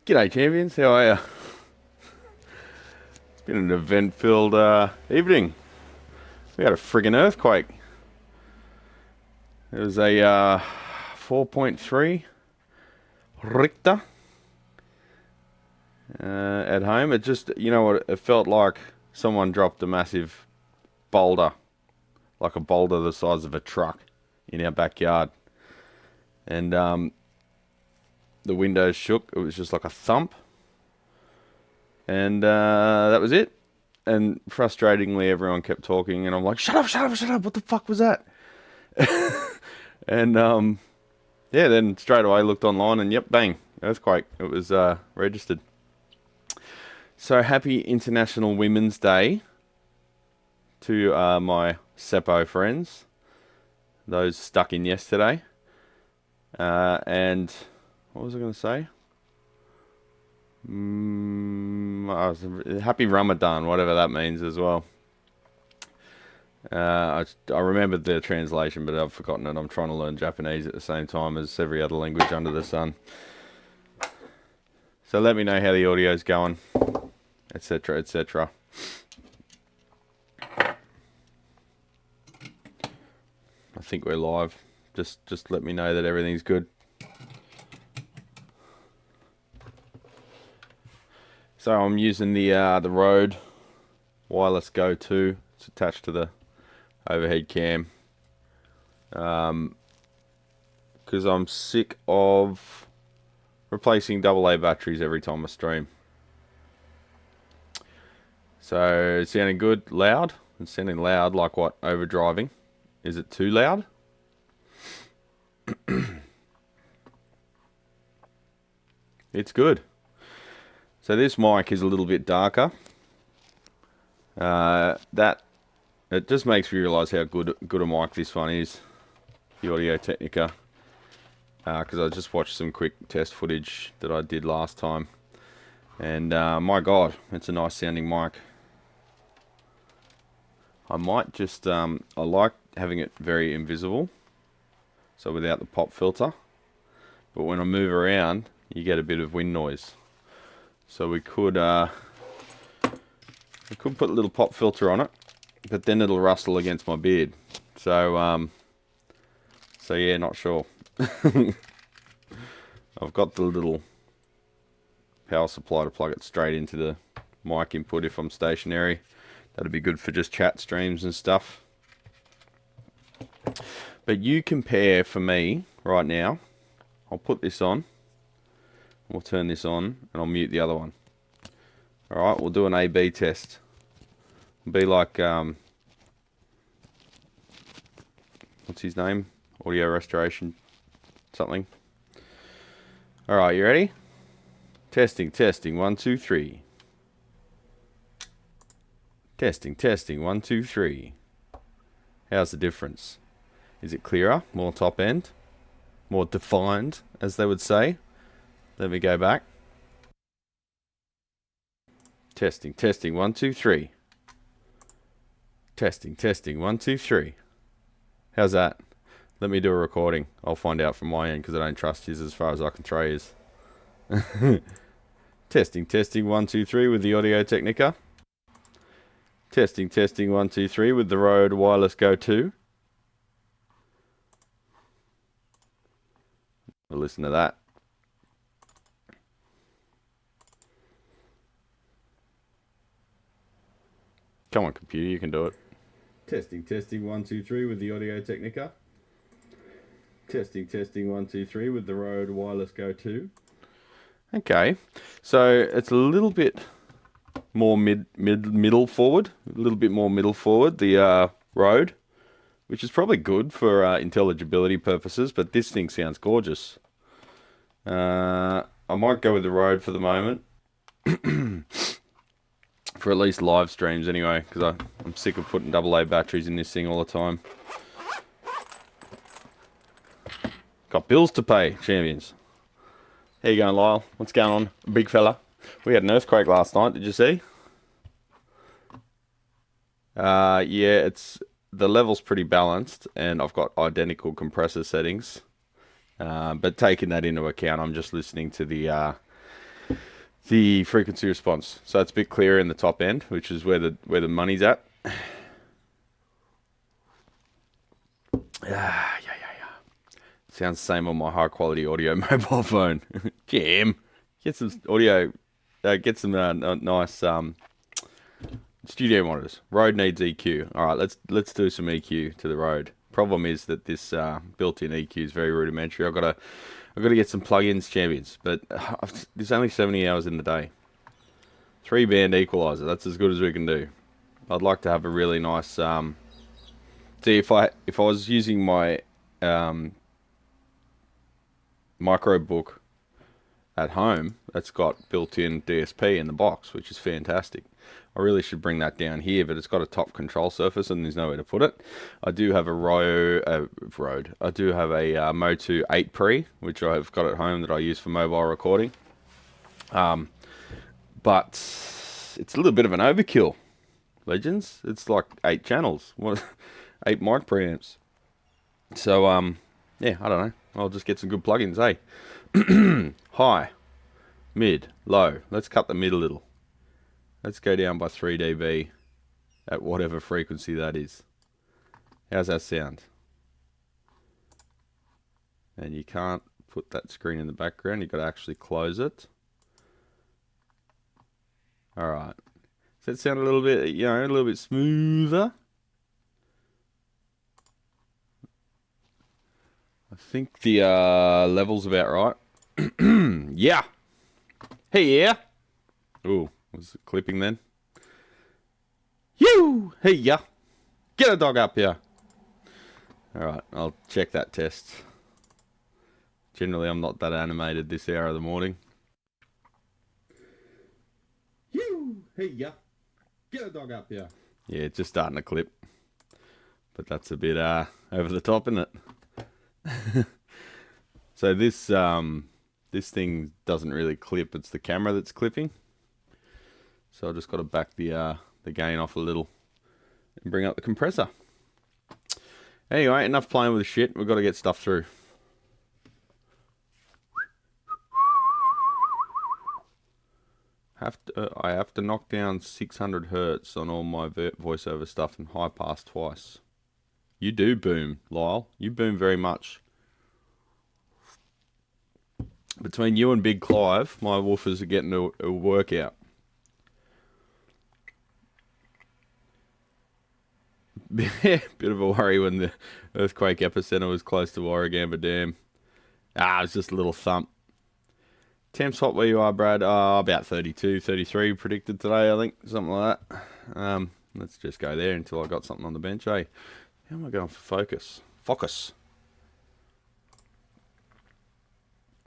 G'day champions, how are you? It's been an event-filled evening. We had a friggin' earthquake. It was a 4.3 Richter at home. It just, you know what, it felt like someone dropped a massive boulder, like a boulder the size of a truck, in our backyard. And the windows shook. It was just like a thump. And that was it. And frustratingly, everyone kept talking, and I'm like, shut up, shut up, shut up, what the fuck was that? And yeah, then straight away looked online, and yep, bang, earthquake. It was registered. So happy International Women's Day to my Seppo friends, those stuck in yesterday. And what was I going to say? Happy Ramadan, whatever that means as well. I remembered the translation, but I've forgotten it. I'm trying to learn Japanese at the same time as every other language under the sun. So let me know how the audio's going, etc., etc. I think we're live. Just let me know that everything's good. So I'm using the Rode Wireless Go 2. It's attached to the overhead cam. Because I'm sick of replacing AA batteries every time I stream. So it's sounding good, loud. It's sounding loud, like what? Overdriving. Is it too loud? It's good. So this mic is a little bit darker. It just makes me realise how good a mic this one is, the Audio Technica. Because I just watched some quick test footage that I did last time, and my God, it's a nice sounding mic. I might just I like having it very invisible, so without the pop filter. But when I move around, you get a bit of wind noise. So we could put a little pop filter on it, but then it'll rustle against my beard. So so yeah, not sure. I've got the little power supply to plug it straight into the mic input if I'm stationary. That'd be good for just chat streams and stuff. But you compare for me right now. I'll put this on. We'll turn this on, and I'll mute the other one. Alright, we'll do an A/B test. It'll be like, what's his name? Audio restoration something. Alright, you ready? Testing, testing, 1, 2, 3. Testing, testing, 1, 2, 3. How's the difference? Is it clearer? More top end? More defined, as they would say? Let me go back. Testing, testing, 1, 2, 3. Testing, testing, 1, 2, 3. How's that? Let me do a recording. I'll find out from my end because I don't trust his as far as I can throw his. Testing, testing, 1, 2, 3 with the Audio Technica. Testing, testing, 1, 2, 3 with the Rode Wireless Go 2. We'll listen to that. Come on, computer, you can do it. Testing, testing, 1, 2, 3 with the Audio Technica. Testing, testing, 1, 2, 3 with the Rode Wireless Go 2. Okay, so it's a little bit more middle forward, a little bit more middle forward, the Rode, which is probably good for intelligibility purposes, but this thing sounds gorgeous. I might go with the Rode for the moment. For at least live streams anyway, because I'm sick of putting AA batteries in this thing all the time. Got bills to pay, champions. How you going, Lyle? What's going on, big fella? We had an earthquake last night, did you see? Yeah, the level's pretty balanced, and I've got identical compressor settings. But taking that into account, I'm just listening to the the frequency response. So it's a bit clearer in the top end, which is where the money's at. Yeah. Sounds the same on my high quality audio mobile phone. Jam. Get some audio. Get some nice studio monitors. Rode needs EQ. All right, let's do some EQ to the Rode. Problem is that this built-in EQ is very rudimentary. I've got to get some plugins, champions, but there's only 70 hours in the day. 3-band equalizer. That's as good as we can do. I'd like to have a really nice. See, if I was using my microbook at home, that's got built-in DSP in the box, which is fantastic. I really should bring that down here, but it's got a top control surface and there's nowhere to put it. I do have a I do have a Motu 8 Pre, which I've got at home that I use for mobile recording. But it's a little bit of an overkill, legends. It's like 8 channels, 8 mic preamps. So yeah, I don't know. I'll just get some good plugins, eh? High, mid, low. Let's cut the mid a little. Let's go down by 3 dB at whatever frequency that is. How's that sound? And you can't put that screen in the background. You've got to actually close it. All right. Does that sound a little bit, a little bit smoother? I think the level's about right. Yeah. Hey, yeah. Ooh. Was it clipping then? You! Hey, yeah! Get a dog up here! Alright, I'll check that test. Generally, I'm not that animated this hour of the morning. You! Hey, yeah! Get a dog up here! Yeah, it's just starting to clip. But that's a bit over the top, isn't it? So this thing doesn't really clip. It's the camera that's clipping. So I just got to back the gain off a little and bring up the compressor. Anyway, enough playing with the shit. We've got to get stuff through. I have to knock down 600 hertz on all my voiceover stuff and high pass twice. You do boom, Lyle. You boom very much. Between you and Big Clive, my woofers are getting a workout. Bit of a worry when the earthquake epicenter was close to Warragamba Dam. It was just a little thump. Temps hot where you are, Brad? About 32, 33 predicted today, I think. Something like that. Let's just go there until I got something on the bench, eh? How am I going for focus? Focus.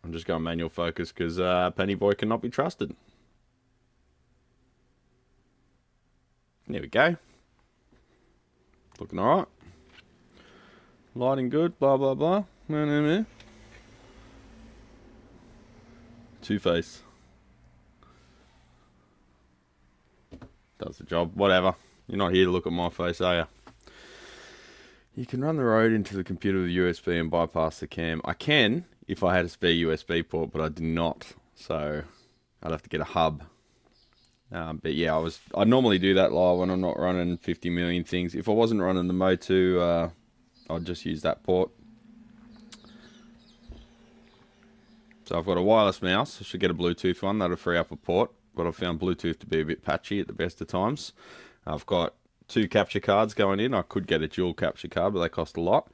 I'm just going manual focus because Penny Boy cannot be trusted. There we go. Looking alright. Lighting good, blah blah blah. Two-face. Does the job, whatever. You're not here to look at my face, are you? You can run the Rode into the computer with USB and bypass the cam. I can if I had a spare USB port, but I do not. So I'd have to get a hub. But yeah, I normally do that live when I'm not running 50 million things. If I wasn't running the Motu, I'd just use that port. So I've got a wireless mouse. I should get a Bluetooth one. That'll free up a port. But I've found Bluetooth to be a bit patchy at the best of times. I've got 2 capture cards going in. I could get a dual capture card, but they cost a lot.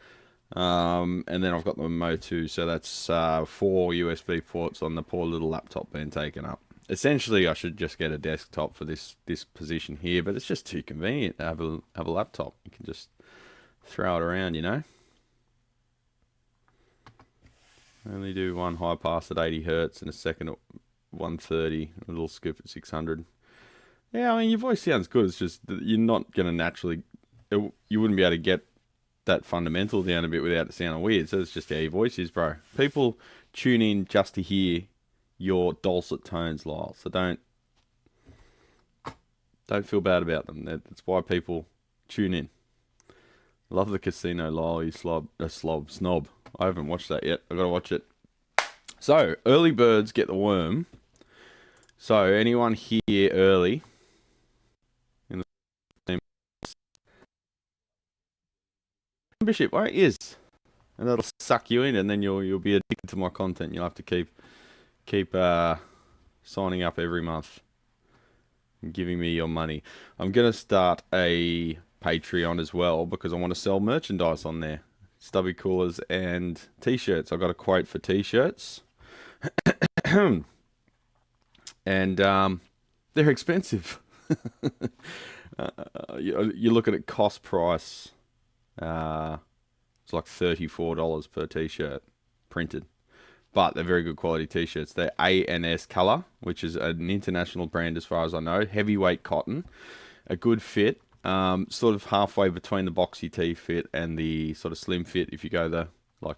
And then I've got the Motu. So that's 4 USB ports on the poor little laptop being taken up. Essentially, I should just get a desktop for this position here, but it's just too convenient to have a laptop. You can just throw it around, you know. Only do one high pass at 80 hertz and a second at 130, a little scoop at 600. Yeah, I mean, your voice sounds good. It's just that you're not going to naturally, you wouldn't be able to get that fundamental down a bit without it sounding weird. So it's just how your voice is, bro. People tune in just to hear your dulcet tones, Lyle. So don't feel bad about them. That's why people tune in. Love the casino, Lyle. You snob. I haven't watched that yet. I've got to watch it. So early birds get the worm. So anyone here early in the team membership, right? Is, and that'll suck you in, and then you'll be addicted to my content. You'll have to keep signing up every month and giving me your money. I'm gonna start a Patreon as well because I want to sell merchandise on there, stubby coolers and t-shirts. I got a quote for t-shirts, and they're expensive. You look at it cost price. It's like $34 per t-shirt printed, but they're very good quality t-shirts. They're A&S color, which is an international brand as far as I know. Heavyweight cotton, a good fit, sort of halfway between the boxy tee fit and the sort of slim fit. If you go the well,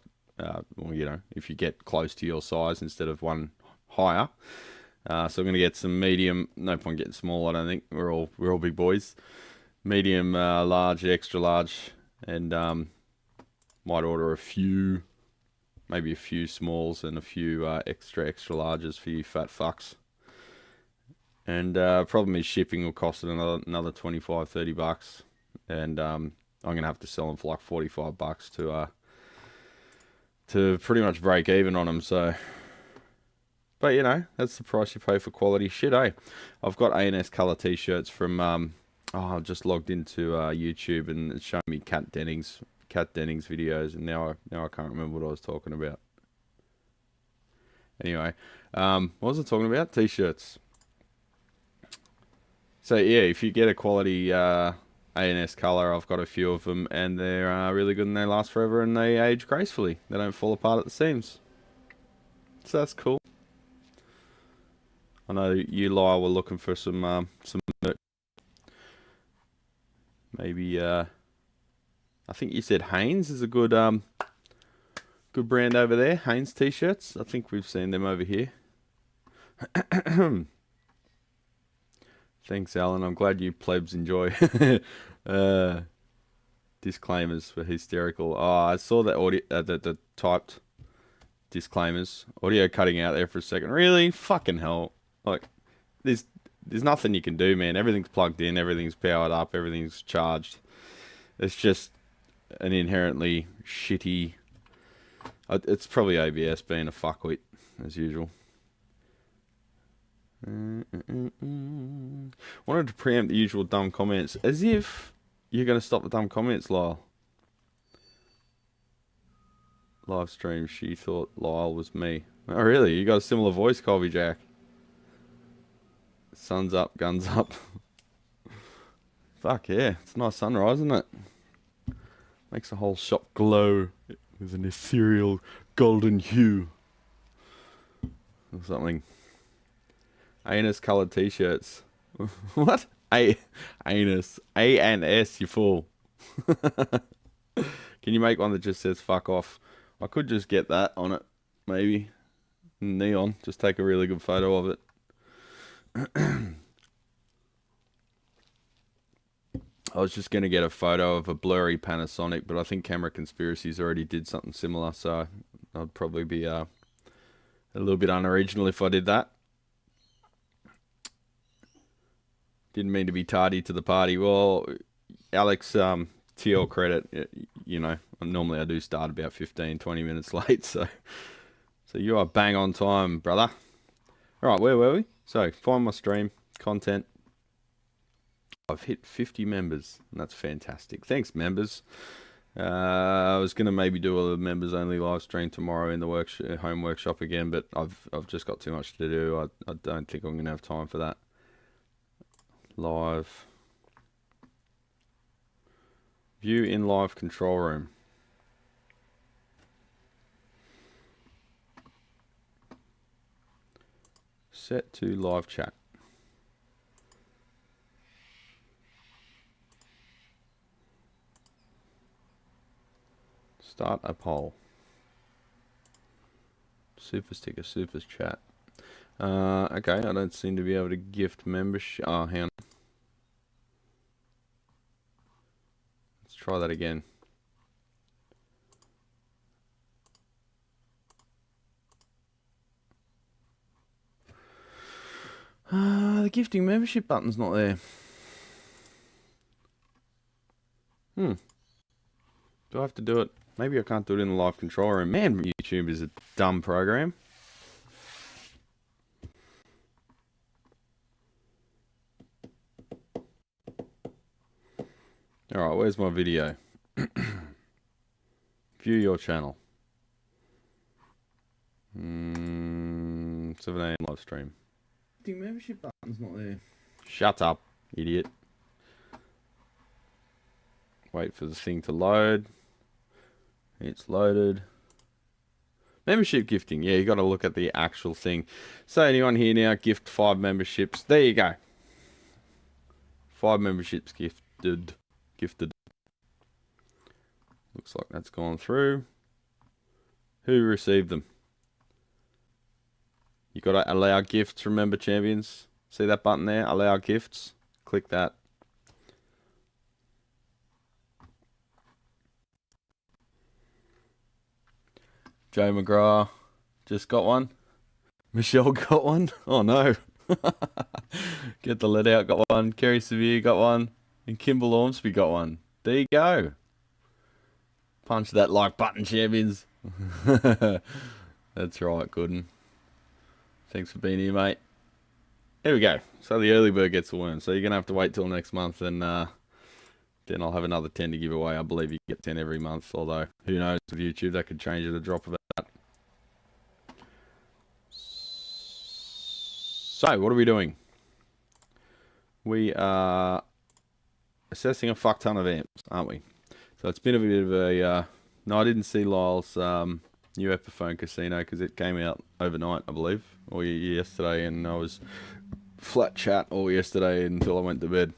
if you get close to your size instead of one higher. So I'm gonna get some medium. No point getting small. I don't think we're all big boys. Medium, large, extra large, and might order a few, maybe a few smalls and a few extra larges for you fat fucks. And problem is shipping will cost it another 25, 30 bucks, and I'm gonna have to sell them for like 45 bucks to pretty much break even on them. So, but you know, that's the price you pay for quality shit, eh? I've got A&S color t-shirts from I just logged into YouTube and it's showing me Kat Dennings videos, and now I can't remember what I was talking about. Anyway, what was I talking about? T-shirts. So yeah, if you get a quality A&S color, I've got a few of them, and they're really good, and they last forever, and they age gracefully. They don't fall apart at the seams. So that's cool. I know you, Lyle, were looking for some merch. Maybe I think you said Hanes is a good good brand over there. Hanes t-shirts. I think we've seen them over here. Thanks, Alan. I'm glad you plebs enjoy disclaimers for hysterical. Oh, I saw that audio, the typed disclaimers. Audio cutting out there for a second. Really? Fucking hell. Like, there's nothing you can do, man. Everything's plugged in. Everything's powered up. Everything's charged. It's just an inherently shitty... It's probably ABS being a fuckwit, as usual. Wanted to preempt the usual dumb comments. As if you're going to stop the dumb comments, Lyle. Live stream, she thought Lyle was me. Oh, really? You got a similar voice, Colby Jack. Sun's up, guns up. Fuck yeah. It's a nice sunrise, isn't it? Makes the whole shop glow with an ethereal golden hue. Or something. Anus coloured t-shirts. What? Anus. A&S, you fool. Can you make one that just says fuck off? I could just get that on it. Maybe. Neon. Just take a really good photo of it. I was just going to get a photo of a blurry Panasonic, but I think Camera Conspiracies already did something similar, so I'd probably be a little bit unoriginal if I did that. Didn't mean to be tardy to the party. Well, Alex, to your credit, you know, normally I do start about 15, 20 minutes late, so you are bang on time, brother. All right, where were we? So, find my stream, content. I've hit 50 members, and that's fantastic. Thanks, members. I was going to maybe do a members-only live stream tomorrow in the home workshop again, but I've just got too much to do. I don't think I'm going to have time for that. Live. View in live control room. Set to live chat. Start a poll. Super sticker, super chat. Okay, I don't seem to be able to gift membership. Oh, hang on. Let's try that again. The gifting membership button's not there. Do I have to do it? Maybe I can't do it in the live control room. Man, YouTube is a dumb program. Alright, where's my video? View your channel. 7 AM live stream. The membership button's not there. Shut up, idiot. Wait for the thing to load. It's loaded. Membership gifting. Yeah, you got to look at the actual thing. So anyone here now gift 5 memberships. There you go. 5 memberships gifted. Looks like that's gone through. Who received them? You got to allow gifts, remember, champions. See that button there? Allow gifts. Click that. Joe McGrath just got one. Michelle got one. Oh no. Get the lead out, got one. Kerry Severe got one. And Kimball Ormsby got one. There you go. Punch that like button, champions. That's right, Gooden. Thanks for being here, mate. Here we go. So the early bird gets a worm. So you're going to have to wait till next month, and then I'll have another 10 to give away. I believe you get 10 every month, although who knows with YouTube, that could change at a drop of a hat. So, what are we doing? We are assessing a fuck ton of amps, aren't we? So it's been a bit of a... no, I didn't see Lyle's new Epiphone Casino because it came out overnight, I believe, or yesterday, and I was flat chat all yesterday until I went to bed.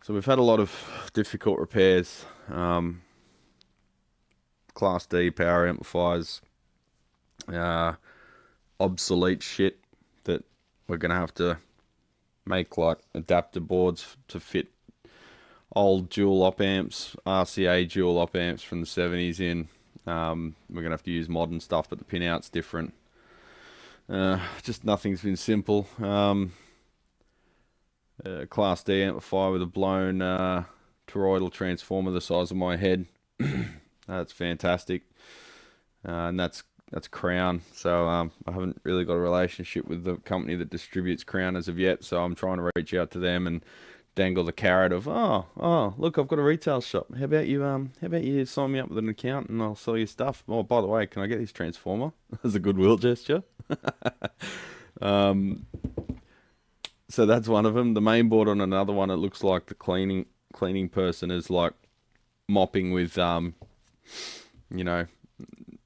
So we've had a lot of difficult repairs. Class D power amplifiers, obsolete shit that we're going to have to make like adapter boards to fit old dual op amps, RCA dual op amps from the 70s in. We're going to have to use modern stuff, but the pinout's different. Just nothing's been simple. Class D amplifier with a blown toroidal transformer the size of my head. That's fantastic. And that's Crown. So I haven't really got a relationship with the company that distributes Crown as of yet. So I'm trying to reach out to them and dangle the carrot of, oh, look, I've got a retail shop. How about you sign me up with an account and I'll sell you stuff. Oh, by the way, can I get this transformer as a goodwill gesture? So that's one of them. The main board on another one, it looks like the cleaning person is like mopping with,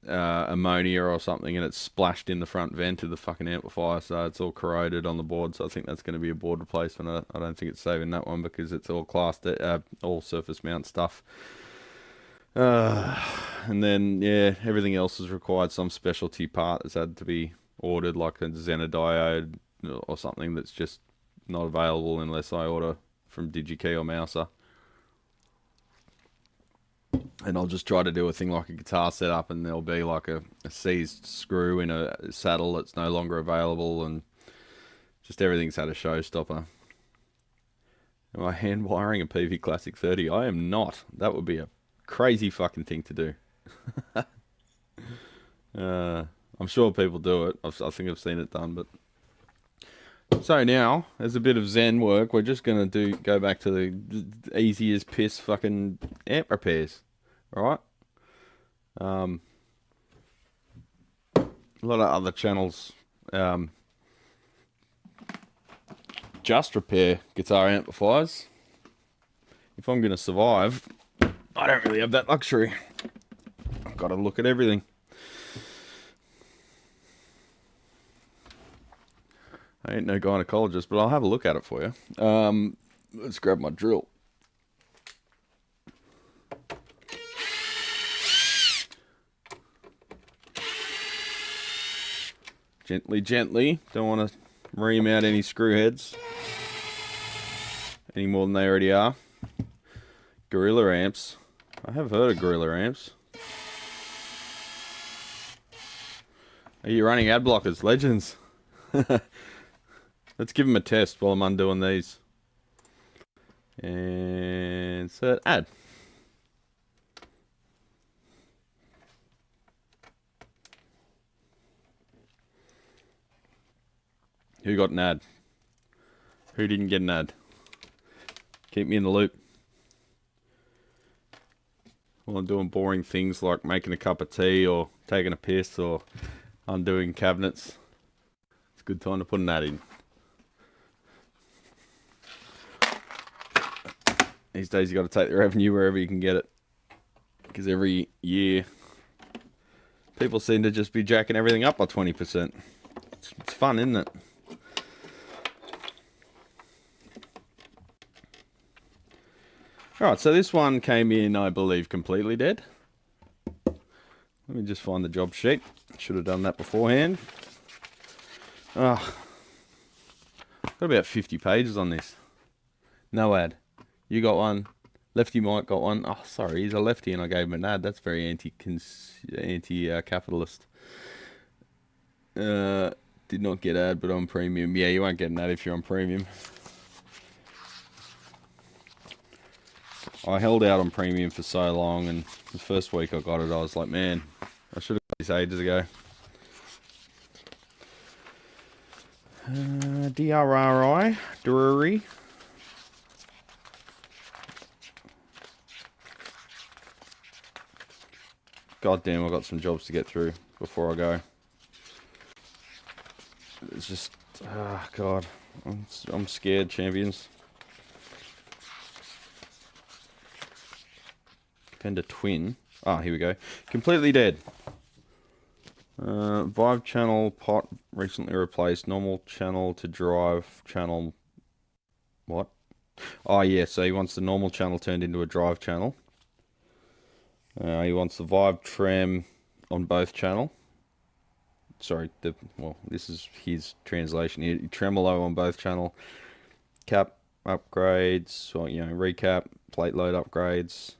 ammonia or something, and it's splashed in the front vent of the fucking amplifier, so it's all corroded on the board. So I think that's going to be a board replacement. I don't think it's saving that one because it's all all surface mount stuff. And then everything else has required some specialty part that's had to be ordered, like a Zener diode or something that's just not available unless I order from DigiKey or Mouser. And I'll just try to do a thing like a guitar setup, and there'll be like a seized screw in a saddle that's no longer available, and just everything's had a showstopper. Am I hand wiring a PV Classic 30? I am not. That would be a crazy fucking thing to do. I'm sure people do it. I think I've seen it done, but... So now, as a bit of Zen work, we're just going to go back to the easy as piss fucking amp repairs. Alright? A lot of other channels just repair guitar amplifiers. If I'm going to survive, I don't really have that luxury. I've got to look at everything. I ain't no gynecologist, but I'll have a look at it for you. Let's grab my drill. Gently, gently. Don't want to ream out any screw heads any more than they already are. Gorilla amps. I have heard of Gorilla amps. Are you running ad blockers? Legends. Let's give them a test while I'm undoing these. And set add. Who got an ad? Who didn't get an ad? Keep me in the loop. While I'm doing boring things like making a cup of tea or taking a piss or undoing cabinets. It's a good time to put an ad in. These days you got to take the revenue wherever you can get it. Because every year people seem to just be jacking everything up by 20%. It's fun, isn't it? Alright, so this one came in, I believe, completely dead. Let me just find the job sheet. Should have done that beforehand. Got about 50 pages on this. No ad. You got one. Lefty Mike got one. Oh, sorry, he's a lefty and I gave him an ad. That's very anti-capitalist. Did not get ad, but on premium. Yeah, you won't get an ad if you're on premium. I held out on premium for so long, and the first week I got it, I was like, man, I should have got this ages ago. DRRI, Drury. God damn, I've got some jobs to get through before I go. It's just, God, I'm scared, champions. Fender Twin. Here we go. Completely dead. Vibe channel pot recently replaced. Normal channel to drive channel. What? Oh yeah, so he wants the normal channel turned into a drive channel. He wants the vibe trem on both channel. Sorry, this is his translation here. Tremolo on both channel. Cap upgrades, or, recap, plate load upgrades.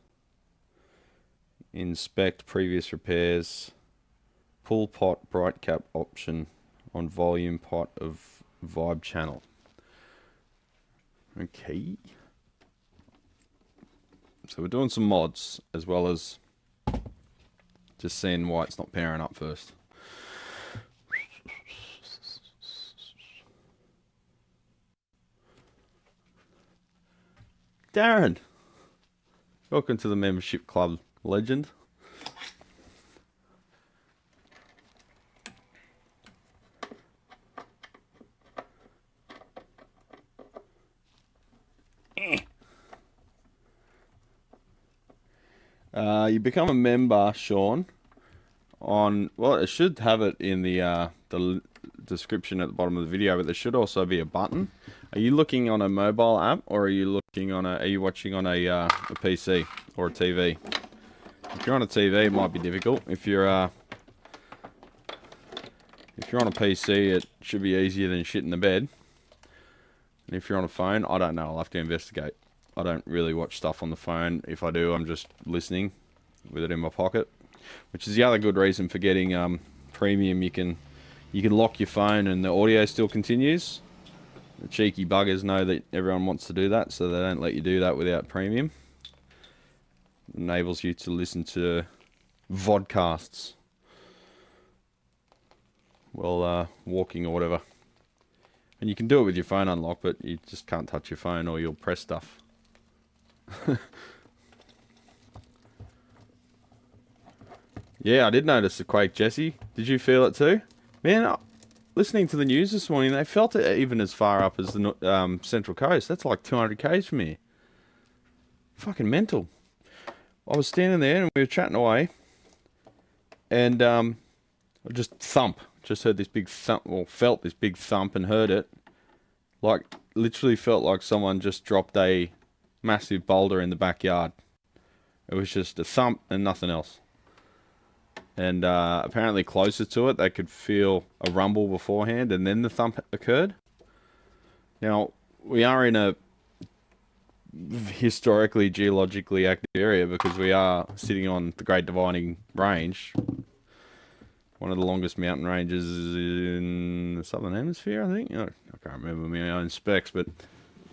Inspect previous repairs. Pull pot bright cap option on volume pot of vibe channel. Okay. So we're doing some mods as well as just seeing why it's not pairing up first. Darren, welcome to the membership club, legend. You become a member, Sean, on, well, it should have it in the description at the bottom of the video, but there should also be a button. Are you looking on a mobile app, or are you looking on are you watching on a PC or a TV? If you're on a TV, it might be difficult. If you're on a PC, it should be easier than shit in the bed. And if you're on a phone, I don't know. I'll have to investigate. I don't really watch stuff on the phone. If I do, I'm just listening with it in my pocket. Which is the other good reason for getting premium. You can lock your phone and the audio still continues. The cheeky buggers know that everyone wants to do that, so they don't let you do that without premium. It enables you to listen to vodcasts while walking or whatever. And you can do it with your phone unlocked, but you just can't touch your phone or you'll press stuff. Yeah, I did notice the quake, Jesse. Did you feel it too? Man, listening to the news this morning, they felt it even as far up as the Central Coast. That's like 200 k's from here. Fucking mental. I was standing there and we were chatting away, and I just thump. Just heard this big thump, or felt this big thump and heard it. Like, literally felt like someone just dropped a massive boulder in the backyard. It was just a thump and nothing else. And apparently closer to it, they could feel a rumble beforehand, and then the thump occurred. Now, we are in a historically, geologically active area because we are sitting on the Great Dividing Range. One of the longest mountain ranges in the Southern Hemisphere, I think. I can't remember my own specs, but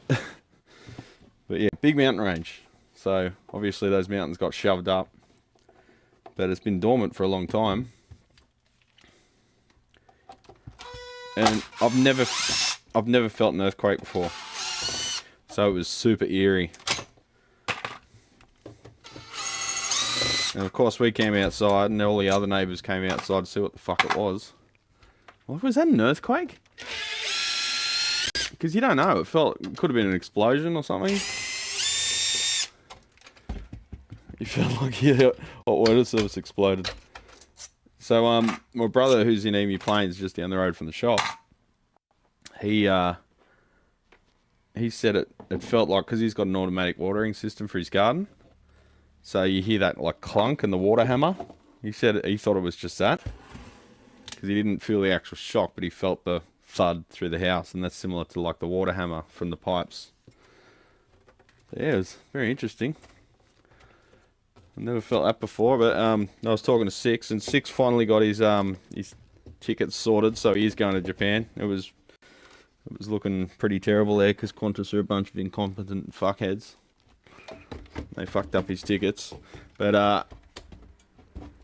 but yeah, big mountain range. So obviously those mountains got shoved up, but it's been dormant for a long time. And I've never felt an earthquake before, so it was super eerie. And of course we came outside and all the other neighbours came outside to see what the fuck it was. Was that an earthquake? Because you don't know, it could have been an explosion or something. You felt like hot water service exploded. So my brother, who's in Emu Plains, just down the road from the shop, he said it felt like, because he's got an automatic watering system for his garden, so you hear that like clunk and the water hammer. He said he thought it was just that, because he didn't feel the actual shock, but he felt the thud through the house, and that's similar to like the water hammer from the pipes. So yeah, it was very interesting. I've never felt that before, but I was talking to Six, and Six finally got his tickets sorted, so he is going to Japan. It was looking pretty terrible there, because Qantas are a bunch of incompetent fuckheads. They fucked up his tickets, but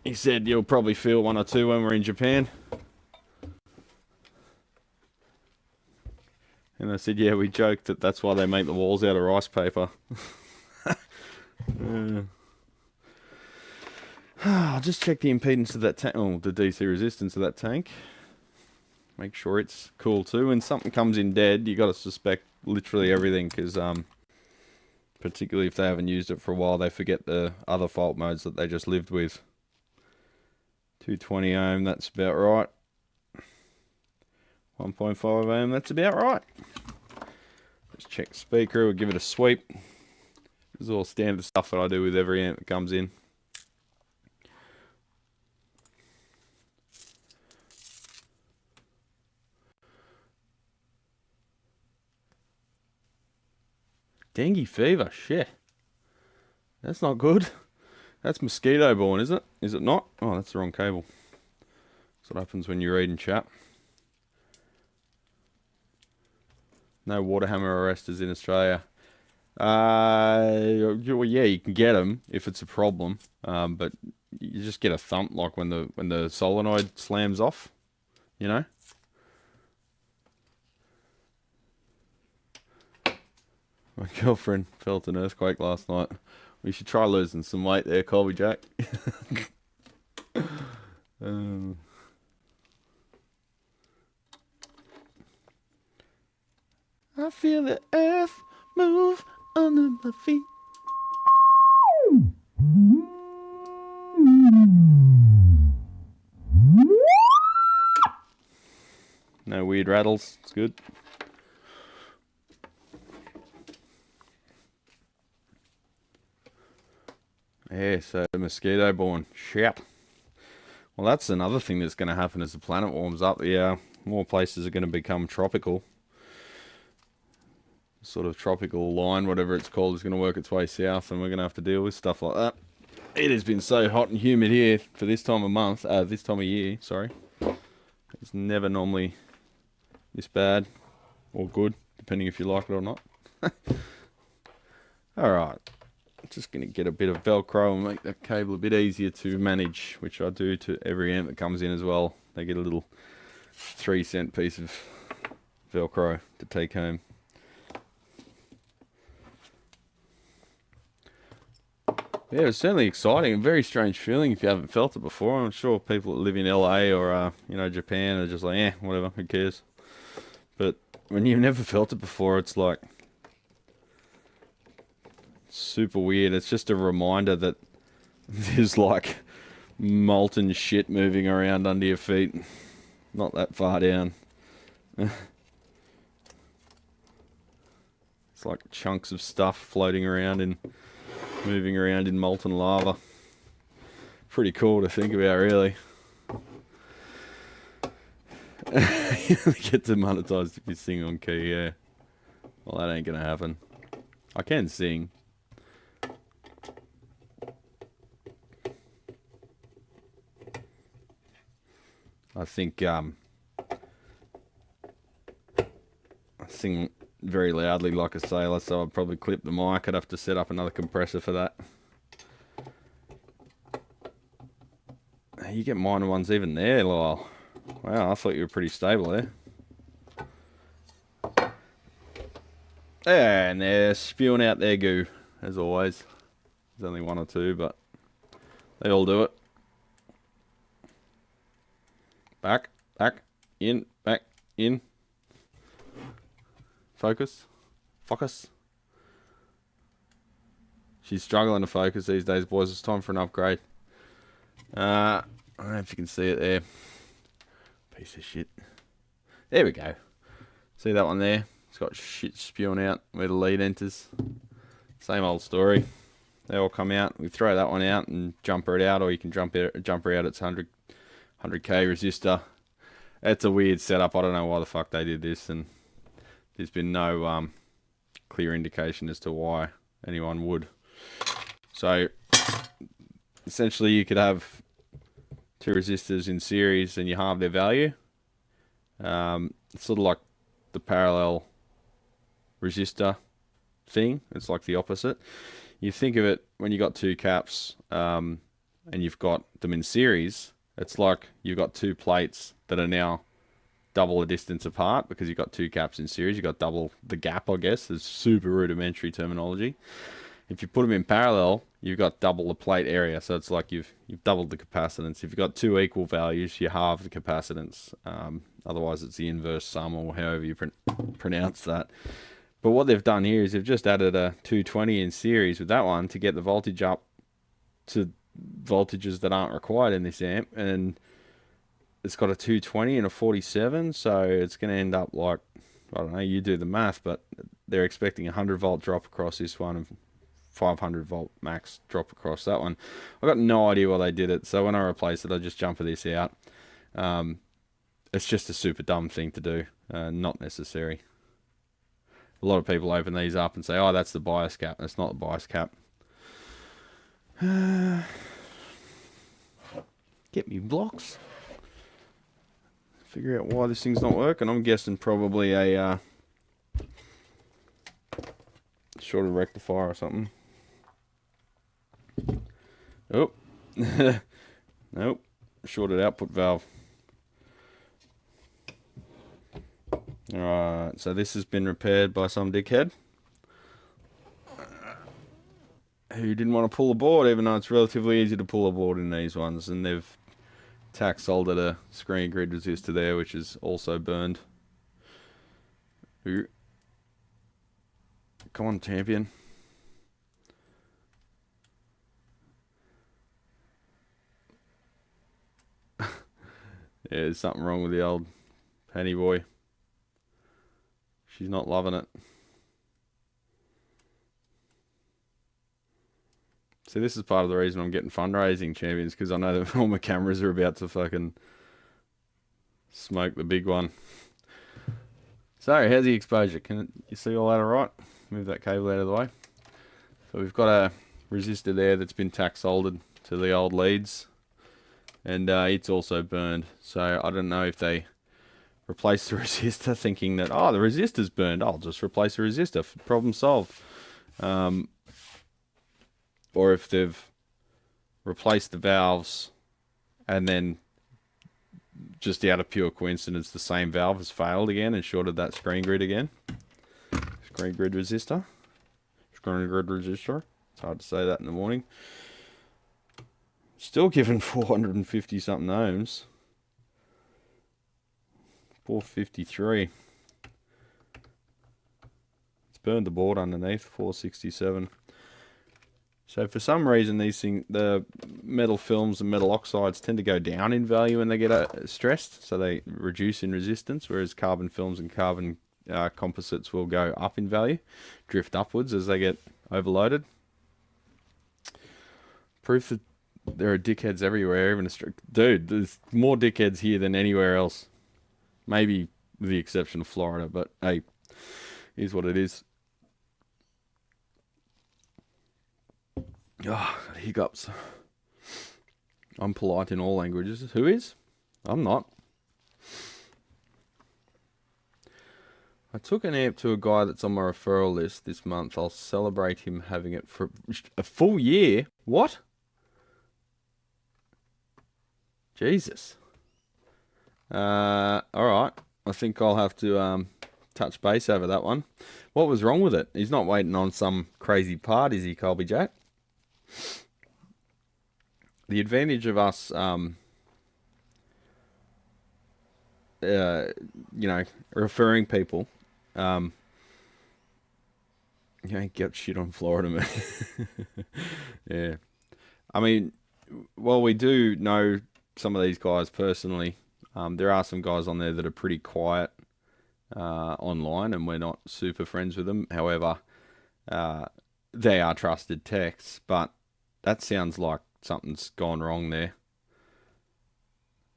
he said you'll probably feel one or two when we're in Japan. And I said, yeah, we joked that that's why they make the walls out of rice paper. I'll just check the impedance of that tank, the DC resistance of that tank. Make sure it's cool too. When something comes in dead, you got to suspect literally everything, because particularly if they haven't used it for a while, they forget the other fault modes that they just lived with. 220 ohm, that's about right. 1.5 ohm, that's about right. Just check the speaker, we'll give it a sweep. This is all standard stuff that I do with every amp that comes in. Dengue fever, shit. That's not good. That's mosquito borne, is it? Is it not? Oh, that's the wrong cable. That's what happens when you read in chat. No water hammer arresters in Australia. Well, yeah, you can get them if it's a problem, but you just get a thump, like when the solenoid slams off, you know. My girlfriend felt an earthquake last night. We should try losing some weight there, Colby Jack. I feel the earth move under my feet. No weird rattles. It's good. Yeah, so mosquito borne. Shit. Well, that's another thing that's going to happen as the planet warms up. Yeah, more places are going to become tropical. Sort of tropical line, whatever it's called, is going to work its way south, and we're going to have to deal with stuff like that. It has been so hot and humid here for this time of month, this time of year, sorry. It's never normally this bad, or good, depending if you like it or not. Alright, just going to get a bit of Velcro and make that cable a bit easier to manage, which I do to every amp that comes in as well. They get a little 3-cent piece of Velcro to take home. Yeah, it was certainly exciting. A very strange feeling if you haven't felt it before. I'm sure people that live in LA or Japan are just like, whatever, who cares? But when you've never felt it before, it's like super weird. It's just a reminder that there's like molten shit moving around under your feet, not that far down. It's like chunks of stuff floating around and moving around in molten lava. Pretty cool to think about, really. You get demonetized if you sing on key, yeah. Well, that ain't gonna happen. I can sing. I think I sing very loudly like a sailor, so I'd probably clip the mic. I'd have to set up another compressor for that. You get minor ones even there, Lyle. Wow, I thought you were pretty stable there. And they're spewing out their goo, as always. There's only one or two, but they all do it. Back, in, focus, She's struggling to focus these days, boys. It's time for an upgrade. I don't know if you can see it there. Piece of shit. There we go. See that one there? It's got shit spewing out where the lead enters. Same old story. They all come out. We throw that one out and jumper it out, or you can jumper out its 100k resistor. It's a weird setup. I don't know why the fuck they did this, and there's been no clear indication as to why anyone would. So essentially you could have two resistors in series and you halve their value. It's sort of like the parallel resistor thing. It's like the opposite. You think of it when you got two caps and you've got them in series, it's like you've got two plates that are now double the distance apart because you've got two caps in series. You've got double the gap, I guess. It's super rudimentary terminology. If you put them in parallel, you've got double the plate area. So it's like you've doubled the capacitance. If you've got two equal values, you halve the capacitance. Otherwise, it's the inverse sum, or however you pronounce that. But what they've done here is they've just added a 220 in series with that one to get the voltage up to voltages that aren't required in this amp. And it's got a 220 and a 47, so it's going to end up like, I don't know, you do the math, but they're expecting a 100 volt drop across this one and 500 volt max drop across that one. I've got no idea why they did it, so when I replace it, I just jumper this out. It's just a super dumb thing to do, not necessary. A lot of people open these up and say, oh, that's the bias cap. That's not the bias cap. Get me blocks. Figure out why this thing's not working. I'm guessing probably a shorted rectifier or something. Oh. Nope. Shorted output valve. Alright, so this has been repaired by some dickhead who didn't want to pull a board, even though it's relatively easy to pull a board in these ones, and they've tack soldered a screen grid resistor there, which is also burned. Ooh. Come on, champion. Yeah, there's something wrong with the old penny boy. She's not loving it. See, this is part of the reason I'm getting fundraising, champions, because I know that all my cameras are about to fucking smoke the big one. So, how's the exposure? Can you see all that alright? Move that cable out of the way. So we've got a resistor there that's been tack soldered to the old leads, and it's also burned. So I don't know if they replaced the resistor thinking that, oh, the resistor's burned, I'll just replace the resistor, problem solved. Or if they've replaced the valves and then just out of pure coincidence the same valve has failed again and shorted that screen grid again. Screen grid resistor. Screen grid resistor. It's hard to say that in the morning. Still giving 450 something ohms. 453. It's burned the board underneath. 467. So for some reason, these things, the metal films and metal oxides tend to go down in value when they get stressed, so they reduce in resistance, whereas carbon films and carbon composites will go up in value, drift upwards as they get overloaded. Proof that there are dickheads everywhere, even dude, there's more dickheads here than anywhere else. Maybe with the exception of Florida, but hey, here's what it is. Oh, got hiccups. I'm polite in all languages. Who is? I'm not. I took an amp to a guy that's on my referral list this month. I'll celebrate him having it for a full year. What? Jesus. Alright. I think I'll have to touch base over that one. What was wrong with it? He's not waiting on some crazy part, is he, Colby Jack? The advantage of us, you know, referring people, you ain't got shit on Florida, man. Yeah. I mean, well, we do know some of these guys personally. There are some guys on there that are pretty quiet online, and we're not super friends with them. However, they are trusted techs, but that sounds like something's gone wrong there.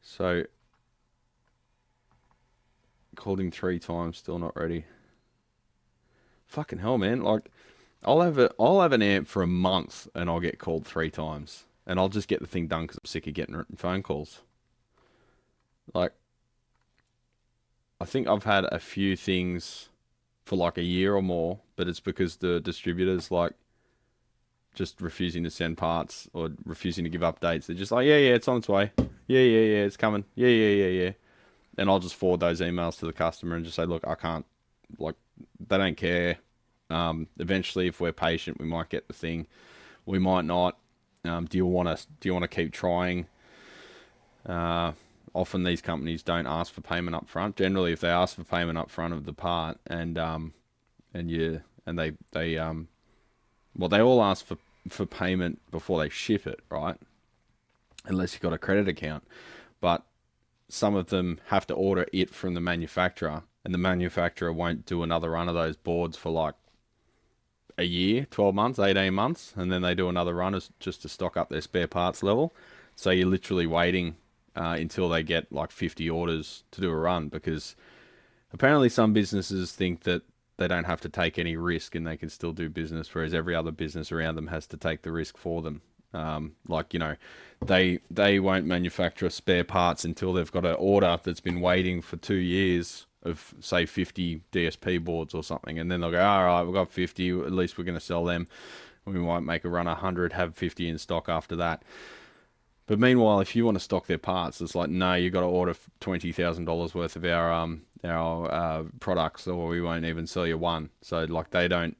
So, called him 3 times, still not ready. Fucking hell, man. Like, I'll have an amp for a month and I'll get called 3 times. And I'll just get the thing done because I'm sick of getting phone calls. Like, I think I've had a few things for like a year or more, but it's because the distributors, like, just refusing to send parts or refusing to give updates. They're just like, yeah, it's on its way. Yeah, it's coming. Yeah. And I'll just forward those emails to the customer and just say, look, I can't, like, they don't care. Eventually, if we're patient, we might get the thing. We might not. Do you want to keep trying? Often these companies don't ask for payment up front. Generally, if they ask for payment up front of the part they all ask for payment before they ship it, right? Unless you've got a credit account. But some of them have to order it from the manufacturer, and the manufacturer won't do another run of those boards for like a year, 12 months, 18 months, and then they do another run just to stock up their spare parts level. So you're literally waiting until they get like 50 orders to do a run, because apparently some businesses think that they don't have to take any risk and they can still do business, whereas every other business around them has to take the risk for them. Like, you know, they won't manufacture spare parts until they've got an order that's been waiting for 2 years of, say, 50 DSP boards or something, and then they'll go, all right, we've got 50, at least we're going to sell them. We might make a run 100, have 50 in stock after that. But meanwhile, if you want to stock their parts, it's like, no, you've got to order $20,000 worth of our products, or we won't even sell you one. So, like, they don't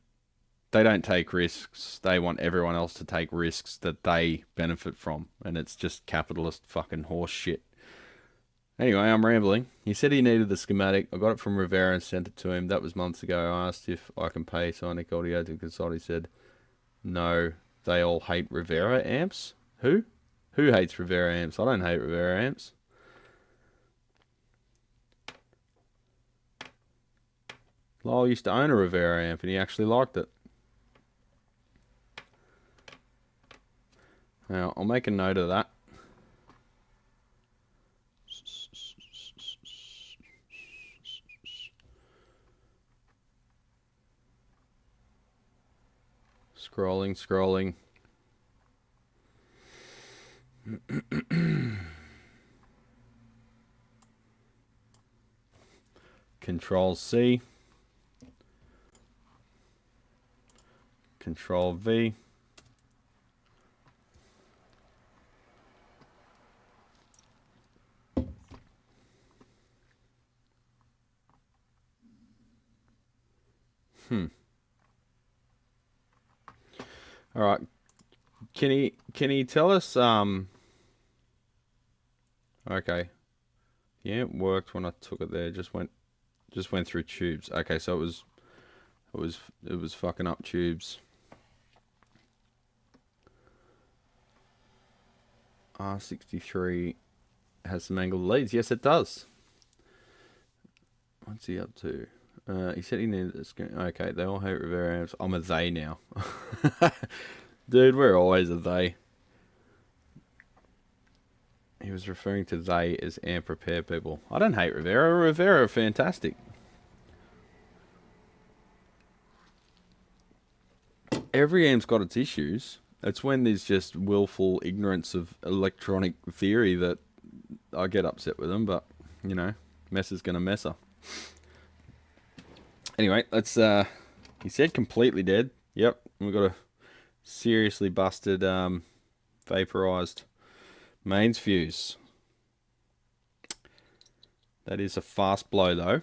take risks. They want everyone else to take risks that they benefit from, and it's just capitalist fucking horse shit. Anyway, I'm rambling. He said he needed the schematic. I got it from Rivera and sent it to him. That was months ago. I asked if I can pay Sonic Audio to consult. He said, no, they all hate Rivera amps. Who? Who hates Rivera amps? I don't hate Rivera amps. Lyle used to own a Rivera amp and he actually liked it. Now, I'll make a note of that. Scrolling. Control C. Control V. All right. Can he tell us okay. Yeah, it worked when I took it there. Just went through tubes. Okay, so it was fucking up tubes. R63 has some angled leads. Yes, it does. What's he up to? He said he needed this. Okay, they all hate Rivera amps. I'm a they now. Dude, we're always a they. He was referring to they as amp repair people. I don't hate Rivera. Rivera are fantastic. Every amp's got its issues. It's when there's just willful ignorance of electronic theory that I get upset with them, but you know, mess is gonna messer. Anyway, let's, he said completely dead. Yep, we've got a seriously busted, vaporized mains fuse. That is a fast blow though.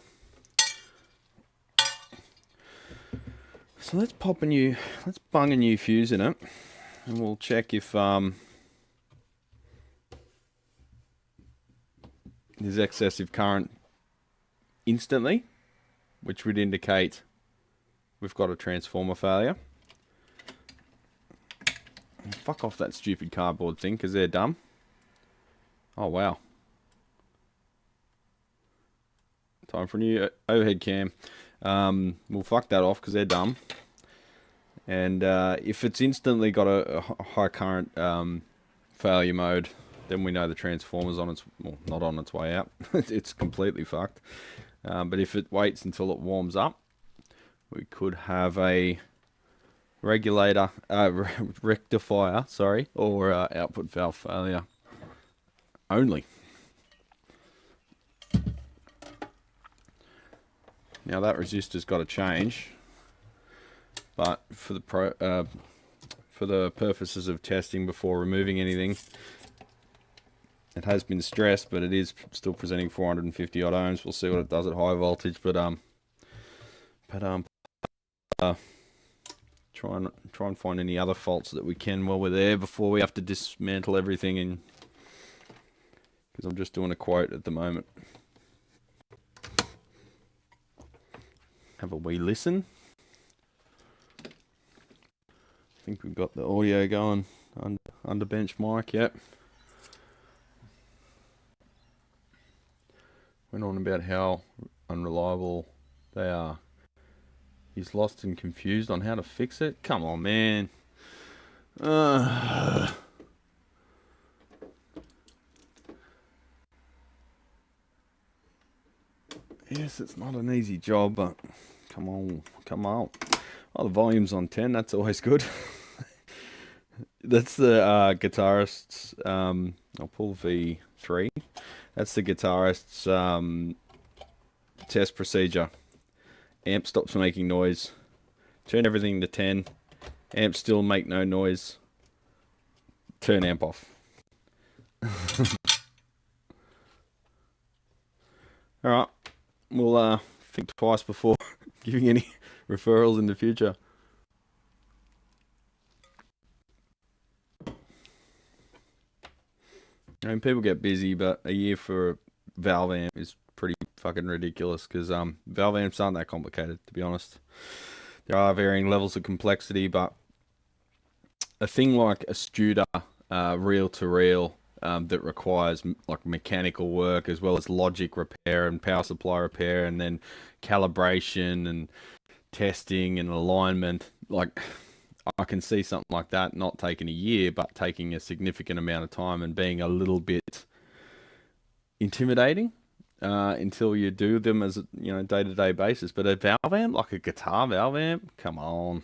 So let's bung a new fuse in it, and we'll check if there's excessive current instantly, which would indicate we've got a transformer failure. And fuck off that stupid cardboard thing, because they're dumb. Oh wow. Time for a new overhead cam. We'll fuck that off because they're dumb. And if it's instantly got a high current failure mode, then we know the transformer's on its, well, not on its way out. It's completely fucked. But if it waits until it warms up, we could have a regulator, rectifier, sorry, or output valve failure only. Now that resistor's got to change, but for the purposes of testing before removing anything, it has been stressed, but it is still presenting 450 odd ohms. We'll see what it does at high voltage, but try and find any other faults that we can while we're there before we have to dismantle everything. And because I'm just doing a quote at the moment. Have a wee listen. I think we've got the audio going under bench mic, yep. Went on about how unreliable they are. He's lost and confused on how to fix it. Come on, man. Yes, it's not an easy job, but come on, come on. Oh, the volume's on 10, that's always good. That's the guitarist's, I'll pull V3. That's the guitarist's test procedure. Amp stops making noise. Turn everything to 10. Amp still make no noise. Turn amp off. Alright. We'll think twice before giving any referrals in the future. I mean, people get busy, but a year for a valve amp is pretty fucking ridiculous, because valve amps aren't that complicated, to be honest. There are varying levels of complexity, but a thing like a Studer reel-to-reel that requires like mechanical work as well as logic repair and power supply repair and then calibration and testing and alignment, like I can see something like that not taking a year but taking a significant amount of time and being a little bit intimidating until you do them as a, you know, day-to-day basis. But a valve amp, like a guitar valve amp, come on.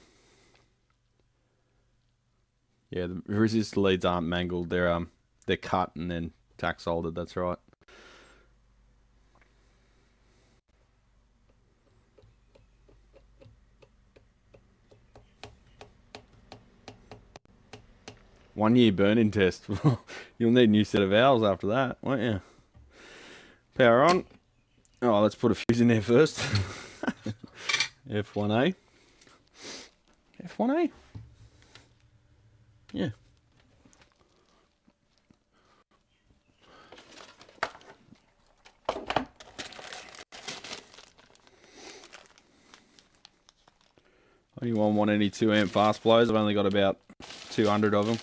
Yeah, the resistor leads aren't mangled, they're cut and then tack soldered, that's right. One year burn-in test. You'll need a new set of valves after that, won't you? Power on. Oh, let's put a fuse in there first. F1A. F1A? Yeah. Anyone want any 2 amp fast blows? I've only got about 200 of them.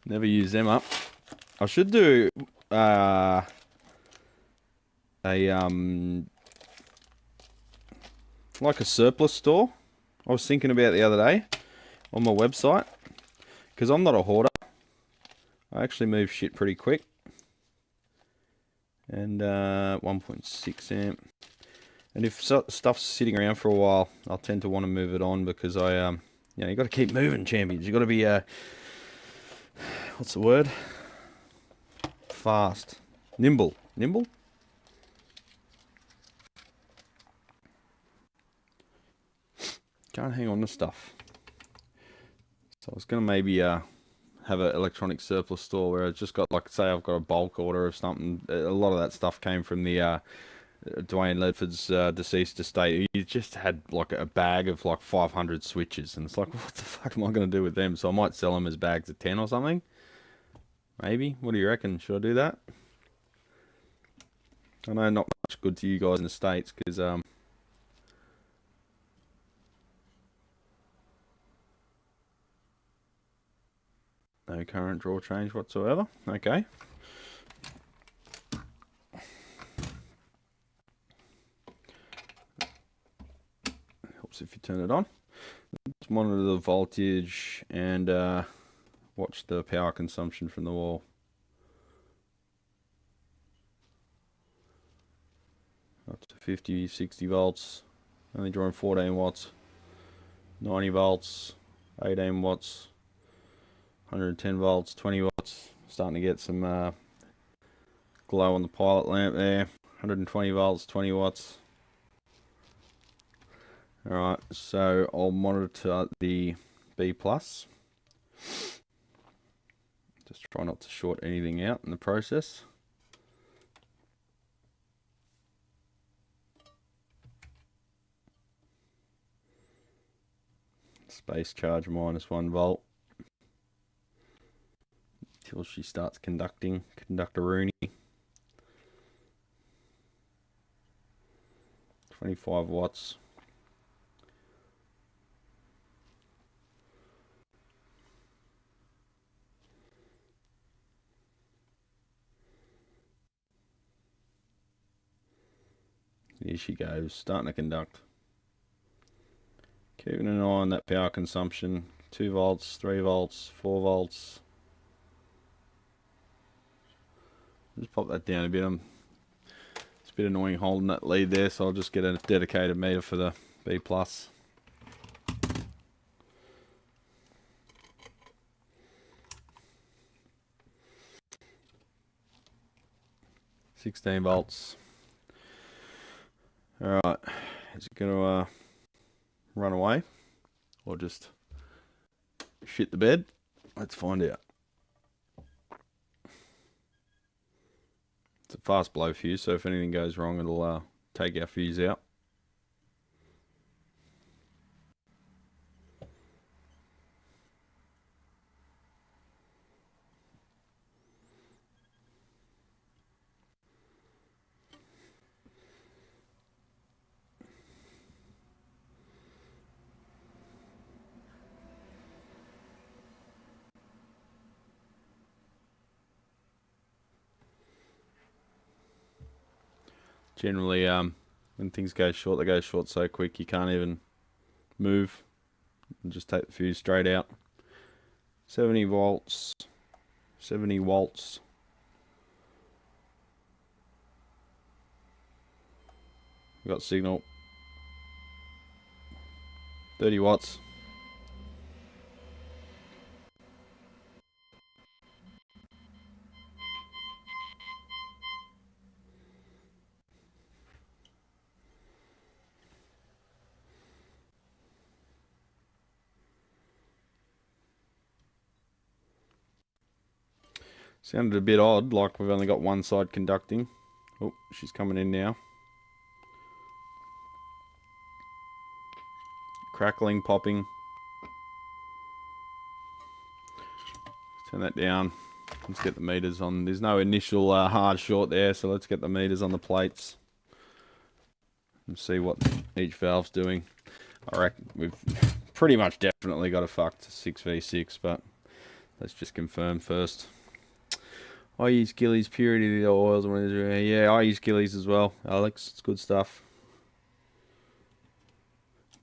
Never use them up. I should do like a surplus store. I was thinking about the other day on my website, because I'm not a hoarder. I actually move shit pretty quick. And 1.6 amp. And if stuff's sitting around for a while, I'll tend to want to move it on, because I, you know, you got to keep moving, champions. You got to be, what's the word? fast. Nimble. Nimble? Can't hang on to stuff. So I was going to maybe have an electronic surplus store where I've just got, like, say I've got a bulk order of something. A lot of that stuff came from the Dwayne Ledford's deceased estate. He just had like a bag of like 500 switches, and it's like, what the fuck am I going to do with them? So I might sell them as bags of 10 or something. Maybe. What do you reckon? Should I do that? I know not much good to you guys in the States because no current draw change whatsoever. Okay. Helps if you turn it on. Let's monitor the voltage and watch the power consumption from the wall. Up to 50, 60 volts. Only drawing 14 watts. 90 volts. 18 watts. 110 volts, 20 watts, starting to get some glow on the pilot lamp there. 120 volts, 20 watts. Alright, so I'll monitor the B+. Just try not to short anything out in the process. Space charge -1 volt. Till she starts conducting, conductor-rooney. 25 watts. Here she goes, starting to conduct. Keeping an eye on that power consumption. 2 volts, 3 volts, 4 volts. Just pop that down a bit. It's a bit annoying holding that lead there, so I'll just get a dedicated meter for the B+. 16 volts. Alright, is it going to run away or just shit the bed? Let's find out. It's a fast blow fuse, so if anything goes wrong, it'll take our fuse out. Generally, when things go short, they go short so quick you can't even move. And just take the fuse straight out. 70 volts, 70 watts. We've got signal. 30 watts. Sounded a bit odd, like we've only got one side conducting. Oh, she's coming in now. Crackling, popping. Turn that down. Let's get the meters on. There's no initial hard short there, so let's get the meters on the plates and see what each valve's doing. I reckon we've pretty much definitely got a fucked 6v6, but let's just confirm first. I use Gillies Purity of the oils. Yeah, I use Gillies as well, Alex. It's good stuff.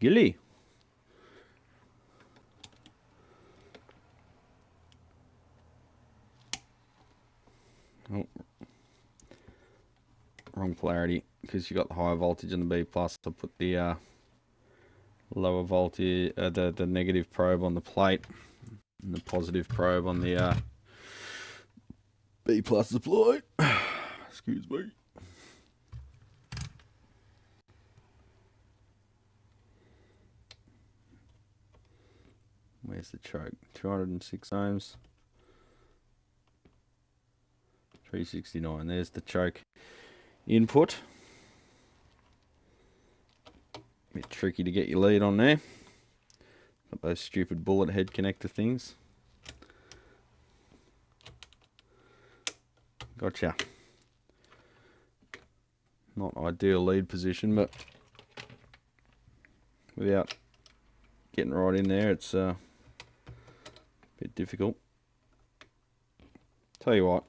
Gilly. Oh. Wrong polarity because you got the higher voltage in the B+. I'll put the lower voltage, the negative probe on the plate and the positive probe on the B plus deployed. Excuse me. Where's the choke? 206 ohms. 369. There's the choke input. Bit tricky to get your lead on there. Got those stupid bullet head connector things. Gotcha. Not ideal lead position, but without getting right in there, it's a bit difficult. Tell you what,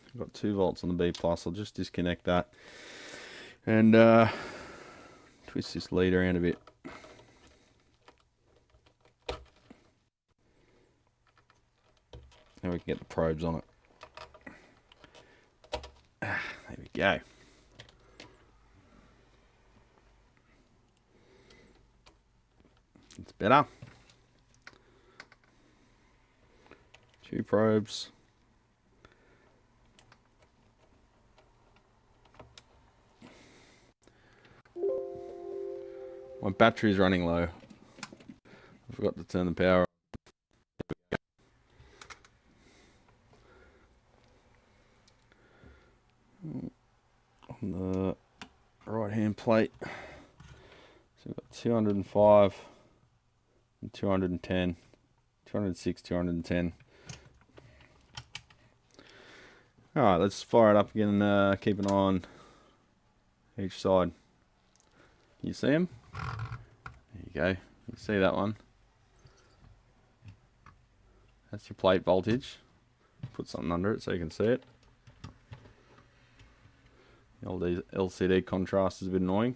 I've got 2 volts on the B plus. I'll just disconnect that and twist this lead around a bit. And we can get the probes on it. There we go. It's better. 2 probes. My battery's running low. I forgot to turn the power on. On the right hand plate, so we've got 205 and 210, 206, 210. Alright, let's fire it up again and keep an eye on each side. Can you see them? There you go. You see that one? That's your plate voltage. Put something under it so you can see it. The old LCD contrast is a bit annoying.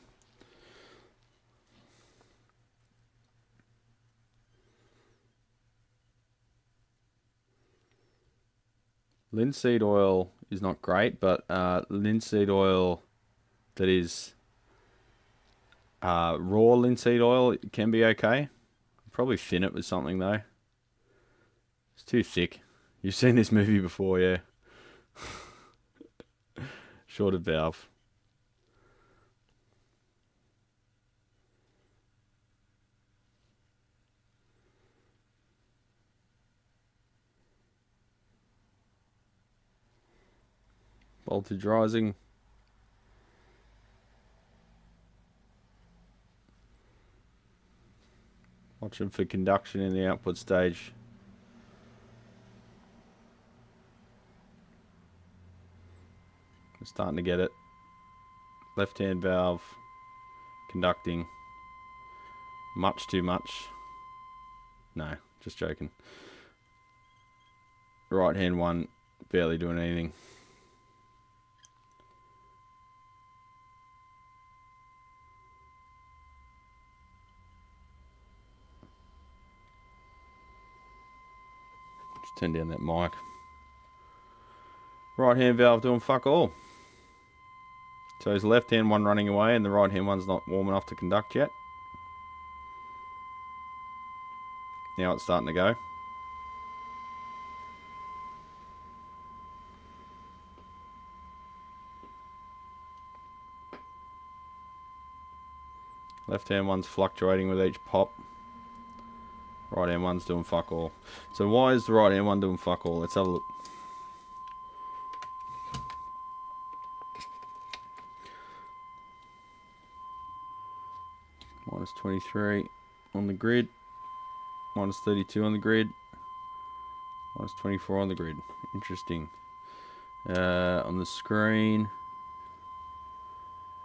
Linseed oil is not great, but linseed oil that is raw linseed oil can be okay. Probably thin it with something though. It's too thick. You've seen this movie before, yeah. Shorted valve. Voltage rising. Watching for conduction in the output stage. We're starting to get it. Left hand valve conducting. Much too much. No, just joking. Right hand one barely doing anything. Just turn down that mic. Right hand valve doing fuck all. So his left hand one running away and the right hand one's not warm enough to conduct yet. Now it's starting to go. Left hand one's fluctuating with each pop. Right hand one's doing fuck all. So why is the right hand one doing fuck all? Let's have a look. Minus 23 on the grid. Minus 32 on the grid. Minus 24 on the grid. Interesting. On the screen.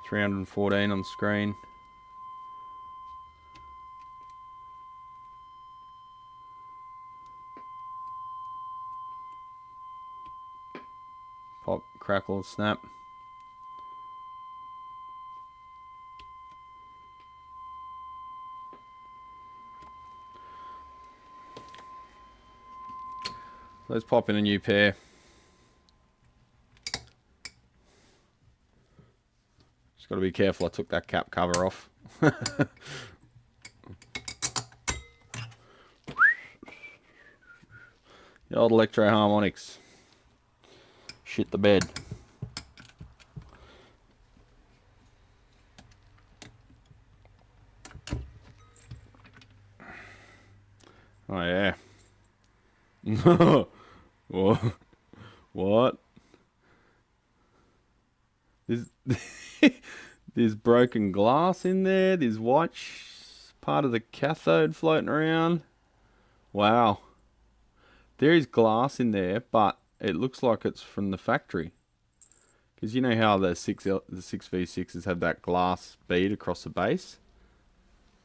314 on the screen. Pop, crackle, snap. Let's pop in a new pair. Just got to be careful, I took that cap cover off. The old electro harmonics. Shit the bed. Oh yeah. What? What? There's broken glass in there. There's white part of the cathode floating around. Wow. There is glass in there, but it looks like it's from the factory. Because you know how the 6v6s have that glass bead across the base?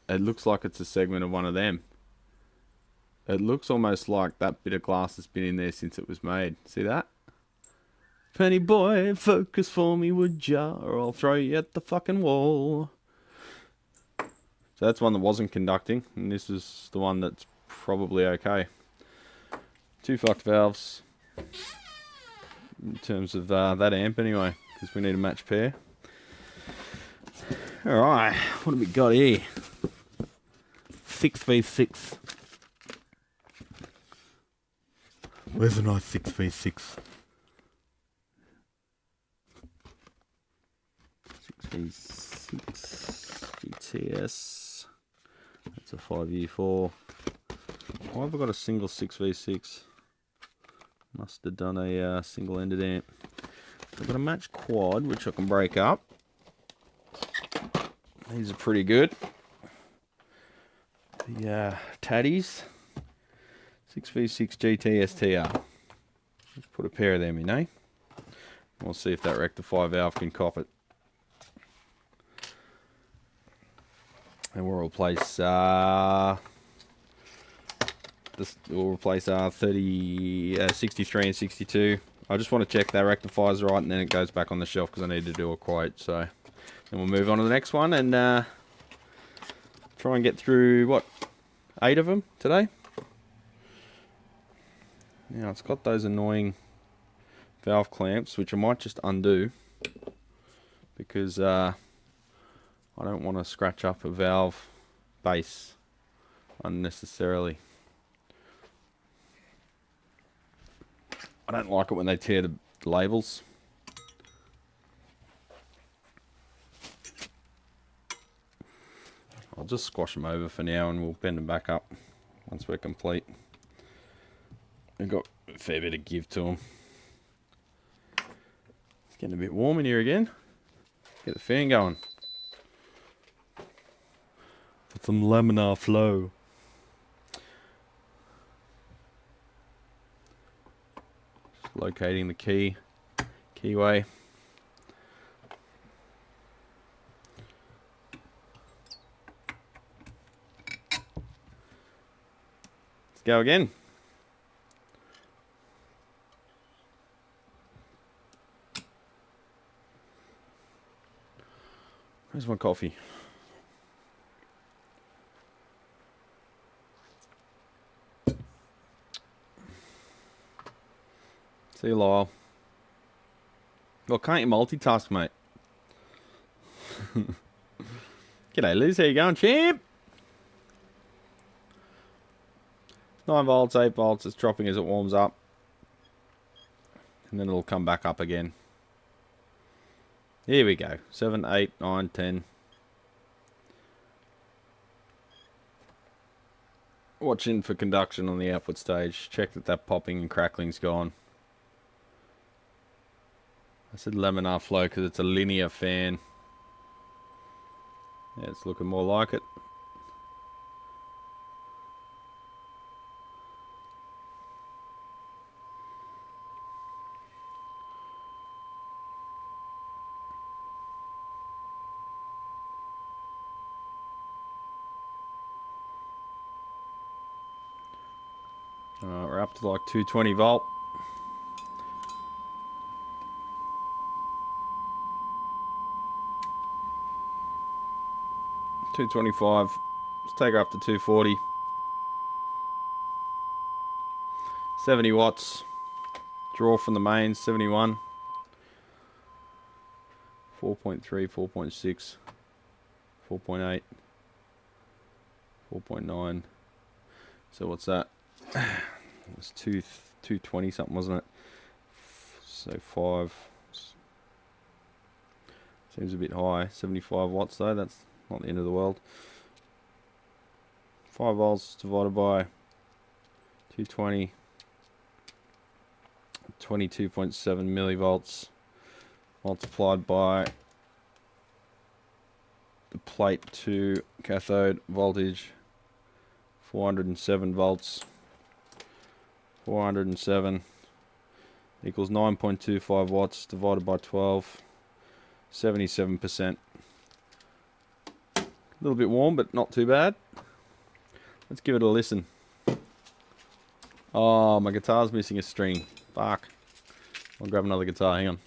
It looks like it's a segment of one of them. It looks almost like that bit of glass has been in there since it was made. See that? Penny boy, focus for me, would ya? Or I'll throw you at the fucking wall. So that's one that wasn't conducting, and this is the one that's probably okay. Two fucked valves. In terms of that amp anyway, because we need a match pair. Alright, what have we got here? 6v6. Where's a nice 6v6? 6v6 GTS. That's a 5U4. Why have I got a single 6v6? Must have done a single-ended amp. I've got a match quad, which I can break up. These are pretty good. The Taddies. 6v6 GT STR. Let's put a pair of them in, eh? We'll see if that rectifier valve can cop it. And we'll replace we'll replace 63 and 62. I just want to check that rectifier's right, and then it goes back on the shelf because I need to do a quote. So then we'll move on to the next one and try and get through, what, 8 of them today? Now it's got those annoying valve clamps, which I might just undo because I don't want to scratch up a valve base unnecessarily. I don't like it when they tear the labels. I'll just squash them over for now and we'll bend them back up once we're complete. They've got a fair bit of give to them. It's getting a bit warm in here again. Get the fan going. For some laminar flow. Just locating the keyway. Let's go again. Where's my coffee? See you, Lyle. Well, can't you multitask, mate? G'day, Liz. How you going, champ? 9 volts, 8 volts. It's dropping as it warms up. And then it'll come back up again. Here we go. 7, 8, 9, 10. Watching for conduction on the output stage. Check that that popping and crackling's gone. I said laminar flow because it's a linear fan. Yeah, it's looking more like it. We're up to like 220 volt. $225. Let's take her up to 240. 70 watts. Draw from the mains, 71. 4.3, 4.6, 4.8, 4.9. So what's that? It's 220 something, wasn't it? So 5 seems a bit high. 75 watts though, that's not the end of the world. 5 volts divided by 220, 22.7 millivolts multiplied by the plate to cathode voltage, 407 volts. 407 equals 9.25 watts divided by 12, 77%. A little bit warm, but not too bad. Let's give it a listen. Oh, my guitar's missing a string. Fuck. I'll grab another guitar, hang on.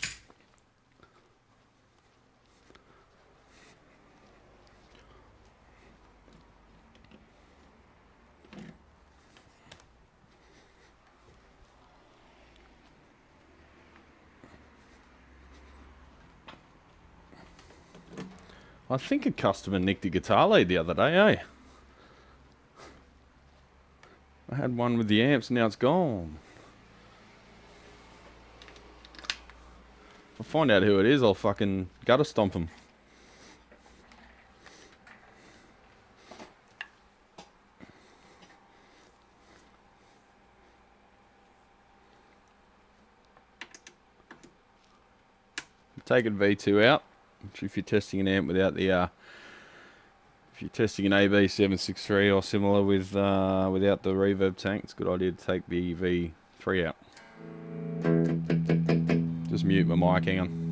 I think a customer nicked a guitar lead the other day, eh? I had one with the amps, now it's gone. If I find out who it is, I'll fucking gutter stomp them. Taking V2 out, which if you're testing an amp without the, if you're testing an AB763 or similar with without the reverb tank, it's a good idea to take the V3 out. Just mute my mic, hang on.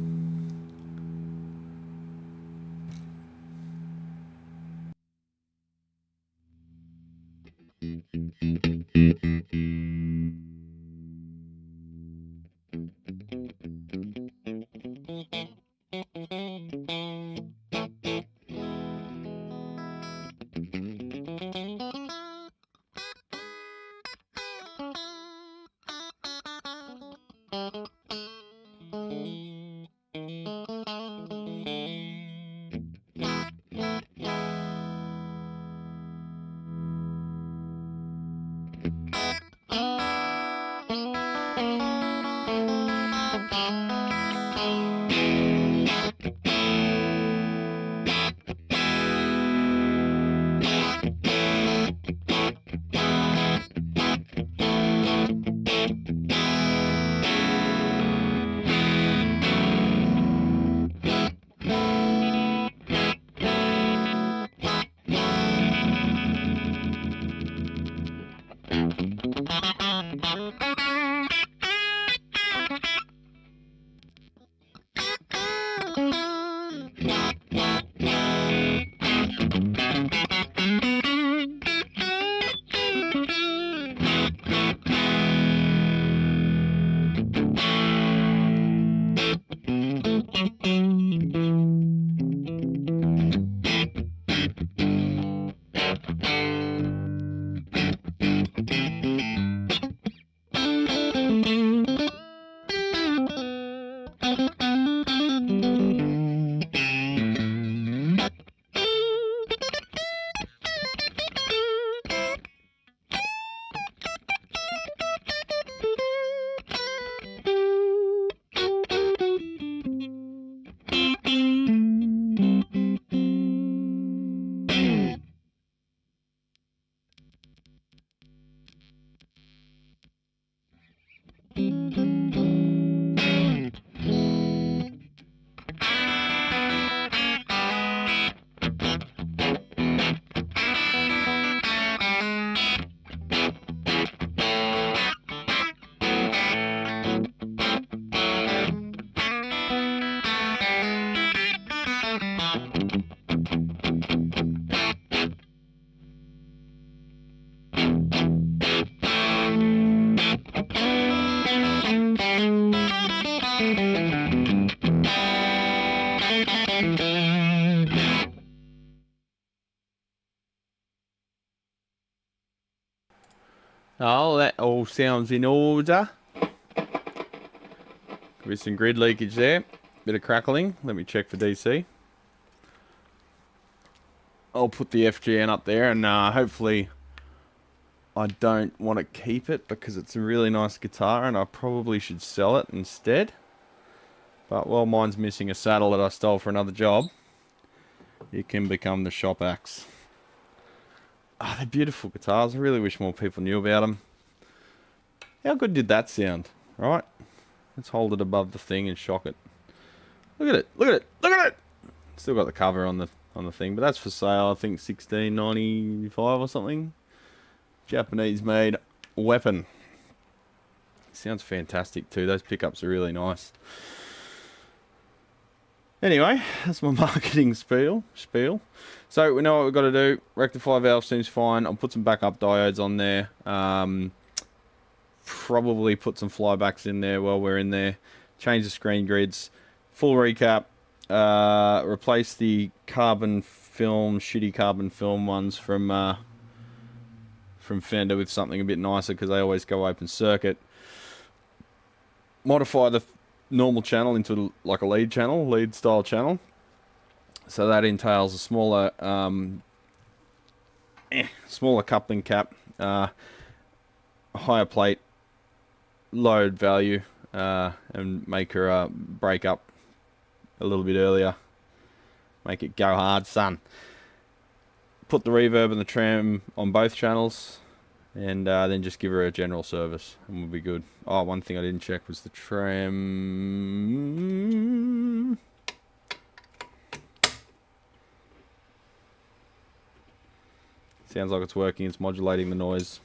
Oh, that all sounds in order. With some grid leakage there. Bit of crackling. Let me check for DC. I'll put the FGN up there and hopefully I don't want to keep it because it's a really nice guitar and I probably should sell it instead. But while mine's missing a saddle that I stole for another job, it can become the shop axe. Ah, they're beautiful guitars. I really wish more people knew about them. How good did that sound? Right? Let's hold it above the thing and shock it. Look at it! Look at it! Look at it! Still got the cover on the thing, but that's for sale. I think $16.95 or something. Japanese made weapon. Sounds fantastic too. Those pickups are really nice. Anyway, that's my marketing spiel. So we know what we've got to do. Rectify valve seems fine. I'll put some backup diodes on there. Probably put some flybacks in there while we're in there. Change the screen grids. Full recap. Replace the carbon film, shitty carbon film ones from Fender with something a bit nicer because they always go open circuit. Modify the normal channel into like a lead style channel. So that entails a smaller coupling cap, higher plate, load value, and make her break up a little bit earlier. Make it go hard, son. Put the reverb and the tram on both channels, and then just give her a general service, and we'll be good. Oh, one thing I didn't check was the tram. Sounds like it's working. It's modulating the noise.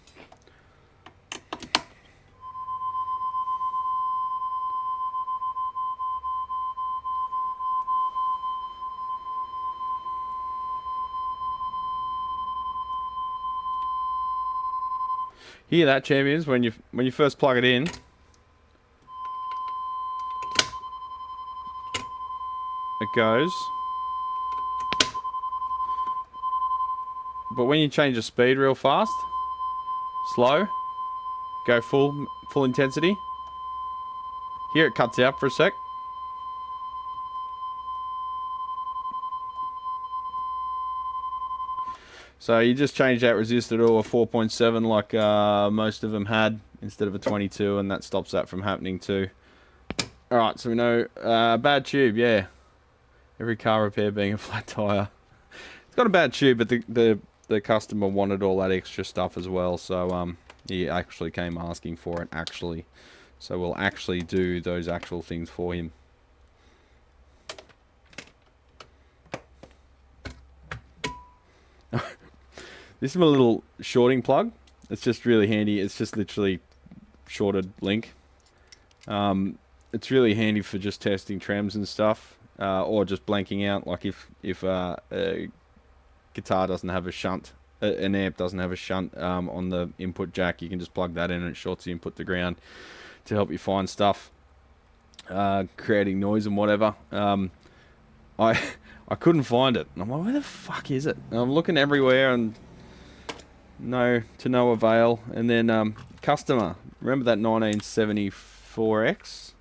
Hear that, champions? When you first plug it in, it goes. But when you change the speed real fast, slow, go full intensity. Here it cuts out for a sec. So you just change that resistor to a 4.7 like most of them had instead of a 22, and that stops that from happening too. Alright, so we know bad tube, yeah. Every car repair being a flat tire. It's got a bad tube, but the customer wanted all that extra stuff as well, so he actually came asking for it actually. So we'll actually do those actual things for him. This is my little shorting plug. It's just really handy. It's just literally shorted link. It's really handy for just testing trams and stuff, or just blanking out. Like if a guitar doesn't have a shunt, an amp doesn't have a shunt on the input jack, you can just plug that in and it shorts the input to ground to help you find stuff, creating noise and whatever. I couldn't find it. And I'm like, where the fuck is it? And I'm looking everywhere and to no avail. And then customer, remember that 1974X?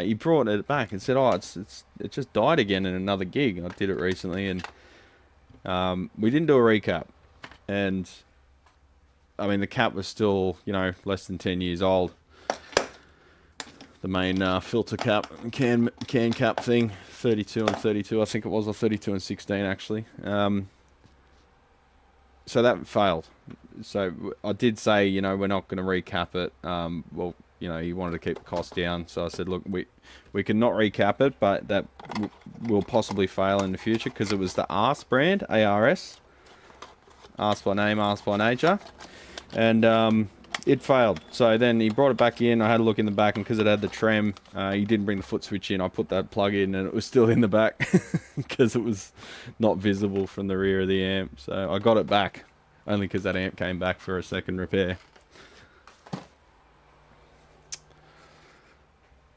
He brought it back and said, oh, it just died again in another gig. I did it recently, and we didn't do a recap. And I mean, the cap was still, less than 10 years old. The main filter cap, can cap thing, 32 and 32, I think it was, or 32 and 16 actually. So that failed. So I did say, we're not going to recap it. Well, he wanted to keep the cost down. So I said, look, we can not recap it, but that will possibly fail in the future because it was the ARS brand, ARS. Ars by name, Ars by nature. And it failed. So then he brought it back in. I had a look in the back, and because it had the trem, he didn't bring the foot switch in. I put that plug in, and it was still in the back because it was not visible from the rear of the amp. So I got it back, only because that amp came back for a second repair.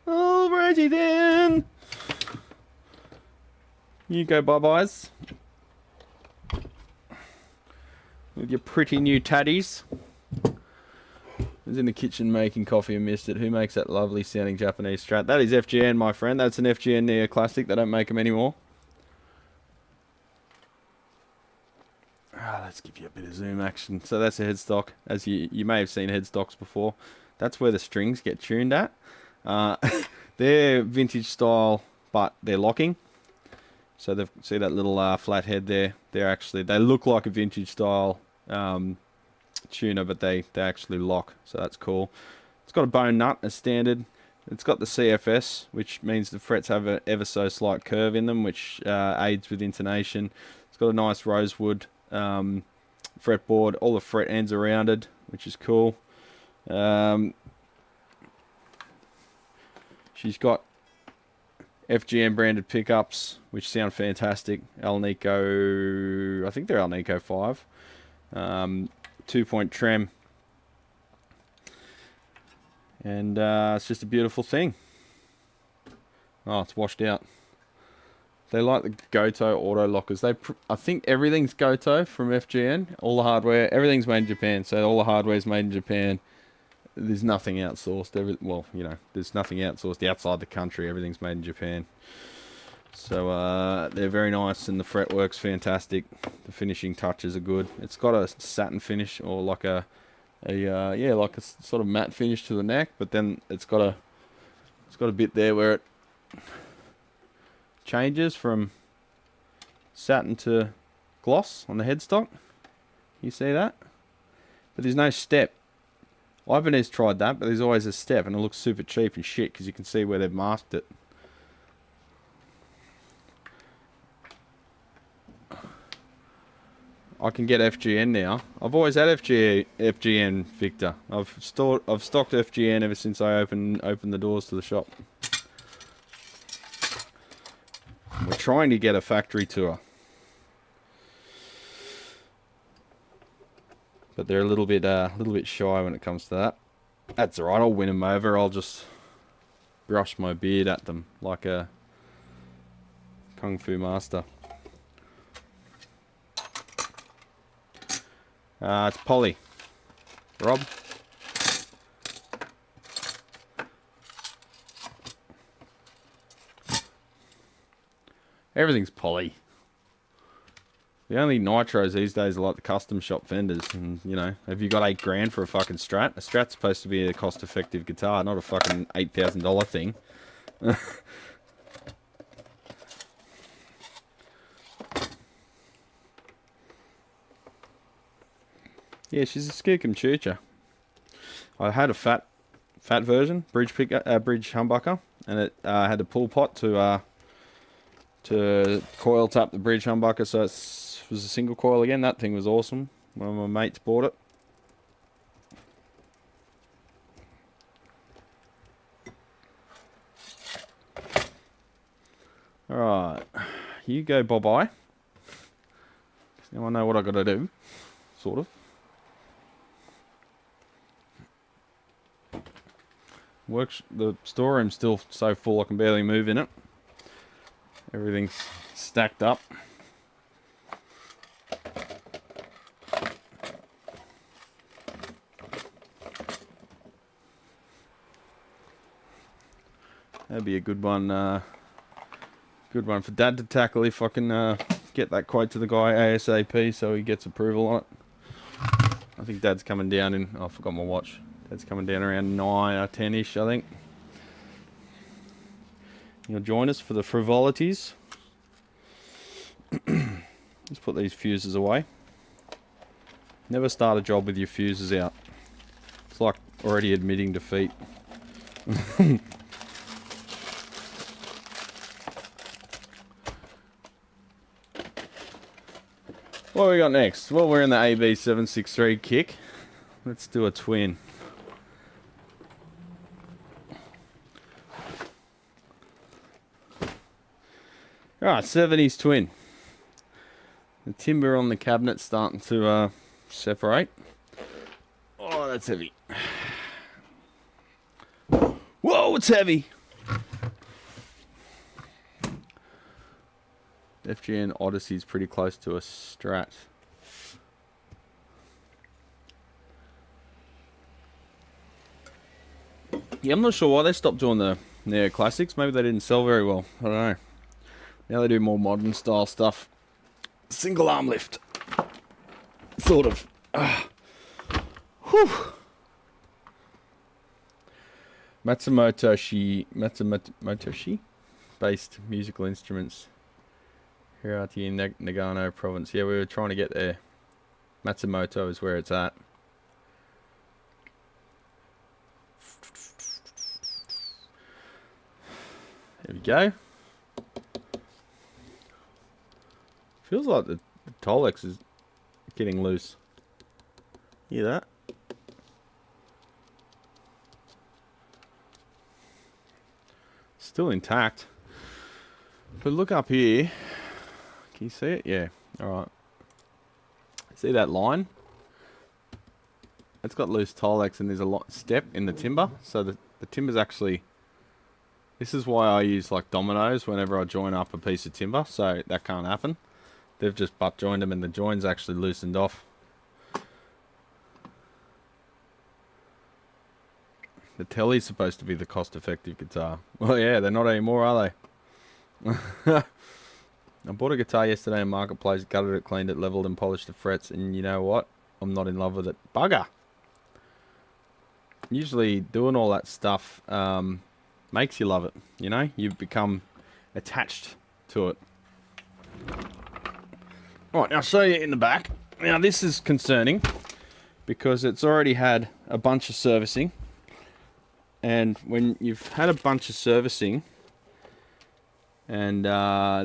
Alrighty then. You go bye-byes. With your pretty new tatties. I was in the kitchen making coffee and missed it. Who makes that lovely sounding Japanese Strat? That is FGN, my friend. That's an FGN Neo Classic. They don't make them anymore. let's give you a bit of zoom action. So that's a headstock. As you may have seen headstocks before. That's where the strings get tuned at. They're vintage style, but they're locking. So they see that little flat head there. They look like a vintage style tuner, but they actually lock. So that's cool. It's got a bone nut as standard. It's got the CFS, which means the frets have an ever so slight curve in them, which aids with intonation. It's got a nice rosewood fretboard. All the fret ends are rounded, which is cool. She's got FGM branded pickups, which sound fantastic. Alnico, I think they're Alnico 5. 2-point trem. And it's just a beautiful thing. Oh, it's washed out. They like the Goto auto lockers. I think everything's Goto from FGN. All the hardware, everything's made in Japan. So all the hardware's made in Japan. There's nothing outsourced. Well, you know, there's nothing outsourced outside the country. Everything's made in Japan. So they're very nice, and the fretwork's fantastic. The finishing touches are good. It's got a satin finish, or like like a sort of matte finish to the neck, but then it's got a bit there where it changes from satin to gloss on the headstock. You see that? But there's no step. Ibanez tried that, but there's always a step, and it looks super cheap and shit because you can see where they've masked it. I can get FGN now. I've always had FGN, Victor. I've stocked FGN ever since I opened the doors to the shop. We're trying to get a factory tour, but they're a little bit shy when it comes to that. That's alright. I'll win them over. I'll just brush my beard at them like a kung fu master. It's poly. Rob. Everything's poly. The only nitros these days are like the custom shop vendors, and you know, have you got $8 for a fucking Strat? A Strat's supposed to be a cost-effective guitar, not a fucking $8,000 thing. Yeah, she's a Skookum Churcher. I had a fat version, bridge humbucker, and it had a pull pot to coil tap the bridge humbucker, so it was a single coil again. That thing was awesome. One of my mates bought it. Alright, you go bye-bye. Now I know what I gotta do, sort of. The storeroom's still so full I can barely move in it. Everything's stacked up. That'd be a good one. Good one for Dad to tackle if I can get that quote to the guy ASAP so he gets approval on it. I think Dad's coming down in. Oh, I forgot my watch. Dad's coming down around 9 or 10-ish, I think. You'll join us for the frivolities. Let's put these fuses away. Never start a job with your fuses out. It's like already admitting defeat. What have we got next? Well, we're in the AB763 kick. Let's do a twin. Alright, 70s twin. The timber on the cabinet's starting to separate. Oh, that's heavy. Whoa, it's heavy! FGN Odyssey's pretty close to a Strat. Yeah, I'm not sure why they stopped doing the Neo Classics. Maybe they didn't sell very well. I don't know. Now they do more modern style stuff. Single arm lift. sort of. Whew. Matsumoto based musical instruments. Hirati in Nagano province. Yeah, we were trying to get there. Matsumoto is where it's at. There we go. Feels like the Tolex is getting loose. Hear that? Still intact. But look up here. Can you see it? Yeah. Alright. See that line? It's got loose Tolex and there's a step in the timber. So the timber's actually... This is why I use like dominoes whenever I join up a piece of timber. So that can't happen. They've just butt joined them and the join's actually loosened off. The Telly's supposed to be the cost-effective guitar. Well, yeah, they're not anymore, are they? I bought a guitar yesterday in Marketplace, gutted it, cleaned it, leveled and polished the frets, and you know what? I'm not in love with it. Bugger! Usually doing all that stuff makes you love it, you know? You become attached to it. Right, now I'll show you in the back. Now this is concerning because it's already had a bunch of servicing. And when you've had a bunch of servicing, and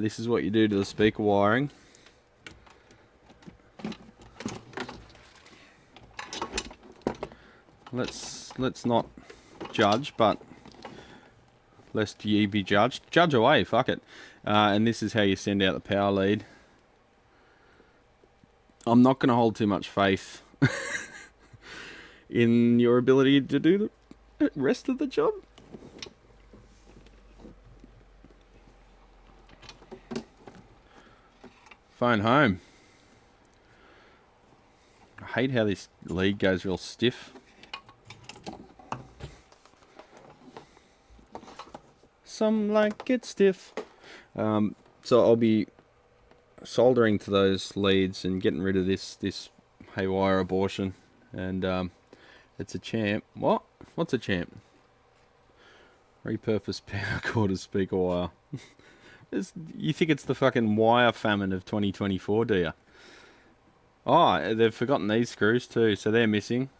this is what you do to the speaker wiring. Let's not judge, but lest ye be judged. Judge away, fuck it. And this is how you send out the power lead. I'm not going to hold too much faith in your ability to do the rest of the job. Phone home. I hate how this lead goes real stiff. Some like it stiff. So I'll be soldering to those leads and getting rid of this haywire abortion. And it's a champ. What? What's a champ? Repurposed power cord as speaker wire. You think it's the fucking wire famine of 2024, do you? Oh, they've forgotten these screws too, so they're missing.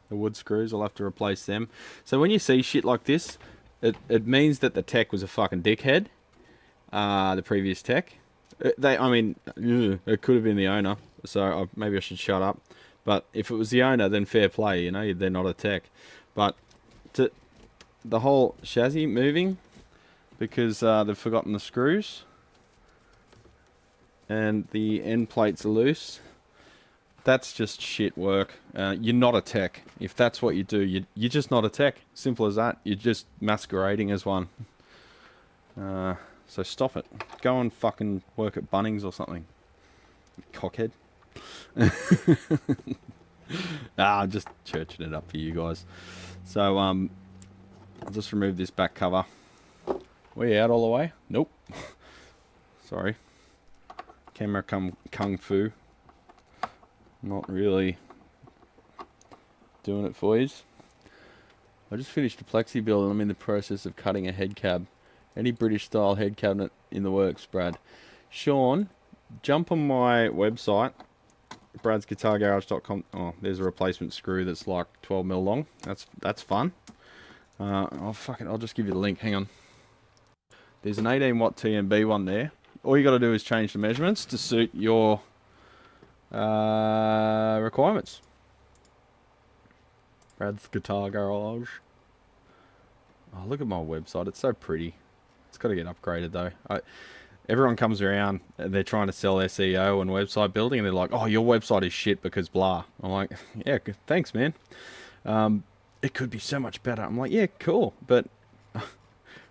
The wood screws, I'll have to replace them. So when you see shit like this, it means that the tech was a fucking dickhead. The previous tech. It could have been the owner, so maybe I should shut up. But if it was the owner, then fair play, you know, they're not a tech. But the whole chassis moving, because they've forgotten the screws, and the end plates are loose, that's just shit work. You're not a tech. If that's what you do, you're just not a tech. Simple as that. You're just masquerading as one. So stop it. Go and fucking work at Bunnings or something. Cockhead. I'm just churching it up for you guys. So I'll just remove this back cover. We out all the way? Nope. Sorry. Camera kung fu. Not really doing it for you. I just finished a plexi build and I'm in the process of cutting a head cab. Any British style head cabinet in the works, Brad? Sean, jump on my website, bradsguitargarage.com. Oh, there's a replacement screw that's like 12mm long. That's fun. Oh fuck it, I'll just give you the link. Hang on. There's an 18-watt TMB one there. All you got to do is change the measurements to suit your requirements. Brad's Guitar Garage. Oh, look at my website. It's so pretty. It's got to get upgraded though. Everyone comes around and they're trying to sell SEO and website building and they're like, oh, your website is shit because blah. I'm like, yeah, thanks, man. It could be so much better. I'm like, yeah, cool. But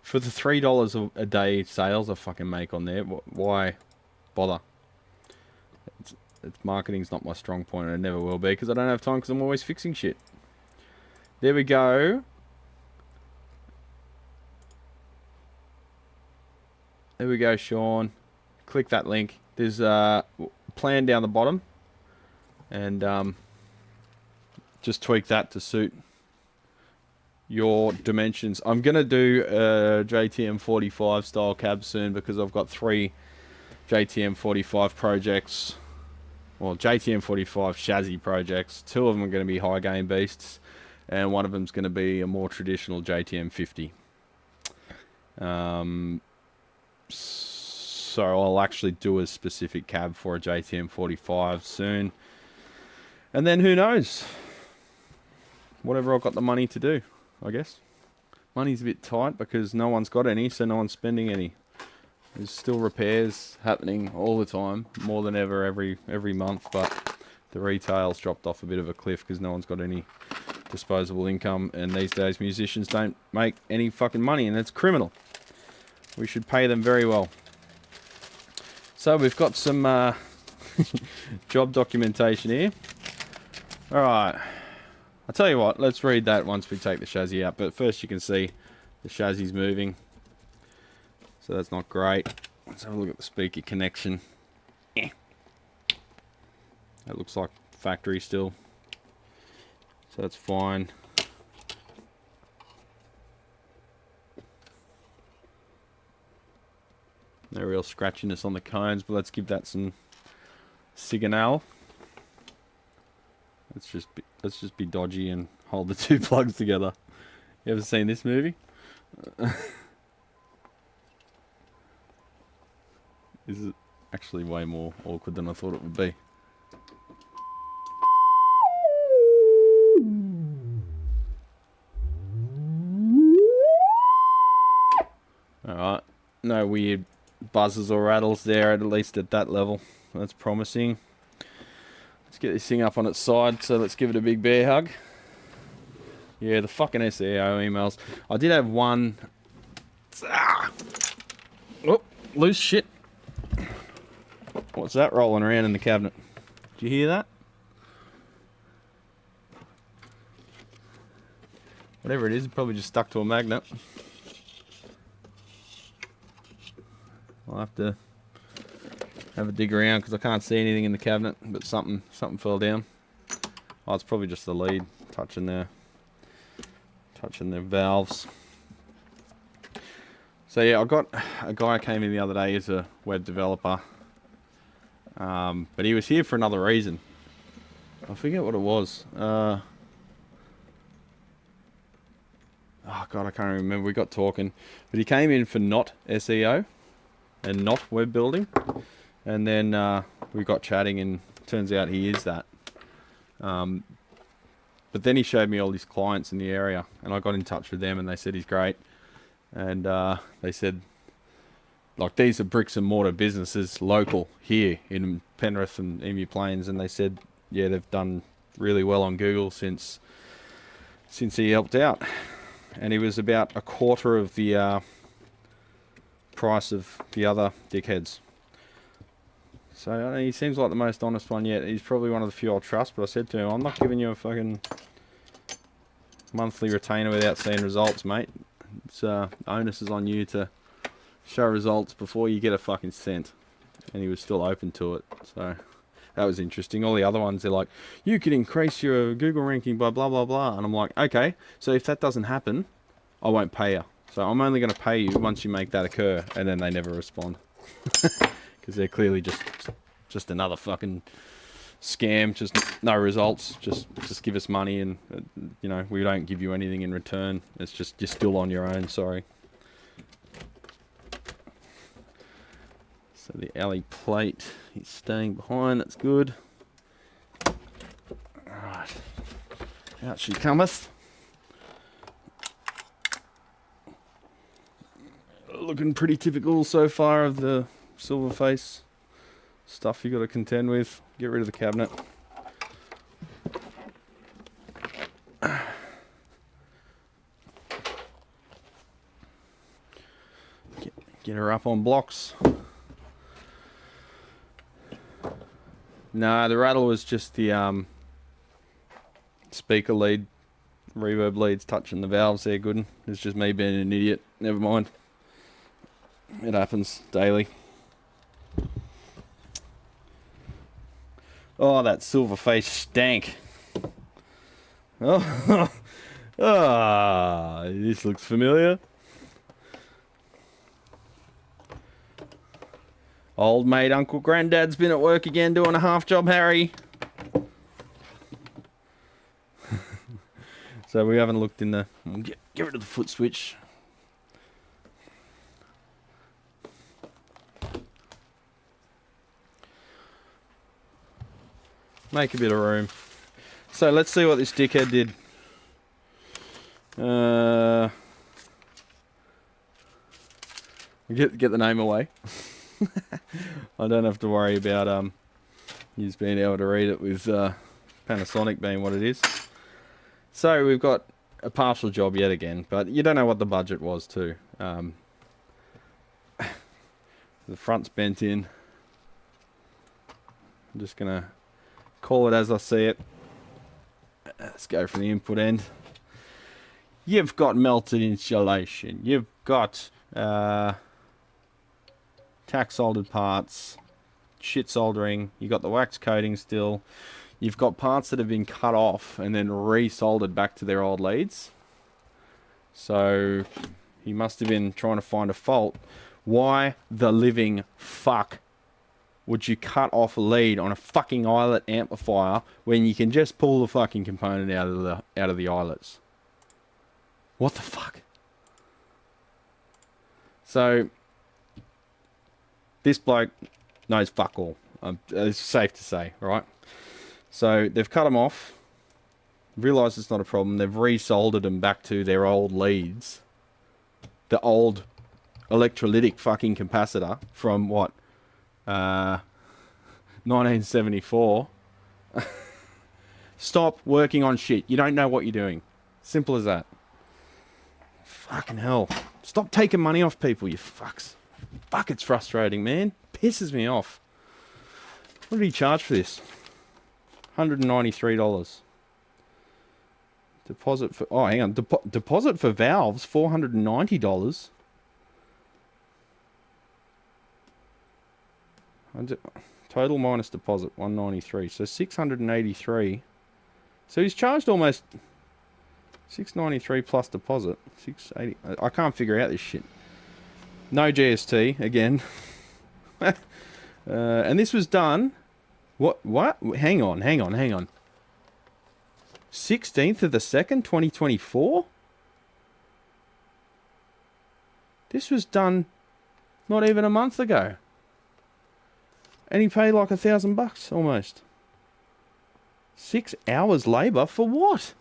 for the $3 a day sales I fucking make on there, why bother? It's marketing's not my strong point and it never will be because I don't have time because I'm always fixing shit. There we go. There we go, Sean. Click that link. There's a plan down the bottom. and just tweak that to suit your dimensions. I'm going to do a JTM 45 style cab soon because I've got 3 JTM 45 projects, well, JTM 45 chassis projects. 2 of them are going to be high gain beasts, and one of them is going to be a more traditional JTM 50. So I'll actually do a specific cab for a JTM 45 soon, and then who knows, whatever I've got the money to do, I guess. Money's a bit tight because no one's got any, so no one's spending any. There's still repairs happening all the time, more than ever every month, but the retail's dropped off a bit of a cliff because no one's got any disposable income, and these days musicians don't make any fucking money, and it's criminal. We should pay them very well. So we've got some job documentation here. Alright, I'll tell you what, let's read that once we take the chassis out, but first you can see the chassis moving. So that's not great. Let's have a look at the speaker connection. That looks like factory still. So that's fine. No real scratchiness on the cones, but let's give that some signal. Let's just be dodgy and hold the 2 plugs together. You ever seen this movie? This is actually way more awkward than I thought it would be. Alright, no weird buzzes or rattles there, at least at that level. That's promising. Let's get this thing up on its side, so let's give it a big bear hug. Yeah, the fucking SEO emails. I did have one... Oh, loose shit. What's that rolling around in the cabinet? Did you hear that? Whatever it is, it probably just stuck to a magnet. I'll have to have a dig around because I can't see anything in the cabinet, but something fell down. Oh, it's probably just the lead touching the valves. So yeah, I got a guy who came in the other day. He's a web developer, but he was here for another reason. I forget what it was. Oh god, I can't remember. We got talking, but he came in for not SEO and not web building, and then we got chatting, and turns out he is that. But then he showed me all his clients in the area, and I got in touch with them, and they said he's great. And they said, like, these are bricks and mortar businesses local here in Penrith and Emu Plains, and they said, yeah, they've done really well on Google since he helped out. And he was about a quarter of the price of the other dickheads. So he seems like the most honest one yet. He's probably one of the few I'll trust, but I said to him, I'm not giving you a fucking monthly retainer without seeing results, mate. It's onus is on you to show results before you get a fucking cent. And he was still open to it, so that was interesting. All the other ones, they're like, you can increase your Google ranking by blah blah blah, and I'm like, okay, so if that doesn't happen, I won't pay you. So I'm only going to pay you once you make that occur. And then they never respond because they're clearly just another fucking scam. Just no results. Just give us money, and you know, we don't give you anything in return. It's just you're still on your own. Sorry. So the alley plate is staying behind. That's good. Alright. Out she cometh. Looking pretty typical so far of the silver face stuff you got to contend with. Get rid of the cabinet. Get her up on blocks. Nah, the rattle was just the speaker lead, reverb leads touching the valves there, good. It's just me being an idiot. Never mind. It happens daily. Oh, that silver face stank. Oh, this looks familiar. Old mate Uncle Granddad's been at work again doing a half job, Harry. So we haven't looked in the... Get rid of the foot switch. Make a bit of room. So let's see what this dickhead did. Get the name away. I don't have to worry about you being able to read it with Panasonic being what it is. So we've got a partial job yet again, but you don't know what the budget was too. The front's bent in. I'm just gonna call it as I see it. Let's go from the input end. You've got melted insulation. You've got tack soldered parts, shit soldering. You got the wax coating still. You've got parts that have been cut off and then re-soldered back to their old leads. So he must have been trying to find a fault. Why the living fuck would you cut off a lead on a fucking eyelet amplifier when you can just pull the fucking component out of the eyelets? What the fuck? So this bloke knows fuck all. It's safe to say, right? So they've cut them off, realised it's not a problem. They've re-soldered them back to their old leads, the old electrolytic fucking capacitor from what? 1974. Stop working on shit. You don't know what you're doing. Simple as that. Fucking hell. Stop taking money off people, you fucks. Fuck, it's frustrating, man. Pisses me off. What did he charge for this? $193. Deposit for... Oh, hang on. Deposit for valves, $490. Total minus deposit, $193. So $683. So he's charged almost $693 plus deposit. $680. I can't figure out this shit. No GST again. And this was done. What? Hang on. 16th of the 2nd, 2024. This was done not even a month ago. And he paid like $1,000 almost. 6 hours labour for what?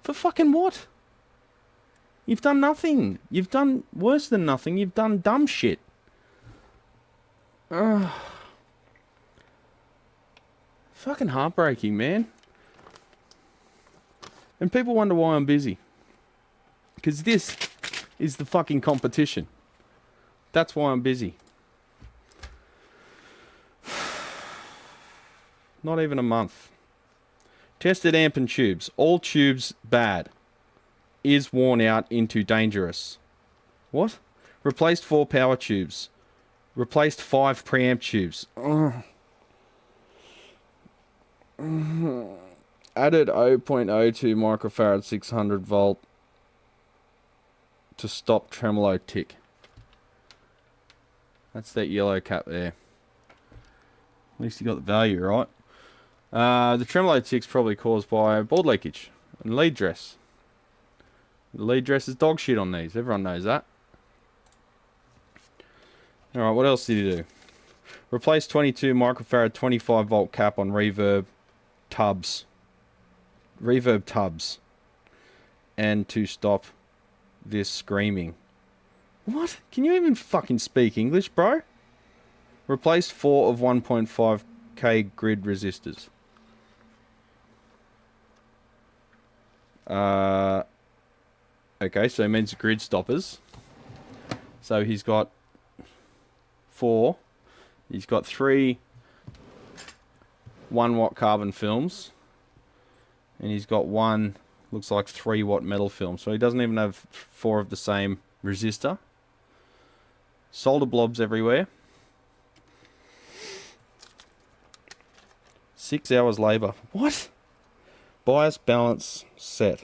For fucking what? You've done nothing. You've done worse than nothing. You've done dumb shit. Fucking heartbreaking, man. And people wonder why I'm busy. Because this is the fucking competition. That's why I'm busy. Not even a month. Tested amp and tubes. All tubes bad. Is worn out into dangerous. What? Replaced 4 power tubes. Replaced 5 preamp tubes. Added 0.02 microfarad 600 volt to stop tremolo tick. That's that yellow cap there. At least you got the value, right? The tremolo tick's probably caused by board leakage and lead dress. The lead dress is dog shit on these. Everyone knows that. Alright, what else did he do? Replace 22 microfarad 25 volt cap on reverb tubs. Reverb tubs. And to stop this screaming. What? Can you even fucking speak English, bro? Replaced 4 of 1.5k grid resistors. Okay, so it means grid stoppers. So he's got 4. He's got 3 1-watt carbon films. And he's got 1, looks like 3-watt metal film. So he doesn't even have 4 of the same resistor. Solder blobs everywhere. 6 hours labour. What? Bias balance set.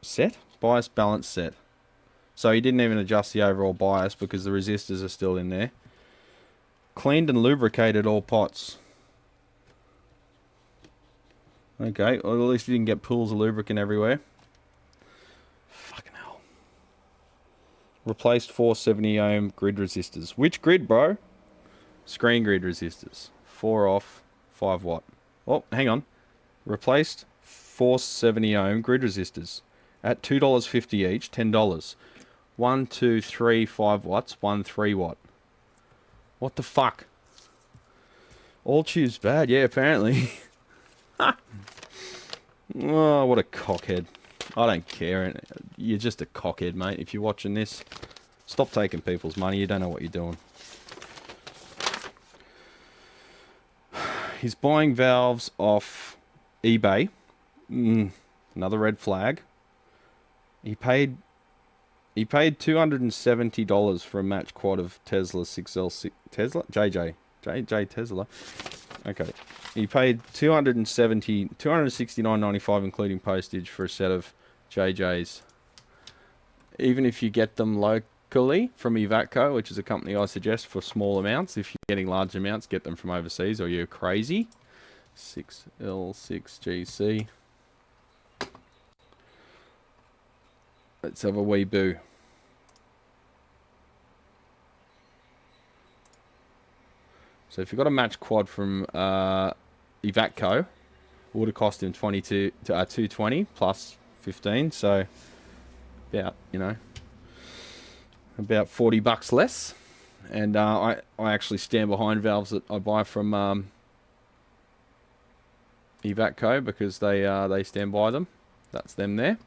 Set? Bias balance set. So he didn't even adjust the overall bias because the resistors are still in there. Cleaned and lubricated all pots. Okay, well, at least you didn't get pools of lubricant everywhere. Fucking hell. Replaced 470 ohm grid resistors. Which grid, bro? Screen grid resistors. 4 off, 5 watt. Oh, hang on. Replaced 470 ohm grid resistors. At $2.50 each, $10. 1, 2, 3, 5 watts, 1, 3 watt. What the fuck? All tubes bad, yeah, apparently. Oh, what a cockhead. I don't care. You're just a cockhead, mate. If you're watching this, stop taking people's money. You don't know what you're doing. He's buying valves off eBay. Another red flag. He paid $270 for a match quad of Tesla 6L6 Tesla JJ Tesla. Okay. He paid $269.95 including postage for a set of JJs. Even if you get them locally from Ivatco, which is a company I suggest for small amounts. If you're getting large amounts, get them from overseas or you're crazy. 6L6GC. Let's have a wee boo. So if you've got a match quad from Ivatco, it would have cost him 220 plus 15, so about, you know, about $40 less. And I actually stand behind valves that I buy from Ivatco because they stand by them. That's them there.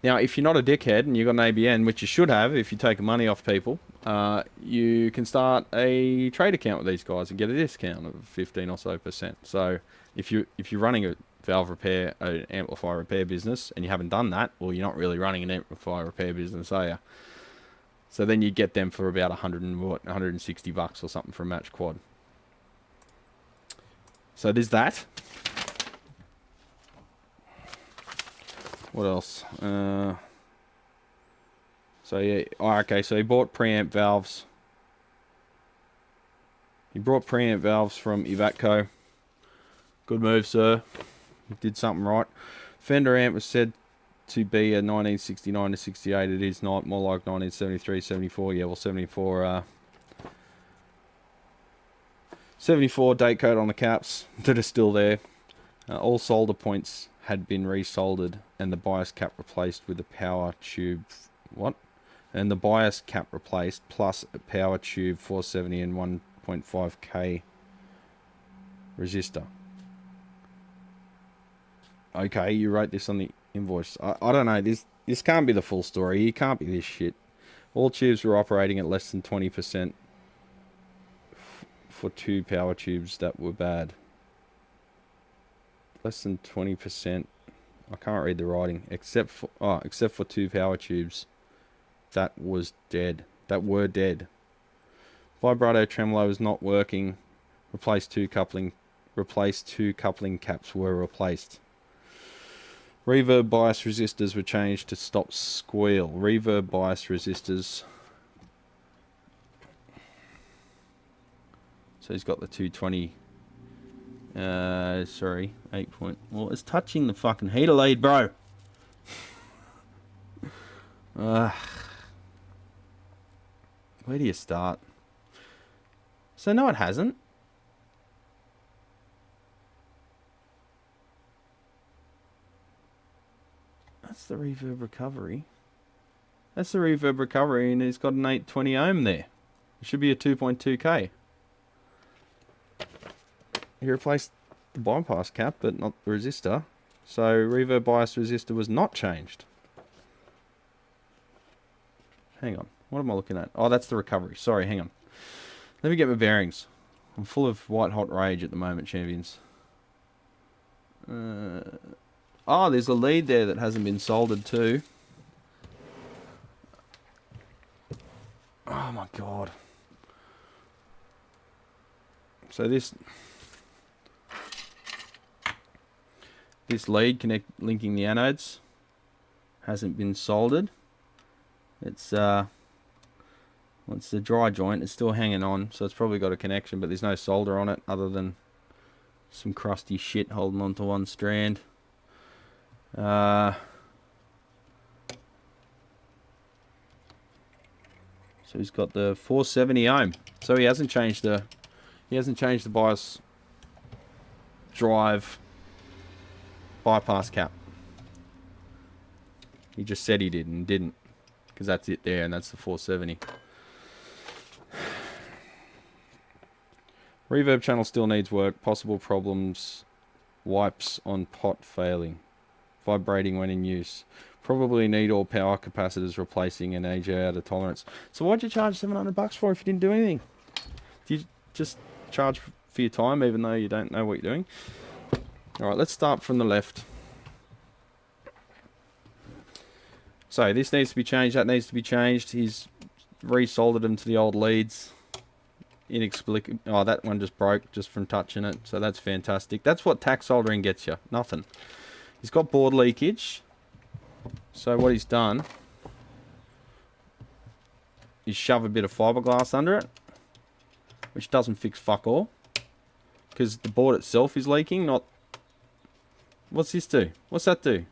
Now, if you're not a dickhead and you've got an ABN, which you should have if you take money off people, you can start a trade account with these guys and get a discount of 15 or so %. So if you're running a valve repair, an amplifier repair business, and you haven't done that, well, you're not really running an amplifier repair business, are you? So then you get them for about $160 or something for a match quad. So there's that. What else? So yeah, okay, so he bought preamp valves. He brought preamp valves from Ivatco. Good move, sir. You did something right. Fender amp was said to be a 1969 to 68. It is not, more like 1973, 74. Yeah, well, 74 date code on the caps that are still there. All solder points had been resoldered and the bias cap replaced with a power tube. What? And the bias cap replaced plus a power tube 470 and 1.5K resistor. Okay, you wrote this on the invoice. I don't know. This can't be the full story. It can't be this shit. All tubes were operating at less than 20% for 2 power tubes that were bad. Less than 20%. I can't read the writing. Except for 2 power tubes that was dead. That were dead. Vibrato tremolo was not working. Replaced two coupling caps were replaced. Reverb bias resistors were changed to stop squeal. Reverb bias resistors. So he's got the 220. Sorry, 8 point. Well, it's touching the fucking heater lead, bro. Where do you start? So no, it hasn't. That's the reverb recovery. That's the reverb recovery, and it's got an 820 ohm there. It should be a 2.2K. He replaced the bypass cap, but not the resistor. So reverb bias resistor was not changed. Hang on. What am I looking at? Oh, that's the recovery. Sorry, hang on. Let me get my bearings. I'm full of white hot rage at the moment, champions. Oh, there's a lead there that hasn't been soldered too. Oh my god. So this... this lead linking the anodes hasn't been soldered. It's well, it's the dry joint. It's still hanging on, so it's probably got a connection, but there's no solder on it other than some crusty shit holding onto one strand. So he's got the 470 ohm. So he hasn't changed the bias drive bypass cap. He just said he did and didn't, because that's it there, and that's the 470. Reverb channel still needs work. Possible problems. Wipes on pot failing. Vibrating when in use. Probably need all power capacitors replacing and AJ out of tolerance. So why'd you charge $700 for if you didn't do anything? Do you just charge for your time even though you don't know what you're doing? Alright, let's start from the left. So this needs to be changed, that needs to be changed. He's resoldered them to the old leads. Inexplicable. Oh, that one just broke just from touching it, so that's fantastic. That's what tack soldering gets you. Nothing. He's got board leakage. So what he's done is shove a bit of fiberglass under it, which doesn't fix fuck all, because the board itself is leaking, not... What's this do? What's that do?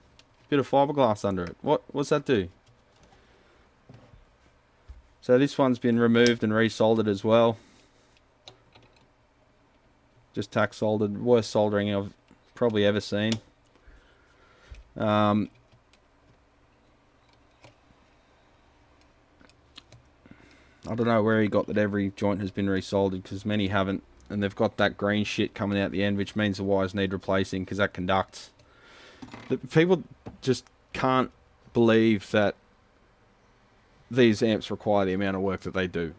Bit of fiberglass under it. What's that do? So this one's been removed and resoldered as well. Just tack soldered. Worst soldering I've probably ever seen. I don't know where he got that every joint has been resoldered, because many haven't. And they've got that green shit coming out the end, which means the wires need replacing, because that conducts. People just can't believe that these amps require the amount of work that they do.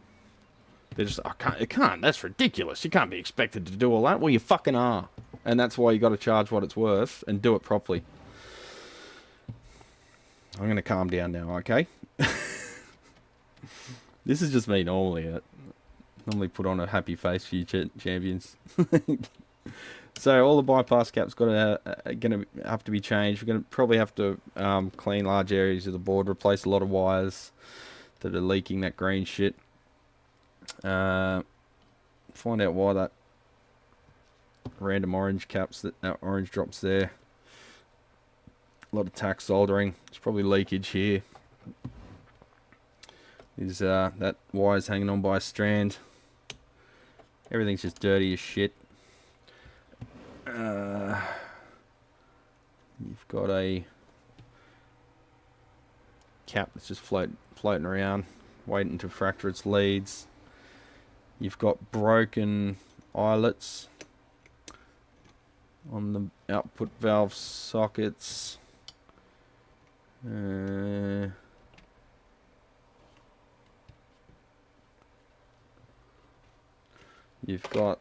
They're just, it can't, that's ridiculous. You can't be expected to do all that. Well, you fucking are. And that's why you got to charge what it's worth and do it properly. I'm going to calm down now, okay? This is just me normally. I normally put on a happy face for you champions. So all the bypass caps gonna have to be changed. We're gonna probably have to clean large areas of the board, replace a lot of wires that are leaking that green shit. Find out why that random orange caps, that orange drops there. A lot of tack soldering. There's probably leakage here. Is that wire's hanging on by a strand. Everything's just dirty as shit. You've got a cap that's just floating around, waiting to fracture its leads. You've got broken eyelets on the output valve sockets. You've got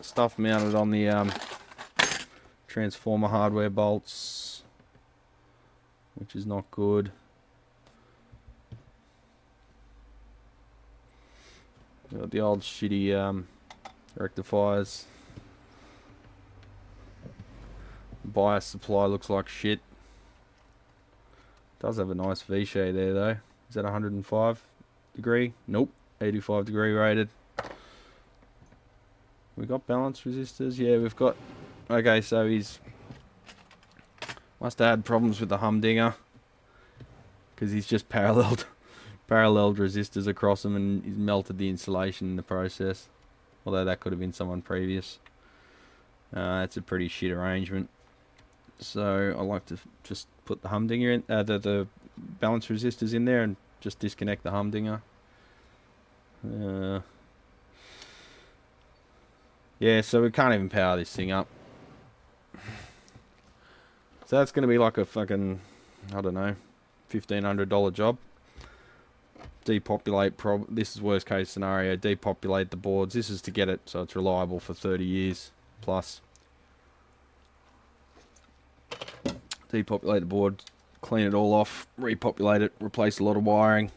stuff mounted on the transformer hardware bolts, which is not good. Got the old shitty rectifiers. Bias supply looks like shit. Does have a nice V-shade there though. Is that 105 degree? Nope. 85 degree rated. We got balance resistors. Yeah, we've got... Okay, so he's... Must have had problems with the humdinger, because he's just paralleled resistors across them, and he's melted the insulation in the process. Although that could have been someone previous. It's a pretty shit arrangement. So I like to just put the humdinger in, the balance resistors in there, and just disconnect the humdinger. Yeah, so we can't even power this thing up. So that's going to be like a fucking, I don't know, $1,500 job. Depopulate, this is worst case scenario, depopulate the boards. This is to get it so it's reliable for 30 years plus. Depopulate the board, clean it all off, repopulate it, replace a lot of wiring.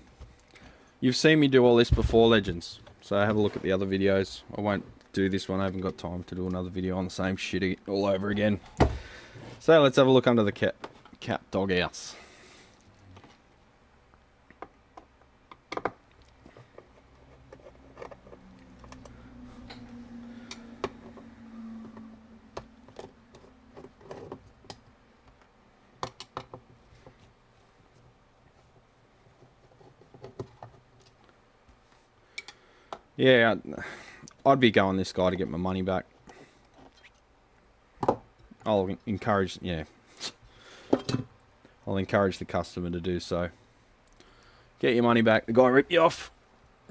You've seen me do all this before, legends, so have a look at the other videos. I won't do this one. I haven't got time to do another video on the same shit all over again. So let's have a look under the cap doghouse. Yeah, I'd be going this guy to get my money back. I'll encourage the customer to do so. Get your money back. The guy ripped you off.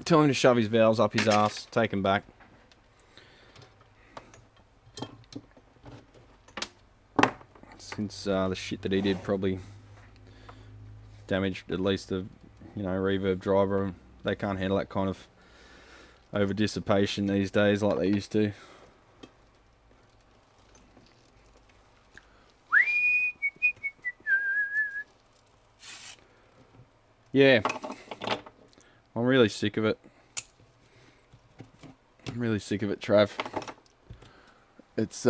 Tell him to shove his valves up his ass. Take them back. Since the shit that he did probably damaged at least the, reverb driver. They can't handle that kind of over dissipation these days like they used to. Yeah, I'm really sick of it. I'm really sick of it, Trav. It's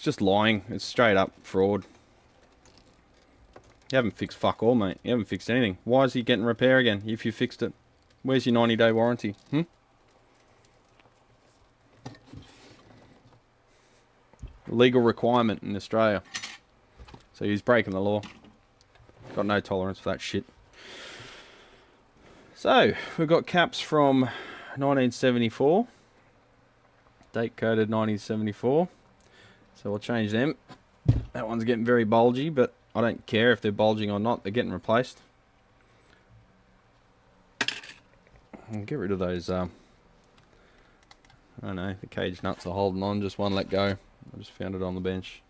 just lying. It's straight up fraud. You haven't fixed fuck all, mate. You haven't fixed anything. Why is he getting repair again if you fixed it? Where's your 90-day warranty? Legal requirement in Australia. So he's breaking the law. Got no tolerance for that shit. So, we've got caps from 1974. Date coded 1974. So we'll change them. That one's getting very bulgy, but I don't care if they're bulging or not. They're getting replaced. I'll get rid of those, I don't know, the cage nuts are holding on. Just one let go. I just found it on the bench.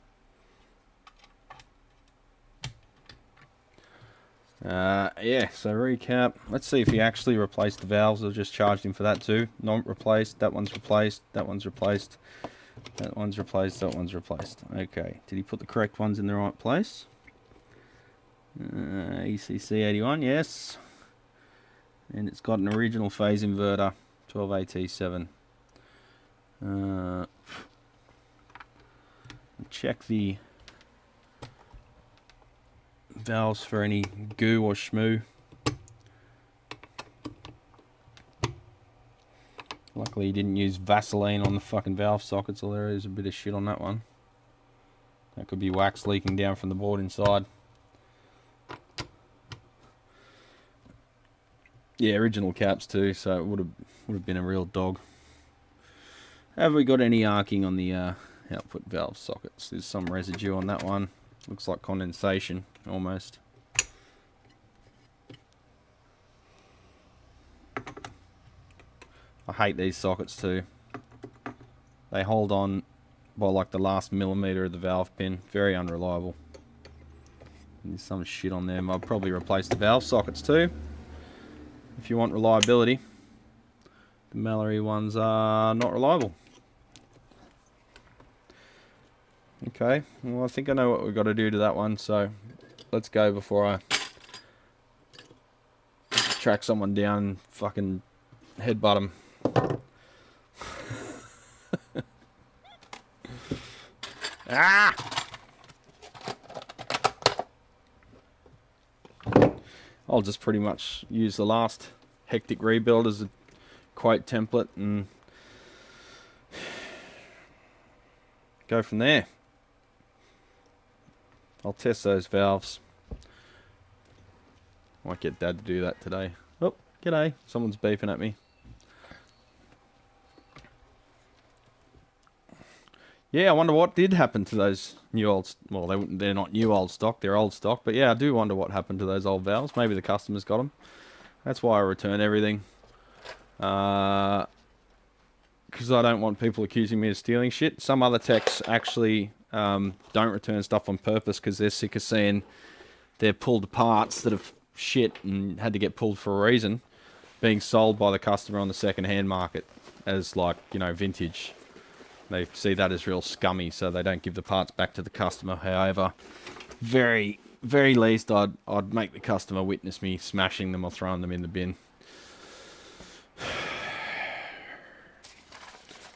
Yeah, so recap. Let's see if he actually replaced the valves. I just charged him for that too. Not replaced. That one's replaced. That one's replaced. That one's replaced. That one's replaced. Okay. Did he put the correct ones in the right place? ECC81, yes. And it's got an original phase inverter, 12AT7. Check the valves for any goo or shmoo. Luckily he didn't use Vaseline on the fucking valve sockets, or there is a bit of shit on that one. That could be wax leaking down from the board inside. Yeah, original caps too, so it would have been a real dog. Have we got any arcing on the output valve sockets? There's some residue on that one. Looks like condensation, almost. I hate these sockets too. They hold on by like the last millimetre of the valve pin. Very unreliable. There's some shit on them. I'll probably replace the valve sockets too, if you want reliability. The Mallory ones are not reliable. Okay, well I think I know what we've got to do to that one, so let's go before I track someone down and fucking headbutt them. Ah! I'll just pretty much use the last hectic rebuild as a quote template and go from there. I'll test those valves. Might get Dad to do that today. Oh, g'day. Someone's beeping at me. Yeah, I wonder what did happen to those new old... Well, they're not new old stock, they're old stock. But yeah, I do wonder what happened to those old valves. Maybe the customers got them. That's why I return everything. Because I don't want people accusing me of stealing shit. Some other techs actually don't return stuff on purpose because they're sick of seeing their pulled parts that have shit and had to get pulled for a reason being sold by the customer on the second-hand market as, like, you know, vintage. They see that as real scummy, so they don't give the parts back to the customer. However, very least, I'd make the customer witness me smashing them or throwing them in the bin.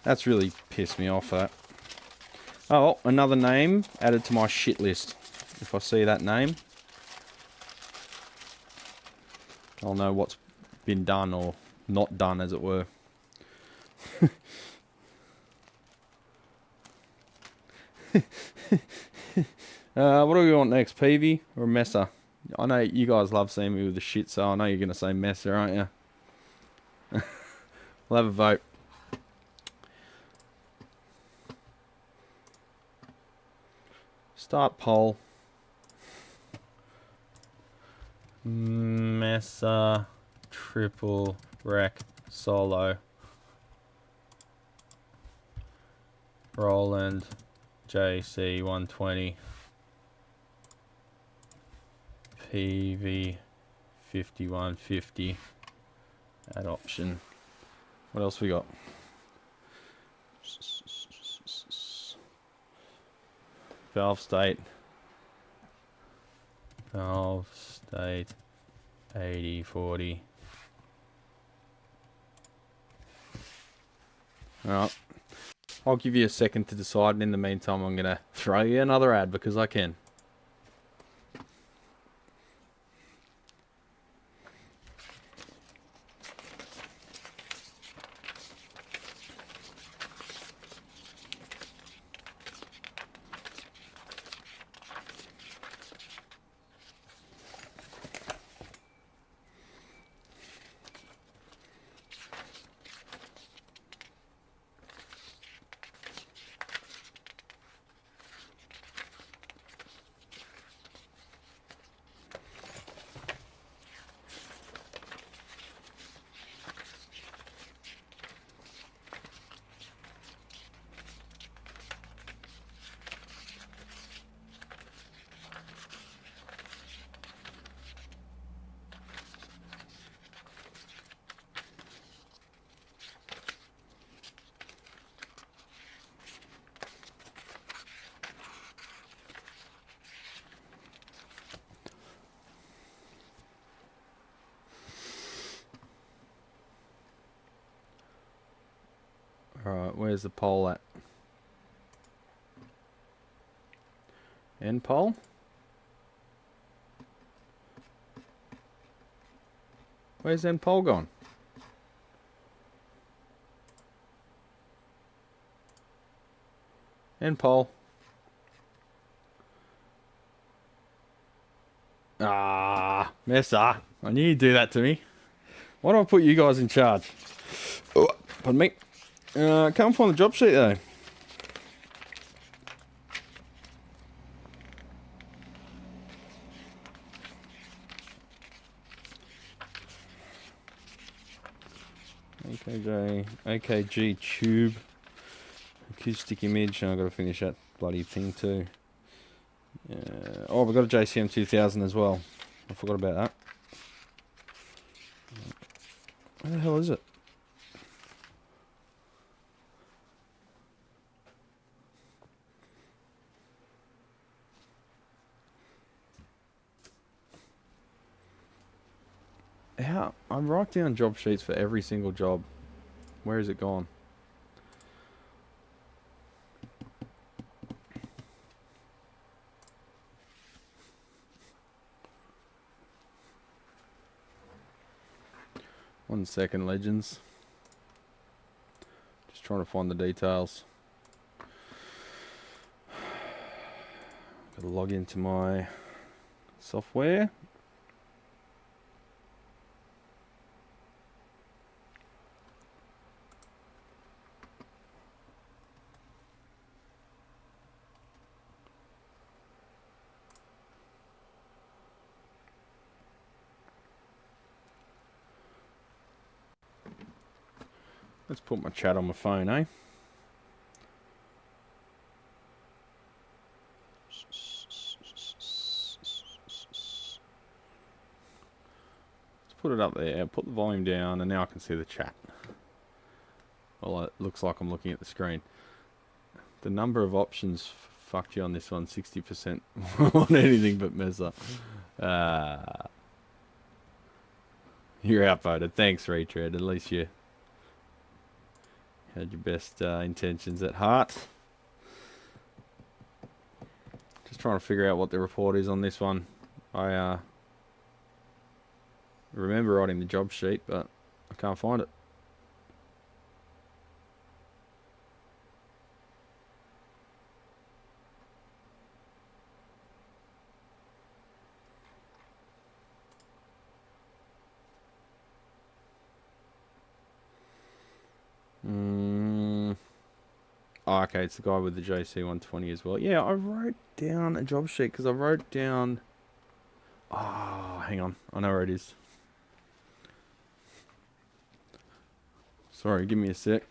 That's really pissed me off, that. Oh, another name added to my shit list. If I see that name, I'll know what's been done or not done, as it were. What do we want next, Peavy or Messer? I know you guys love seeing me with the shit, so I know you're going to say Messer, aren't you? We'll have a vote. Start poll. Messer triple rack solo. Roland JC120 PV5150 add option. What else we got? Valve state 8040. Alright, I'll give you a second to decide, and in the meantime I'm going to throw you another ad because I can. Alright, where's the poll at? End poll? Where's end poll gone? End poll. Ah, Messer. I knew you'd do that to me. Why do I put you guys in charge? Oh, pardon me. Can't find the job sheet though. AKG tube. Acoustic image. I've got to finish that bloody thing too. Oh, we've got a JCM 2000 as well. I forgot about that. Where the hell is it? How? I write down job sheets for every single job. Where is it gone? One second, legends. Just trying to find the details. Gotta log into my software. Let's put my chat on my phone, eh? Let's put it up there, put the volume down, and now I can see the chat. Well, it looks like I'm looking at the screen. The number of options fucked you on this one, 60% on anything but Messer. You're outvoted. Thanks, Retread. At least you Had your best intentions at heart. Just trying to figure out what the report is on this one. I remember writing the job sheet, but I can't find it. Oh, okay, it's the guy with the JC120 as well. Yeah, I wrote down a job sheet because I wrote down... Oh, hang on. I know where it is. Sorry, give me a sec.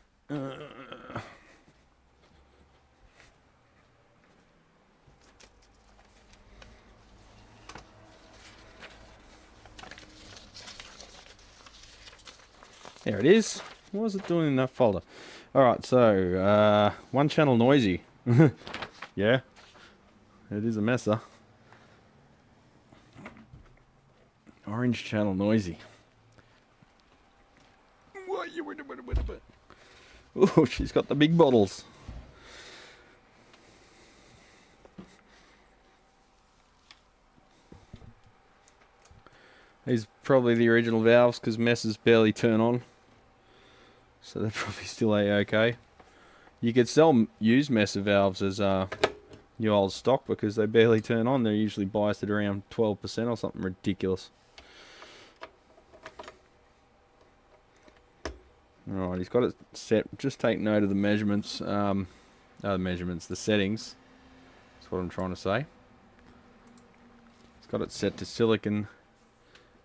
There it is. What was it doing in that folder? Alright, so, one channel noisy. Yeah, it is a messer. Orange channel noisy. Oh, she's got the big bottles. These are probably the original valves because messes barely turn on. So they're probably still A-okay. You could sell used messer valves as new old stock because they barely turn on. They're usually biased at around 12% or something ridiculous. Alright, he's got it set. Just take note of the measurements. The settings. That's what I'm trying to say. It's got it set to silicon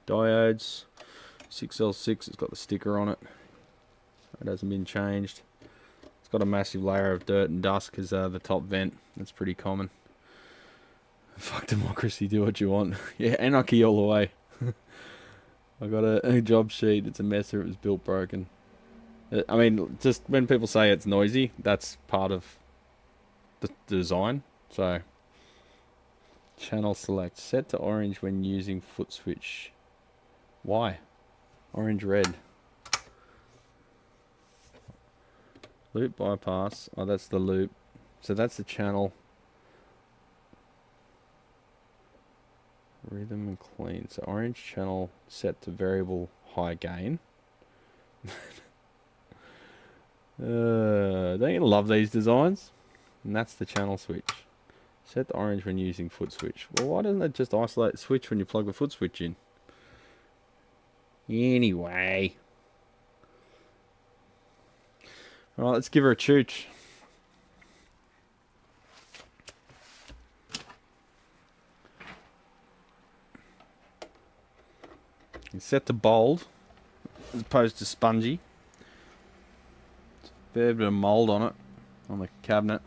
diodes. 6L6, it's got the sticker on it. It hasn't been changed. It's got a massive layer of dirt and dust because the top vent. That's pretty common. Fuck democracy, do what you want. Yeah, anarchy all the way. I got a job sheet. It's a messer. It was built broken. I mean, just when people say it's noisy, that's part of the design. So, channel select. Set to orange when using foot switch. Why? Orange, red. Loop bypass. Oh, that's the loop. So that's the channel. Rhythm and clean. So orange channel set to variable high gain. Don't you love these designs? And that's the channel switch. Set to orange when using foot switch. Well, why doesn't it just isolate the switch when you plug the foot switch in? Anyway. Alright, let's give her a chooch. It's set to bold as opposed to spongy. Fair bit of mould on it, on the cabinet.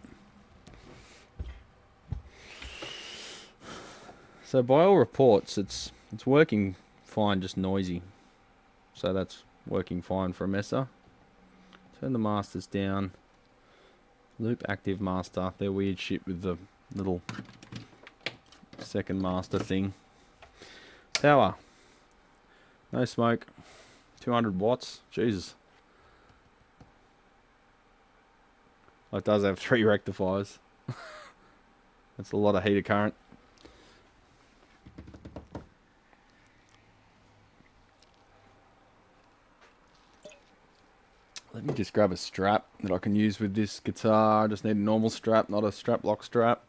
So by all reports, it's working fine, just noisy. So that's working fine for a messer. Turn the masters down. Loop active master. They're weird shit with the little second master thing. Power. No smoke. 200 watts. Jesus. It does have 3 rectifiers. That's a lot of heater current. Let me just grab a strap that I can use with this guitar. I just need a normal strap, not a strap lock strap.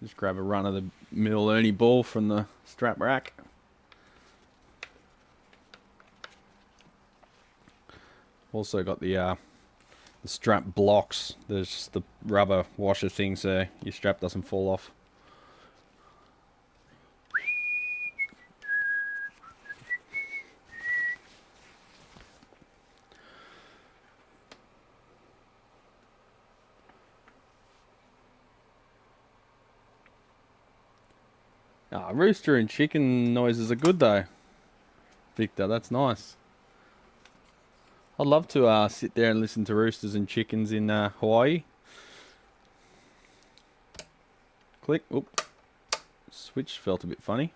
Just grab a run of the mill Ernie ball from the strap rack. Also got the strap blocks. There's the rubber washer thing so your strap doesn't fall off. Ah, rooster and chicken noises are good though, Victor. That's nice. I'd love to sit there and listen to roosters and chickens in Hawaii. click. Oop. Switch felt a bit funny.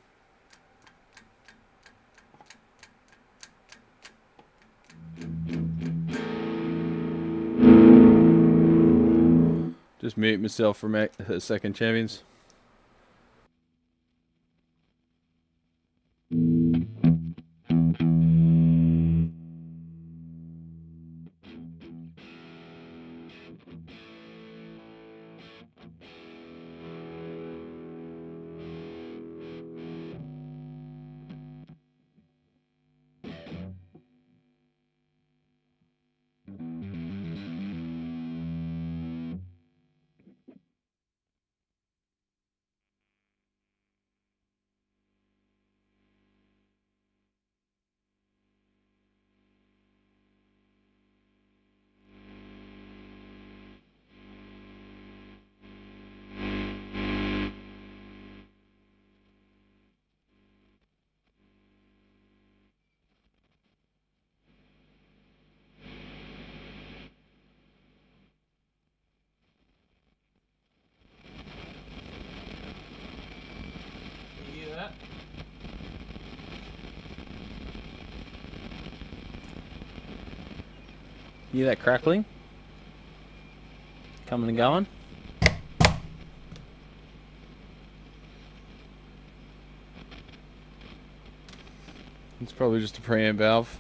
Just mute myself for a second, champions. You hear that crackling? Coming and going? It's probably just a preamp valve.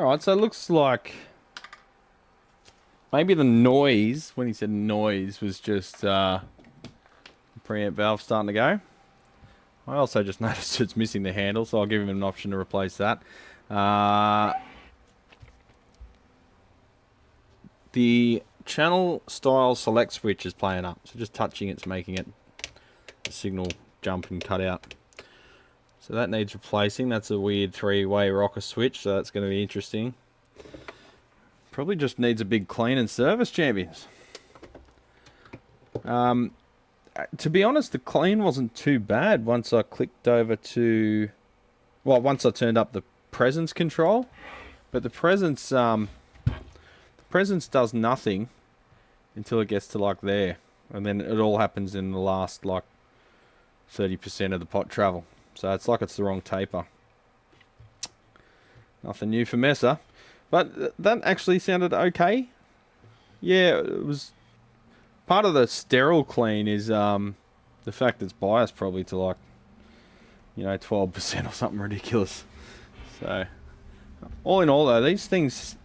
Alright, so it looks like maybe the noise, when he said noise, was just preamp valve starting to go. I also just noticed it's missing the handle, so I'll give him an option to replace that. The channel style select switch is playing up, so just touching it's making it the signal jump and cut out. So that needs replacing. That's a weird three-way rocker switch, so that's going to be interesting. Probably just needs a big clean and service, champions. To be honest, the clean wasn't too bad once I clicked over to... Well, once I turned up the presence control. But the presence does nothing until it gets to like there. And then it all happens in the last like 30% of the pot travel. So it's like it's the wrong taper. Nothing new for Messer. But that actually sounded okay. Yeah, it was... Part of the sterile clean is the fact it's biased probably to like, you know, 12% or something ridiculous. So, all in all though, these things...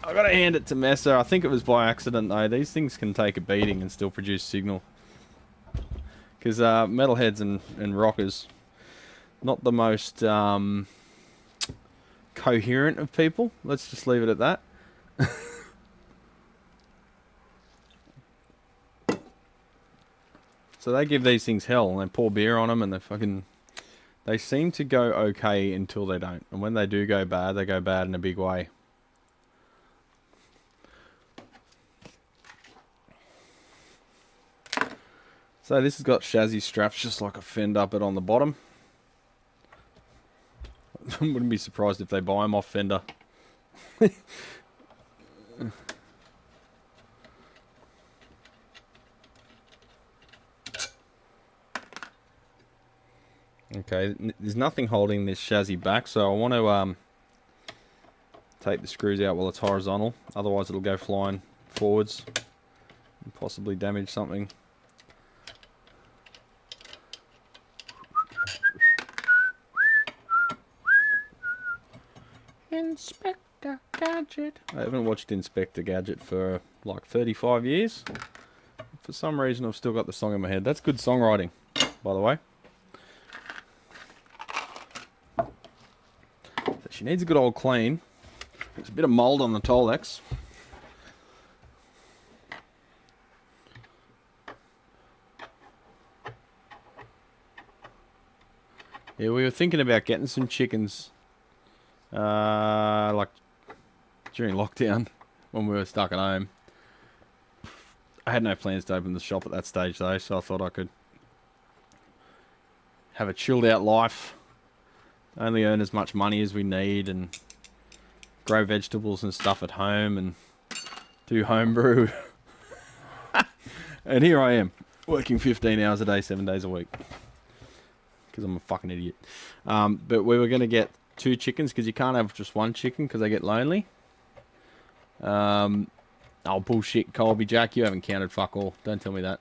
I gotta hand it to Messer. I think it was by accident though. These things can take a beating and still produce signal. Because metalheads and rockers, not the most coherent of people. Let's just leave it at that. So they give these things hell and they pour beer on them and they seem to go okay until they don't. And when they do go bad, they go bad in a big way. So this has got chassis straps just like a fender but on the bottom. Wouldn't be surprised if they buy them off Fender. Okay, there's nothing holding this chassis back, so I want to take the screws out while it's horizontal. Otherwise it'll go flying forwards and possibly damage something. Inspector Gadget. I haven't watched Inspector Gadget for like 35 years. For some reason I've still got the song in my head. That's good songwriting, by the way. So she needs a good old clean. There's a bit of mould on the Tolex. Yeah, we were thinking about getting some chickens like during lockdown when we were stuck at home. I had no plans to open the shop at that stage though, so I thought I could have a chilled out life, only earn as much money as we need and grow vegetables and stuff at home and do homebrew. And here I am, working 15 hours a day, 7 days a week. Because I'm a fucking idiot. But we were going to get 2 chickens because you can't have just 1 chicken because they get lonely. Oh, bullshit, Colby Jack, you haven't counted fuck all. Don't tell me that.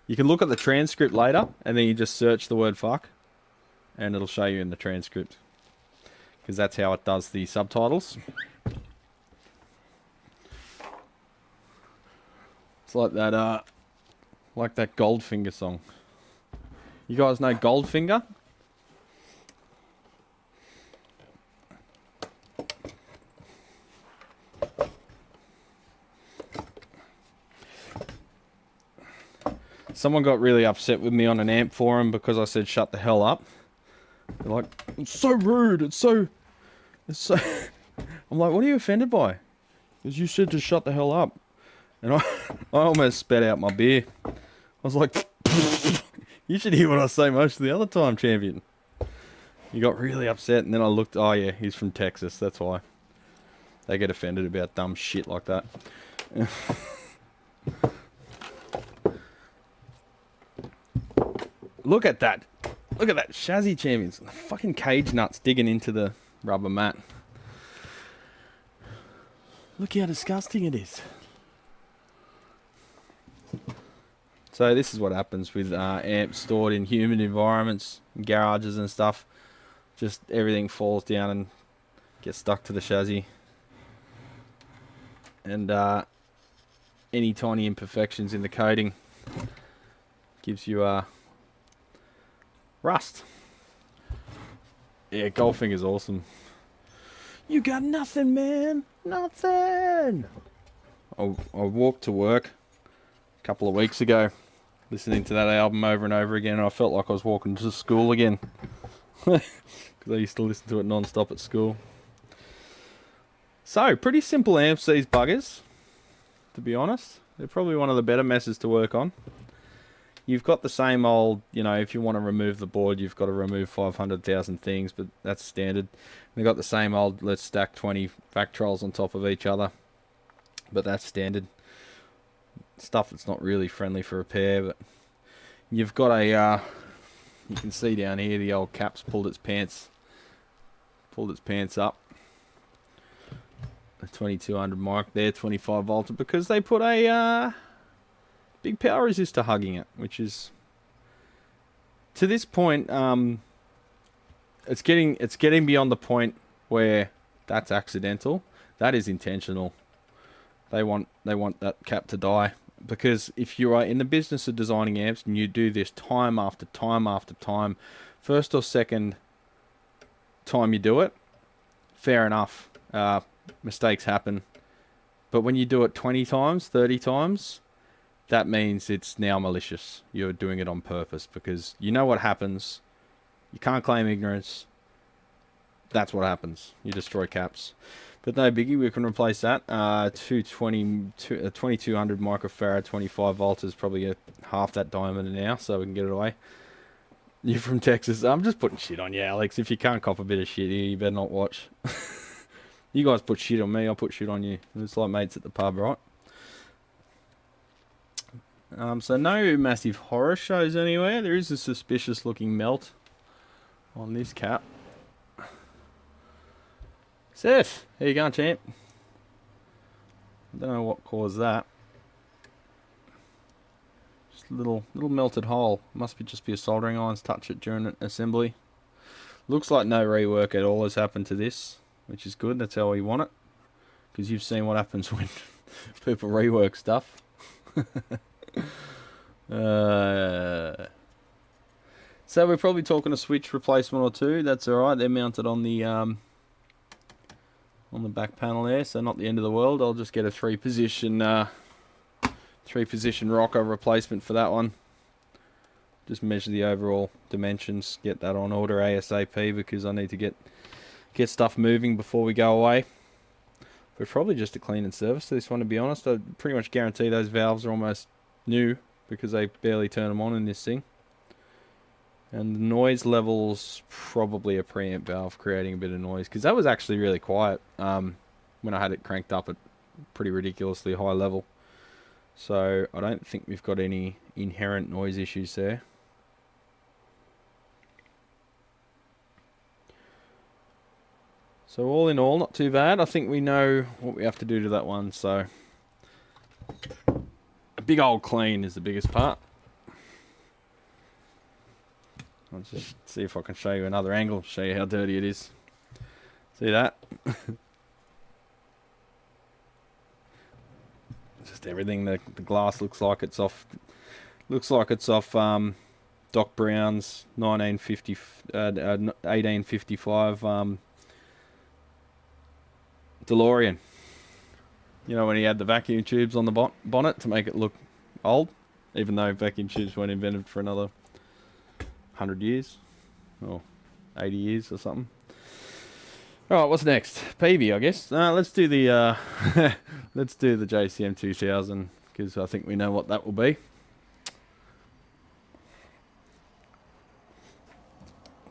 You can look at the transcript later and then you just search the word fuck and it'll show you in the transcript. Because that's how it does the subtitles. It's like that, Goldfinger song. You guys know Goldfinger? Someone got really upset with me on an amp forum because I said shut the hell up. They're like, it's so rude, it's so... I'm like, what are you offended by? Because you said to shut the hell up. And I almost spat out my beer. I was like, you should hear what I say most of the other time, champion. He got really upset and then I looked, oh yeah, he's from Texas, that's why. They get offended about dumb shit like that. Look at that. Look at that chassis, champions. The fucking cage nuts digging into the rubber mat. Look how disgusting it is. So this is what happens with amps stored in humid environments, garages and stuff. just everything falls down and gets stuck to the chassis. And any tiny imperfections in the coating gives you rust. Yeah, golfing is awesome. You got nothing, man. Nothing. I walked to work a couple of weeks ago, listening to that album over and over again, and I felt like I was walking to school again. Because I used to listen to it non-stop at school. So, pretty simple amps, these buggers, to be honest. They're probably one of the better messes to work on. You've got the same old, you know, if you want to remove the board, you've got to remove 500,000 things, but that's standard. They've got the same old, let's stack 20 Vactrols on top of each other, but that's standard. Stuff that's not really friendly for repair, but you've got a, you can see down here, the old cap's pulled its pants up. A 2200 mic there, 25 volt, because they put a big power resistor hugging it, which is, to this point, it's getting beyond the point where that's accidental. That is intentional. They want that cap to die, because if you are in the business of designing amps and you do this time after time after time, first or second time you do it, fair enough, mistakes happen. But when you do it 20 times, 30 times, that means it's now malicious. You're doing it on purpose, because you know what happens. You can't claim ignorance. That's what happens. You destroy caps. But no biggie, we can replace that. 2200 microfarad, 25 volt is probably half that diameter now, so we can get it away. You're from Texas. I'm just putting shit on you, Alex. If you can't cop a bit of shit here, you better not watch. You guys put shit on me, I'll put shit on you. It's like mates at the pub, right? So no massive horror shows anywhere. There is a suspicious looking melt on this cap. Seth, how you going, champ? I don't know what caused that. Just a little melted hole. Must be just be a soldering irons touch it during assembly. Looks like no rework at all has happened to this, which is good. That's how we want it, because you've seen what happens when people rework stuff. So we're probably talking a switch replacement or two. That's alright. They're mounted on the back panel there, so not the end of the world. I'll just get a three position rocker replacement for that one. Just measure the overall dimensions, get that on order ASAP, because I need to get stuff moving before we go away. But probably just a clean and service to this one, to be honest. I pretty much guarantee those valves are almost new, because they barely turn them on in this thing. And the noise levels, probably a preamp valve creating a bit of noise, because that was actually really quiet when I had it cranked up at pretty ridiculously high level. So I don't think we've got any inherent noise issues there. So all in all, not too bad. I think we know what we have to do to that one, so a big old clean is the biggest part. I'll just see if I can show you another angle, show you how dirty it is. See that? Just everything. The glass looks like it's off. Doc Brown's 1855 DeLorean. You know, when he had the vacuum tubes on the bonnet to make it look old, even though vacuum tubes weren't invented for another 100 years or 80 years or something. Alright, what's next? PV, I guess. Let's do the let's do the JCM 2000, because I think we know what that will be.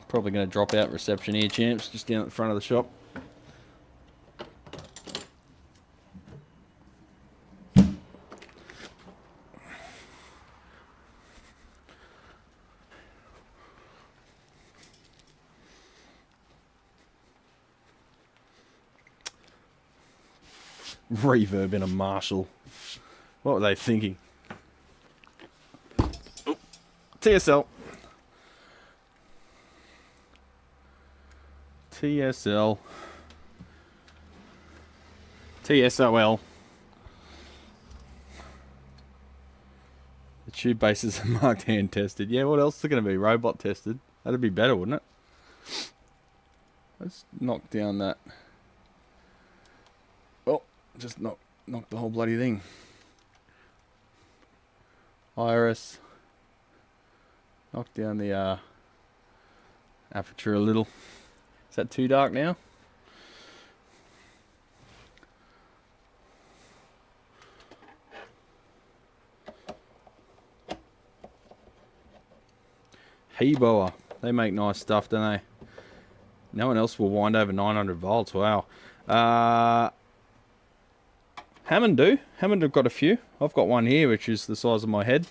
Probably going to drop out reception here, champs, just down at the front of the shop. Reverb in a Marshall. What were they thinking? Oh, TSL. TSL. TSOL. The tube bases are marked hand tested. Yeah, what else is it going to be? Robot tested. That'd be better, wouldn't it? Let's knock down that. Oh, just knock the whole bloody thing. Iris. Knock down the aperture a little. Is that too dark now? Heboa. They make nice stuff, don't they? No one else will wind over 900 volts. Wow. Hammond do. Hammond have got a few. I've got one here, which is the size of my head.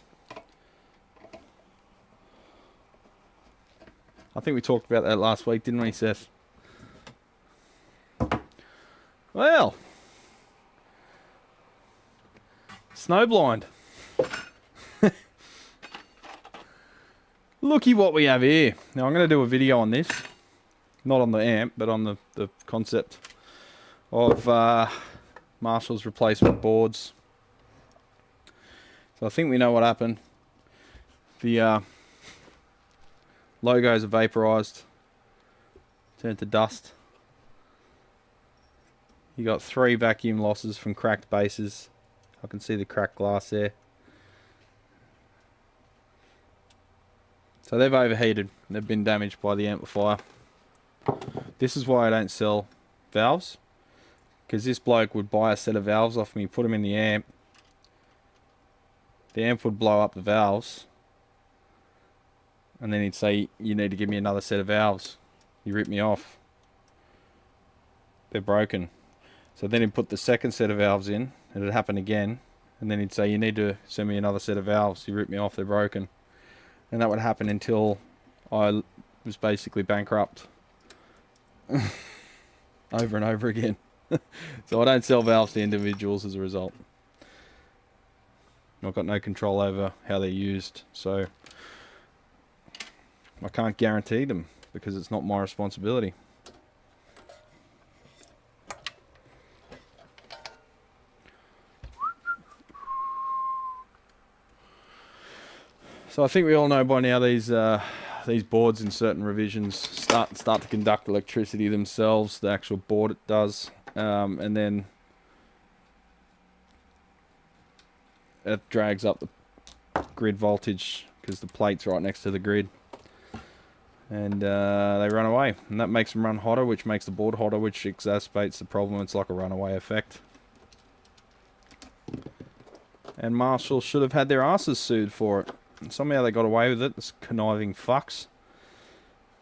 I think we talked about that last week, didn't we, Seth? Well. Snowblind. Looky what we have here. Now I'm going to do a video on this. Not on the amp, but on the concept of Marshall's replacement boards. So I think we know what happened. The logos are vaporized, turned to dust. You got 3 vacuum losses from cracked bases. I can see the cracked glass there. So they've overheated. They've been damaged by the amplifier. This is why I don't sell valves, because this bloke would buy a set of valves off me, put them in the amp. The amp would blow up the valves, and then he'd say, you need to give me another set of valves. You ripped me off. They're broken. So then he'd put the second set of valves in, and it'd happen again, and then he'd say, you need to send me another set of valves. You ripped me off, they're broken. And that would happen until I was basically bankrupt. Over and over again. So I don't sell valves to individuals as a result. I've got no control over how they're used, so I can't guarantee them because it's not my responsibility. So I think we all know by now these boards in certain revisions start to conduct electricity themselves. The actual board it does, and then it drags up the grid voltage because the plate's right next to the grid, and they run away, and that makes them run hotter, which makes the board hotter, which exacerbates the problem. It's like a runaway effect. And Marshall should have had their asses sued for it. And somehow they got away with it, this conniving fucks.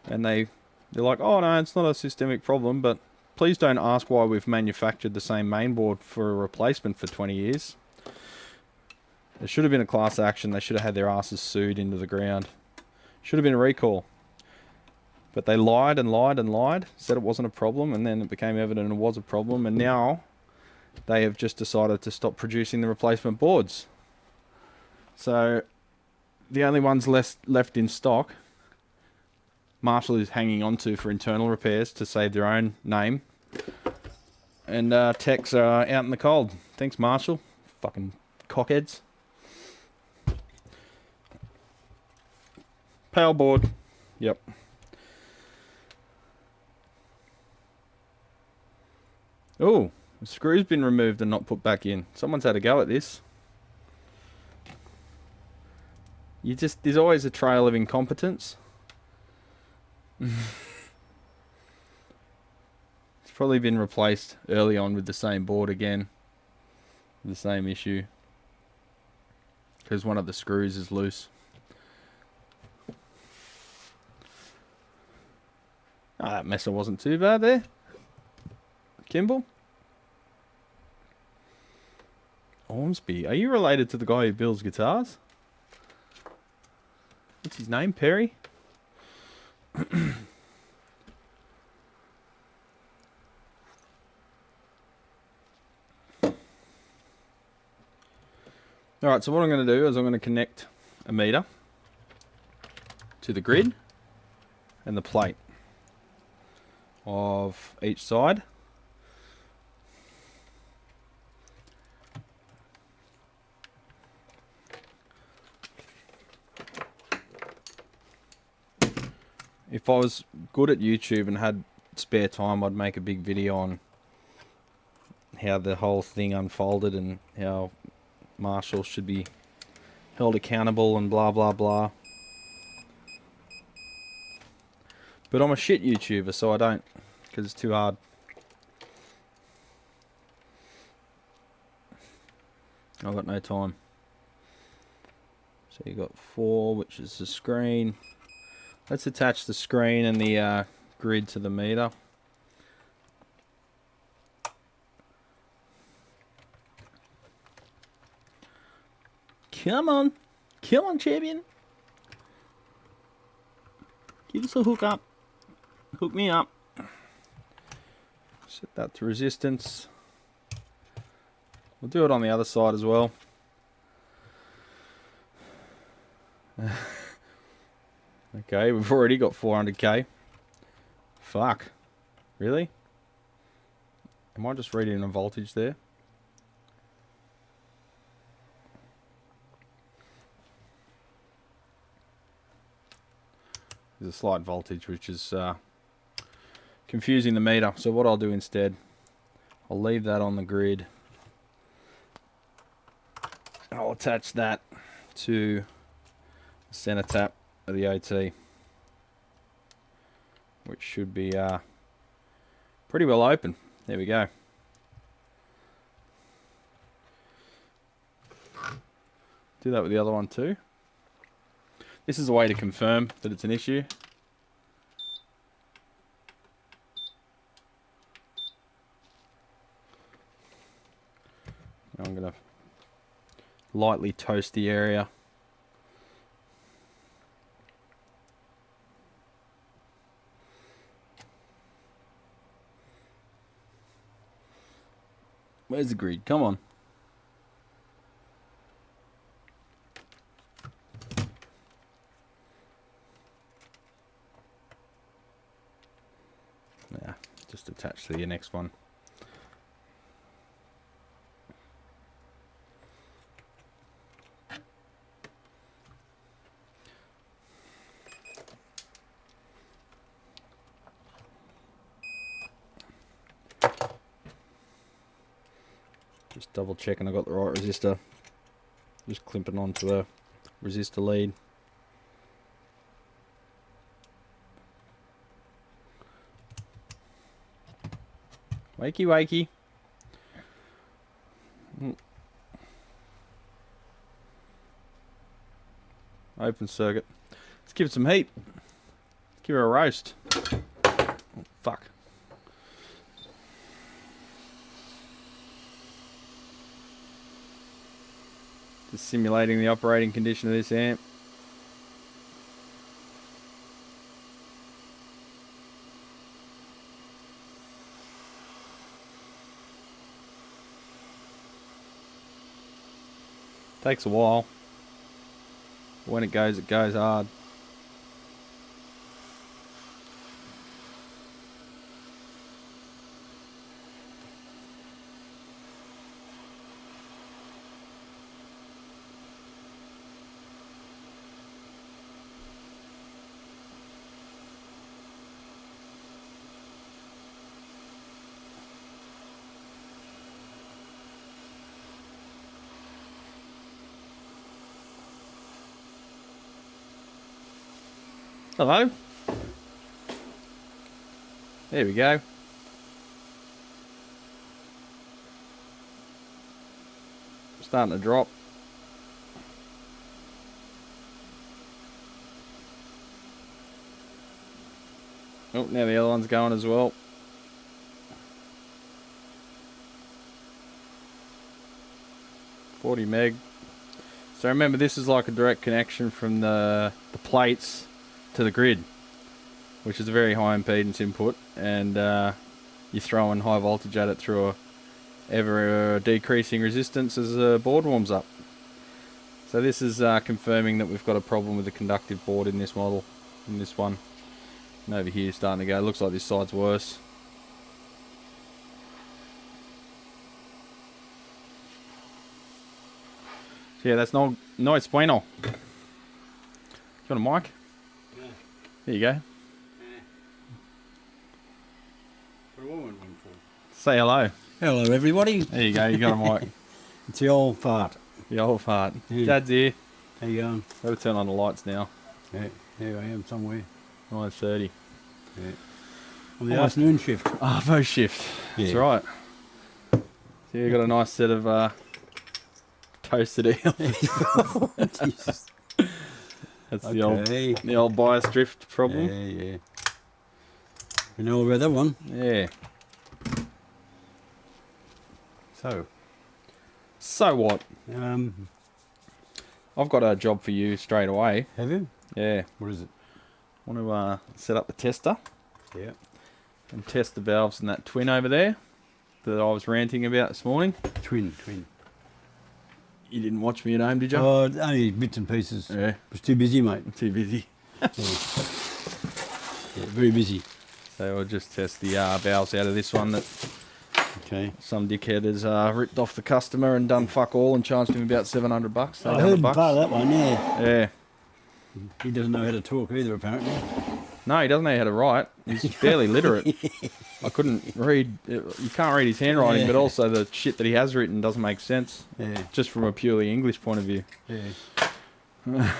And they're like, oh no, it's not a systemic problem, but please don't ask why we've manufactured the same mainboard for a replacement for 20 years. There should have been a class action. They should have had their asses sued into the ground. Should have been a recall. But they lied and lied and lied, said it wasn't a problem, and then it became evident it was a problem, and now they have just decided to stop producing the replacement boards. So the only ones left in stock, Marshall is hanging on to for internal repairs to save their own name. And techs are out in the cold. Thanks, Marshall. Fucking cockheads. Power board. Yep. Oh, the screw's been removed and not put back in. Someone's had a go at this. There's always a trail of incompetence. It's probably been replaced early on with the same board again. The same issue. Because one of the screws is loose. Ah, that messer wasn't too bad there. Kimball? Ormsby. Are you related to the guy who builds guitars? What's his name? Perry? Alright, so what I'm going to do is I'm going to connect a meter to the grid and the plate. of each side. If I was good at YouTube and had spare time, I'd make a big video on how the whole thing unfolded and how marshals should be held accountable and blah blah blah. But I'm a shit YouTuber, so I don't, because it's too hard. I've got no time. So you got 4, which is the screen. Let's attach the screen and the grid to the meter. Come on, champion. Give us a hook up. Hook me up. Set that to resistance. We'll do it on the other side as well. Okay, we've already got 400k. Fuck. Really? Am I just reading a voltage there? There's a slight voltage which is confusing the meter. So what I'll do instead, I'll leave that on the grid. I'll attach that to the center tap of the OT, which should be pretty well open. There we go. Do that with the other one too. This is a way to confirm that it's an issue. Now I'm going to lightly toast the area. Where's the grid? Come on. Yeah, just attach to your next one. Just double checking I got the right resistor. Just clipping onto a resistor lead. Wakey wakey. Open circuit. Let's give it some heat. Let's give it a roast. Oh, fuck. Just simulating the operating condition of this amp. Takes a while. When it goes hard. Hello. There we go. Starting to drop. Oh, now the other one's going as well. .40 meg. So remember, this is like a direct connection from the plates to the grid, which is a very high impedance input, and you're throwing high voltage at it through a ever decreasing resistance as the board warms up. So this is confirming that we've got a problem with the conductive board in this model, in this one. And over here starting to go. Looks like this side's worse. So yeah, that's no bueno. You want a mic? Yeah. There you go. Yeah. What do I want one for? Say hello. Hello, everybody. There you go, you got a mic. It's the old fart. The old fart. Yeah. Dad's here. How you going? Gotta turn on the lights now. Yeah, here I am somewhere. 9:30. Yeah. On the afternoon shift. Arvo shift. Yeah. That's right. So you got a nice set of toasted eels. Jesus. That's Okay. the old bias drift problem. Yeah, yeah. You know about that one? Yeah. So what? I've got a job for you straight away. Have you? Yeah. What is it? I want to set up the tester. Yeah. And test the valves in that twin over there that I was ranting about this morning. Twin. You didn't watch me at home, did you? Oh, only bits and pieces. Yeah. Was too busy, mate. I'm too busy. Yeah, very busy. So we'll just test the valves out of this one that Okay. some dickhead has ripped off the customer and done fuck all and charged him about $700. I heard $800. part of that one, yeah. Yeah. He doesn't know how to talk either, apparently. No, he doesn't know how to write. He's barely literate. I couldn't read. You can't read his handwriting, but also the shit that he has written doesn't make sense. Yeah. Just from a purely English point of view. Yeah.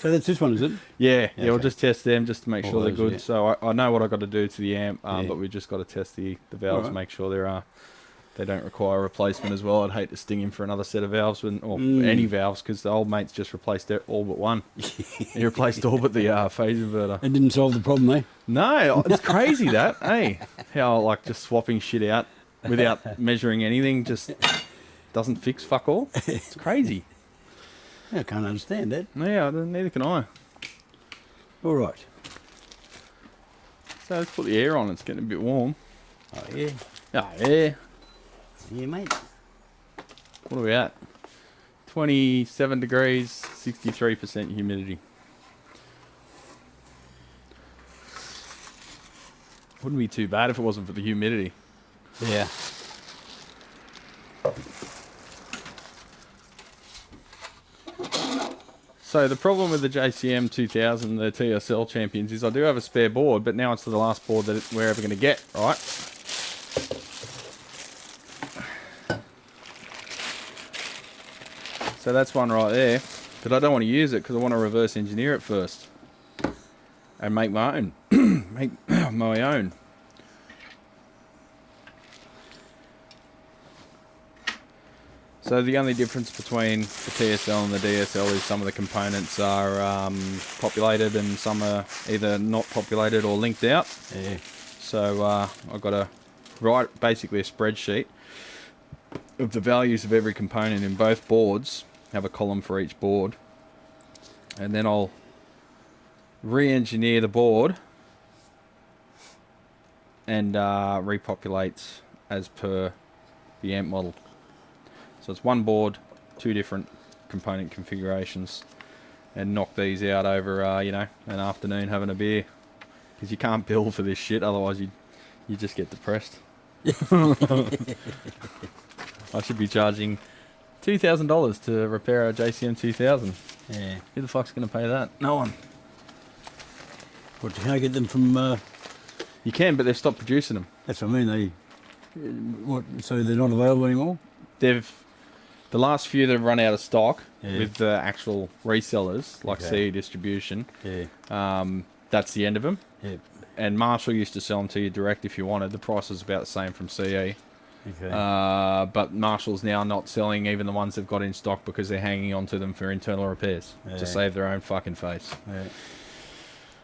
So that's this one, is it? Yeah, Okay. we'll just test them just to make All sure they're those, good. yeah. So I know what I've got to do to the amp, Yeah. but we've just got to test the valves, Alright. make sure they don't require a replacement as well. I'd hate to sting him for another set of valves, or any valves, because the old mate's just replaced all but one. He replaced all but the phase inverter. It didn't solve the problem, eh? No, it's crazy that, hey, how like just swapping shit out without measuring anything just doesn't fix fuck all. It's crazy. I can't understand that. Yeah, neither can I. All right. So let's put the air on. It's getting a bit warm. Oh, yeah. Oh, yeah. Yeah, mate. What are we at? 27 degrees, 63% humidity. Wouldn't be too bad if it wasn't for the humidity. Yeah. So the problem with the JCM 2000, the TSL Champions, is I do have a spare board, but now it's the last board that we're ever going to get, right? So that's one right there, but I don't want to use it because I want to reverse engineer it first and make my own. Make my own. So the only difference between the TSL and the DSL is some of the components are populated and some are either not populated or linked out. Yeah. So I've got to write basically a spreadsheet of the values of every component in both boards, have a column for each board, and then I'll re-engineer the board and repopulate as per the amp model. So it's one board, two different component configurations, and knock these out over, you know, an afternoon having a beer. Because you can't bill for this shit, otherwise you just get depressed. I should be charging $2,000 to repair a JCM 2000. Yeah. Who the fuck's going to pay that? No one. What, you can't get them from... You can, but they've stopped producing them. That's what I mean, what, so they're not available anymore? The last few that have run out of stock Yeah. with the actual resellers, like Okay. CE Distribution, Yeah. that's the end of them. Yeah. And Marshall used to sell them to you direct if you wanted. The price was about the same from CE. Okay. But Marshall's now not selling even the ones they've got in stock because they're hanging on to them for internal repairs Yeah. to save their own fucking face. Yeah.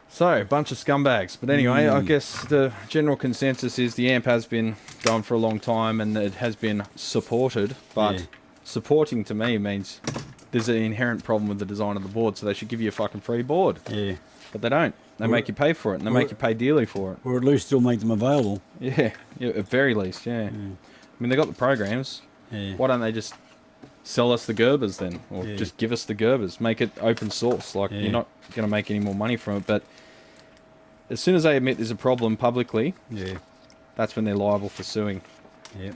So, bunch of scumbags. But anyway, I guess the general consensus is the amp has been going for a long time and it has been supported. But Yeah. supporting to me means there's an inherent problem with the design of the board, so they should give you a fucking free board. Yeah. But they don't. They Or- make you pay for it, and they or- make you pay dearly for it. Or at least still make them available. Yeah, at very least, yeah. I mean, they got the programs. Yeah. Why don't they just sell us the Gerbers then? Or Yeah. just give us the Gerbers. Make it open source. Like, Yeah. you're not going to make any more money from it. But as soon as they admit there's a problem publicly, Yeah. that's when they're liable for suing. Yep.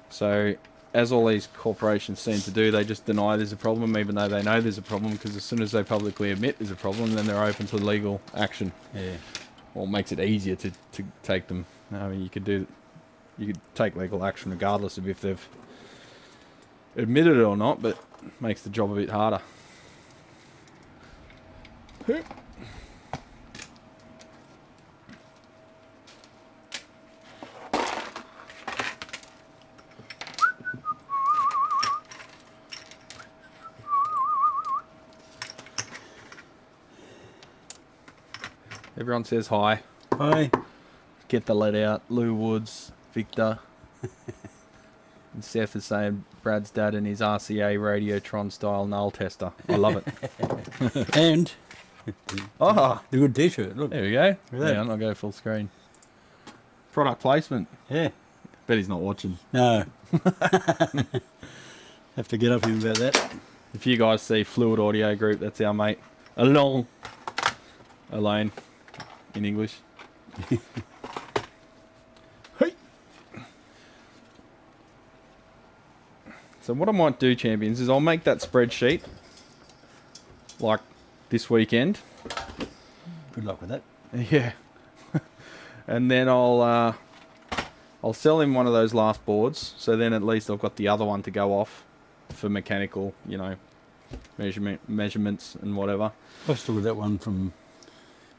So, as all these corporations seem to do, they just deny there's a problem, even though they know there's a problem, because as soon as they publicly admit there's a problem, then they're open to legal action. Yeah. Well, it makes it easier to take them. I mean, you could take legal action regardless of if they've admitted it or not, but it makes the job a bit harder. Everyone says hi. Hi. Get the lead out. Lou Woods, Victor. And Seth is saying Brad's dad and his RCA Radiotron style nail tester. I love it. And Oh, the good t-shirt. Look. there we go. Look at that. Yeah, I'll go full screen. Product placement. Yeah. Bet he's not watching. No. Have to get up him about that. If you guys see Fluid Audio Group, that's our mate. Alone in English. Hey. So what I might do, champions, is I'll make that spreadsheet like this weekend. Good luck with that. Yeah. And then I'll sell him one of those last boards, so then at least I've got the other one to go off for mechanical, you know, measurements and whatever. I still got that one from,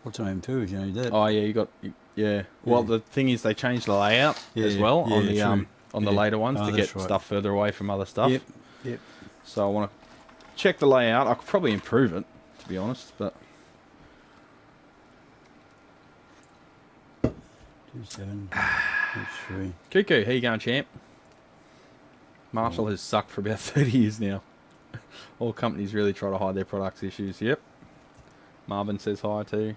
what's her name too, if you know that. Oh yeah, you got, yeah. Well, the thing is, they changed the layout as well on the true. the later ones to get stuff further away from other stuff. Yep, yep. So I want to check the layout. I could probably improve it, to be honest, but 2783. Cuckoo, how you going, champ? Marshall has sucked for about 30 years now. All companies really try to hide their products' issues. Yep. Marvin says hi too.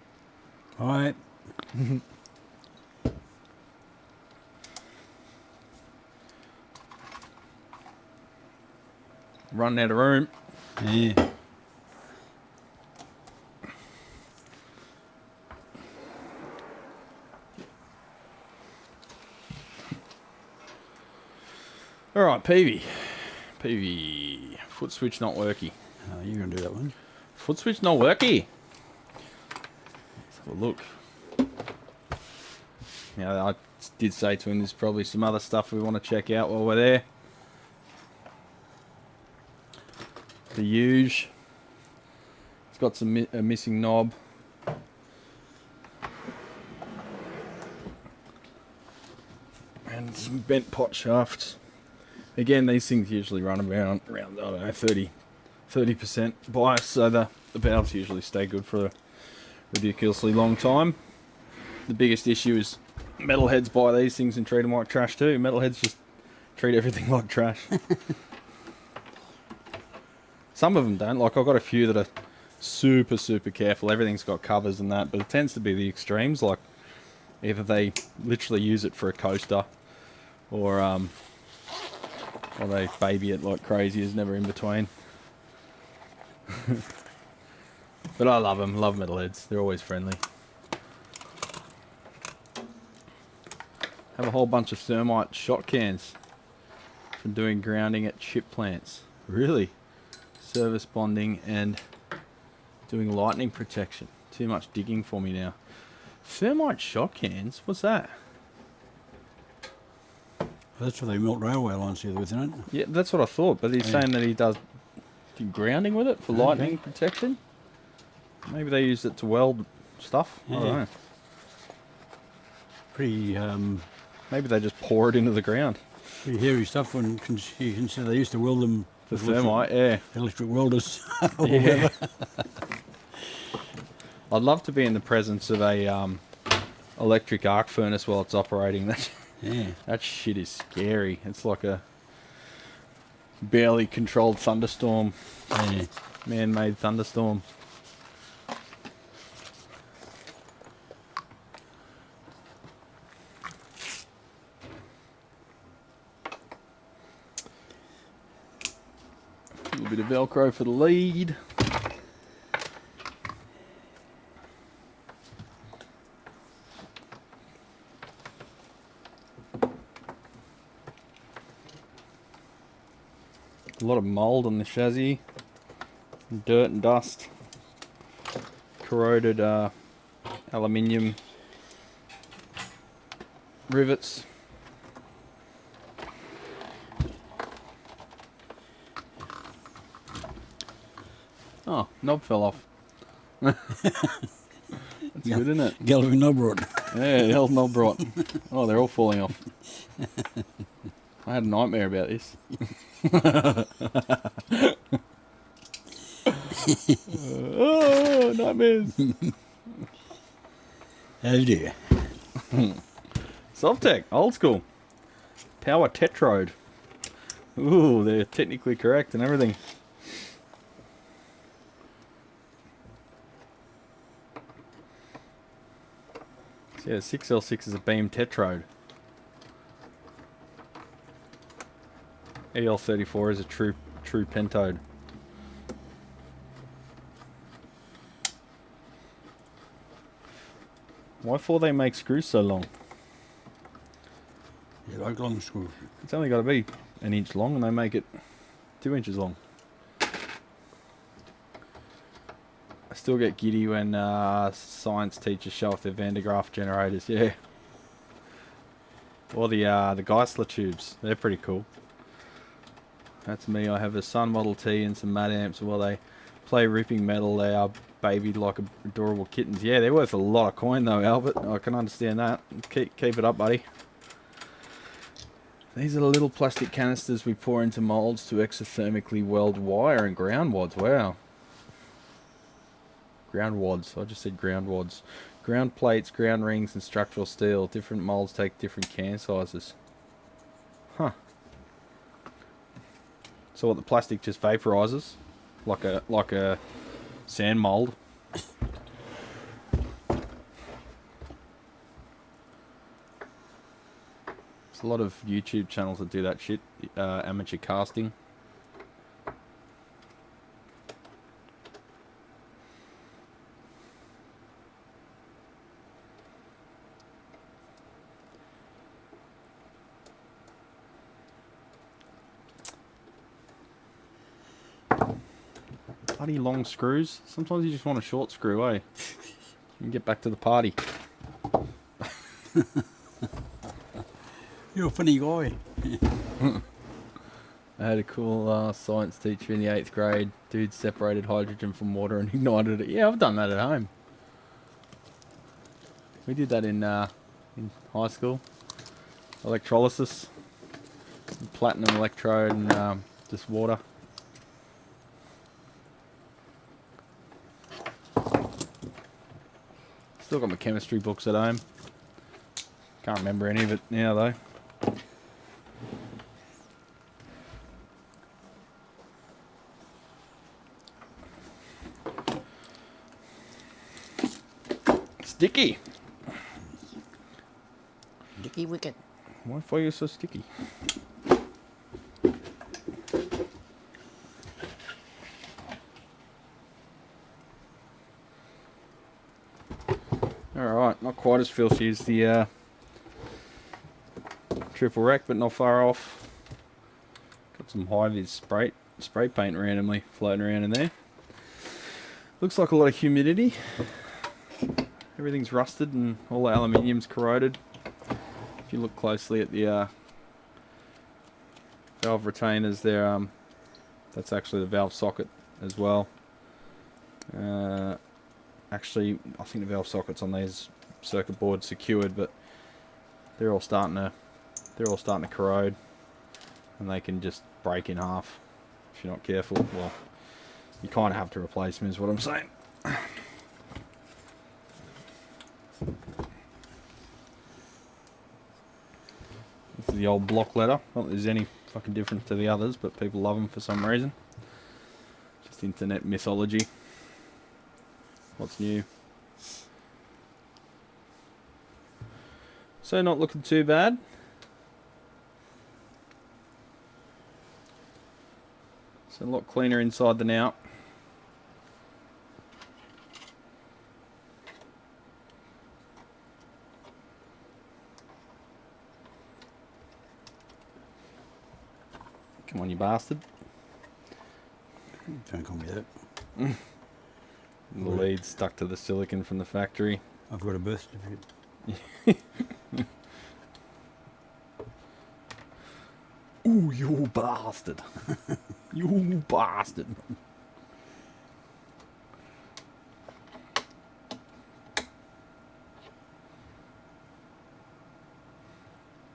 Hi. Running out of room. Yeah. Alright, Peavy. Peavy. Foot switch not worky. Oh, you're going to do that one. Foot switch not worky. Let's have a look. Now, I did say to him there's probably some other stuff we want to check out while we're there. The huge. It's got some a missing knob. And some bent pot shafts. Again, these things usually run around I don't know, 30% bias, so the valves usually stay good for a ridiculously long time. The biggest issue is metalheads buy these things and treat them like trash too. Metalheads just treat everything like trash. Some of them don't. Like, I've got a few that are super, super careful. Everything's got covers and that, but it tends to be the extremes. Like, either they literally use it for a coaster, or they baby it like crazy. Is never in between. But I love them. Love metalheads. They're always friendly. Have a whole bunch of thermite shot cans for doing grounding at chip plants. Really? Service bonding and doing lightning protection. Too much digging for me now. Thermite shot cans? What's that? That's what they melt railway lines together with, isn't it? Yeah, that's what I thought. But he's saying that he does grounding with it for lightning protection. Maybe they use it to weld stuff. I don't know. Pretty, Maybe they just pour it into the ground. pretty hairy stuff when you consider they used to weld them The with thermite, yeah. electric welders. Or Yeah. whatever. I'd love to be in the presence of a electric arc furnace while it's operating. Yeah. That shit is scary. It's like a barely controlled thunderstorm. Yeah. Man-made thunderstorm. A little bit of Velcro for the lead. A lot of mould on the chassis, dirt and dust, corroded aluminium rivets. Oh, knob fell off. That's good, isn't it? Gallery knob rod. Yeah, the old knob rot. Oh, they're all falling off. I had a nightmare about this. Oh, nightmares. Oh dear. Sovtech, old school. Power tetrode. Ooh, they're technically correct and everything. So yeah, 6L6 is a beam tetrode. EL34 is a true pentode. Why for they make screws so long? You like long screws. It's only got to be an inch long and they make it 2 inches long. I still get giddy when science teachers show off their Van de Graaff generators, yeah. Or the Geissler tubes, they're pretty cool. That's me. I have a Sun Model T and some Mad Amps. While they play ripping metal, they are babied like adorable kittens. Yeah, they're worth a lot of coin though, Albert. I can understand that. Keep it up, buddy. These are the little plastic canisters we pour into molds to exothermically weld wire and ground wads. Wow. Ground wads. I just said ground wads. Ground plates, ground rings, and structural steel. Different molds take different can sizes. Huh. So what, the plastic just vaporizes like a sand mold? There's a lot of YouTube channels that do that shit. Amateur casting. Bloody long screws. Sometimes you just want a short screw, eh? You can get back to the party. You're a funny guy. I had a cool science teacher in the 8th grade. Dude separated hydrogen from water and ignited it. Yeah, I've done that at home. We did that in high school. Electrolysis. Platinum electrode and just water. Still got my chemistry books at home. Can't remember any of it now though. Sticky. Dicky wicket. Why are you so sticky? Alright, not quite as filthy as the triple rack, but not far off. Got some high-vis spray paint randomly floating around in there. Looks like a lot of humidity. Everything's rusted and all the aluminium's corroded. If you look closely at the valve retainers, there, that's actually the valve socket as well. Actually, I think the valve sockets on these circuit boards secured, but they're all starting to corrode, and they can just break in half if you're not careful. Well, you kind of have to replace them, is what I'm saying. This is the old block letter. Not that there's any fucking difference to the others, but people love them for some reason. Just internet mythology. What's new? So not looking too bad. So a lot cleaner inside than out. Come on, you bastard. Don't call me that. The lead stuck to the silicon from the factory. I've got a birth certificate. Ooh, you bastard. You bastard.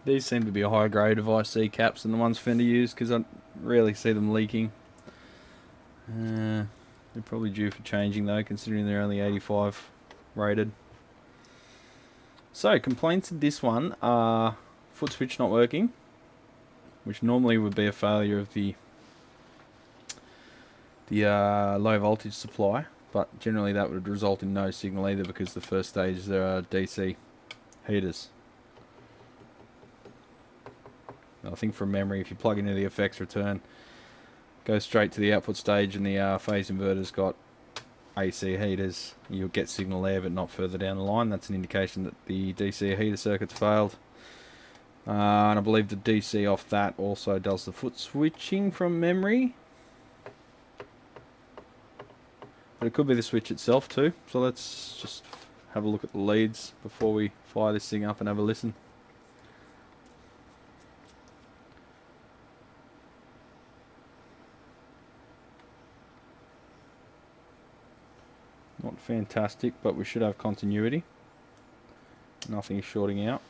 These seem to be a higher grade of IC caps than the ones Fender use because I rarely see them leaking. They're probably due for changing though, considering they're only 85 rated. So, complaints of this one are foot switch not working, which normally would be a failure of the low voltage supply, but generally that would result in no signal either because the first stage there are DC heaters. I think from memory, if you plug into the FX return, go straight to the output stage and the phase inverter's got AC heaters, you'll get signal there but not further down the line. That's an indication that the DC heater circuit's failed. And I believe the DC off that also does the foot switching from memory. But it could be the switch itself too. So let's just have a look at the leads before we fire this thing up and have a listen. Not fantastic, but we should have continuity. Nothing is shorting out.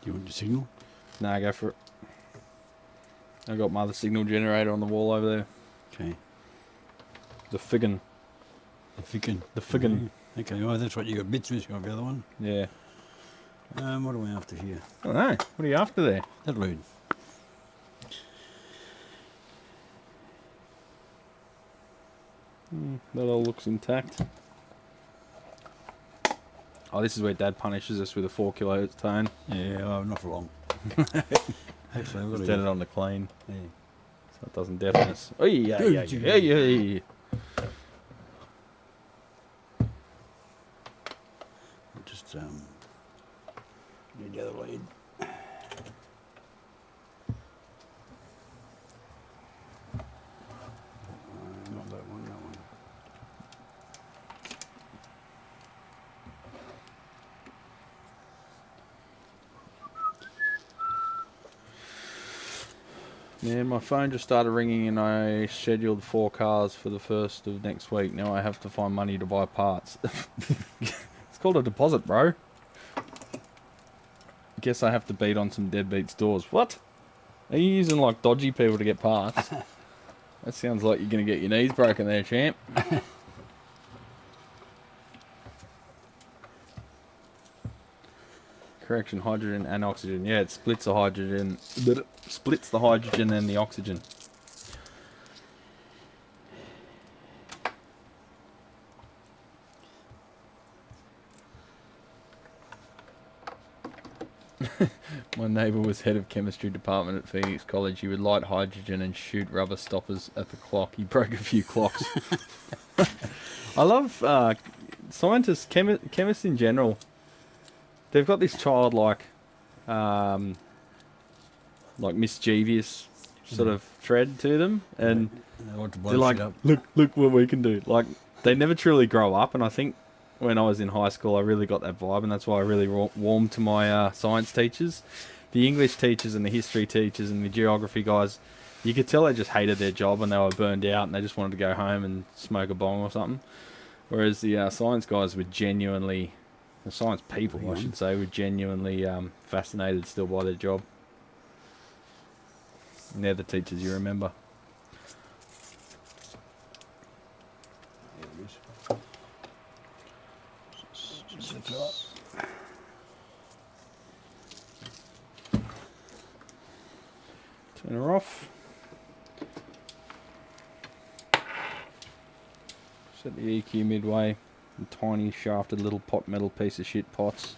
Do you want the signal? Nah, go for it. I got my other signal generator on the wall over there. Okay. The Figgin. The Figgin. The Figgin. Okay, oh, that's right, you got bits missing off the other one. Yeah. What are we after here? I don't know. What are you after there? That lead. That all looks intact. Oh, this is where Dad punishes us with a 4 kHz tone. Yeah, not for long. Actually, I've got Just to turn it on to clean. Yeah. So it doesn't deafen us. Oh, yeah. Just need the other lead. Not that one, that one. Yeah, my phone just started ringing and I scheduled 4 cars for the 1st of next week. Now I have to find money to buy parts. It's called a deposit, bro. Guess I have to beat on some deadbeat stores. What? Are you using like dodgy people to get parts? That sounds like you're going to get your knees broken there, champ. Correction, hydrogen and oxygen. Yeah, it splits the hydrogen. Splits the hydrogen and the oxygen. My neighbour was head of chemistry department at Phoenix College. He would light hydrogen and shoot rubber stoppers at the clock. He broke a few clocks. I love scientists, chemists in general. They've got this childlike, like mischievous sort of thread to them, and they're like, look what we can do. Like, they never truly grow up, and I think when I was in high school, I really got that vibe, and that's why I really warmed to my science teachers. The English teachers and the history teachers and the geography guys, you could tell they just hated their job and they were burned out and they just wanted to go home and smoke a bong or something. Whereas the science guys were genuinely, the science people, I should say, were genuinely fascinated still by their job. And they're the teachers you remember. Turn her off. Set the EQ midway. And tiny shafted little pot metal piece of shit pots.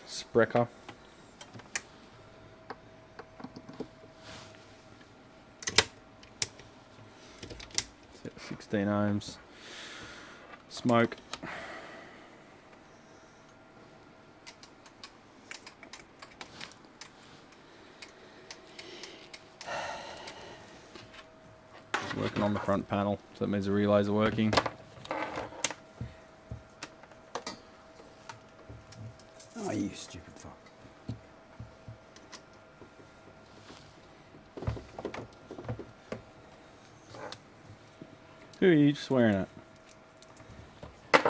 Sprecher. 16 ohms. Smoke. Working on the front panel, so that means the relays are working. Oh, you stupid fuck. Who are you swearing at?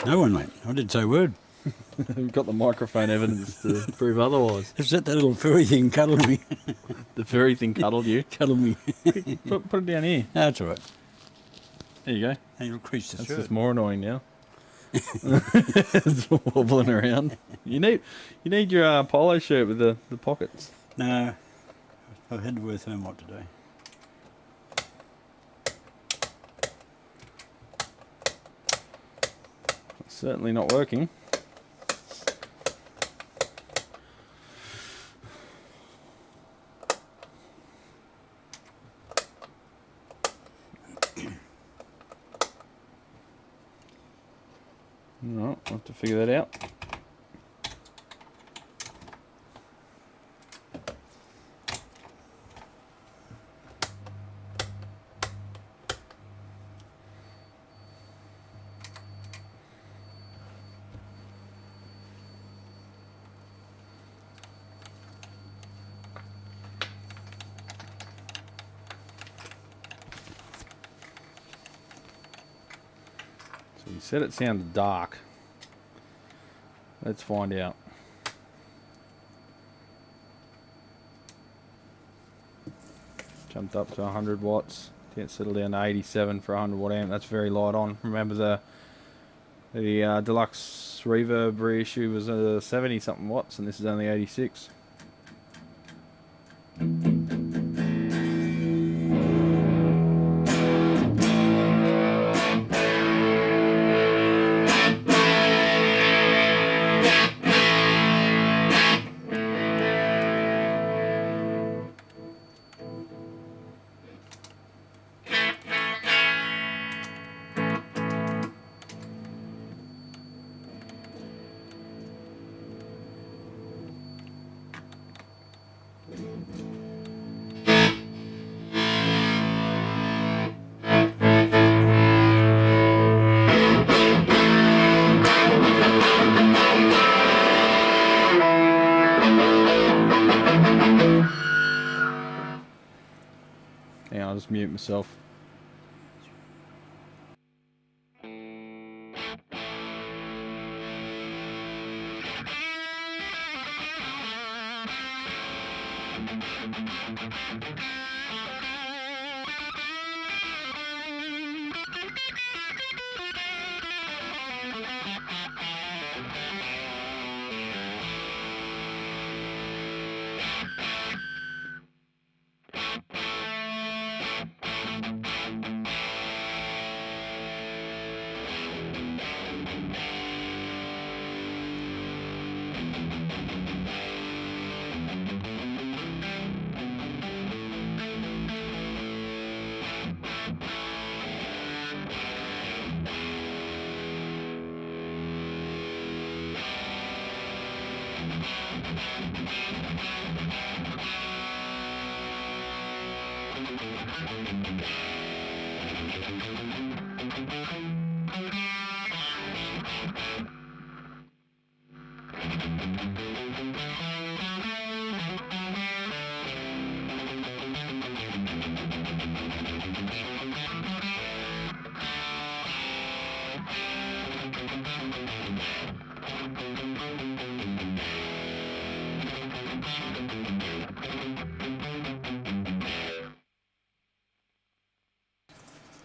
No one, mate. I didn't say a word. We've got the microphone evidence to prove otherwise. It's that little furry thing cuddled me. The furry thing cuddled you. Cuddled me. Put it down here. No, that's all right. There you go. Hey, you'll crease the That's shirt. just more annoying now. It's wobbling around. You need your polo shirt with the pockets. No, I've had to wear thermite today. It's certainly not working. No, I'll have to figure that out. So you said it sounded dark. Let's find out. Jumped up to 100 watts. Can't settle down to 87 for 100 watt amp. That's very light on. Remember the deluxe reverb reissue was 70 something watts, and this is only 86. I'll just mute myself.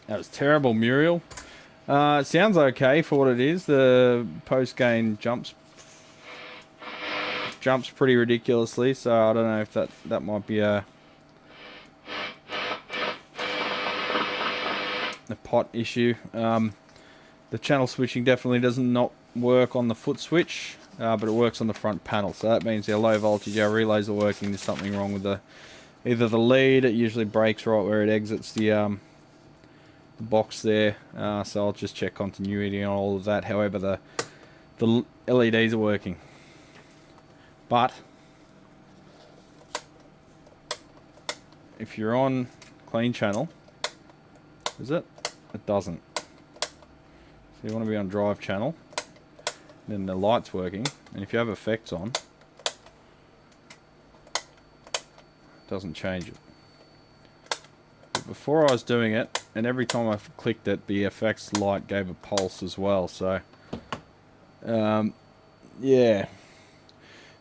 That was terrible, Muriel. It sounds okay for what it is. The post gain jumps pretty ridiculously, so I don't know if that might be a pot issue. The channel switching definitely does not work on the foot switch, but it works on the front panel. So that means our low voltage, our relays are working. There's something wrong with either the lead. It usually breaks right where it exits the box there, so I'll just check continuity on all of that. However, the LEDs are working, but if you're on clean channel, is it? It doesn't. So you want to be on drive channel, then the light's working, and if you have effects on, it doesn't change it. But before I was doing it, and every time I clicked it, the effects light gave a pulse as well, so yeah.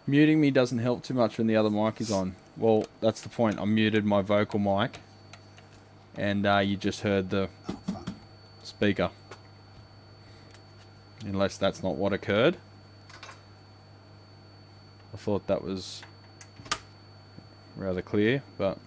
Muting me doesn't help too much when the other mic is on. Well, that's the point. I muted my vocal mic, and you just heard the speaker. Unless that's not what occurred. I thought that was rather clear, but...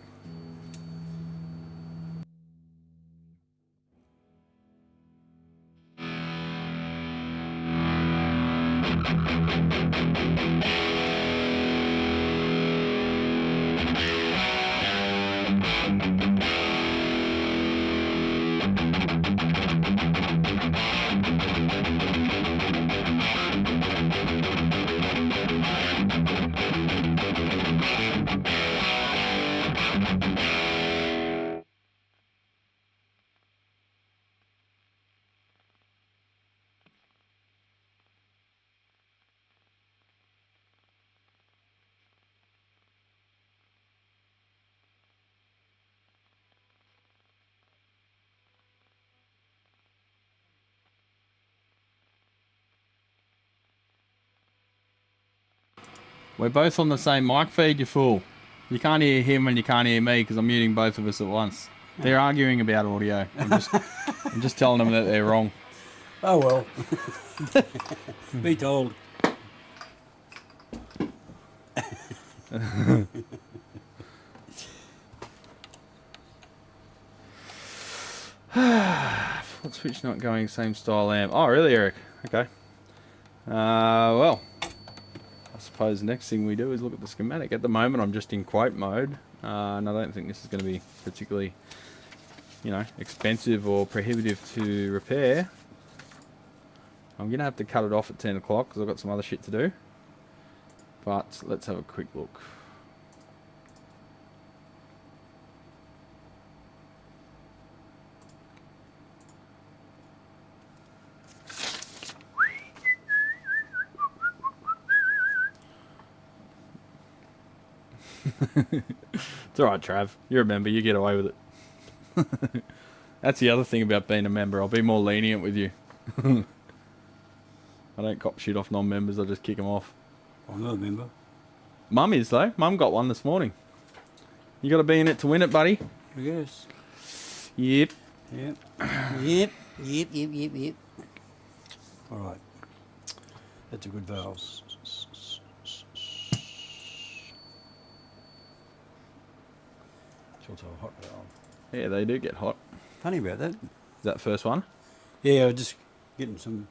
We're both on the same mic feed, you fool. You can't hear him and you can't hear me because I'm muting both of us at once. They're arguing about audio. I'm just telling them that they're wrong. Oh well. Be told. Full switch not going, same style amp. Oh, really, Eric? Okay. Well, I suppose the next thing we do is look at the schematic. At the moment, I'm just in quote mode, and I don't think this is going to be particularly, you know, expensive or prohibitive to repair. I'm going to have to cut it off at 10 o'clock because I've got some other shit to do. But let's have a quick look. It's alright, Trav. You're a member, you get away with it. That's the other thing about being a member. I'll be more lenient with you. I don't cop shit off non-members, I just kick them off. I'm not a member. Mum is, though. Mum got one this morning. You got to be in it to win it, buddy. I guess. Yep. Yep. Yep. Yep. Yep. Yep. Yep. All right. That's a good valve. It's also a hot valve. Yeah, they do get hot. Funny about that. Is that the first one? Yeah, I'm just getting some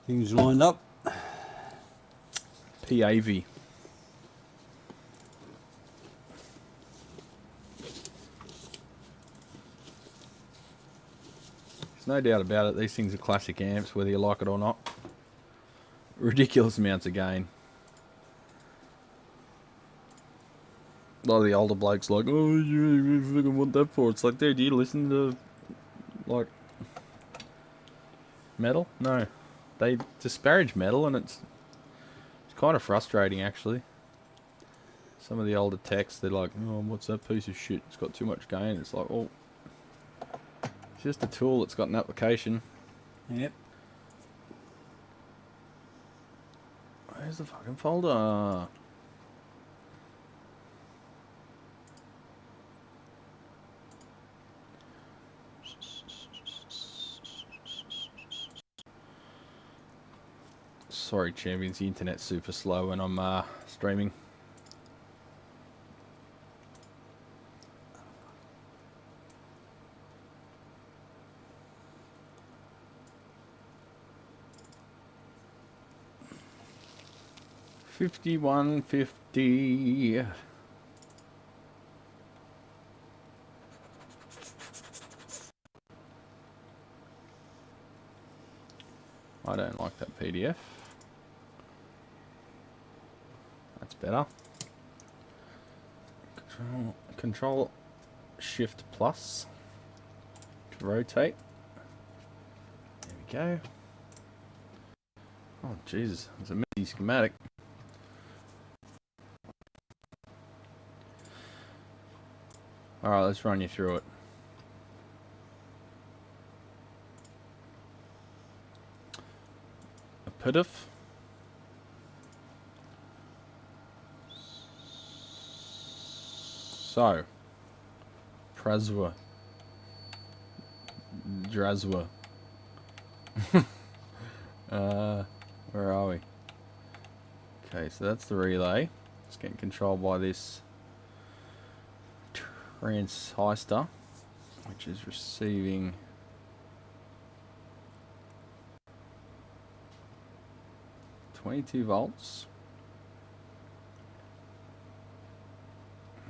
things lined up. PAV. There's no doubt about it, these things are classic amps, whether you like it or not. Ridiculous amounts of gain. A lot of the older blokes like, oh, you fucking want that for? It's like, dude, do you listen to, like, metal? No. They disparage metal, and it's kind of frustrating, actually. Some of the older techs, they're like, oh, what's that piece of shit? It's got too much gain. It's like, oh, it's just a tool that's got an application. Yep. Where's the fucking folder? Sorry, champions, the internet's super slow when I'm streaming. $51.50. I don't like that PDF. That's better. Control Shift Plus to rotate. There we go. Oh Jesus, it's a messy schematic. Alright, let's run you through it. A PDF. So, Praswa. Drazwa. Where are we? Okay, so that's the relay. It's getting controlled by this transistor, which is receiving 22 volts.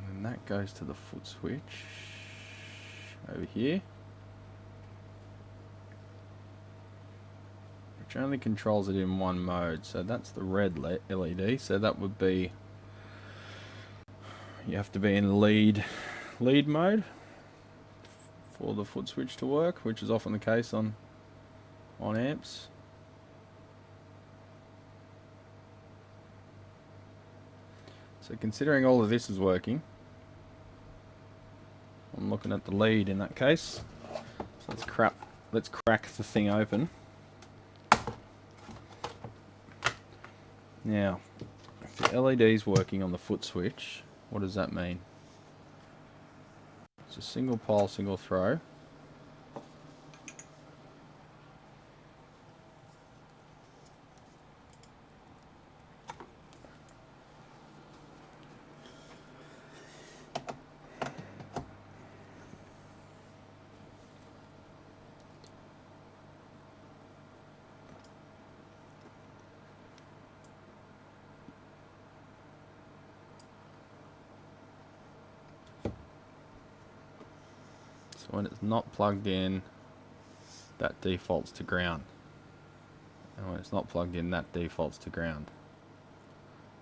And that goes to the foot switch over here, which only controls it in one mode. So that's the red LED. So that would be, you have to be in lead mode for the foot switch to work, which is often the case on amps. So considering all of this is working, I'm looking at the lead in that case. So let's crack the thing open. Now, if the LED is working on the foot switch, what does that mean? It's a single pole, single throw. So when it's not plugged in, that defaults to ground. And when it's not plugged in, that defaults to ground.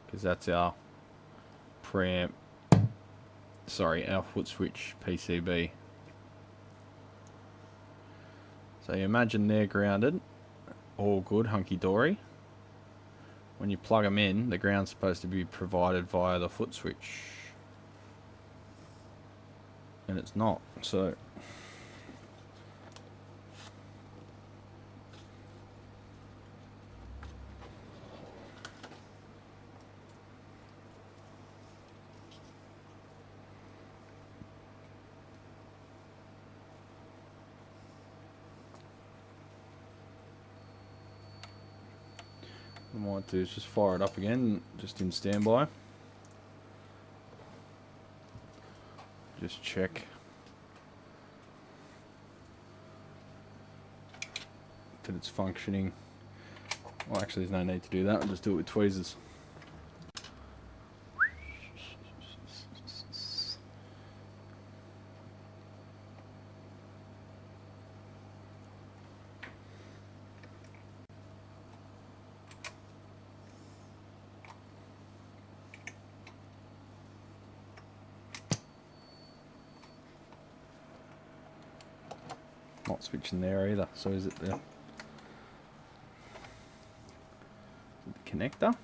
Because that's our preamp, sorry, our foot switch PCB. So you imagine they're grounded, all good, hunky-dory. When you plug them in, the ground's supposed to be provided via the foot switch. And it's not, so what I might do is just fire it up again, just in standby. Just check that it's functioning. Well, actually, there's no need to do that. I'll just do it with tweezers. Not switching there either. So is it the connector?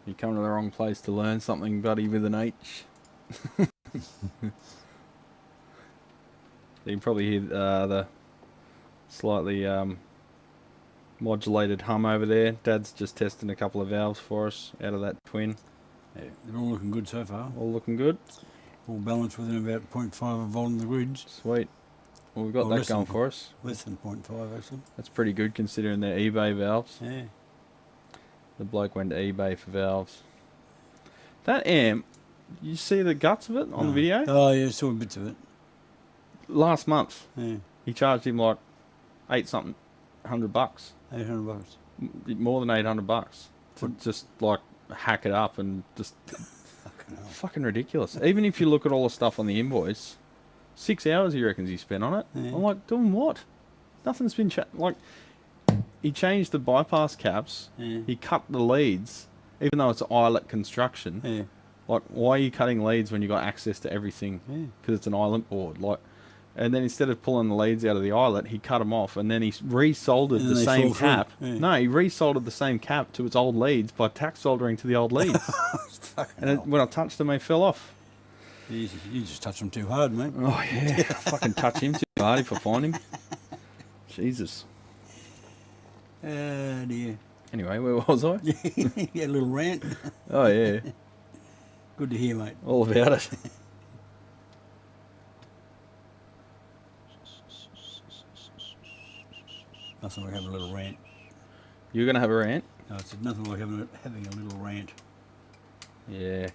You come to the wrong place to learn something, buddy, with an H. You can probably hear the slightly modulated hum over there. Dad's just testing a couple of valves for us out of that twin. Yeah, they're all looking good so far. All looking good. All balanced within about 0.5 of volt in the grids. Sweet. Well, we've got that going for us. Less than 0.5 actually. That's pretty good considering they're eBay valves. Yeah. The bloke went to eBay for valves. That amp, you see the guts of it on the video? Oh yeah, saw bits of it. last month. Yeah. He charged him like $800. $800. More than $800 to just like hack it up and just fucking ridiculous. Even if you look at all the stuff on the invoice, 6 hours he reckons he spent on it. Yeah. I'm like, doing what? Nothing's been like. He changed the bypass caps. Yeah. He cut the leads, even though it's eyelet construction. Yeah. Like, why are you cutting leads when you got access to everything? Yeah. Because it's an eyelet board. Like, and then instead of pulling the leads out of the eyelet, he cut them off, and then he resoldered the same cap. Yeah. No, he resoldered the same cap to its old leads by tack soldering to the old leads. And when I touched them, they fell off. You just touched them too hard, mate. Oh yeah, fucking touch him too hard if I find him. Jesus. Dear. Anyway, where was I? You had a little rant. Oh yeah, Good to hear, mate. all about it. Nothing like having a little rant. You're gonna have a rant? No, it's nothing like having a little rant. Yeah.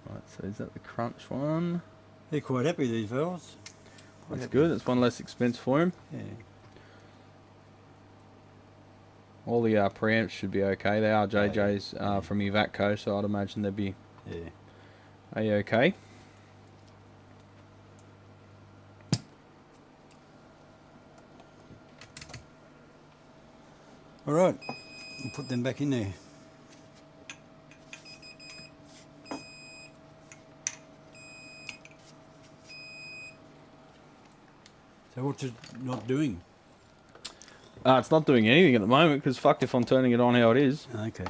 Right, so is that the crunch one? They're quite happy, these valves. That's good. That's one less expense for him. Yeah. All the preamps should be okay. They are JJ's from Ivatco, so I'd imagine they'd be A-okay. All right, we'll put them back in there. So what's it not doing? It's not doing anything at the moment because fucked if I'm turning it on how it is. Okay.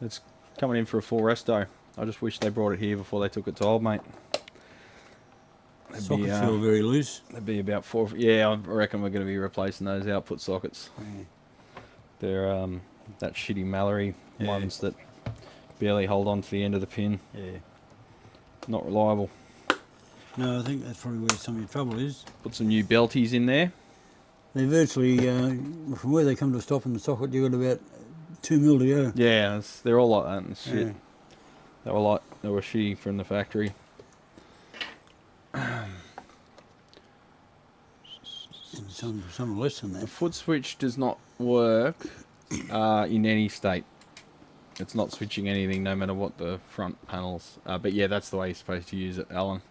It's coming in for a full resto. I just wish they brought it here before they took it to old mate. Sockets feel very loose. They'd be about 4. Yeah, I reckon we're going to be replacing those output sockets. Yeah. They're that shitty Mallory ones that barely hold on to the end of the pin. Yeah. Not reliable. No, I think that's probably where some of your trouble is. Put some new belties in there. They virtually, from where they come to a stop in the socket, you've got about 2 mil to go. Yeah, they're all like that and shit. Yeah. They were shitty from the factory. Some less than The that. foot switch does not work in any state. It's not switching anything no matter what the front panels. But yeah, that's the way you're supposed to use it, Alan.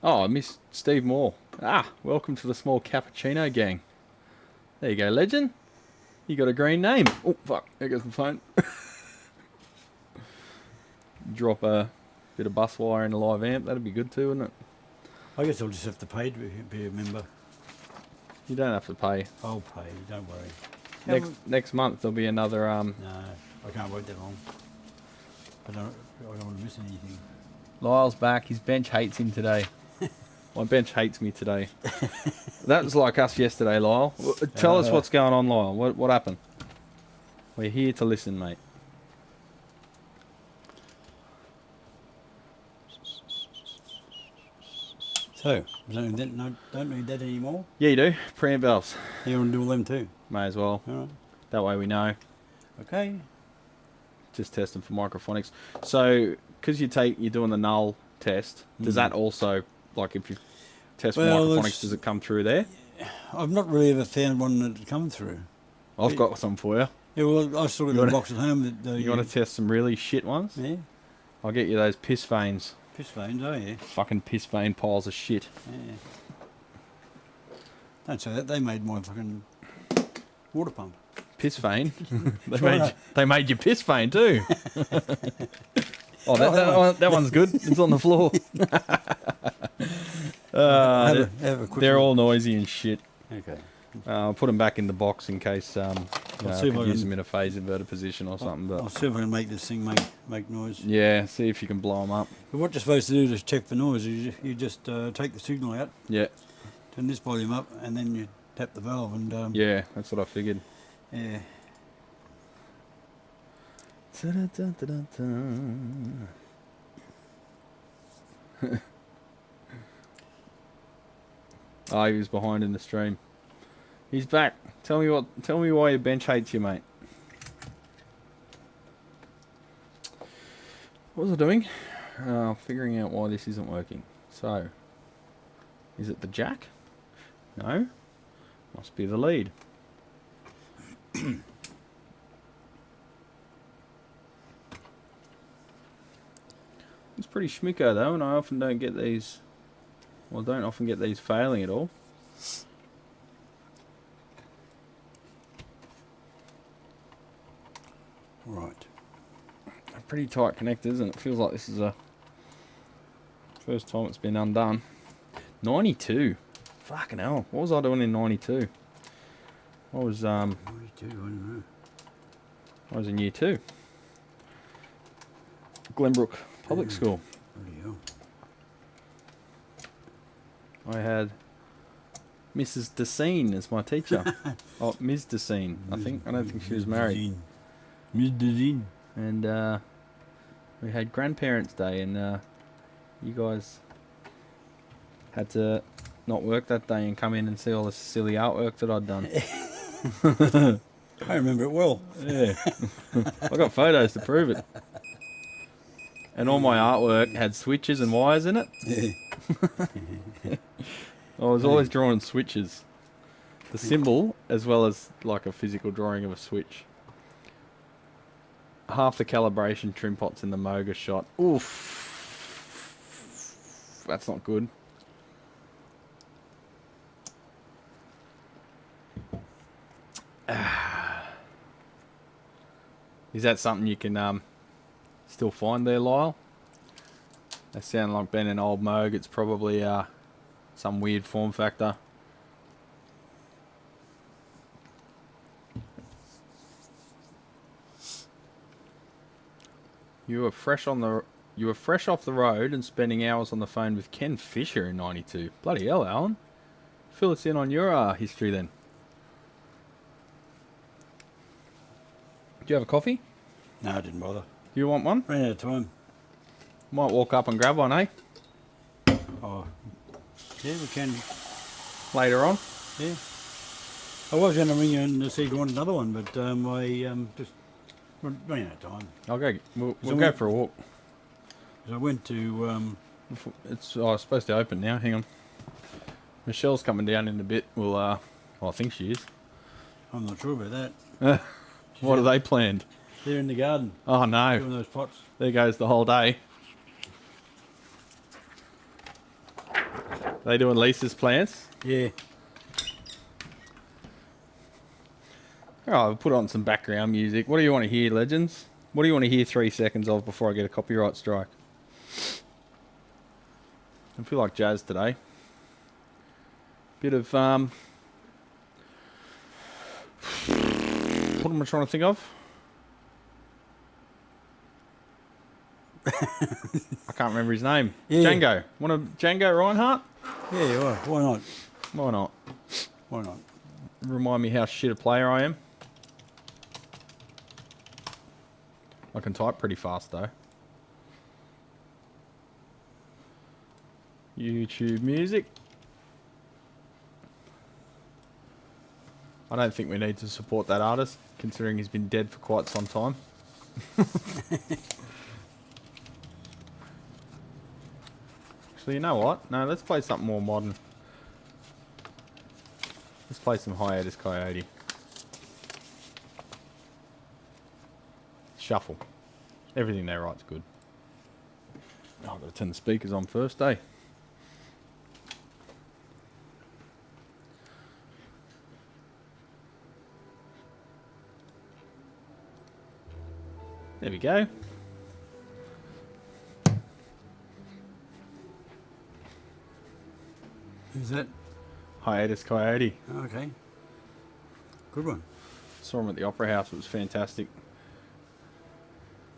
Oh, I missed Steve Moore. Welcome to the small cappuccino gang. There you go, legend. You got a green name. Oh, fuck. There goes the phone. Drop a bit of bus wire in a live amp. That'd be good too, wouldn't it? I guess I'll just have to pay to be a member. You don't have to pay. I'll pay, don't worry. Next month there'll be another... No, I can't wait that long. I don't want to miss anything. Lyle's back. His bench hates him today. My bench hates me today. That was like us yesterday, Lyle. Tell us what's going on, Lyle. What happened? We're here to listen, mate. So, don't need that anymore? Yeah, you do. Preamp valves. You want to do all them too? May as well. All right. That way we know. Okay. Just testing for microphonics. So, because you're doing the null test, does that also, like, if you test for microphonics, does it come through there? I've not really ever found one that come through. I've got some for you. Yeah, well, I've still got a box at home. You want to test some really shit ones? Yeah. I'll get you those piss veins. Piss veins, oh yeah. Fucking piss vein piles of shit. Yeah. Don't say that. They made my fucking water pump. Piss vein? they made your piss vein too. That one's good. It's on the floor. They're all noisy and shit. Okay. I'll put them back in the box in case I see if could I use can- them in a phase inverter position or something. But I'll see if I can make this thing make noise. yeah, see if you can blow them up. But what you're supposed to do to check for noise is you just take the signal out, Yeah, turn this volume up, and then you tap the valve and yeah, that's what I figured. yeah. Oh, he was behind in the stream. He's back. Tell me why your bench hates you, mate. What was I doing? Figuring out why this isn't working. So, is it the jack? No. Must be the lead. It's pretty schmicko though, and I often don't get these. Well, don't often get these failing at all. Right. A pretty tight connector, isn't it? Feels like this is a first time it's been undone. 92. Fucking hell. What was I doing in 92? I was 92, I don't know. I was in year 2. Glenbrook Public School. Bloody hell. I had Mrs. Decene as my teacher. Oh, Ms. Decene, I think. I don't think she was married. Ms. Decene. And we had Grandparents' Day, and you guys had to not work that day and come in and see all the silly artwork that I'd done. I remember it well. Yeah. I got photos to prove it. And all my artwork had switches and wires in it. Yeah. I was always drawing switches. The symbol, as well as like a physical drawing of a switch. Half the calibration trim pots in the Moga shot. Oof. That's not good. Is that something you can still find there, Lyle? They sound like being an old Moog. It's probably some weird form factor. You were fresh off the road and spending hours on the phone with Ken Fisher in '92. Bloody hell, Alan! Fill us in on your history then. Do you have a coffee? No, I didn't bother. Do you want one? Ran out of time. Might walk up and grab one, eh? Oh, yeah, we can. Later on. Yeah. I was going to ring you and see if you want another one, but I just ran out of time. I'll go. We'll go for a walk. So I went to. It's supposed to open now. Hang on. Michelle's coming down in a bit. We'll. Well, I think she is. I'm not sure about that. What are they planned? They're in the garden. Oh no! Doing those pots. There goes the whole day. They doing Lisa's plants? Yeah. Oh, I'll put on some background music. What do you want to hear, legends? What do you want to hear 3 seconds of before I get a copyright strike? I feel like jazz today. Bit of what am I trying to think of? I can't remember his name. Yeah. Django. Want a Django Reinhardt? Yeah, well, why not? Why not? Why not? Remind me how shit a player I am. I can type pretty fast though. YouTube music. I don't think we need to support that artist, considering he's been dead for quite some time. Actually, you know what? No, let's play something more modern. Let's play some Hiatus Coyote. Shuffle. Everything they write's good. Oh, I've got to turn the speakers on first, eh? There we go. Who's that? Hiatus Coyote. Okay. Good one. Saw him at the Opera House. It was fantastic.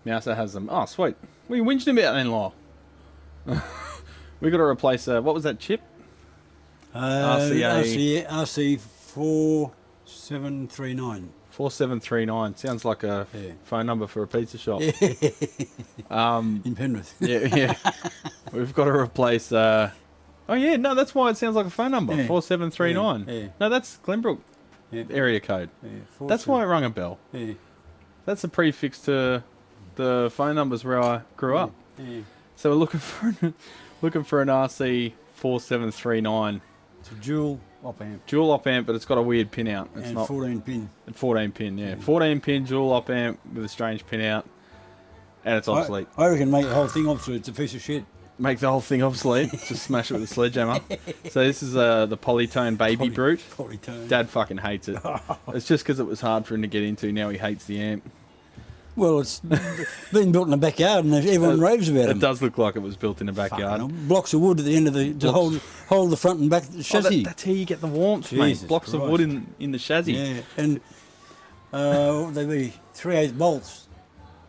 Mouser has them. Oh, sweet. What are you whinging about then, Law? We got to replace, what was that chip? RC 4739. 4739. Sounds like a phone number for a pizza shop. In Penrith. Yeah. We've got to replace... oh, yeah. No, that's why it sounds like a phone number. Yeah. 4739. Yeah. No, that's Glenbrook area code. Yeah, That's why it rung a bell. Yeah. That's a prefix to the phone numbers where I grew up. Yeah. So we're looking for looking for an RC 4739. It's a dual op amp. Dual op amp, but it's got a weird pin out. It's and not 14 pin. 14 pin, yeah. 14 pin dual op amp with a strange pin out, and it's obsolete. I reckon make the whole thing obsolete. It's a piece of shit. Make the whole thing obsolete. Just smash it with a sledgehammer. So this is the Polytone Baby Brute. Polytone. Dad fucking hates it. It's just because it was hard for him to get into. Now he hates the amp. Well, it's been built in the backyard and everyone raves about it. It does look like it was built in the backyard. Blocks of wood at the end of the to hold the front and back of the chassis. That's how you get the warmth, Jesus mate. Blocks Christ. of wood in the chassis. Yeah, and they'd be 3/8 bolts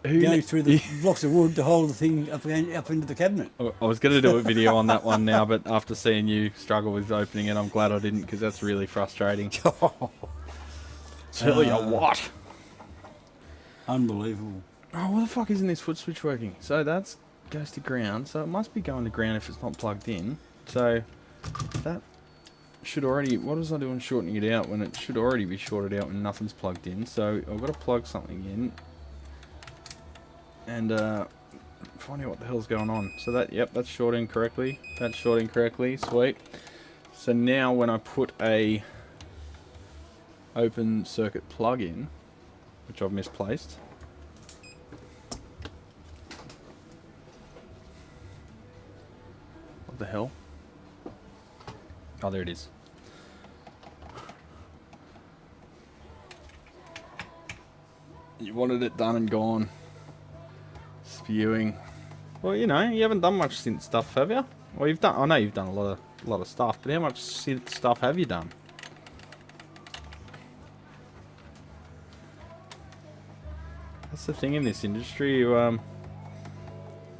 going through the blocks of wood to hold the thing up into the cabinet. I was going to do a video on that one now, but after seeing you struggle with opening it, I'm glad I didn't, because that's really frustrating. Tell you what. Unbelievable. Oh, what the fuck isn't this foot switch working? So that goes to ground, so it must be going to ground if it's not plugged in. So that should already... What was I doing shortening it out when it should already be shorted out when nothing's plugged in? So I've got to plug something in and find out what the hell's going on. So that, yep, that's shorting correctly. That's shorting correctly. Sweet. So now when I put a open circuit plug in, which I've misplaced. What the hell? Oh, there it is. You wanted it done and gone. Spewing. Well, you know, you haven't done much synth stuff, have you? Well, you've done. I know you've done a lot of stuff, but how much synth stuff have you done? That's the thing in this industry. You're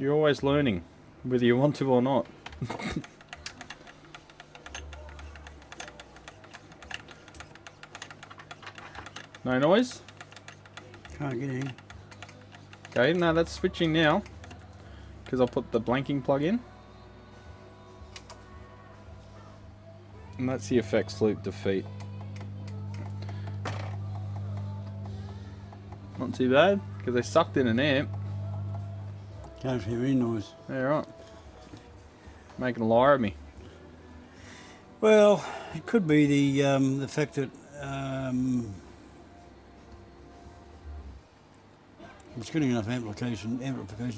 always learning, whether you want to or not. No noise? Can't get in. Okay, no, that's switching now, because I'll put the blanking plug in. And that's the effects loop defeat. Not too bad, because they sucked in an amp. Can't hear any noise. Yeah, right. Making a liar of me. Well, it could be the fact that it's getting enough amplification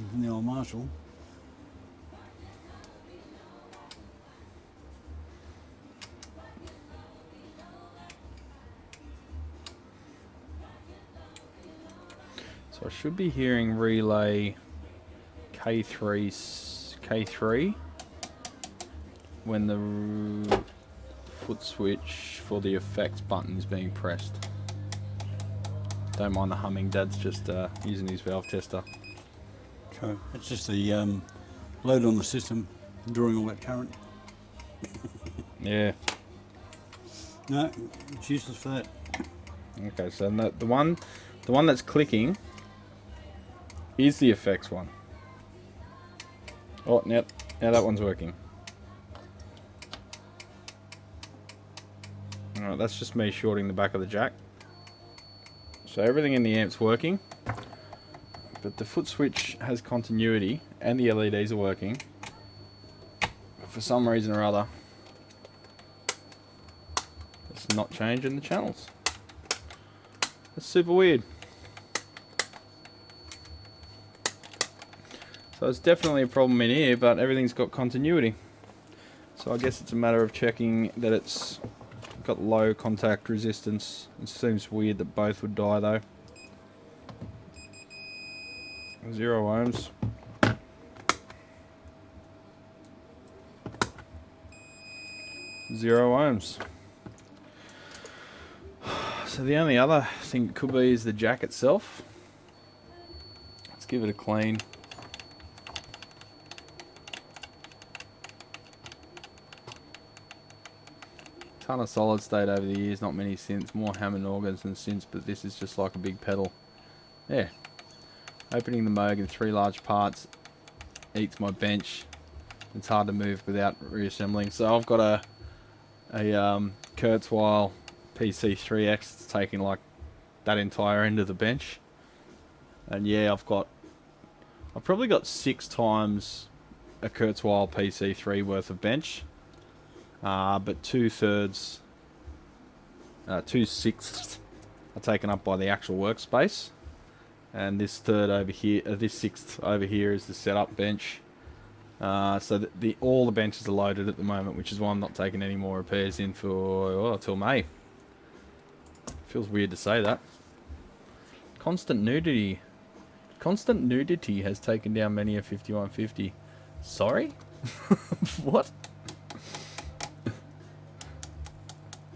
from the old Marshall. So I should be hearing relay K3 when the foot switch for the effects button is being pressed. Don't mind the humming, Dad's just using his valve tester. So it's just the load on the system drawing all that current. Yeah. No, it's useless for that. Okay, so the one that's clicking is the effects one. Oh, now that one's working. Alright, that's just me shorting the back of the jack. So everything in the amp's working, but the foot switch has continuity and the LEDs are working. But for some reason or other, it's not changing the channels. That's super weird. So it's definitely a problem in here, but everything's got continuity. So I guess it's a matter of checking that it's got low contact resistance. It seems weird that both would die though. 0 ohms. Zero ohms. So the only other thing it could be is the jack itself. Let's give it a clean. Ton of solid state over the years, not many synths, more Hammond organs than synths, but this is just like a big pedal. Yeah. Opening the Moog in 3 large parts eats my bench. It's hard to move without reassembling. So I've got a Kurzweil PC3X that's taking like that entire end of the bench. And yeah, I've probably got 6 times a Kurzweil PC3 worth of bench, but 2/3, 2/6 are taken up by the actual workspace, and this third over here, this 1/6 over here is the setup bench. So that all the benches are loaded at the moment, which is why I'm not taking any more repairs in for till May. Feels weird to say that. Constant nudity has taken down many a 5150. Sorry? What?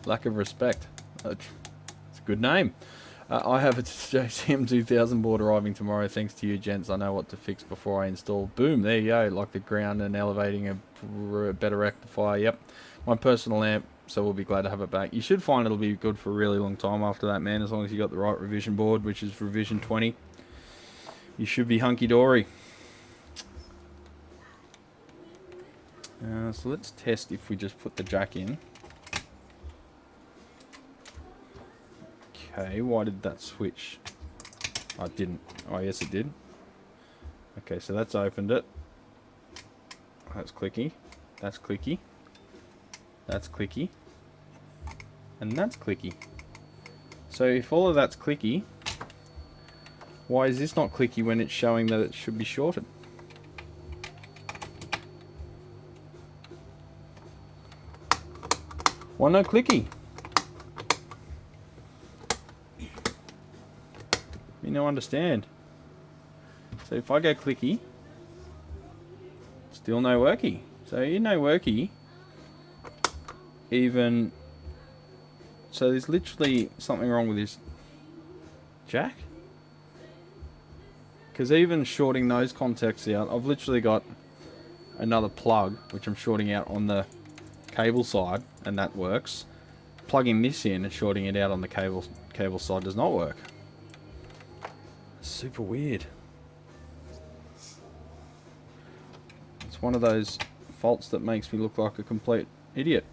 Lack of respect. It's a good name. I have a JCM 2000 board arriving tomorrow. Thanks to you, gents. I know what to fix before I install. Boom, there you go. Like the ground and elevating a better rectifier. Yep. My personal amp, so we'll be glad to have it back. You should find it'll be good for a really long time after that, man, as long as you got the right revision board, which is revision 20. You should be hunky-dory. So let's test if we just put the jack in. Okay, why did that switch? Oh, it didn't. Oh, yes, it did. Okay, so that's opened it. That's clicky. That's clicky. That's clicky. And that's clicky. So if all of that's clicky, why is this not clicky when it's showing that it should be shorted? Why no clicky? You don't understand. So if I go clicky, still no worky. So you no worky, even, so there's literally something wrong with this jack. Because even shorting those contacts out, I've literally got another plug, which I'm shorting out on the cable side, and that works. Plugging this in and shorting it out on the cable side does not work. Super weird. It's one of those faults that makes me look like a complete idiot.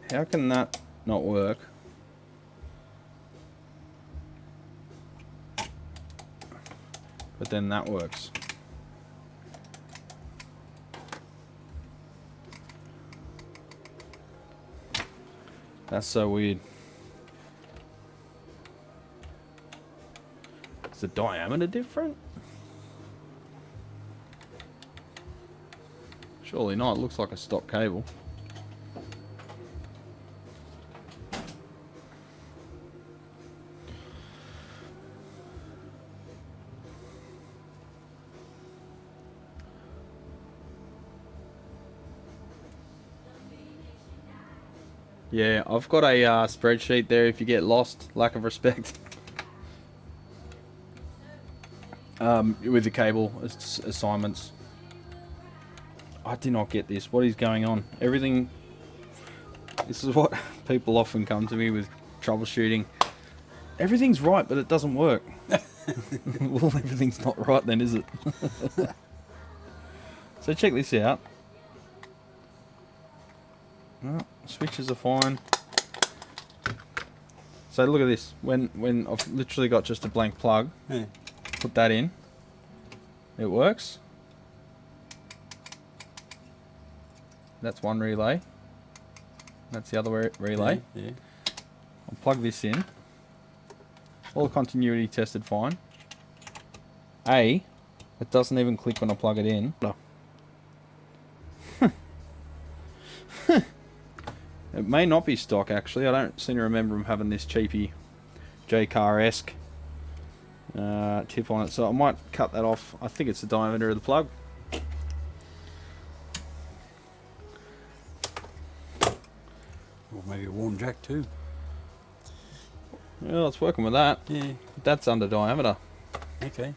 How can that not work? But then that works. That's so weird. Is the diameter different? Surely not. It looks like a stock cable. Yeah, I've got a spreadsheet there if you get lost. Lack of respect. With the cable assignments. I do not get this. What is going on? Everything... This is what people often come to me with troubleshooting. Everything's right, but it doesn't work. Well, everything's not right then, is it? So check this out. No, switches are fine. So look at this. When I've literally got just a blank plug, yeah. Put that in. It works. That's one relay. That's the other relay. Yeah, yeah. I'll plug this in. All continuity tested fine. It doesn't even click when I plug it in. No. It may not be stock actually. I don't seem to remember them having this cheapy J-car-esque tip on it. So I might cut that off. I think it's the diameter of the plug. Or maybe a worn jack too. Well, it's working with that. Yeah. That's under diameter. Okay.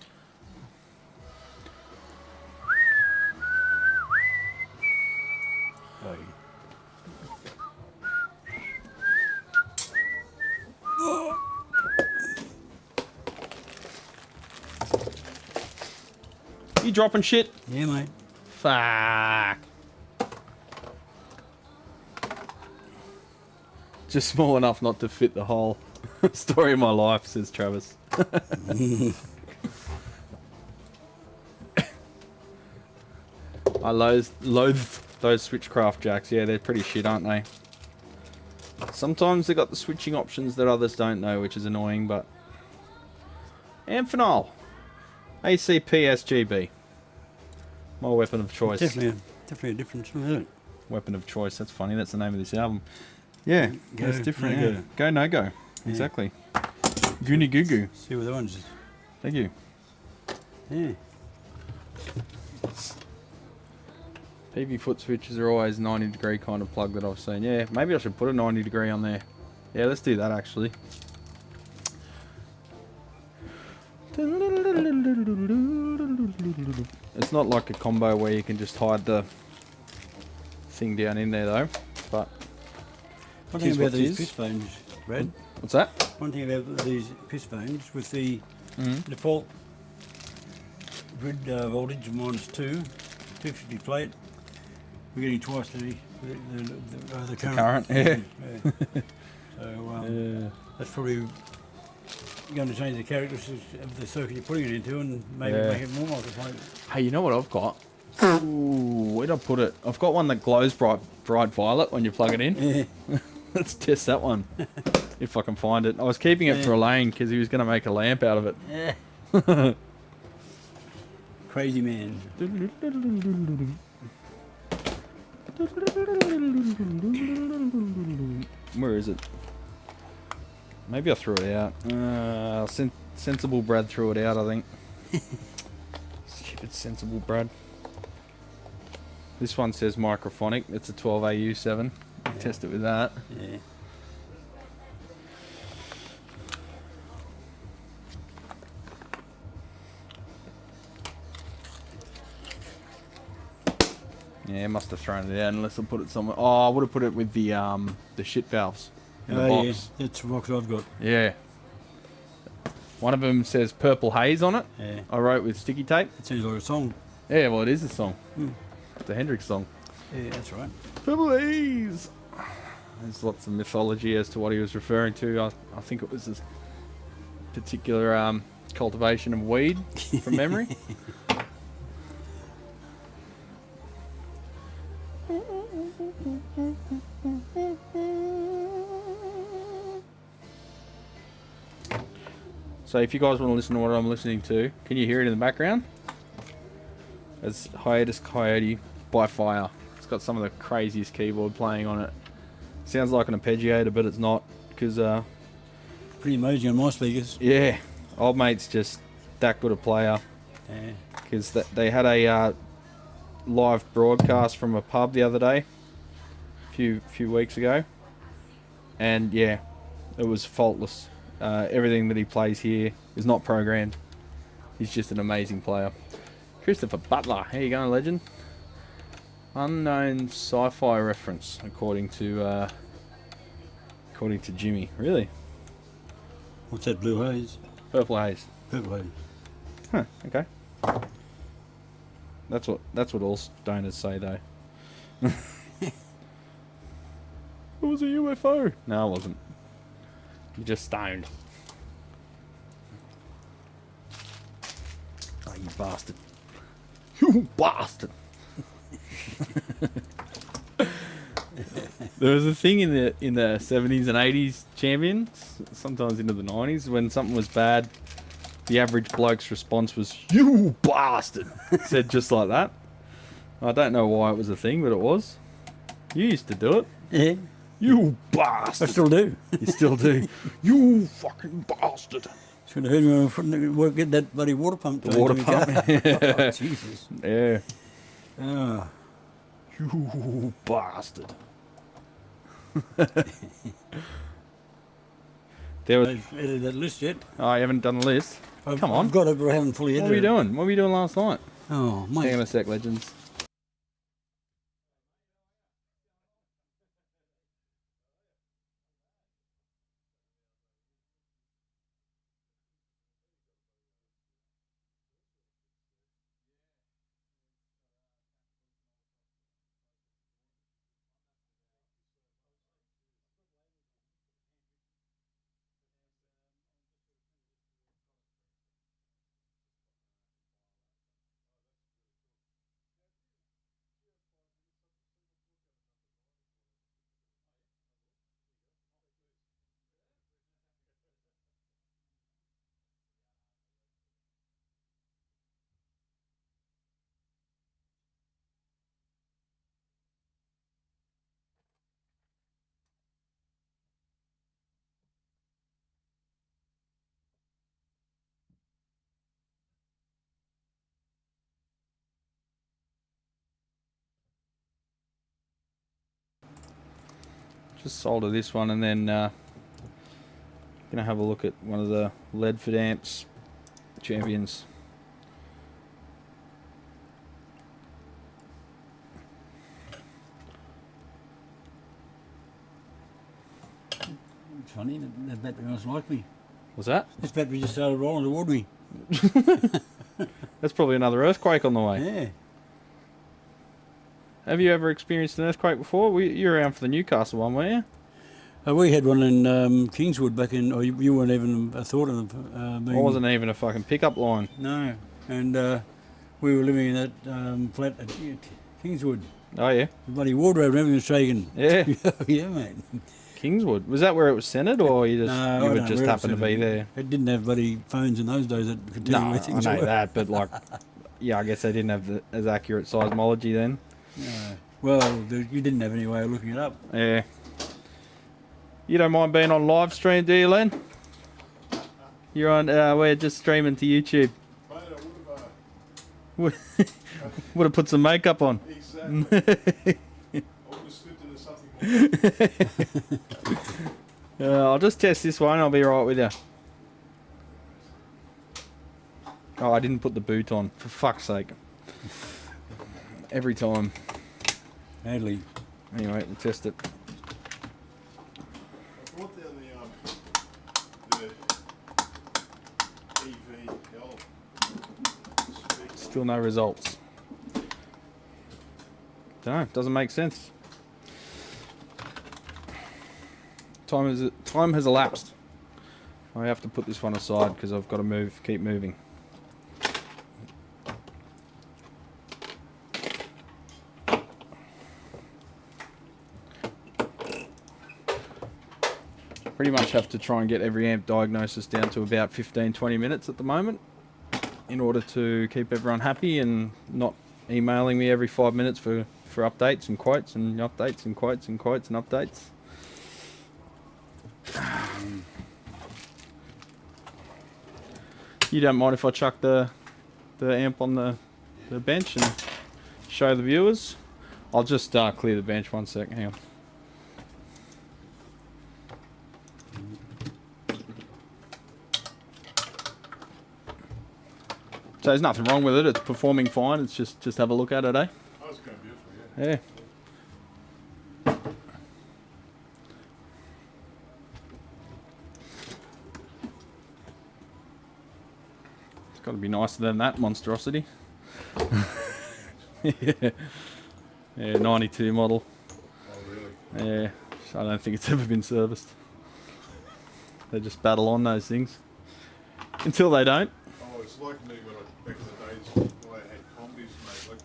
Oh. You dropping shit? Yeah, mate. Fuck. Just small enough not to fit the whole story of my life, says Travis. I loathe those Switchcraft jacks. Yeah, they're pretty shit, aren't they? Sometimes they got the switching options that others don't know, which is annoying, but... Amphenol. ACPSGB. My weapon of choice. Definitely a difference, isn't it? Weapon of choice. That's funny. That's the name of this album. Yeah, it's different. No yeah. Go, no go. Yeah. Exactly. Goony goo goo. See what the ones. Thank you. Yeah. PV foot switches are always 90-degree kind of plug that I've seen. Yeah, maybe I should put a 90-degree on there. Yeah, let's do that actually. It's not like a combo where you can just hide the thing down in there though. But one thing about these piss phones, Brad. What's that? One thing about these piss phones with the default grid voltage of -2, 250 plate. We're getting twice the current. Yeah. So that's probably going to change the characteristics of the circuit you're putting it into, and maybe make it more like a phone. Hey, you know what I've got? Ooh, where'd I put it? I've got one that glows bright violet when you plug it in. Yeah. Let's test that one. If I can find it. I was keeping it for Elaine because he was going to make a lamp out of it. Yeah. Crazy man. Where is it? Maybe I threw it out. Sensible Brad threw it out, I think. Stupid Sensible Brad. This one says microphonic. It's a 12AU7. Test it with that. Yeah. Yeah, must have thrown it out unless I put it somewhere. Oh, I would have put it with the shit valves in the box. Yeah, that's the box I've got. Yeah. One of them says Purple Haze on it. Yeah. I wrote with sticky tape. It sounds like a song. Yeah, well, it is a song. It's a Hendrix song. Yeah, that's right. Purple Haze. There's lots of mythology as to what he was referring to. I think it was this particular cultivation of weed from memory. So if you guys want to listen to what I'm listening to, can you hear it in the background? It's Hiatus Coyote by Fire. It's got some of the craziest keyboard playing on it. Sounds like an arpeggiator, but it's not, because pretty amazing on my speakers. yeah, old mate's just that good a player. Yeah. Because they had a live broadcast from a pub the other day, a few weeks ago, and yeah, it was faultless. Everything that he plays here is not programmed. He's just an amazing player. Christopher Butler, how you going, legend? Unknown sci-fi reference, according to Jimmy. Really? What's that, blue haze? Purple Haze. Purple haze. Huh. Okay. That's what all stoners say, though. It was a UFO. No, it wasn't. You just stoned. Oh, you bastard. You bastard. There was a thing in the 70s and 80s champions, sometimes into the 90s, when something was bad, the average bloke's response was, "You bastard." Said just like that. I don't know why it was a thing, but it was. You used to do it. Yeah. You bastard. I still do. You still do. You fucking bastard. Should have heard me when I get that bloody water pump. The water pump. Oh, Jesus. Yeah. Oh. You bastard. There was. I've edited that list yet. Oh, you haven't done the list? Come on. I've got it, but I haven't fully edited What were you doing? What were you doing last night? Oh, mate. Hang on a sec, legends. just solder this one, and then gonna have a look at one of the Ledford amps, Champions. It's funny, that battery must like me. What's that? This battery just started rolling toward me. That's probably another earthquake on the way. Yeah. Have you ever experienced an earthquake before? You were around for the Newcastle one, weren't you? We had one in Kingswood back in, you weren't even a thought of being... I wasn't even a fucking pickup line. No, and we were living in that flat at Kingswood. Oh, yeah? The bloody wardrobe and everything was shaking. Yeah. Yeah, mate. Kingswood. Was that where it was centred, or you would just happen to be there? It didn't have bloody phones in those days that could tell you where things I know were. that, but like, yeah, I guess they didn't have as accurate seismology then. Well, you didn't have any way of looking it up. Yeah. You don't mind being on live stream, do you, Len? You're on, we're just streaming to YouTube. Mate, I would have put some makeup on. exactly. I would have slipped into something more. I'll just test this one, I'll be right with you. Oh, I didn't put the boot on, for fuck's sake. Every time. Badly. Anyway, we'll test it. I brought down the EVL. Still no results. Don't know, doesn't make sense. Time has elapsed. I have to put this one aside because I've got to keep moving. Pretty much have to try and get every amp diagnosis down to about 15-20 minutes at the moment in order to keep everyone happy and not emailing me every 5 minutes for updates and quotes and updates and quotes and quotes and updates. You don't mind if I chuck the amp on the bench and show the viewers? I'll just clear the bench 1 sec, hang on. So there's nothing wrong with it, it's performing fine, it's just have a look at it, eh? Oh, it's going beautiful, yeah. Yeah. It's got to be nicer than that monstrosity. Yeah. Yeah, 92 model. Oh, really? Yeah, I don't think it's ever been serviced. They just battle on those things. Until they don't. Oh, it's like me when back in the days when I had combis, mate. Like,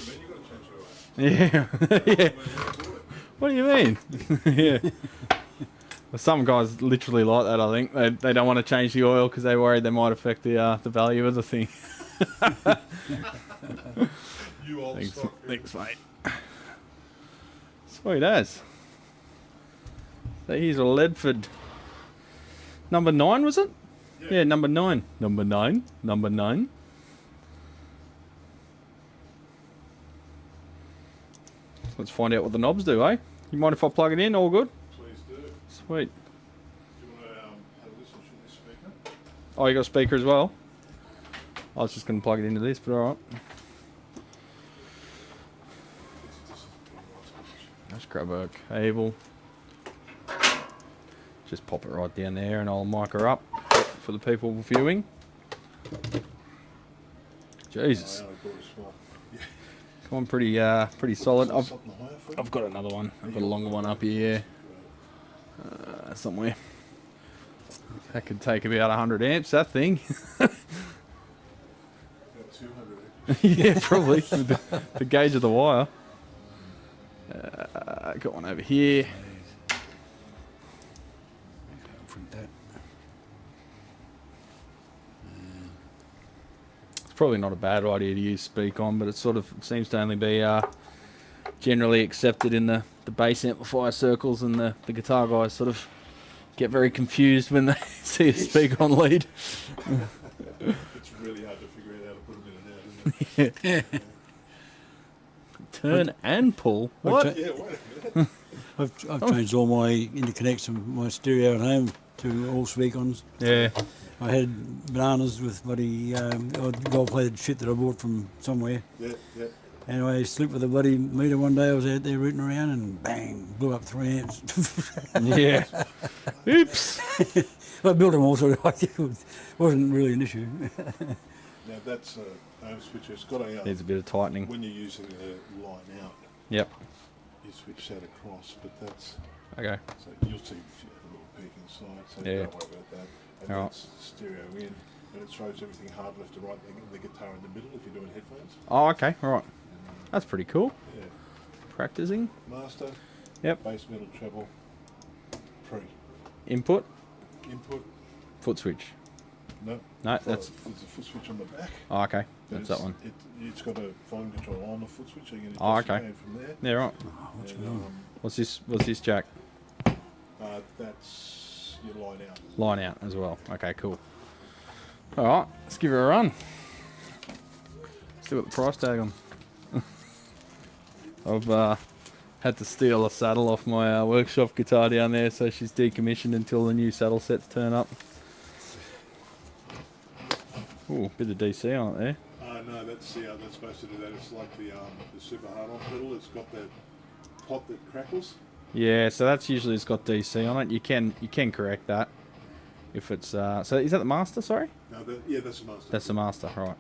man, you got to change your oil. Yeah. Yeah. What do you mean? Yeah. Well, some guys literally like that, I think. They don't want to change the oil because they're worried they might affect the value of the thing. You old stock. Thanks, mate. Sweet as. So here's a Ledford. Number 9, was it? Yeah, number 9. Number 9. Number 9. Let's find out what the knobs do, eh? You mind if I plug it in? All good? Please do. Sweet. Do you want to have a listen to this speaker? Oh, you got a speaker as well? I was just going to plug it into this, but alright. Let's grab a cable. Just pop it right down there and I'll mic her up for the people viewing. Jesus. I only bought a small. Yeah. Come on, pretty solid. I've got another one. I've got a longer one up here somewhere. That could take about 100 amps, that thing. About 200. Yeah, probably. With the gauge of the wire. Got one over here. It's probably not a bad idea to use speak on, but it seems to only be generally accepted in the bass amplifier circles, and the guitar guys sort of get very confused when they see a speak on lead. It's really hard to figure out how to put them in and out, isn't it? Yeah. Turn and pull. What? Yeah, wait a minute. I've changed all my interconnects and my stereo at home to all Speakons. Yeah. I had bananas with bloody gold-plated shit that I bought from somewhere. Yeah, yeah. And I slipped with a bloody meter one day. I was out there rooting around and bang, blew up 3 amps. Yeah. Oops. I built them all, so it wasn't really an issue. Now that's home switcher. It's got a Needs a bit of tightening. when you're using the line out, Yep. you switch that across, but that's Okay. so you'll see if you have a little peek inside. So Yeah. don't worry about that. And All right. that's stereo in, and it throws everything hard left to right. The guitar in the middle if you're doing headphones. Oh, okay. All right. That's pretty cool. Yeah. Practicing. Master. Yep. Bass, middle, treble. Pre. Input. Input. Foot switch. No. No, that's. There's a foot switch on the back. Oh, okay. But That's that one. It's got a volume control on the foot switch, so you can Oh, adjust okay. your gain from there. Yeah, right. And, What's this jack? that's your line out. Line out as well. Okay, cool. All right, let's give it a run. Still got the price tag on. I've had to steal a saddle off my workshop guitar down there, so she's decommissioned until the new saddle sets turn up. Ooh, bit of DC on it there. No, that's supposed to do that. It's like the super hard on pedal. It's got that pot that crackles. Yeah, so that's usually it's got DC on it. You can correct that if it's so. Is that the master? Sorry. No, yeah, that's the master. That's the master, right?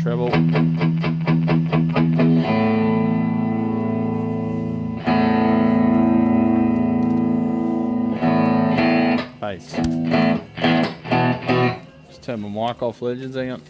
Treble. Bass. Just turn my mic off, legends. Hang on.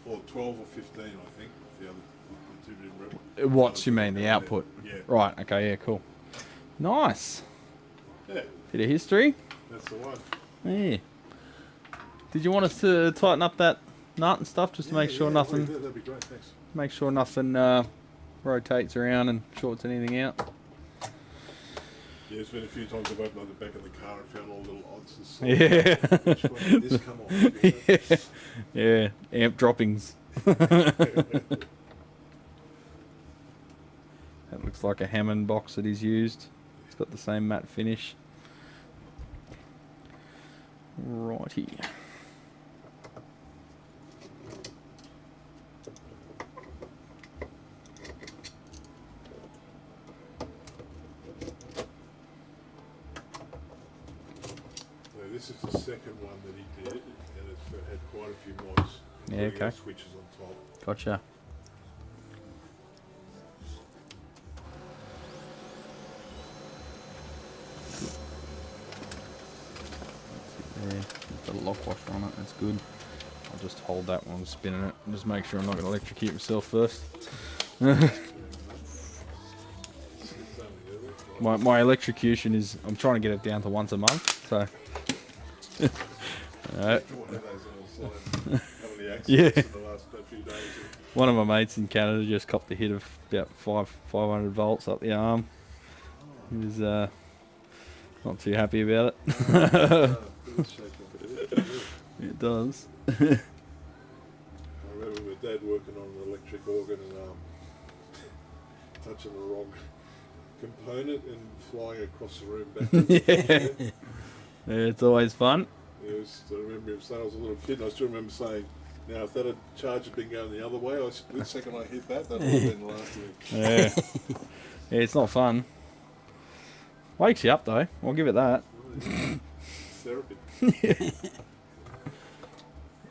Or 12 or 15, I think. The other the two different. Watts, you mean the output? Yeah. Right. Okay. Yeah. Cool. Nice. Yeah, Bit of history. that's the one. Yeah. Did you want us to tighten up that nut and stuff just to make sure nothing? That'd be great. Thanks. Make sure nothing rotates around and shorts anything out. Yeah, there's been a few times I've opened up the back of the car and found all the little odds and sods. Yeah. Which one did this come off? Yeah. Amp droppings. That looks like a Hammond box that he's used. It's got the same matte finish. Righty. So this is the second one that he did, and it's had quite a few mods. Yeah, including okay. the switches on top. Gotcha. lock washer on it. That's good. I'll just hold that while I'm spinning it and just make sure I'm not going to electrocute myself first. my electrocution is, I'm trying to get it down to once a month, so. Yeah. One of my mates in Canada just copped a hit of about 500 volts up the arm. He was not too happy about it. It does. I remember my dad working on an electric organ and touching the wrong component and flying across the room back. Yeah, it's always fun. I remember him saying I was a little kid, and I still remember saying, now if that charge had been going the other way, I split second I hit that would have been the last of it. Yeah. Yeah, it's not fun. Wakes you up though, I'll give it that. Therapy.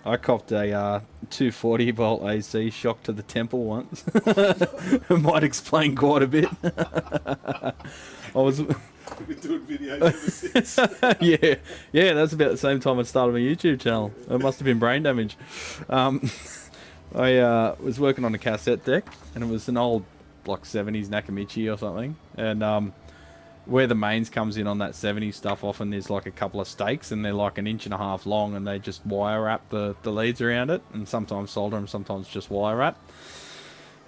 I copped a 240 volt AC shock to the temple once. It might explain quite a bit. I was... We've been doing videos ever since. Yeah, that's about the same time I started my YouTube channel. It must have been brain damage. I was working on a cassette deck, and it was an old, like, 70s Nakamichi or something. And where the mains comes in on that 70s stuff, often there's like a couple of stakes, and they're like 1.5 inches long, and they just wire wrap the leads around it, and sometimes solder them, sometimes just wire wrap.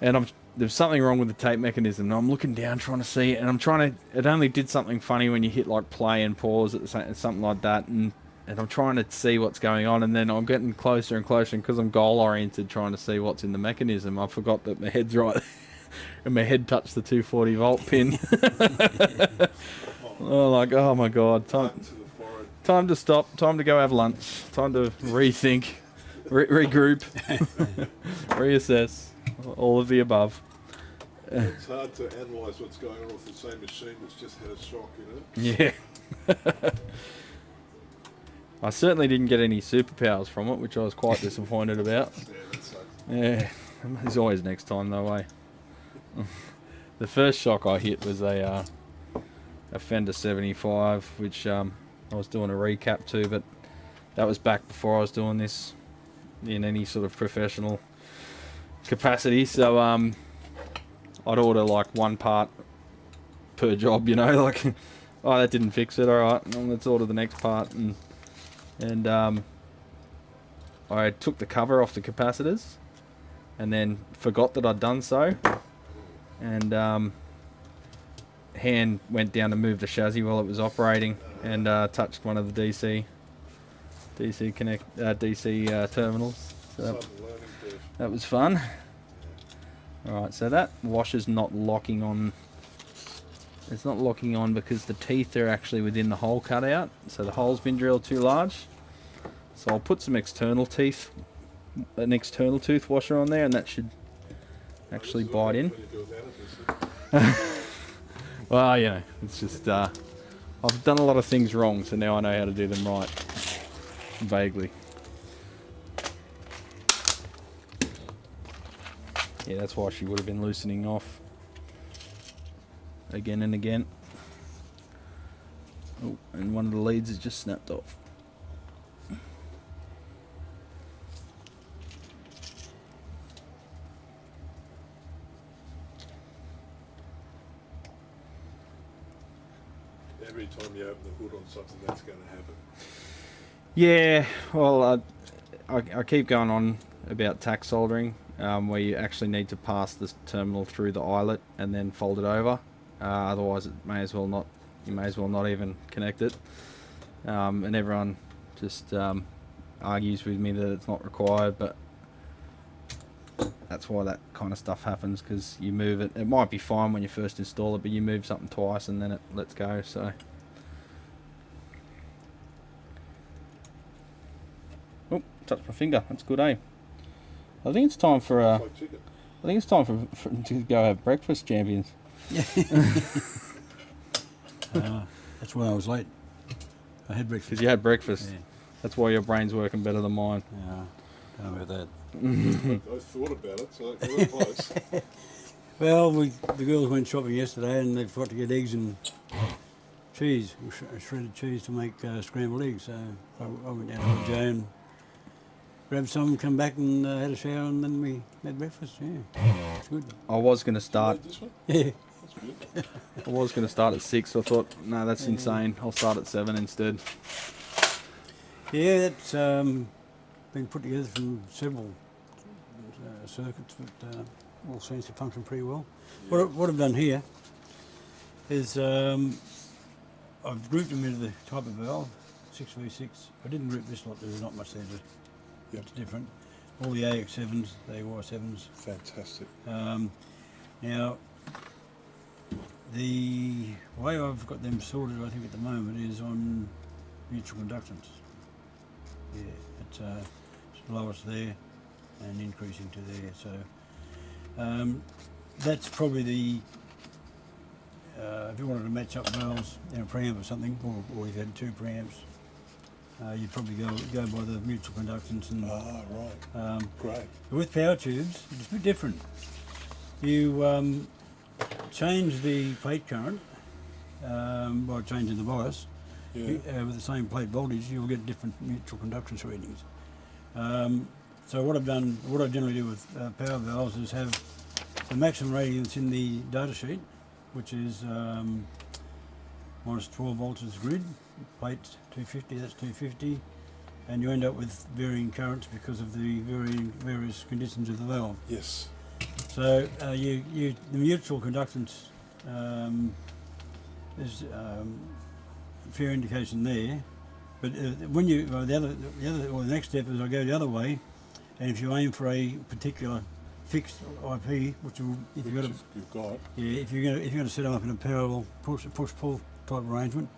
And there's something wrong with the tape mechanism, and I'm looking down trying to see it, and I'm trying to, it only did something funny when you hit like play and pause at the same, something like that, and I'm trying to see what's going on, and then I'm getting closer and closer, and because I'm goal oriented trying to see what's in the mechanism, I forgot that my head's right there, and my head touched the 240 volt pin. Oh, like, oh my god, time to stop, time to go have lunch, time to rethink, regroup, reassess. All of the above. It's hard to analyse what's going on with the same machine that's just had a shock, you know? Yeah. I certainly didn't get any superpowers from it, which I was quite disappointed about. Yeah, that sucks. Yeah, there's always next time though, eh? The first shock I hit was a Fender 75, which I was doing a recap to, but that was back before I was doing this in any sort of professional capacity, so I'd order like one part per job, you know, like, oh, that didn't fix it, alright, well, let's order the next part, and I took the cover off the capacitors and then forgot that I'd done so, and hand went down to move the chassis while it was operating, and touched one of the DC terminals. So that was fun. Alright, so that washer's not locking on. It's not locking on because the teeth are actually within the hole cutout. So the hole's been drilled too large. So I'll put some external teeth, an external tooth washer on there, and that should actually bite in. Well, you know, it's just, I've done a lot of things wrong, so now I know how to do them right. Vaguely. Yeah, that's why she would have been loosening off again and again. Oh, and one of the leads has just snapped off. Every time you open the hood on something, that's going to happen. Yeah, well, I keep going on about tack soldering. Where you actually need to pass this terminal through the eyelet and then fold it over. Otherwise, it may as well not. You may as well not even connect it. And everyone just argues with me that it's not required, but that's why that kind of stuff happens, because you move it. It might be fine when you first install it, but you move something twice and then it lets go. So. Oh, touched my finger. That's good, eh? I think it's time for to go have breakfast, champions. That's why I was late. I had breakfast. Because you had breakfast. Yeah. That's why your brain's working better than mine. Yeah, don't know about that. I thought about it, so that was close. Well, the girls went shopping yesterday and they forgot to get eggs and cheese, shredded cheese to make scrambled eggs. So I went down to Joe and grabbed some, come back and had a shower, and then we had breakfast. Yeah, it's good. I was going to start. This one? Yeah. That's good. I was going to start at 6. So I thought, no, that's insane. I'll start at 7 instead. Yeah, that's been put together from several circuits, but all seems to function pretty well. Yeah. What I've done here is I've grouped them into the type of valve, 6v6. I didn't group this lot, there's not much there to, it's different. All the AX7s, the AY7s. Fantastic. Now, the way I've got them sorted, I think at the moment, is on mutual conductance. Yeah, it's lowest there and increasing to there. So that's probably the if you wanted to match up valves in a preamp or something, or if you had 2 preamps, you'd probably go by the mutual conductance. And right. Great. with power tubes, it's a bit different. You change the plate current by changing the bias. Yeah. With the same plate voltage, you'll get different mutual conductance readings. So what I generally do with power valves is have the maximum rating that's in the data sheet, which is minus 12 volts as grid, plate 250, that's 250, and you end up with varying currents because of the various conditions of the valve. Yes. So the mutual conductance is fair indication there, but when you the next step is I go the other way, and if you aim for a particular fixed IP, which will, if you've got, if you're going to set them up in a parallel push-pull type arrangement,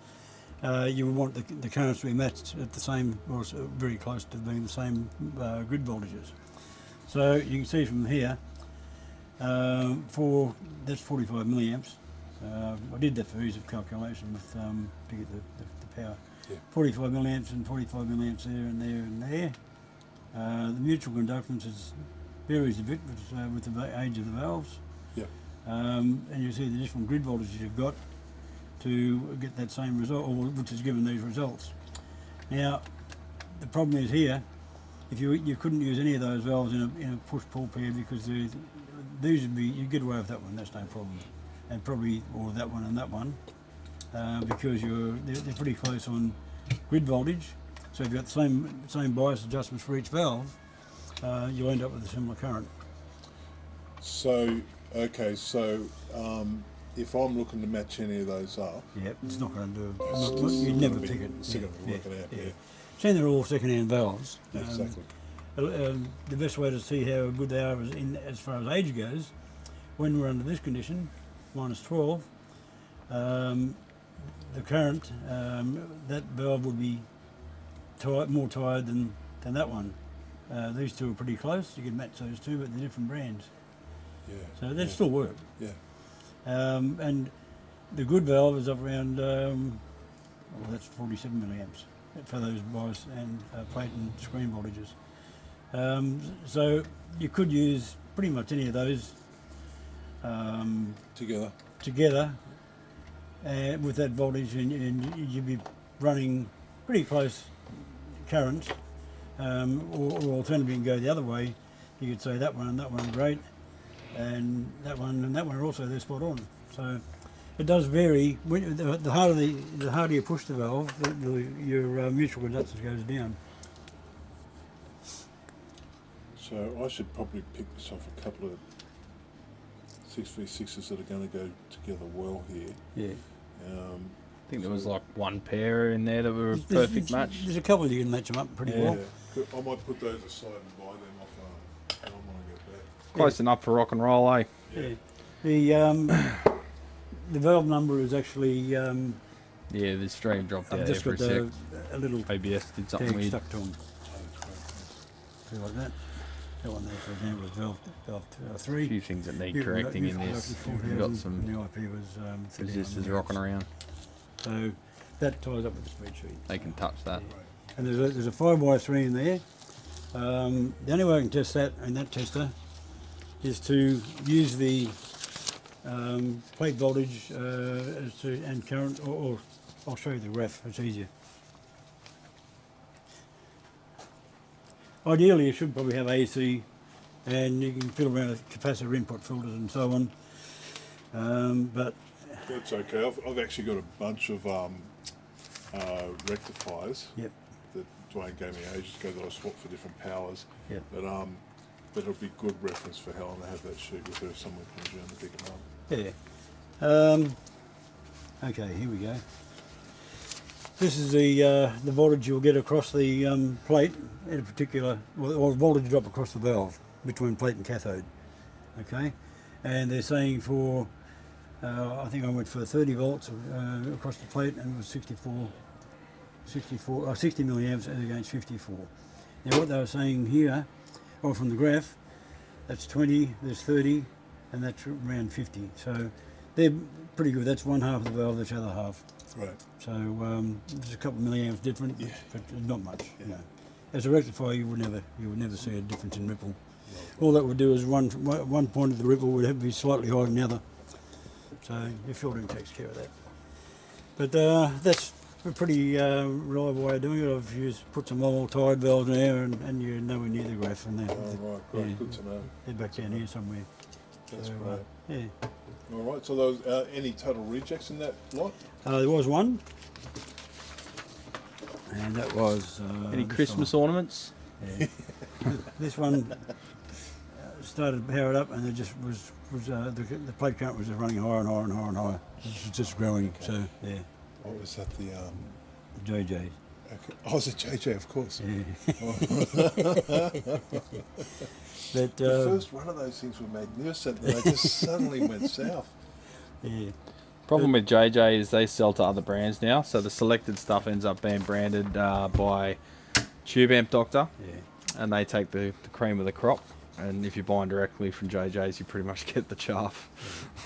you would want the currents to be matched at the same, or very close to being the same grid voltages. So you can see from here, that's 45 milliamps. I did that for ease of calculation with to get the power. Yeah. 45 milliamps and 45 milliamps there and there and there. The mutual conductance varies a bit with the age of the valves. Yeah. And you see the different grid voltages you've got to get that same result, or which has given these results. Now, the problem is here, if you couldn't use any of those valves in a push-pull pair, because these would be, you get away with that one, that's no problem. And probably, or that one and that one, because they're pretty close on grid voltage. So if you've got the same bias adjustments for each valve, you'll end up with a similar current. So, okay, so if I'm looking to match any of those up, it's not going to do it. You'd never pick it. It's not going to work it out. Yeah. Seeing they're all second-hand valves. Exactly. The best way to see how good they are as far as age goes, when we're under this condition, minus 12, the current, that valve would be more tired than that one. These two are pretty close. You can match those two, but they're different brands. Yeah. So they'd still work. Yeah. And the good valve is up around, that's 47 milliamps for those bias and plate and screen voltages. So you could use pretty much any of those together with that voltage, and you'd be running pretty close currents. Or alternatively, you can go the other way. You could say that one and that one are great, and that one are also they're spot on. So it does vary. The harder you push the valve, your mutual conductance goes down. So I should probably pick this off a couple of 6v6s that are going to go together well here. Yeah. I think there was like one pair in there that were a perfect match. There's a couple you can match them up pretty well. I might put those aside and buy them off. I don't want to get that. Close enough for rock and roll, eh? Yeah. The valve number is actually. Yeah, the stream dropped out there for a sec. A little ABS did something weird. Stuck to them. Like that. That one there, for example, is valve 3. A few things that need correcting in this. We've got some the IP was resistors rocking around. So that ties up with the spreadsheet. They can touch that. And there's a 5x3 in there. The only way I can test that in that tester is to use the plate voltage and current, or I'll show you the graph, it's easier. Ideally you should probably have AC and you can fiddle around with capacitor input filters and so on. But that's okay. I've actually got a bunch of rectifiers that Dwayne gave me ages ago that I swapped for different powers. But it'll be good reference for Helen to have that sheet with her if someone comes around to pick them up. Okay, here we go. This is the voltage you'll get across the plate in a particular, or voltage drop across the valve between plate and cathode. Okay, and they're saying for, I think I went for 30 volts across the plate, and it was 60 milliamps as against 54. Now what they were saying here, or from the graph, that's 20, there's 30, and that's around 50. So they're pretty good. That's one half of the valve, that's the other half. Right. So there's a couple of milliamps different, but not much. You know. As a rectifier, you would never see a difference in ripple. All that would do is one point of the ripple would have to be slightly higher than the other. So your filtering takes care of that. But that's a pretty reliable way of doing it. I've put some long tide valves in there, and you're nowhere near the graph. And right, great, good to know. They're back down here somewhere. That's great. Yeah. All right. So those any total rejects in that lot? There was one, and that was any Christmas ornaments? Yeah. This one started to power it up, and it just was the plate count was just running higher and higher and higher and higher. It was just growing. Okay. So yeah. What was that? The JJ. Okay. Oh, it's a JJ, of course. Yeah. But, the first one of those things were magnificent, and they just suddenly went south. Yeah. Problem with JJ is they sell to other brands now, so the selected stuff ends up being branded by Tube Amp Doctor, and they take the cream of the crop. And if you're buying directly from JJ's, you pretty much get the chaff.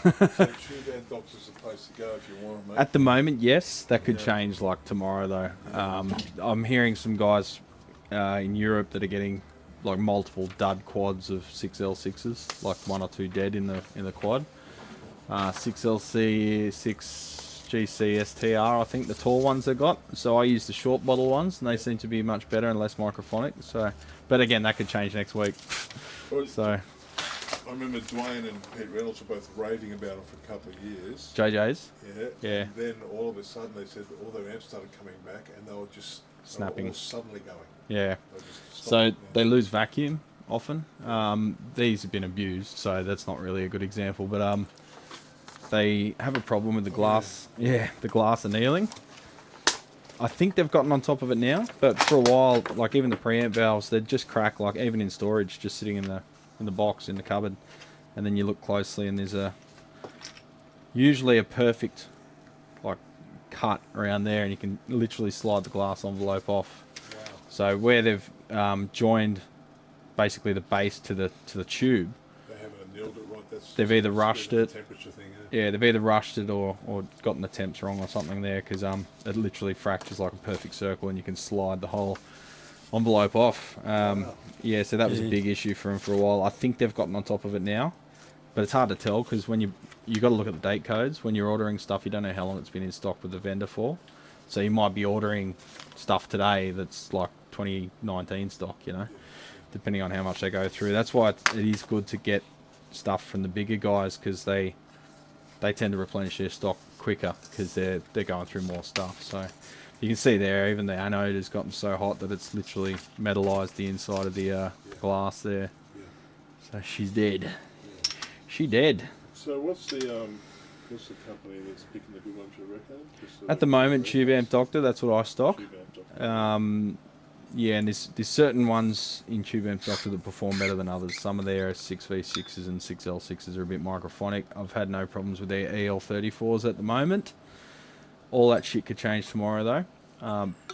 So Tube Amp Doctor's the place to go if you want, mate. At the moment, yes. That could change like tomorrow, though. I'm hearing some guys in Europe that are getting like multiple dud quads of 6L6s, like 1 or 2 dead in the quad. 6LC, 6GC STR, I think the tall ones they got. So I use the short bottle ones, and they seem to be much better and less microphonic. So, but again, that could change next week. So I remember Dwayne and Pete Reynolds were both raving about them for a couple of years. JJ's? Yeah. And then all of a sudden they said that all their amps started coming back, and they were just snapping. All suddenly going. Yeah. So they lose vacuum often. These have been abused, so that's not really a good example. But they have a problem with the glass. Yeah, the glass annealing. I think they've gotten on top of it now, but for a while, like even the preamp valves, they'd just crack, like even in storage, just sitting in the box in the cupboard, and then you look closely and there's usually a perfect like cut around there, and you can literally slide the glass envelope off. Wow. So where they've joined basically the base to the tube, they haven't annealed it right. They've either rushed it. Temperature thing, yeah, they've either rushed it or gotten the temps wrong or something there, because it literally fractures like a perfect circle, and you can slide the whole envelope off. Yeah, so that was a big issue for them for a while. I think they've gotten on top of it now, but it's hard to tell because when you got to look at the date codes when you're ordering stuff. You don't know how long it's been in stock with the vendor for, so you might be ordering stuff today that's like 2019 stock, you know, depending on how much they go through. That's why it is good to get stuff from the bigger guys, because they tend to replenish their stock quicker because they're going through more stuff. So you can see there, even the anode has gotten so hot that it's literally metallized the inside of the glass there. So she's dead. She dead. So what's the company that's picking the good ones, you reckon? At the moment, Tube Amp Doctor, that's what I stock. Tube Amp Doctor. Yeah, and there's certain ones in Tube Amp Doctor that perform better than others. Some of their 6V6s and 6L6s are a bit microphonic. I've had no problems with their EL34s at the moment. All that shit could change tomorrow though.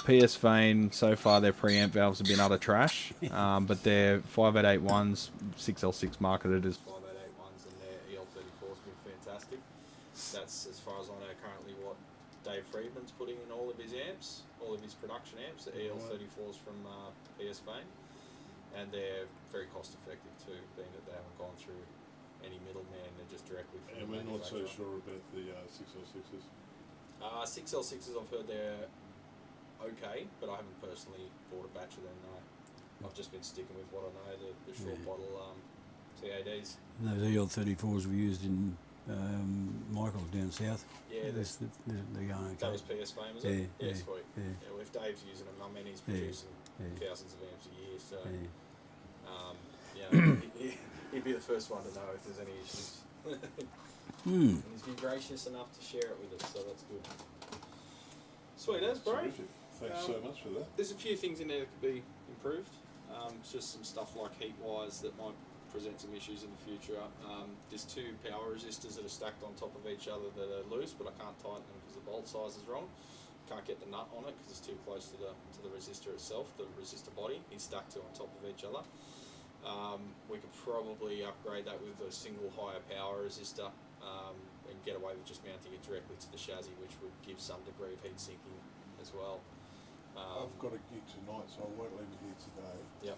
PS Vane, so far their preamp valves have been utter trash, but their 5881s, 6L6 marketed as 5881s, and their EL34's been fantastic. That's, as far as I know, currently what Dave Friedman's putting in all of his amps, all of his production amps, the EL34s from PS Vane, and they're very cost effective too, being that they haven't gone through any middleman, they're just directly from and the we're not so manufacturer. sure about the 606s. 6L6s, I've heard they're okay, but I haven't personally bought a batch of them. No. I've just been sticking with what I know, the short bottle TADs. And those EL34s we used in Michael's down south. Yeah, they're going okay. That was PS Fame, is it? Yeah, sweet. Yeah, well, if Dave's using them, I mean, he's producing thousands of amps a year, so he'd be the first one to know if there's any issues. And he's been gracious enough to share it with us, so that's good. Sweet as, bro. Terrific. Thanks so much for that. There's a few things in there that could be improved. It's just some stuff like heat wires that might present some issues in the future. There's two power resistors that are stacked on top of each other that are loose, but I can't tighten them because the bolt size is wrong. Can't get the nut on it because it's too close to the resistor itself, the resistor body. It's stacked two on top of each other. We could probably upgrade that with a single higher power resistor and get away with just mounting it directly to the chassis, which would give some degree of heat sinking as well. I've got a gig tonight, so I won't leave it here today. Yep.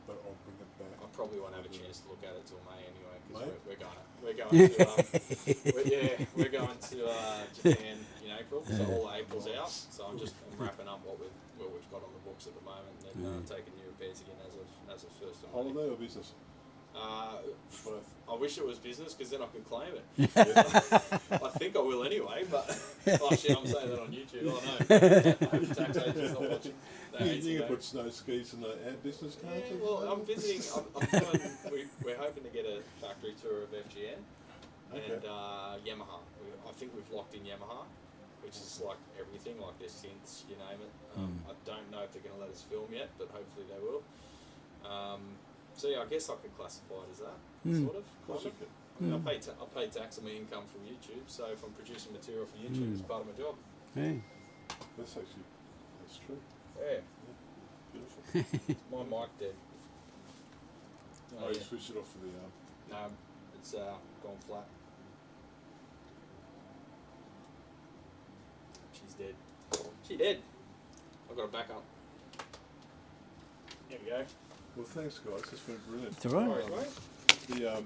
But I'll bring it back. I probably won't have a chance to look at it till May anyway, because we're going to Japan in April, so all April's out. So I'm wrapping up what we've got on the books at the moment, and then taking new repairs again as of 1st of May. Holiday or business? I wish it was business because then I could claim it. I think I will anyway, but oh shit, I'm saying that on YouTube. Oh no, I hope the tax agent's not watching. You can put snow skis in the business card. Yeah, well, I'm visiting. We're hoping to get a factory tour of FGN and Yamaha. I think we've locked in Yamaha, which is like everything, like their synths, you name it. I don't know if they're going to let us film yet, but hopefully they will. So yeah, I guess I could classify it as that, sort of. I mean, I pay tax on my income from YouTube, so if I'm producing material for YouTube, it's part of my job. Hey. That's true. Yeah. Beautiful. My mic dead. Oh, you switched it off for the No, it's gone flat. She's dead. She dead. I've got a backup. There we go. Well, thanks, guys. It's been brilliant. It's all right.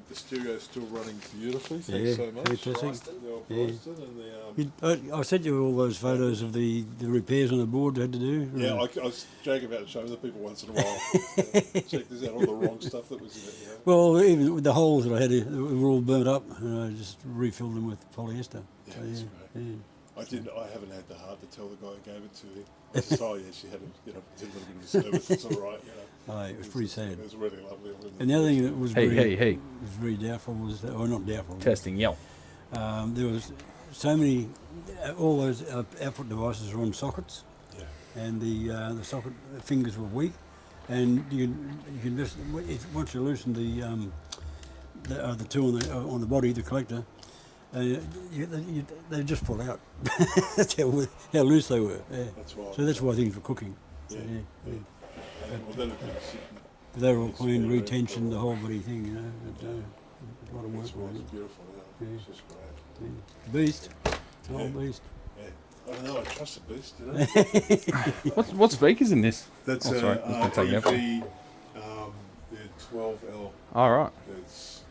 The stereo's still running beautifully. Thanks so much. The old Bryston and the I sent you all those photos of the repairs on the board you had to do. Yeah, I was joking about showing the people once in a while. Check this out, all the wrong stuff that was in it. You know? Well, even with the holes that I had, they were all burnt up, and I just refilled them with polyester. Yeah, so, that's great. Yeah. I haven't had the heart to tell the guy who gave it to me. I just, oh yeah, she had a little bit of a service. It's all right, It was pretty sad. It was really lovely. And the other thing that was hey. was very doubtful was that, or not doubtful. Testing, yell. There was so many, all those output devices were on sockets, and the socket fingers were weak, and you can just once you loosen the two on the body, the collector. They just pull out. That's how loose they were. Yeah. So that's why things were cooking. Yeah. They were all clean, retention, the whole bloody thing. A lot of work. It's beautiful. Yeah. It's just great. Yeah. Beast. Whole beast. Yeah. I don't know. I trust the beast. What speakers in this? That's sorry. the 12L. All right. It's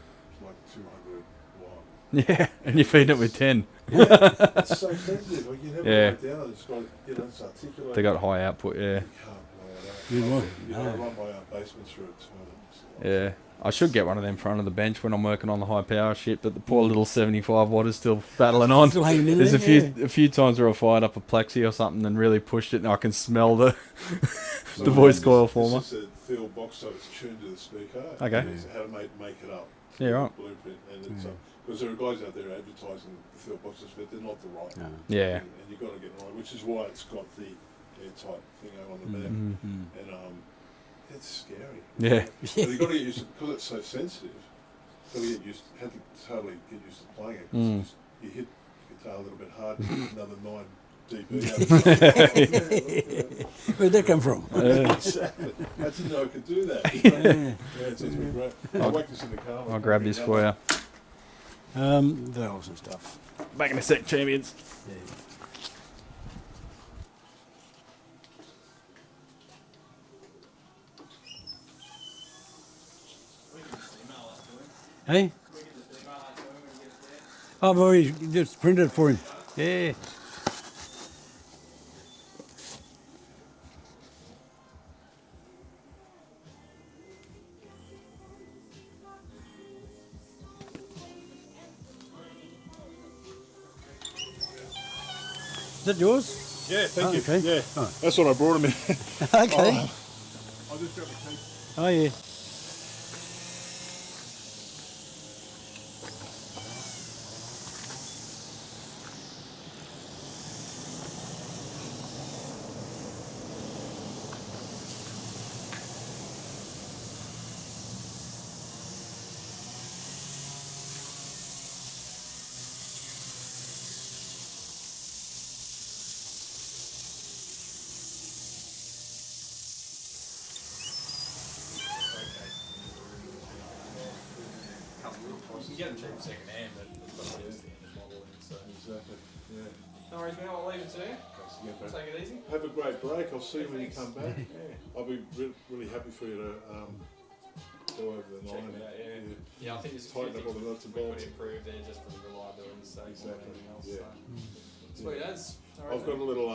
like 200 watt. Yeah, and you feed it with 10. It's so sensitive. Like, you never write it down. It's got, it's articulate. They got high output, yeah. You can't play it out. I run my basement through it. Yeah. I should get one of them in front of the bench when I'm working on the high power shit, but the poor little 75 watt is still battling on. Still hanging in There's there, a few times where I fired up a plexi or something and really pushed it, and I can smell the the voice coil former. This is a Phil box, so it's tuned to the speaker. Okay. And it's how to make it up. Yeah, right. Blueprint, and it's because there are guys out there advertising the Phil boxes, but they're not the right. Yeah. And you've got to get it right, which is why it's got the airtight thing on the back, and it's scary. Yeah. But you've got to get used to, because it's so sensitive. Got to get used. Had to totally get used to playing it. Cause you hit the guitar a little bit hard, another 9 dB. Where'd that come from? Exactly. I didn't know I could do that. Yeah, it's been great. I'll whack this in the car. I'll grab this for you. Valves and stuff. Back in a sec, champions. Yeah. Hey? I've already just printed it for him. Yeah. Is that yours? Yeah, thank you. Okay. Yeah, Oh. that's what I brought him in. Okay. I'll just grab the key. Oh yeah. You get them cheap second hand, but it's got to be the model in, so. Exactly. Yeah. No worries, man. I'll leave it to you. Take it easy. Have a great break. I'll see you when you come back. I'll be really happy for you to go over the Check line. it out, yeah. Yeah, I think there's a few Tighten up all things the nuts and we could bolts. improve there just for the reliability sake Exactly, and everything else. yeah. So. Sweet as. No worries, I've got mate. a little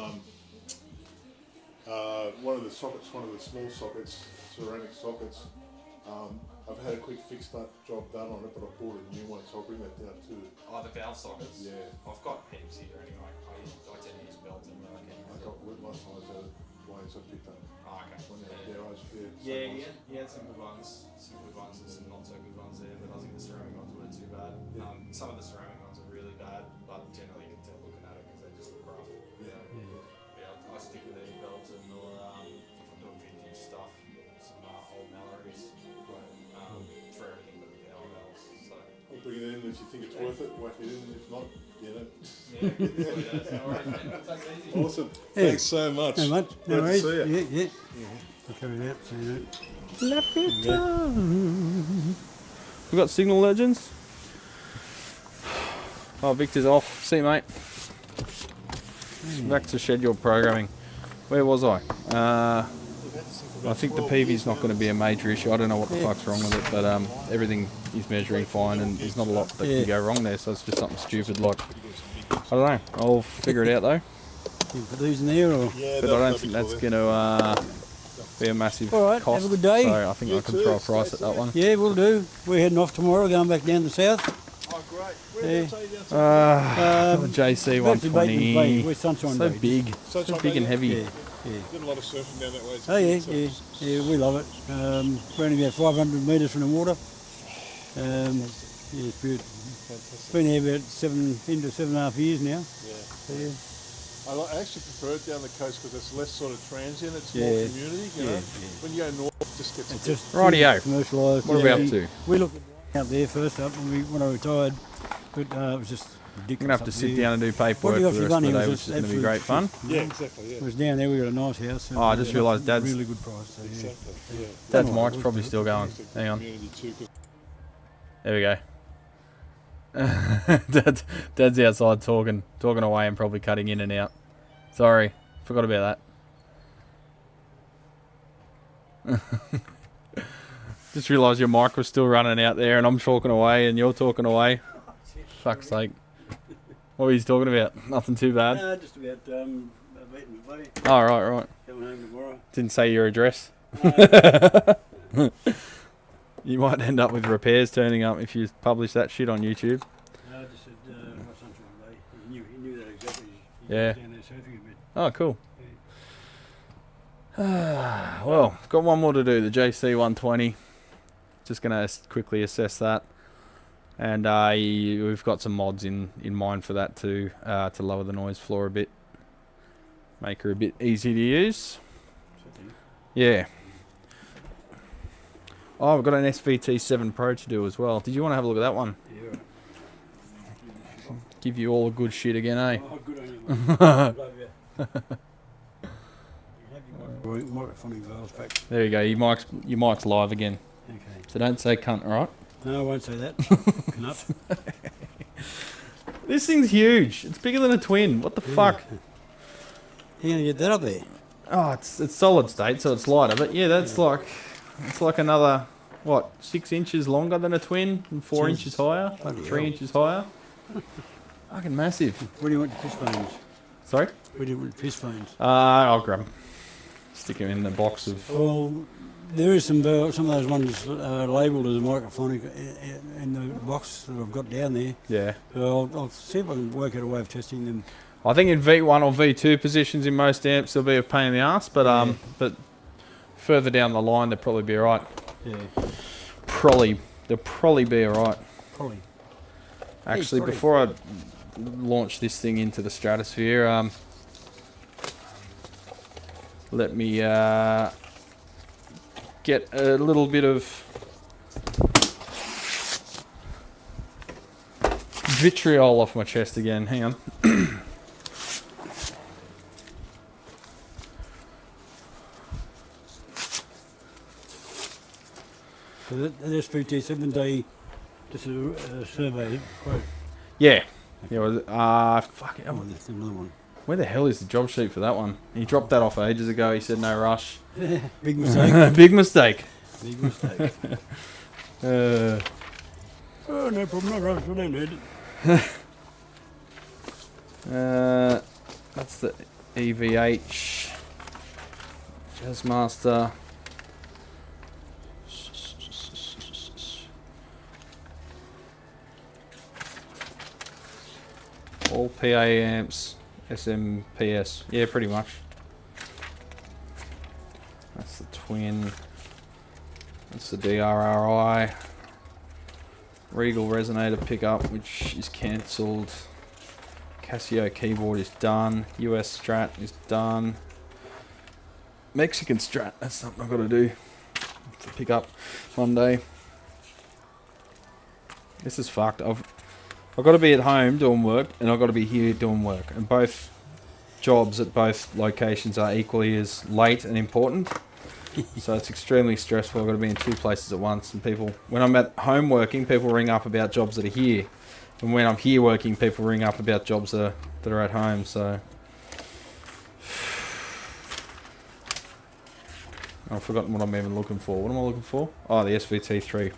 one of the sockets, one of the small sockets, ceramic sockets. I've had a quick fix that job done on it, but I bought a new one, so I'll bring that down too. Oh, the valve sockets? Yeah. I've got heaps here anyway. I tend to use Belton, but I can use I got wood last time I was at Wayne's, I picked up. Oh, okay. One of the garage, Yeah, you had some good ones. Some good ones and some not so good ones there, but I think the ceramic ones weren't too bad. Yeah. Some of the ceramic ones are really bad, but generally you can tell looking at it because they just look rough. Yeah. Yeah, I stick with either Belton or if I'm doing vintage stuff, some old Mallory's for everything but the power valves. So. I'll bring it in if you think it's worth it, whack it in, if not, get it. Yeah, no worries, man. Take it easy. Awesome. Yeah. Thanks so much. No much. Great No to worries. see you. Yeah. I'll carry it out. So you know. Left it We got signal legends. Oh, Victor's off. See you, mate. Back to scheduled programming. Where was I? I think the PV's not going to be a major issue. I don't know what the fuck's wrong with it, but everything is measuring fine, and there's not a lot that can go wrong there. So it's just something stupid like, I don't know. I'll figure it out though. You put these in there, or Yeah, But I don't think that's going to be a massive all right. cost. Have a good day. So I think I can throw a price at that one. Yeah, we'll do. We're heading off tomorrow, going back down the south. Oh, great. Yeah. Whereabouts are you down The JC Virtually Bateman's Bay, 120. we're Sunshine So Bay. big. Sunshine So big Bay, and heavy. Yeah. Did a lot of surfing down that way. Oh yeah, we love it. We're only about 500 metres from the water. Yeah, it's beautiful. Been here about 7.5 years now. Yeah. So, I actually prefer it down the coast because it's less sort of transient, it's Yeah. more community, you know. Yeah. When you go north, it just gets it's a bit... just Rightio. commercialised. What are we up to? We looked out there first up when I retired, but it was just I'm ridiculous. going to have to up sit there. down and do paperwork What for we the actually rest done of the here day, was which is going to be great fun. Yeah, exactly, yeah. It was down there, we got a nice house. Oh, I just realised Dad's really good price. So, yeah. Exactly, yeah. Dad's Done all mic's right, probably good. still going. Hang on. Community too, 'cause There we go. Dad's outside talking away and probably cutting in and out. Sorry, forgot about that. Just realised your mic was still running out there and I'm talking away and you're talking away. Fuck's sake. What were you talking about? Nothing too bad. Just about meeting my buddy, Oh, right. coming home tomorrow. Didn't say your address. You might end up with repairs turning up if you publish that shit on YouTube. No, I just said, what's Sunshine Bay? He knew that exactly. He Yeah. was down there surfing a bit. Oh, cool. Well, got one more to do, the JC120. Just going to quickly assess that. And we've got some mods in mind for that too, to lower the noise floor a bit. Make her a bit easy to use. Yeah. Oh, we've got an SVT7 Pro to do as well. Did you want to have a look at that one? Yeah, right. Give you all the good shit again, eh? Oh, good on you, mate. Love you. You have your microphone valves back. There you go. Your mic's live again. Okay. So don't say cunt, alright? No, I won't say that. Enough. This thing's huge. It's bigger than a twin. What the fuck? How you gonna get that up there? Oh, it's solid state, so it's lighter. But yeah, that's like another, what, 6 inches longer than a twin and 4 inches higher, Bloody 3 hell. inches higher. Fucking massive. Where do you want your fish phones? Sorry? Where do you want your fish phones? I'll grab them. Stick them in the box of. Well, There is some of those ones labelled as a microphonic in the box that I've got down there. Yeah. So I'll see if I can work out a way of testing them. I think in V1 or V2 positions in most amps they'll be a pain in the ass, but but further down the line they'll probably be alright. Yeah. They'll probably be alright. Probably. Actually, before I launch this thing into the stratosphere, let me get a little bit of vitriol off my chest again. Hang on. So that SVT 7-day just a survey quote. Yeah. Yeah. Fuck it. Oh, that's another one. Where the hell is the job sheet for that one? He dropped that off ages ago. He said no rush. Big mistake. Big mistake. Big mistake. Oh, no problem. No rush. I don't need it. That's the EVH Jazzmaster. All PA amps, SMPS. Yeah, pretty much. That's the twin. That's the DRRI. Rigol resonator pickup, which is cancelled. Casio keyboard is done. US Strat is done. Mexican Strat, that's something I've got to do. To pick up Monday. This is fucked. I've got to be at home doing work, and I've got to be here doing work. And both jobs at both locations are equally as late and important. So it's extremely stressful. I've got to be in two places at once. And people, when I'm at home working, people ring up about jobs that are here. And when I'm here working, people ring up about jobs that are at home. So I've forgotten what I'm even looking for. What am I looking for? Oh, the SVT3.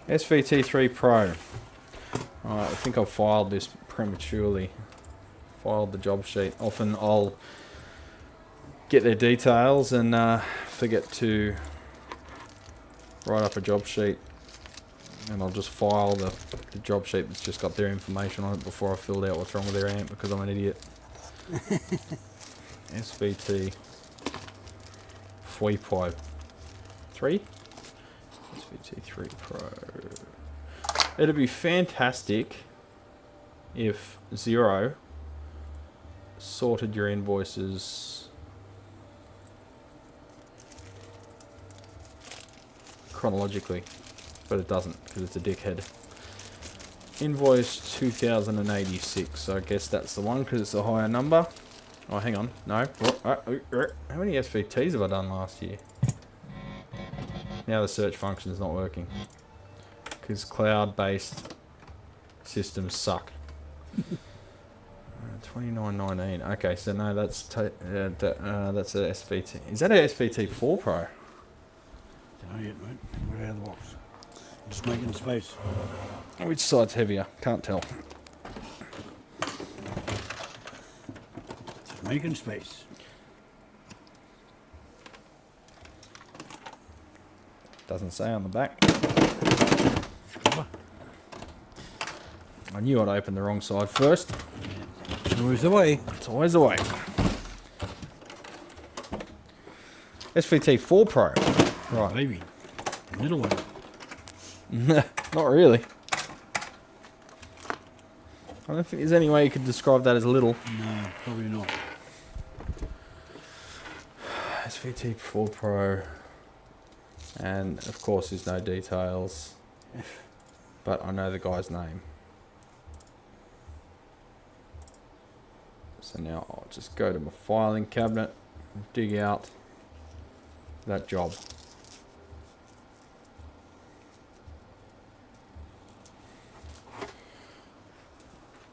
SVT3 Pro. I think I've filed this prematurely. Filed the job sheet. Often I'll get their details and forget to write up a job sheet. And I'll just file the job sheet that's just got their information on it before I filled out what's wrong with their amp because I'm an idiot. SVT 3.3 SVT3 Pro. It'd be fantastic if Zero sorted your invoices chronologically, but it doesn't because it's a dickhead. Invoice 2086, so I guess that's the one because it's a higher number. Oh, hang on, no. How many SVTs have I done last year? Now the search function is not working. Because cloud-based systems suck. 2919. Okay, so no, that's a SVT. Is that a SVT4 Pro? Don't know yet, mate. We're out of the box. Just making space. Which side's heavier? Can't tell. Just making space. Doesn't say on the back. I knew I'd open the wrong side first. It's always the way. It's always the way. SVT4 Pro. Right. Maybe. Little one. Not really. I don't think there's any way you could describe that as little. No, probably not. SVT4 Pro. And of course there's no details. But I know the guy's name. So now I'll just go to my filing cabinet and dig out that job.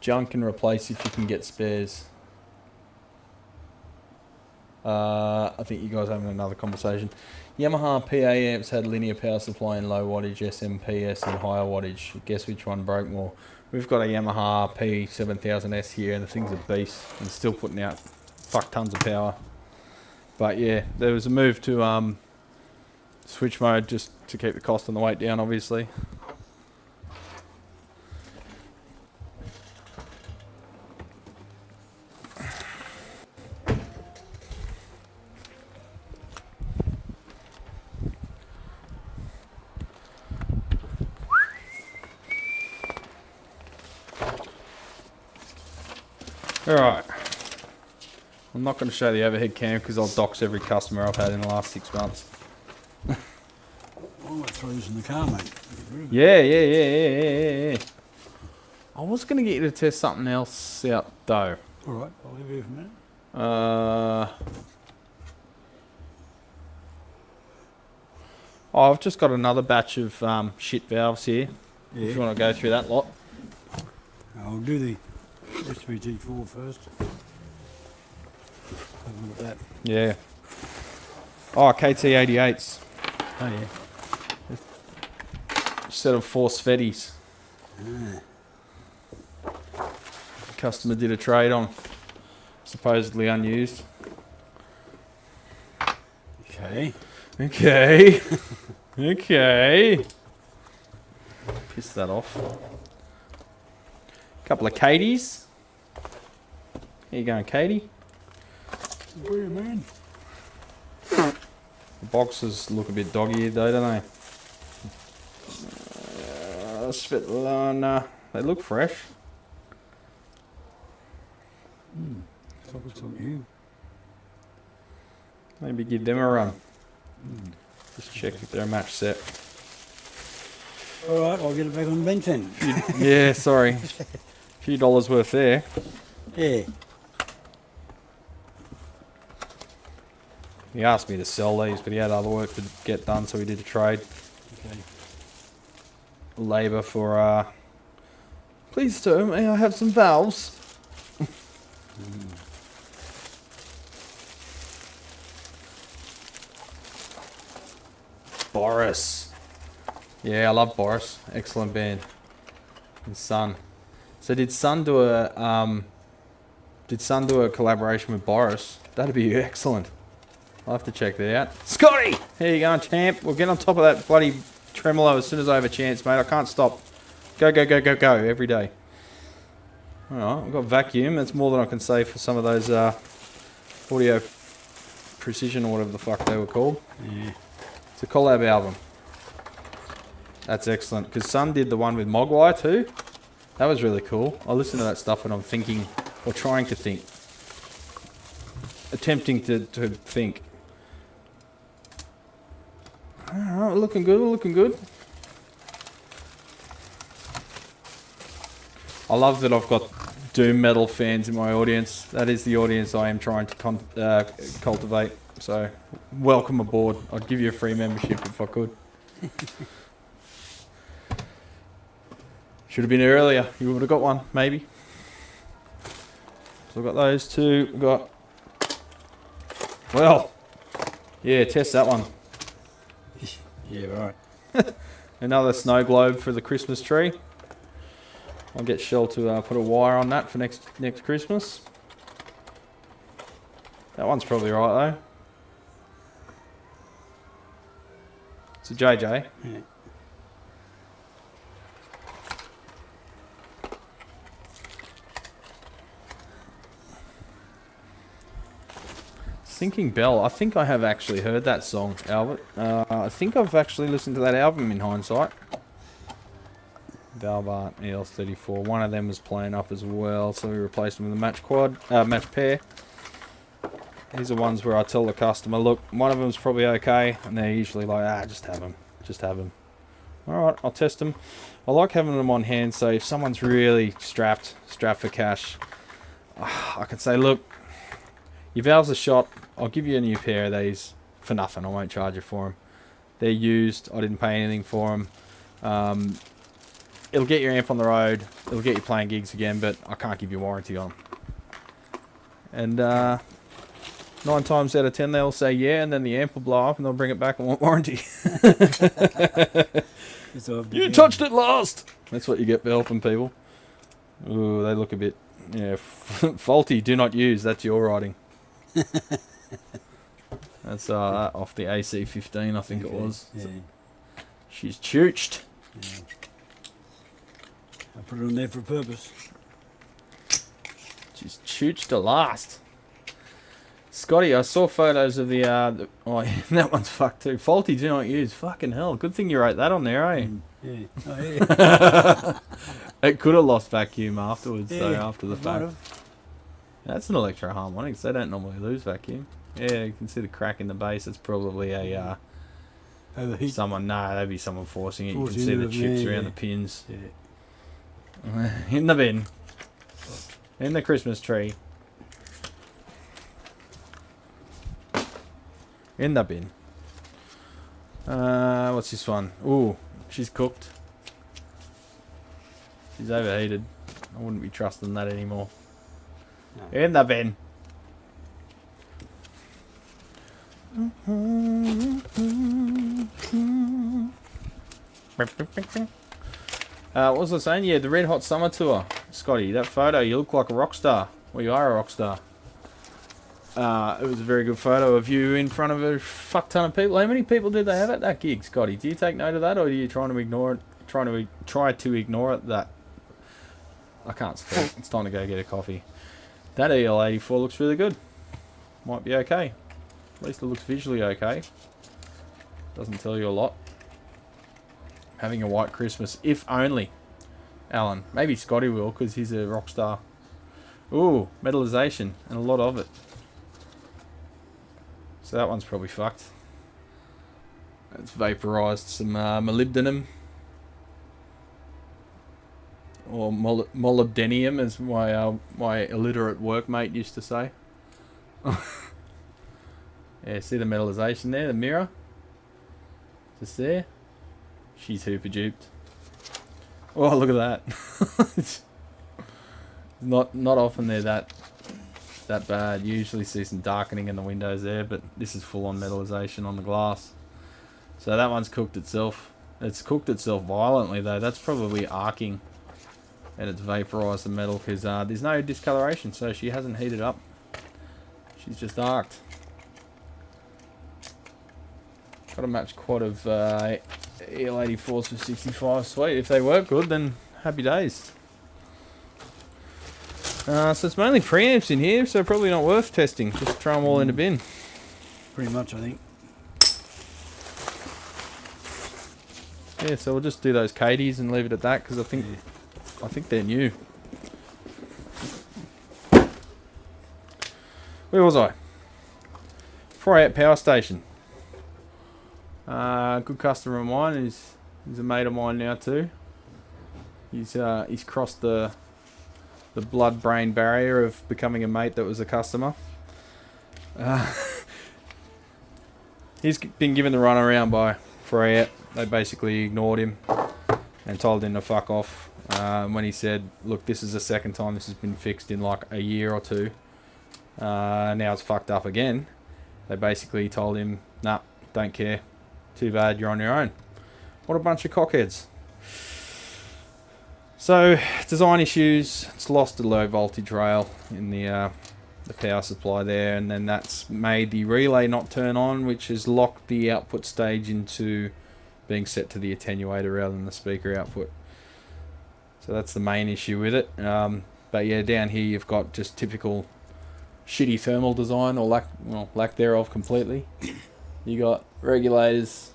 Junk and replace if you can get spares. I think you guys are having another conversation. Yamaha PA amps had linear power supply and low wattage, SMPS and higher wattage. Guess which one broke more? We've got a Yamaha P7000S here and the thing's a beast and still putting out fuck tons of power. But yeah, there was a move to Switch mode just to keep the cost and the weight down, obviously. Alright. I'm not going to show the overhead cam because I'll dox every customer I've had in the last 6 months. I'll throw this in the car, mate. Yeah. I was going to get you to test something else out, though. Alright, I'll leave you for a minute. I've just got another batch of shit valves here. Yeah. If you want to go through that lot. I'll do the SVT4 first. Have a look at that. Yeah. Oh, KT88s. Oh, yeah. Set of 4 Svettis. Ah. Customer did a trade on. Supposedly unused. Okay. Okay. Piss that off. Couple of Katies. How you going, Katie? Where you, man? The boxes look a bit doggy though, don't they? Svetlana. They look fresh. Looks like you. Maybe give them a run. Just check if they're a match set. Alright, I'll get it back on the bench then. Yeah, sorry. A few dollars worth there. Yeah. He asked me to sell these, but he had other work to get done, so we did a trade. Okay. Labour for, please sir, may I have some valves? Boris. Yeah, I love Boris. Excellent band. And Sun. So did Sun do a collaboration with Boris? That'd be excellent. I'll have to check that out. Scotty! How you going, champ? We'll get on top of that bloody tremolo as soon as I have a chance, mate. I can't stop. Go every day. Alright, I've got vacuum. That's more than I can say for some of those audio precision or whatever the fuck they were called. Yeah. It's a collab album. That's excellent. Because Sun did the one with Mogwai too. That was really cool. I listen to that stuff and I'm thinking, or trying to think. Attempting to think. Alright, looking good. I love that I've got doom metal fans in my audience. That is the audience I am trying to cultivate. So, welcome aboard. I'd give you a free membership if I could. Should have been earlier. You would have got one, maybe. So I've got those two. We've got... Well, yeah, test that one. Yeah, right. Another snow globe for the Christmas tree. I'll get Shell to put a wire on that for next Christmas. That one's probably right though. It's a JJ. Yeah. Sinking Bell. I think I have actually heard that song, Albert. I think I've actually listened to that album in hindsight. Valve Art EL34. One of them was playing up as well, so we replaced them with a match pair. These are ones where I tell the customer, look, one of them's probably okay, and they're usually like, just have them. Alright, I'll test them. I like having them on hand, so if someone's really strapped for cash, I can say, look, your valves are shot, I'll give you a new pair of these for nothing, I won't charge you for them. They're used, I didn't pay anything for them. It'll get your amp on the road, it'll get you playing gigs again, but I can't give you warranty on them. And 9 times out of 10 they'll say yeah, and then the amp will blow up and they'll bring it back and want warranty. You touched it last! That's what you get for helping people. Ooh, they look a bit, yeah, faulty, do not use, that's your writing. That's off the AC-15, I think it was. Yeah. She's chooched. Yeah. I put it on there for a purpose. She's chooched to last. Scotty, I saw photos of the oh, that one's fucked too. Faulty, do not use. Fucking hell. Good thing you wrote that on there, eh? Yeah. Oh, yeah. It could have lost vacuum afterwards, Yeah, though, after the fact. have. That's an electro-harmonics. They don't normally lose vacuum. Yeah, you can see the crack in the base. It's probably a Overheat. that'd be someone forcing it. You can Forcing see the it, chips yeah, around yeah. the pins. Yeah. In the bin. In the Christmas tree. In the bin. What's this one? Ooh, she's cooked. She's overheated. I wouldn't be trusting that anymore. No. In the bin. What was I saying? Yeah, the Red Hot Summer Tour. Scotty, that photo, you look like a rock star. Well, you are a rock star. It was a very good photo of you in front of a fuck ton of people. How many people did they have at that gig, Scotty? Do you take note of that, or are you trying to ignore it? Try to ignore it. That I can't speak. It's time to go get a coffee. That EL84 looks really good. Might be okay. At least it looks visually okay. Doesn't tell you a lot. Having a white Christmas, if only. Alan, maybe Scotty will, because he's a rock star. Ooh, metallization, and a lot of it. So that one's probably fucked. It's vaporized some molybdenum. Or molybdenium, as my illiterate workmate used to say. Yeah, see the metallization there, the mirror? Just there. She's hooper duped. Oh, look at that. not often they're that bad. You usually see some darkening in the windows there, but this is full on metallization on the glass. So that one's cooked itself. It's cooked itself violently though. That's probably arcing, and it's vaporized the metal because there's no discoloration, so she hasn't heated up. She's just arced. Got a match quad of EL84s for 65. Sweet. If they work good, then happy days. So it's mainly preamps in here, so probably not worth testing. Just throw them all in the bin. Pretty much, I think. Yeah, so we'll just do those KDs and leave it at that because I think they're new. Where was I? 4-out power station. Good customer of mine. He's a mate of mine now too. He's crossed the blood-brain barrier of becoming a mate that was a customer. He's been given the runaround by 4-out. They basically ignored him and told him to fuck off. When he said, look, this is the second time this has been fixed in like a year or two. Now it's fucked up again. They basically told him, nah, don't care. Too bad, you're on your own. What a bunch of cockheads. So, design issues. It's lost a low voltage rail in the power supply there, and then that's made the relay not turn on, which has locked the output stage into being set to the attenuator rather than the speaker output. So that's the main issue with it. But yeah, down here you've got just typical shitty thermal design, or lack thereof completely. You got regulators,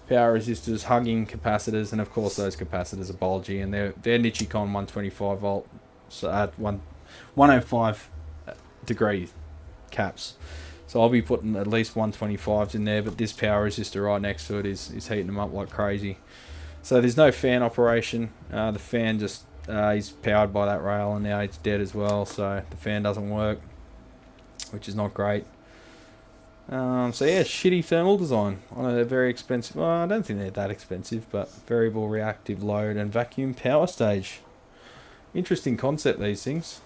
power resistors, hugging capacitors, and of course those capacitors are bulgy, and they're Nichicon 125 volt, so at 105 degree caps. So I'll be putting at least 125s in there, but this power resistor right next to it is heating them up like crazy. So there's no fan operation. The fan just is powered by that rail, and now it's dead as well, so the fan doesn't work, which is not great. So yeah, shitty thermal design on a very expensive, well, I don't think they're that expensive, but variable reactive load and vacuum power stage. Interesting concept, these things.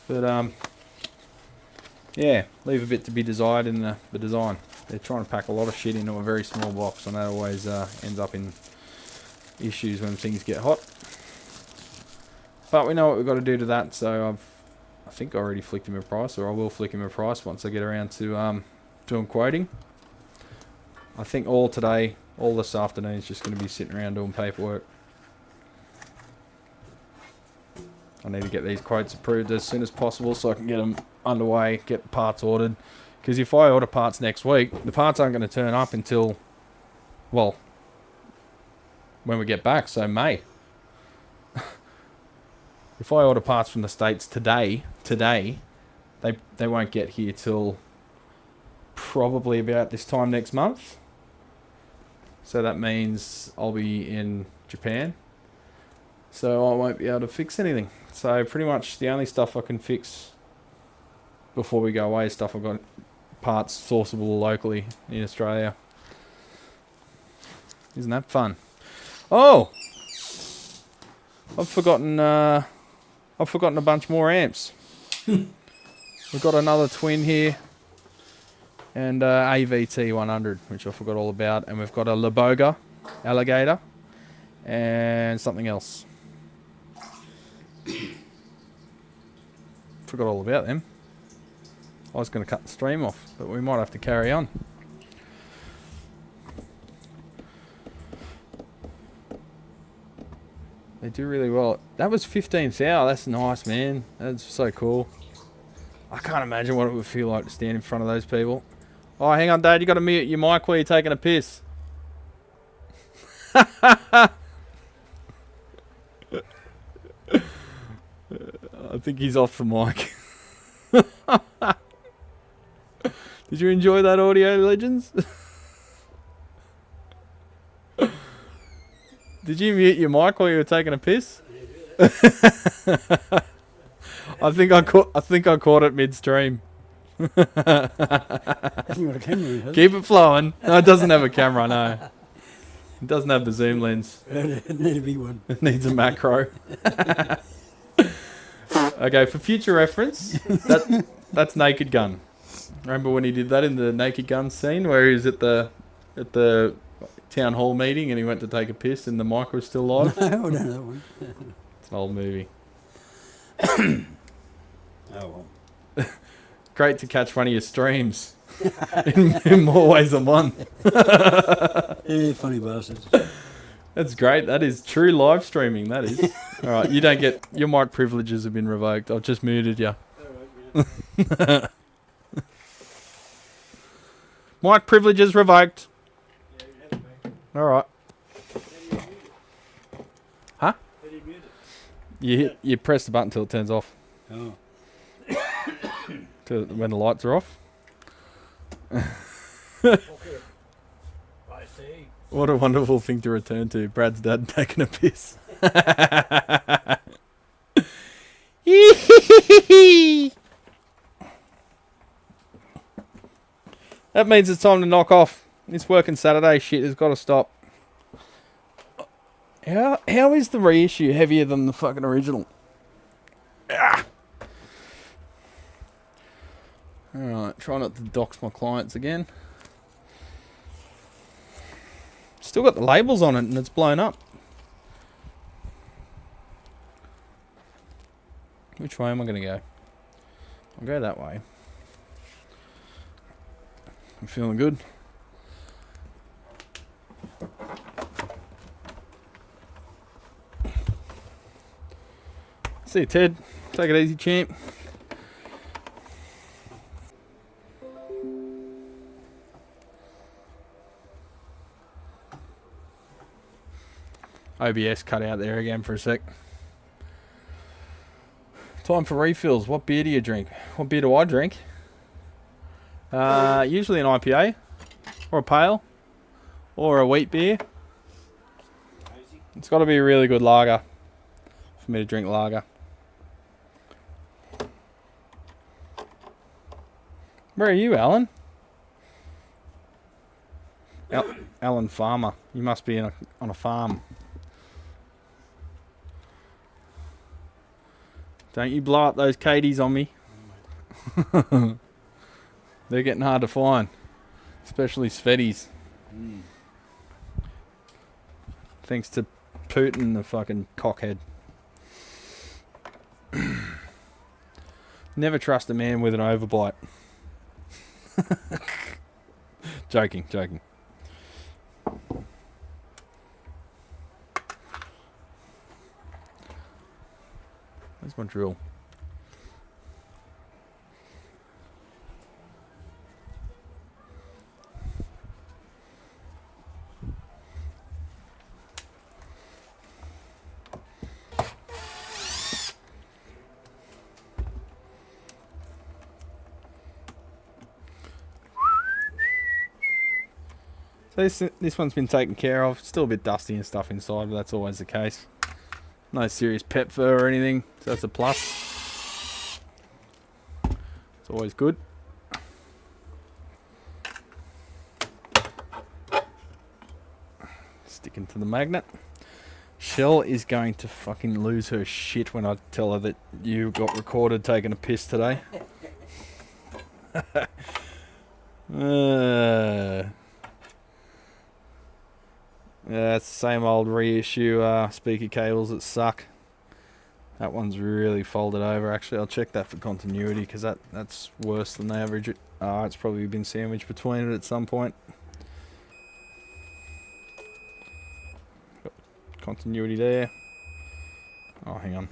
But yeah, leave a bit to be desired in the design. They're trying to pack a lot of shit into a very small box, and that always ends up in issues when things get hot. But we know what we've got to do to that, so I think I already flicked him a price, or I will flick him a price once I get around to doing quoting. I think all today, all this afternoon is just going to be sitting around doing paperwork. I need to get these quotes approved as soon as possible so I can get them underway, get the parts ordered. Because if I order parts next week, the parts aren't going to turn up until, well, when we get back, so May. If I order parts from the States today, they won't get here till probably about this time next month. So that means I'll be in Japan. So I won't be able to fix anything. So pretty much the only stuff I can fix before we go away is stuff I've got parts sourceable locally in Australia. Isn't that fun? Oh! I've forgotten a bunch more amps. We've got another twin here. And AEDT 100, which I forgot all about. And we've got a Laboga Alligator. And something else. Forgot all about them. I was going to cut the stream off, but we might have to carry on. They do really well. That was 15th hour. That's nice, man. That's so cool. I can't imagine what it would feel like to stand in front of those people. Oh, hang on, Dad. You got to mute your mic while you're taking a piss. I think he's off the mic. Did you enjoy that, audio legends? Did you mute your mic while you were taking a piss? I think I caught it midstream. Hasn't got a camera, has it? Keep it flowing. No, it doesn't have a camera, no. It doesn't have the zoom lens. It needs a big one. It needs a macro. Okay, for future reference, that's Naked Gun. Remember when he did that in the Naked Gun scene where he was at the town hall meeting and he went to take a piss and the mic was still live? No, I don't know that one. It's an old movie. Oh, well. Great to catch one of your streams in more ways than one. Yeah, funny bastards. That's great. That is true live streaming, that is. All right, you don't get... Your mic privileges have been revoked. I've just muted you. Mic privileges revoked. All right. Huh? You press the button until it turns off. Oh. Till when the lights are off. I see. What a wonderful thing to return to. Brad's dad taking a piss. That means it's time to knock off. This working Saturday shit has got to stop. How is the reissue heavier than the fucking original? Ah. Alright, try not to dox my clients again. Still got the labels on it and it's blown up. Which way am I going to go? I'll go that way. I'm feeling good. See you, Ted. Take it easy, champ. OBS cut out there again for a sec. Time for refills. What beer do you drink? What beer do I drink? Usually an IPA or a pale or a wheat beer. It's got to be a really good lager for me to drink lager. Where are you, Alan? Alan Farmer. You must be on a farm. Don't you blow up those Katies on me. They're getting hard to find. Especially Svetties. Mm. Thanks to Putin, the fucking cockhead. Never trust a man with an overbite. Joking, joking. Where's my drill? This one's been taken care of. Still a bit dusty and stuff inside, but that's always the case. No serious pet fur or anything, so that's a plus. It's always good. Sticking to the magnet. Shell is going to fucking lose her shit when I tell her that you got recorded taking a piss today. Yeah, it's the same old reissue speaker cables that suck. That one's really folded over. Actually, I'll check that for continuity because that's worse than the average. It's probably been sandwiched between it at some point. Got continuity there. Oh, hang on.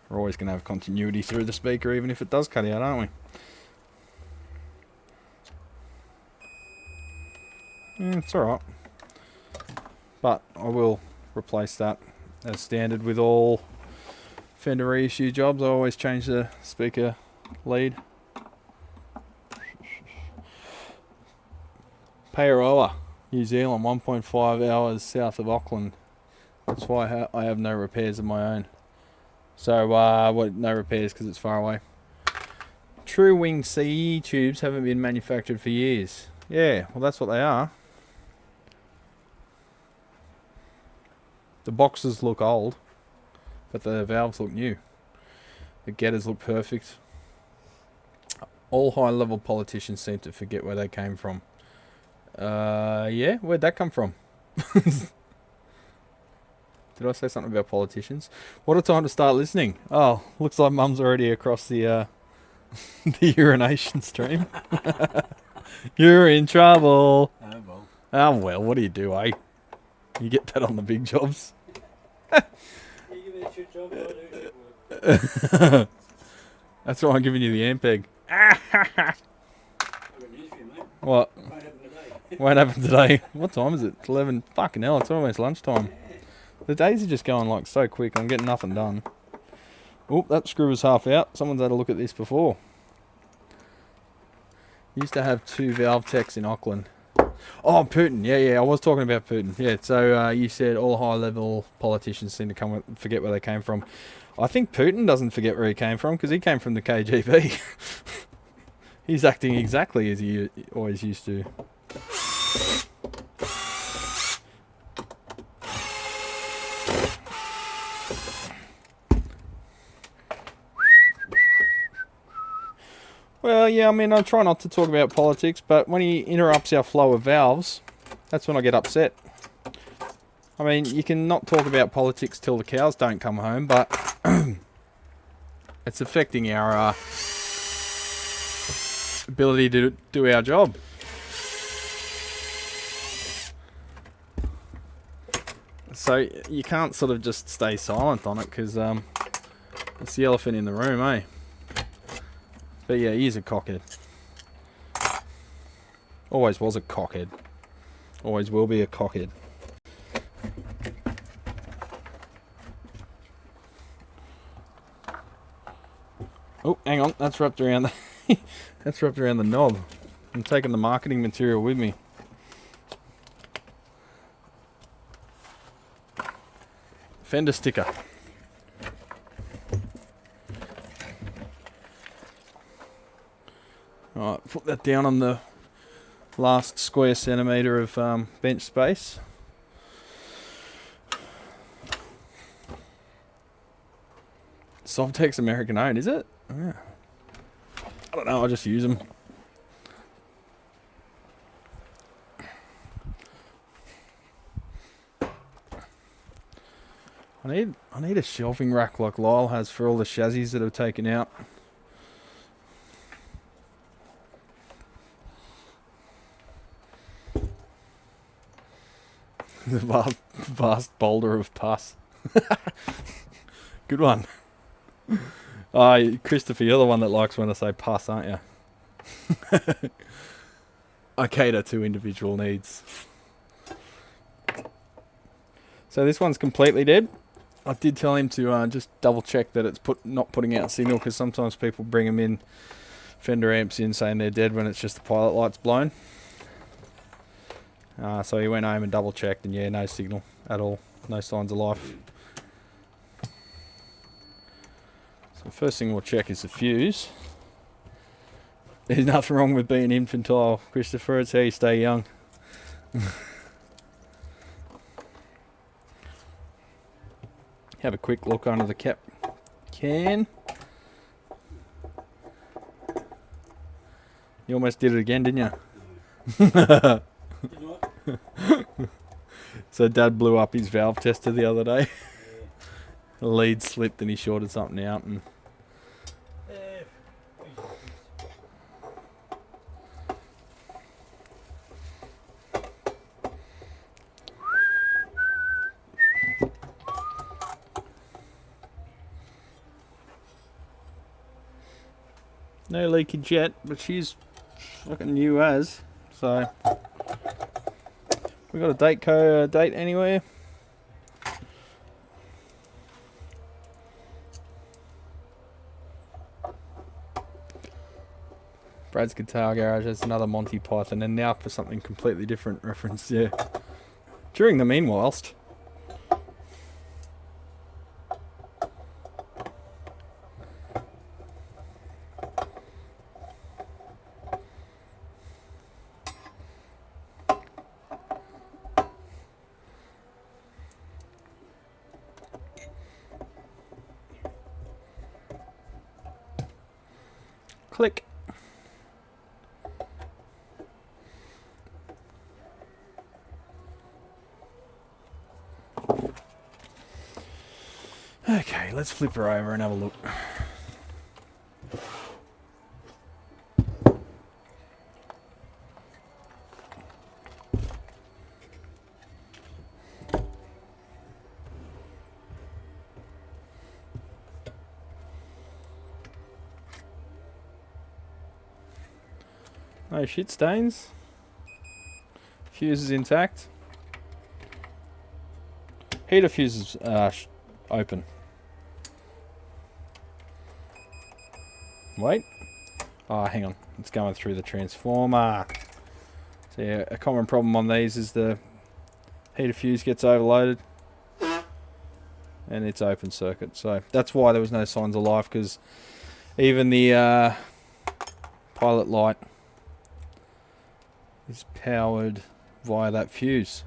We're always going to have continuity through the speaker even if it does cut out, aren't we? It's alright. But I will replace that as standard with all Fender reissue jobs. I always change the speaker lead. Paeroa, New Zealand, 1.5 hours south of Auckland. That's why I have no repairs of my own. So, no repairs because it's far away. True wing CE tubes haven't been manufactured for years. Yeah, well that's what they are. The boxes look old, but the valves look new. The getters look perfect. All high-level politicians seem to forget where they came from. Yeah, where'd that come from? Did I say something about politicians? What a time to start listening. Oh, looks like Mum's already across the the urination stream. You're in trouble. Oh, well, what do you do, eh? You get that on the big jobs. You give me a shit job, I do work. That's why I'm giving you the Ampeg. What? Won't happen today. What time is it? It's 11. Fucking hell, it's almost lunchtime. The days are just going like so quick. I'm getting nothing done. Oh, that screw was half out. Someone's had a look at this before. Used to have 2 valve techs in Auckland. Oh, Putin. Yeah, I was talking about Putin. Yeah, so you said all high-level politicians seem to forget where they came from. I think Putin doesn't forget where he came from because he came from the KGB. He's acting exactly as he always used to. Well, yeah, I mean, I try not to talk about politics, but when he interrupts our flow of valves, that's when I get upset. I mean, you can not talk about politics till the cows don't come home, but it's affecting our ability to do our job. So you can't sort of just stay silent on it because it's the elephant in the room, eh? But yeah, he's a cockhead. Always was a cockhead. Always will be a cockhead. Oh, hang on, that's wrapped around the that's wrapped around the knob. I'm taking the marketing material with me. Fender sticker. Alright, put that down on the last square centimetre of bench space. Sovtek's American owned, is it? Yeah. I don't know, I just use them. I need a shelving rack like Lyle has for all the chassis that I've taken out. The vast boulder of pus. Good one. Christopher, you're the one that likes when I say pus, aren't you? I cater to individual needs. So this one's completely dead. I did tell him to just double check that it's not putting out signal, because sometimes people bring them in, Fender amps in, saying they're dead when it's just the pilot light's blown. So he went home and double checked, and yeah, no signal at all, no signs of life. So the first thing we'll check is the fuse. There's nothing wrong with being infantile, Christopher, it's how you stay young. Have a quick look under the cap can. You almost did it again, didn't you? So Dad blew up his valve tester the other day. The lead slipped and he shorted something out, and no leakage yet, but she's fucking new as. So we got a date anywhere? Brad's Guitar Garage has another Monty Python, and now for something completely different reference there. During the meanwhilest. Click. Okay, let's flip her over and have a look. No shit stains. Fuse is intact. Heater fuse is open. Wait. Oh, hang on. It's going through the transformer. So yeah, a common problem on these is the heater fuse gets overloaded and it's open circuit. So that's why there was no signs of life, because even the pilot light is powered via that fuse.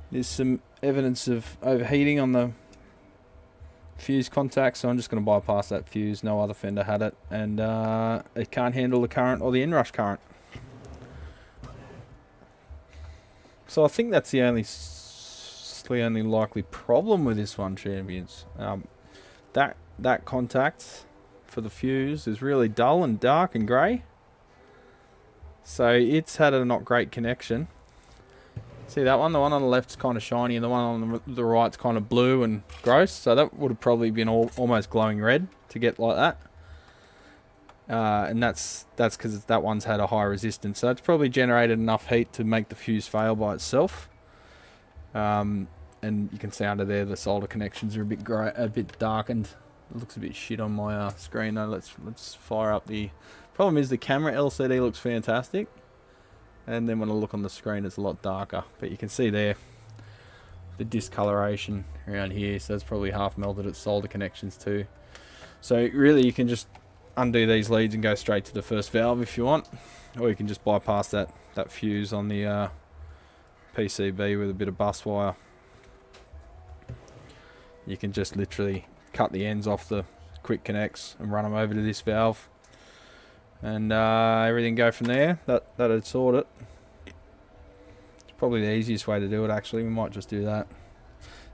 There's some evidence of overheating on the fuse contact, so I'm just going to bypass that fuse. No other fender had it, and it can't handle the current or the inrush current. So I think that's the only likely problem with this one, champions. That contact for the fuse is really dull and dark and grey. So it's had a not great connection. See that one? The one on the left's kind of shiny, and the one on the right's kind of blue and gross. So that would have probably been almost glowing red to get like that. And that's because that one's had a high resistance. So it's probably generated enough heat to make the fuse fail by itself. And you can see under there the solder connections are a bit darkened. It looks a bit shit on my screen though. Let's fire up the... Problem is the camera LCD looks fantastic, and then when I look on the screen it's a lot darker, but you can see there the discoloration around here, so it's probably half melted its solder connections too. So really you can just undo these leads and go straight to the first valve if you want, or you can just bypass that fuse on the PCB with a bit of bus wire. You can just literally cut the ends off the quick connects and run them over to this valve, and everything go from there. That'd sort it. It's probably the easiest way to do it actually. We might just do that.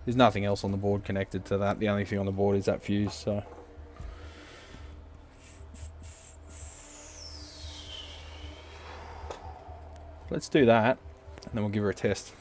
There's nothing else on the board connected to that. The only thing on the board is that fuse, so let's do that and then we'll give her a test.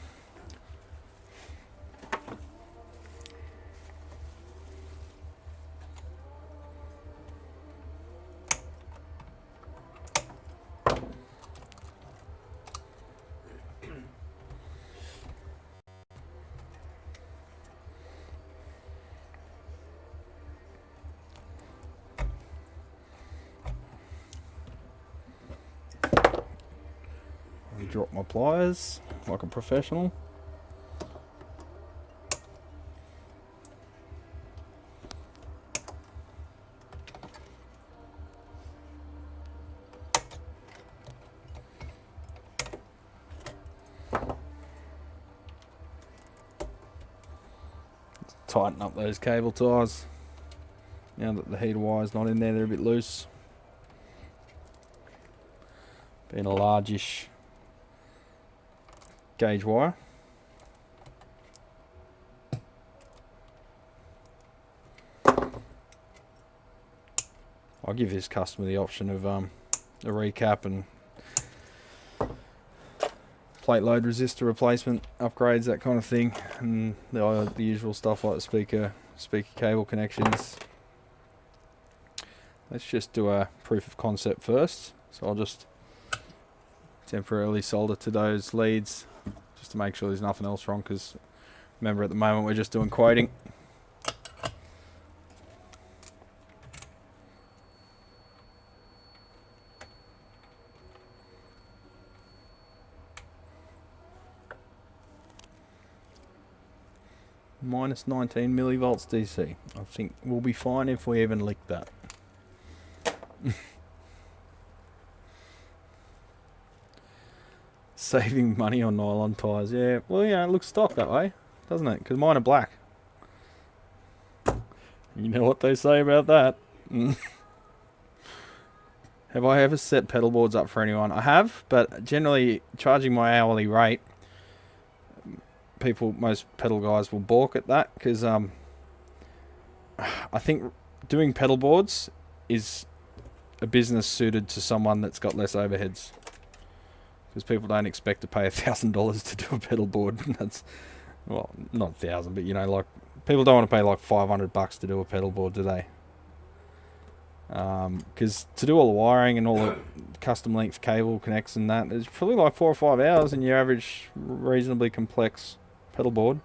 drop my pliers like a professional. Tighten up those cable ties. Now that the heater wire's not in there, they're a bit loose. Being a largish gauge wire. I'll give this customer the option of a recap and plate load resistor replacement, upgrades, that kind of thing, and the usual stuff like speaker cable connections. Let's just do a proof of concept first. So I'll just temporarily solder to those leads just to make sure there's nothing else wrong, because remember at the moment we're just doing quoting. Minus 19 millivolts DC. I think we'll be fine if we even lick that. Saving money on nylon tyres. Yeah, well, yeah, it looks stock that way, doesn't it? Because mine are black. You know what they say about that. Have I ever set pedal boards up for anyone? I have, but generally charging my hourly rate, most pedal guys will balk at that, because I think doing pedal boards is a business suited to someone that's got less overheads, because people don't expect to pay $1,000 to do a pedal board. That's, well, not 1,000, but you know, like, people don't want to pay like $500 to do a pedal board, do they? Because to do all the wiring and all the custom length cable connects and that, it's probably like 4 or 5 hours in your average reasonably complex pedal board.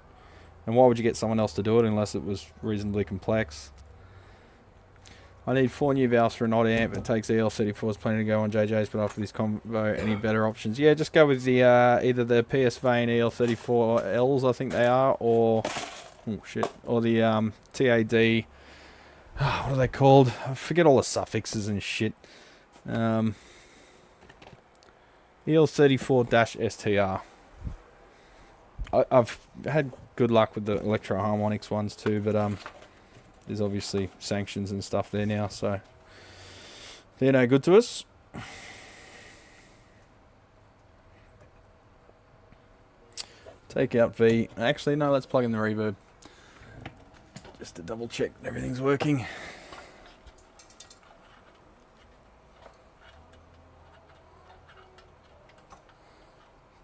And why would you get someone else to do it unless it was reasonably complex? I need 4 new valves for an odd amp. It takes EL34's plenty to go on JJ's, but after this combo, any better options? Yeah, just go with the either the PS Vane EL34Ls, I think they are, or or the TAD. What are they called? I forget all the suffixes and shit. EL34-STR. I've had good luck with the Electro Harmonix ones too, but there's obviously sanctions and stuff there now, so they're no good to us. Take out V. Actually, no, let's plug in the reverb. Just to double check everything's working.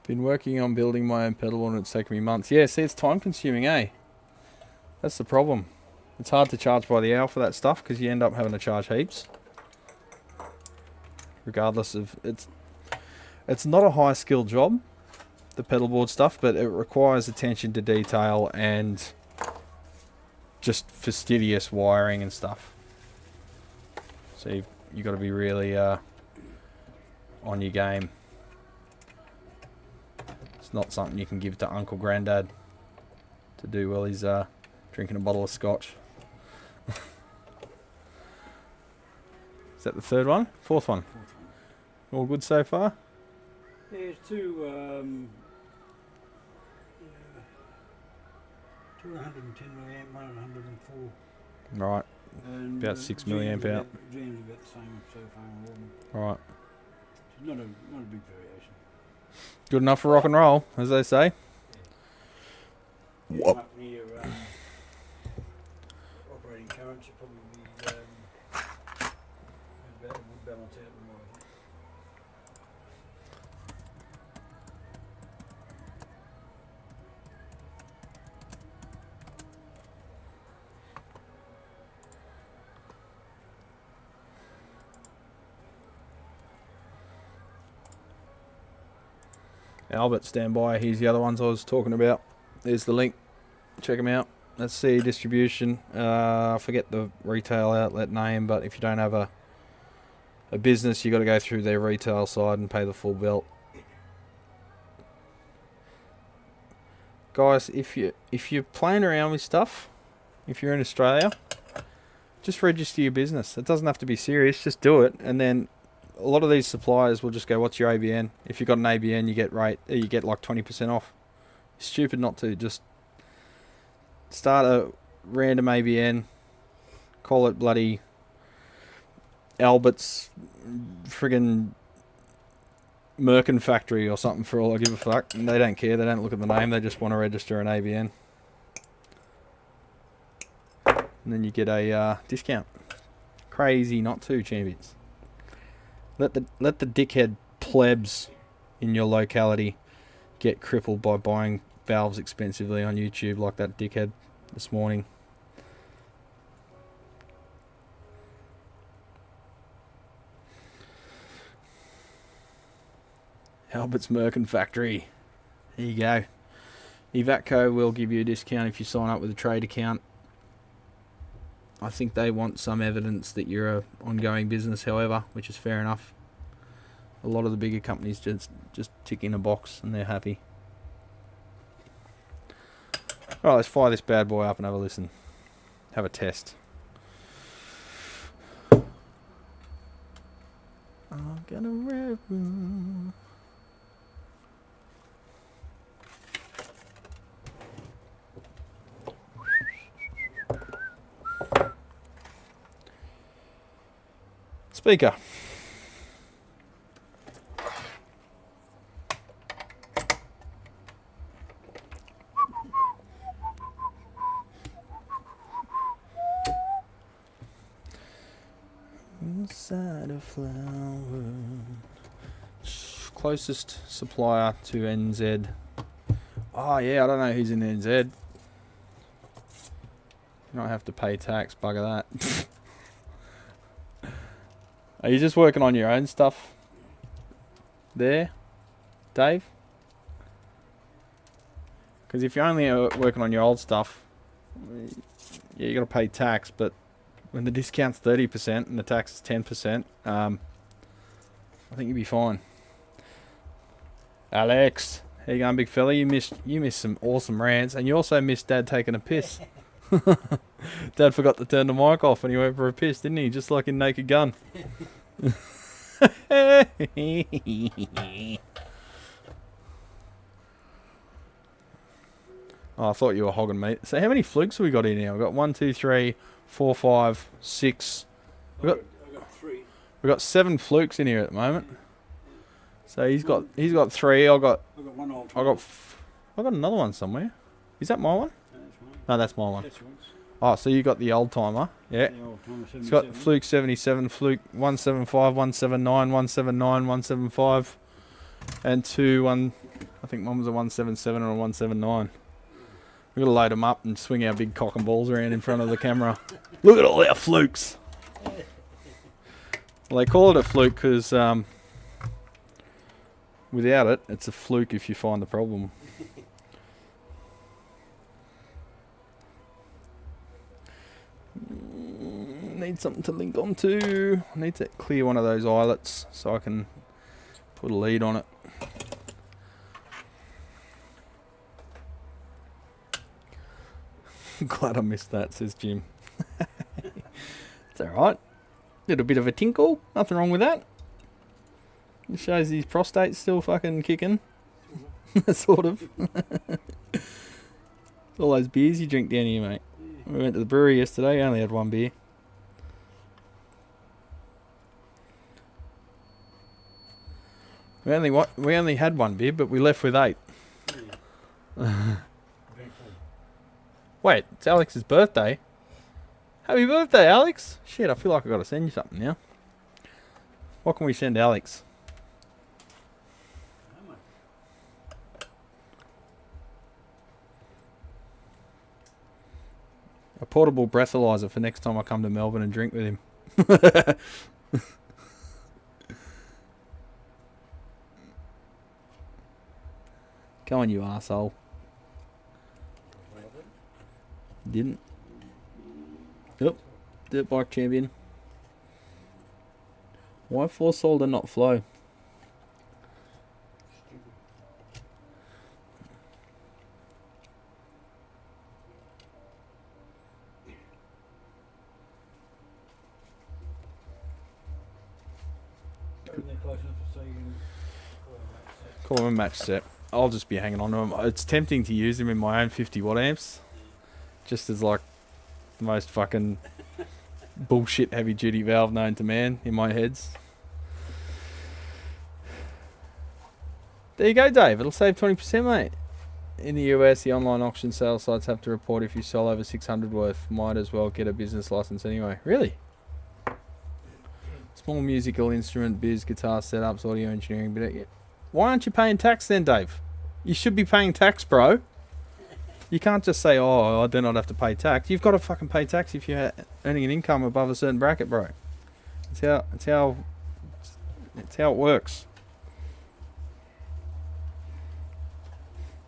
Been working on building my own pedal board and it's taken me months. Yeah, see, it's time consuming, eh? That's the problem. It's hard to charge by the hour for that stuff because you end up having to charge heaps. Regardless of, it's not a high skill job, the pedal board stuff, but it requires attention to detail and just fastidious wiring and stuff. So you've got to be really on your game. It's not something you can give to Uncle Grandad to do while he's drinking a bottle of scotch. Is that the third one? Fourth one? All good so far? There's two 110 milliamp, 104. Right. And about 6 milliamp out. GM's about the same so far. Right. It's not a big variation. Good enough for rock and roll, as they say. Yeah. Up near operating current should probably be would balance out more. Albert, stand by. Here's the other ones I was talking about. There's the link. Check them out. That's CE distribution. I forget the retail outlet name, but if you don't have a business, you got to go through their retail side and pay the full bill. guys, if you're playing around with stuff, if you're in Australia, just register your business. It doesn't have to be serious. Just do it, and then a lot of these suppliers will just go, "What's your ABN?" If you've got an ABN, you get like 20% off. It's stupid not to. Just start a random ABN, call it bloody Albert's friggin' Merkin factory or something for all I give a fuck. And they don't care. They don't look at the name. They just want to register an ABN. And then you get a discount. Crazy not to, champions. Let the dickhead plebs in your locality get crippled by buying valves expensively on YouTube like that dickhead this morning. Albert's Merkin factory. There you go. Evatco will give you a discount if you sign up with a trade account. I think they want some evidence that you're a ongoing business, however, which is fair enough. A lot of the bigger companies just tick in a box and they're happy. Alright, let's fire this bad boy up and have a listen. Have a test. I'm gonna rip. Speaker. Inside a flower. Closest supplier to NZ. Oh yeah, I don't know who's in NZ. You don't have to pay tax, bugger that. Are you just working on your own stuff there, Dave? Because if you're only working on your old stuff, yeah, you got to pay tax, but when the discount's 30% and the tax is 10%, I think you'll be fine. Alex, how you going, big fella? You missed some awesome rants, and you also missed Dad taking a piss. Dad forgot to turn the mic off when he went for a piss, didn't he? Just like in Naked Gun. Oh, I thought you were hogging, mate. So how many flukes have we got in here? We've got 1, 2, 3, 4, 5, 6. I got 3. We've got 7 flukes in here at the moment. So he's got 3. I got one old. I got another one somewhere. Is that my one? No, that's my one. That's yours. Oh, so you got the old timer, yeah. The old timer, it's got Fluke 77, Fluke 175, 179, 179, 175, and I think one was a 177 or a 179. We've got to load them up and swing our big cock and balls around in front of the camera. Look at all our flukes. Well, they call it a fluke because without it, it's a fluke if you find the problem. Need something to link onto. I need to clear one of those eyelets so I can put a lead on it. Glad I missed that, says Jim. It's alright. Little bit of a tinkle. Nothing wrong with that. It shows his prostate's still fucking kicking. Sort of. All those beers you drink down here, mate. We went to the brewery yesterday. I only had 1 beer. We only had 1 beer, but we left with 8. Wait, it's Alex's birthday. Happy birthday, Alex! Shit, I feel like I got to send you something now. What can we send Alex? A portable breathalyzer for next time I come to Melbourne and drink with him. Come on, you arsehole. Didn't. Yep. Dirt bike champion. Why force solder not flow? close enough so you can call them a match set. I'll just be hanging on to them. It's tempting to use them in my own 50 watt amps, just as like the most fucking bullshit heavy duty valve known to man in my heads. There you go, Dave. It'll save 20%, mate. In the US, the online auction sales sites have to report if you sell over 600 worth. Might as well get a business license anyway. Really? Small musical instrument, biz, guitar setups, audio engineering. But why aren't you paying tax then, Dave? You should be paying tax, bro. You can't just say, oh, I do not have to pay tax. You've got to fucking pay tax if you're earning an income above a certain bracket, bro. It's how it works.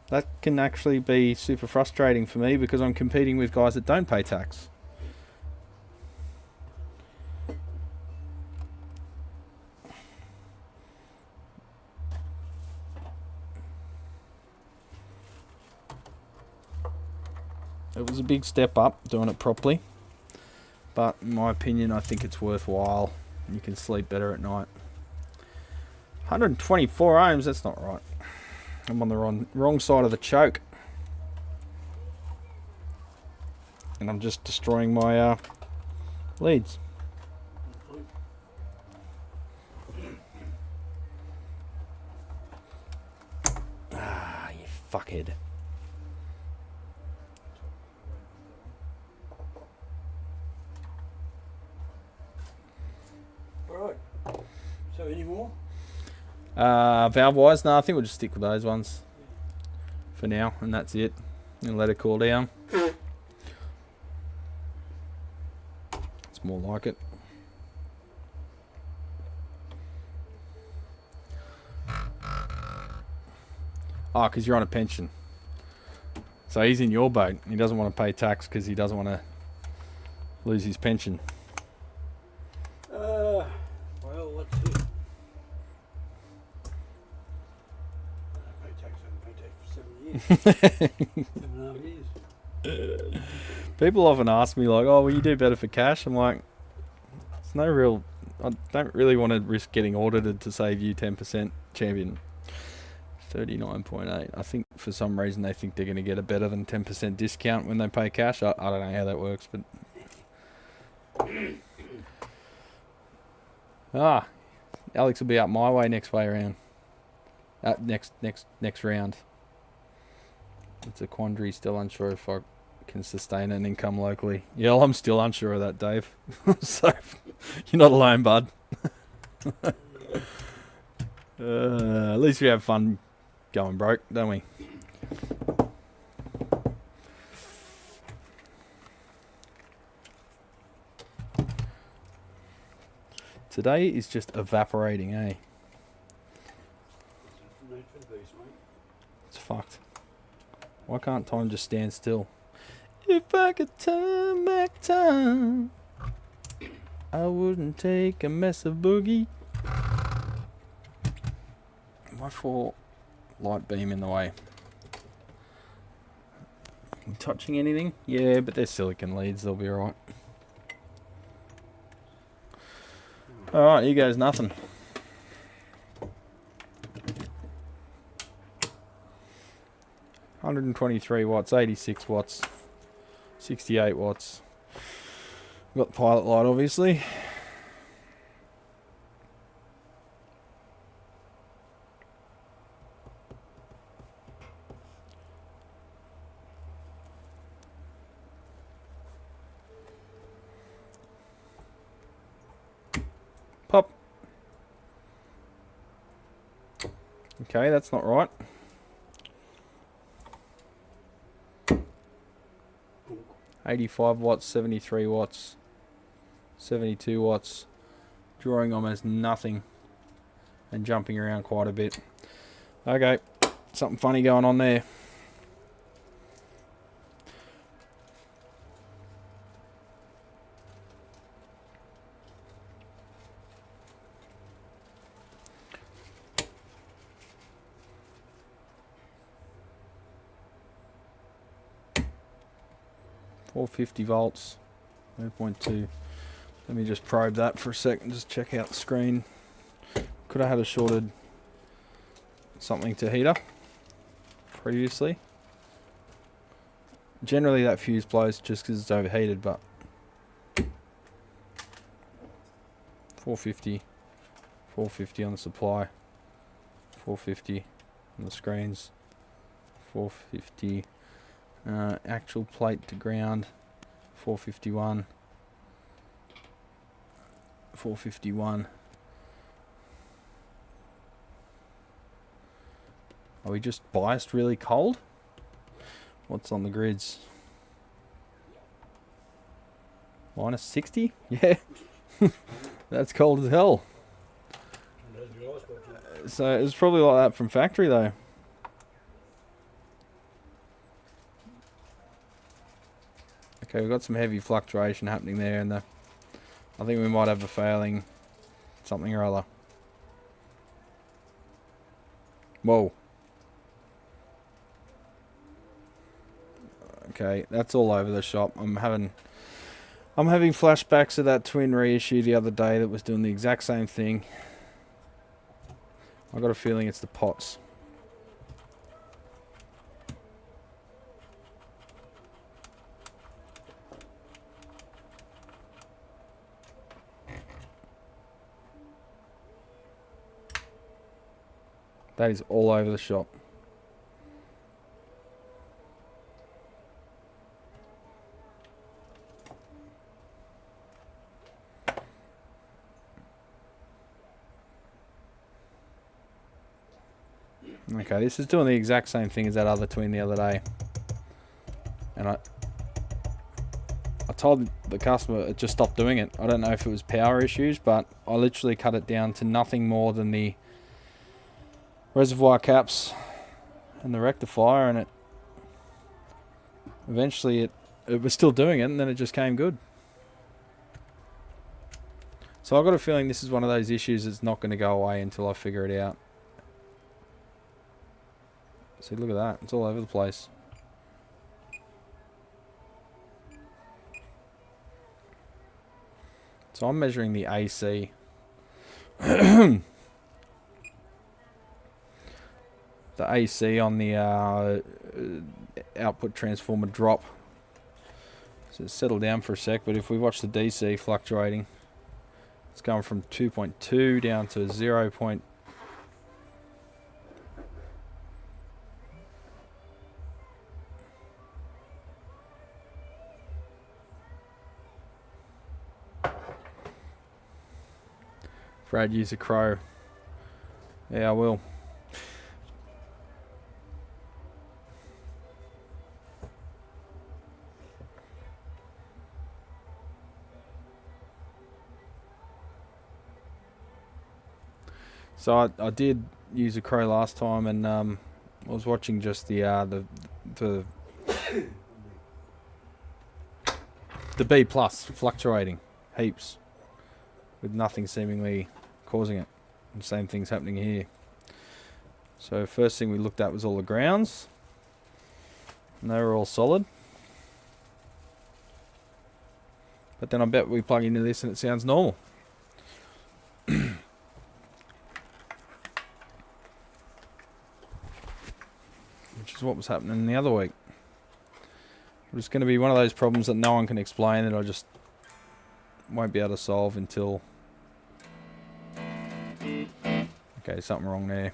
That can actually be super frustrating for me because I'm competing with guys that don't pay tax. It was a big step up doing it properly, but in my opinion I think it's worthwhile. You can sleep better at night. 124 ohms, that's not right. I'm on the wrong side of the choke. And I'm just destroying my leads. Ah, you fuckhead. Alright. So any more? Valve wise, no, I think we'll just stick with those ones for now, and that's it. And let it cool down. It's more like it. Oh, because you're on a pension. So he's in your boat. He doesn't want to pay tax because he doesn't want to lose his pension. Well, let's see. I paid tax for 7 years. 7.5 years. People often ask me like, oh, will you do better for cash? I'm like, it's no real, I don't really want to risk getting audited to save you 10%, champion. 39.8. I think for some reason they think they're going to get a better than 10% discount when they pay cash. I don't know how that works, but Alex will be up my way next way around. Next round. It's a quandary. Still unsure if I can sustain an income locally. Yeah, well, I'm still unsure of that, Dave. So you're not alone, bud. At least we have fun going broke, don't we? Today is just evaporating, eh? It's fucked. Why can't time just stand still? If I could turn back time, I wouldn't take a mess of boogie. My four light beam in the way. Touching anything? Yeah, but they're silicon leads, they'll be alright. Alright, here goes nothing. $123 watts, 86 watts, 68 watts. We've got the pilot light, obviously. Pop. Okay, that's not right. 85 watts, 73 watts, 72 watts, drawing almost nothing and jumping around quite a bit. Okay, something funny going on there. Or 50 volts, 0.2. Let me just probe that for a second, just check out the screen. Could have had a shorted something to heater previously. Generally that fuse blows just because it's overheated, but 450 on the supply, 450 on the screens, 450 actual plate to ground, 451, 451. Are we just biased really cold? What's on the grids? Minus 60? Yeah. That's cold as hell. So it's probably like that from factory though. Okay, we've got some heavy fluctuation happening there, and I think we might have a failing something or other. Whoa. Okay, that's all over the shop. I'm having flashbacks of that twin reissue the other day that was doing the exact same thing. I got a feeling it's the pots. That is all over the shop. Okay, this is doing the exact same thing as that other twin the other day. And I told the customer it just stopped doing it. I don't know if it was power issues, but I literally cut it down to nothing more than the reservoir caps and the rectifier, and it eventually it was still doing it, and then it just came good. So I've got a feeling this is one of those issues that's not going to go away until I figure it out. See, look at that. It's all over the place. So I'm measuring the AC. The AC on the output transformer drop. So it's settled down for a sec, but if we watch the DC fluctuating, it's going from 2.2 down to 0. Brad, use a crow. Yeah, I will. So I did use a crow last time, and I was watching just the B plus fluctuating heaps with nothing seemingly causing it. And same thing's happening here. So first thing we looked at was all the grounds, and they were all solid. But then I bet we plug into this and it sounds normal. Which is what was happening the other week. It's going to be one of those problems that no one can explain, that I just won't be able to solve until... Okay, something wrong there.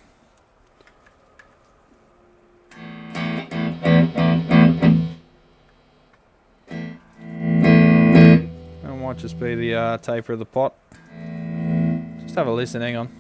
That might just be the taper of the pot. Just have a listen, hang on.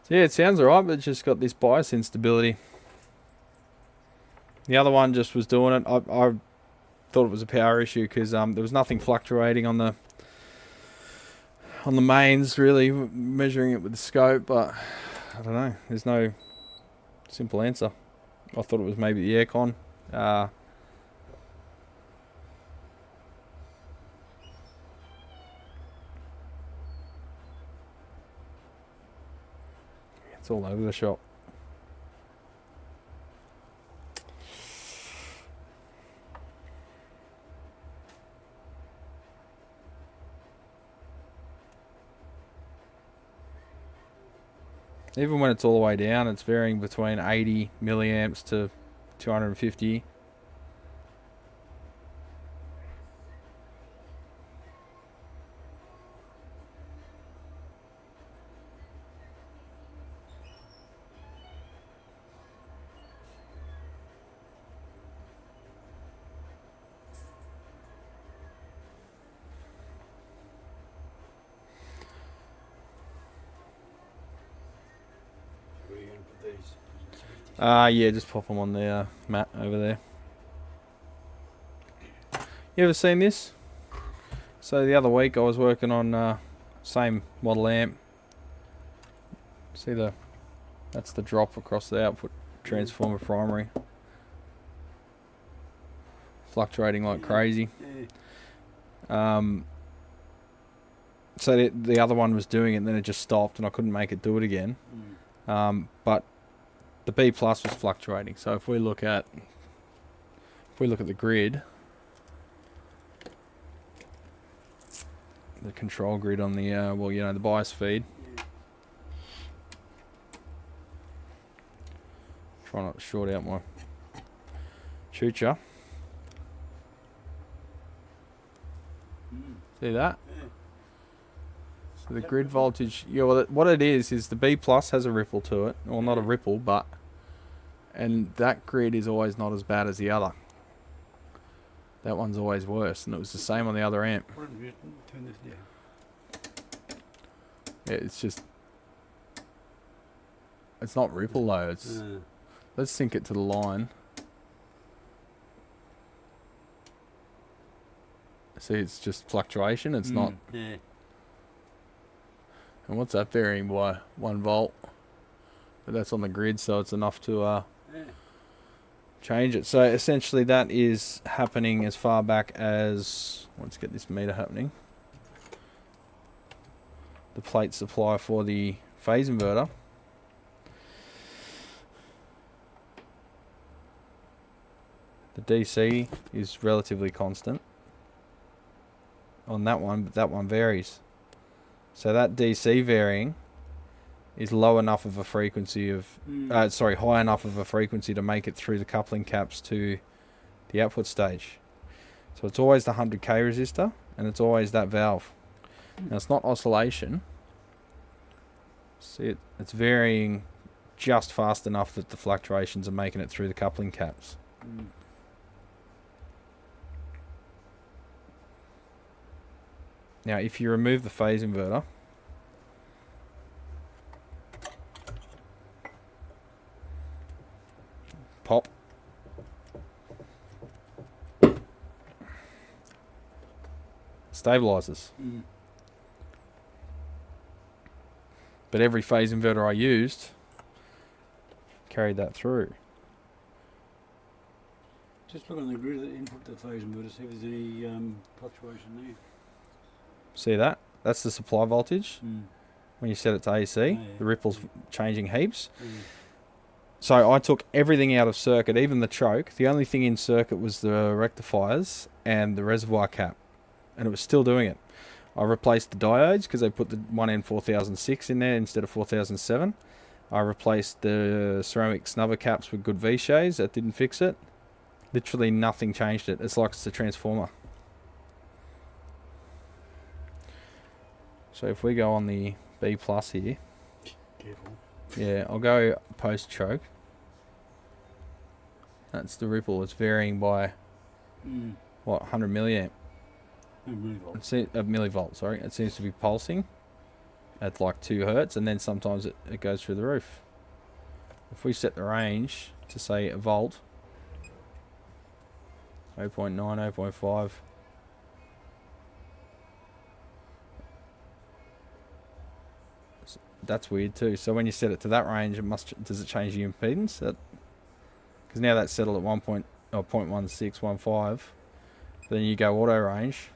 So yeah, it sounds alright, but it's just got this bias instability. The other one just was doing it. I thought it was a power issue because there was nothing fluctuating on the mains really, measuring it with the scope, but I don't know. There's no simple answer. I thought it was maybe the aircon. It's all over the shop. Even when it's all the way down, it's varying between 80 milliamps to 250. Yeah, just pop them on the mat over there. You ever seen this? So the other week I was working on same model amp. See that's the drop across the output transformer primary. Fluctuating like crazy. So the other one was doing it and then it just stopped and I couldn't make it do it again. But the B plus was fluctuating. So if we look at the grid, the control grid on the the bias feed. Try not to short out my chucha. See that? So the grid voltage, what it is the B plus has a ripple to it. Well, not a ripple, but, and that grid is always not as bad as the other. That one's always worse, and it was the same on the other amp. Yeah, it's just, it's not ripple though. It's let's sync it to the line. See, it's just fluctuation. It's not. Yeah. And what's that varying by 1 volt? But that's on the grid, so it's enough to change it. So essentially that is happening as far back as, let's get this meter happening. The plate supply for the phase inverter. The DC is relatively constant on that one, but that one varies. So that DC varying is low enough of a frequency of, high enough of a frequency to make it through the coupling caps to the output stage. So it's always the 100k resistor, and it's always that valve. Now it's not oscillation. See, it's varying just fast enough that the fluctuations are making it through the coupling caps. Now, if you remove the phase inverter, pop, stabilizes. But every phase inverter I used carried that through. Just look on the grid that input the phase inverter, see if there's any fluctuation there. See that? That's the supply voltage. When you set it to AC, the ripple's changing heaps. So I took everything out of circuit, even the choke. The only thing in circuit was the rectifiers and the reservoir cap, and it was still doing it. I replaced the diodes because they put the 1N4006 in there instead of 4007. I replaced the ceramic snubber caps with good V-shays. That didn't fix it. Literally nothing changed it. It's like it's a transformer. So if we go on the B plus here, careful. Yeah, I'll go post choke. That's the ripple. It's varying by what, 100 milliamp? Millivolt. Millivolt. Sorry, it seems to be pulsing. at like 2 hertz, and then sometimes it goes through the roof. If we set the range to say a volt, 0.9, 0.5. That's weird too. So when you set it to that range, does it change the impedance? Because now that's settled at 0.1615. Then you go auto range,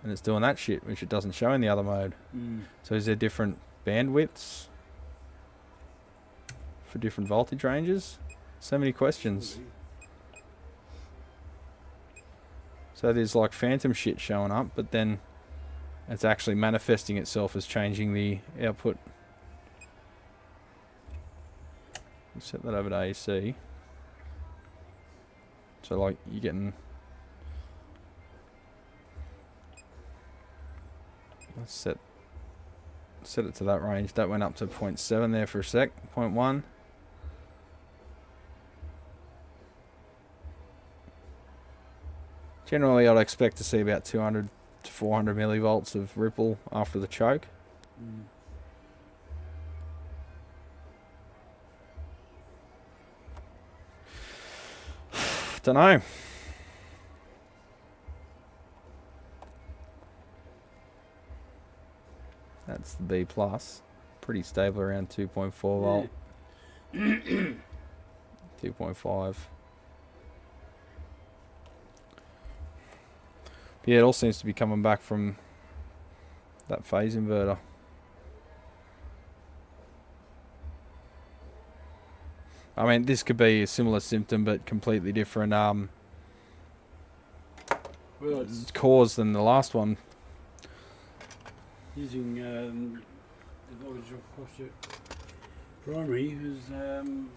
and it's doing that shit, which it doesn't show in the other mode. So is there different bandwidths for different voltage ranges? So many questions. So there's like phantom shit showing up, but then it's actually manifesting itself as changing the output. Set that over to AC. So like you're getting... Let's set it to that range. That went up to 0.7 there for a sec. 0.1. Generally, I'd expect to see about 200 to 400 millivolts of ripple after the choke. Don't know. That's the B plus. Pretty stable around 2.4 volt. 2.5. Yeah, it all seems to be coming back from that phase inverter. I mean, this could be a similar symptom, but completely different well, it's cause than the last one. Using the voltage across your primary is you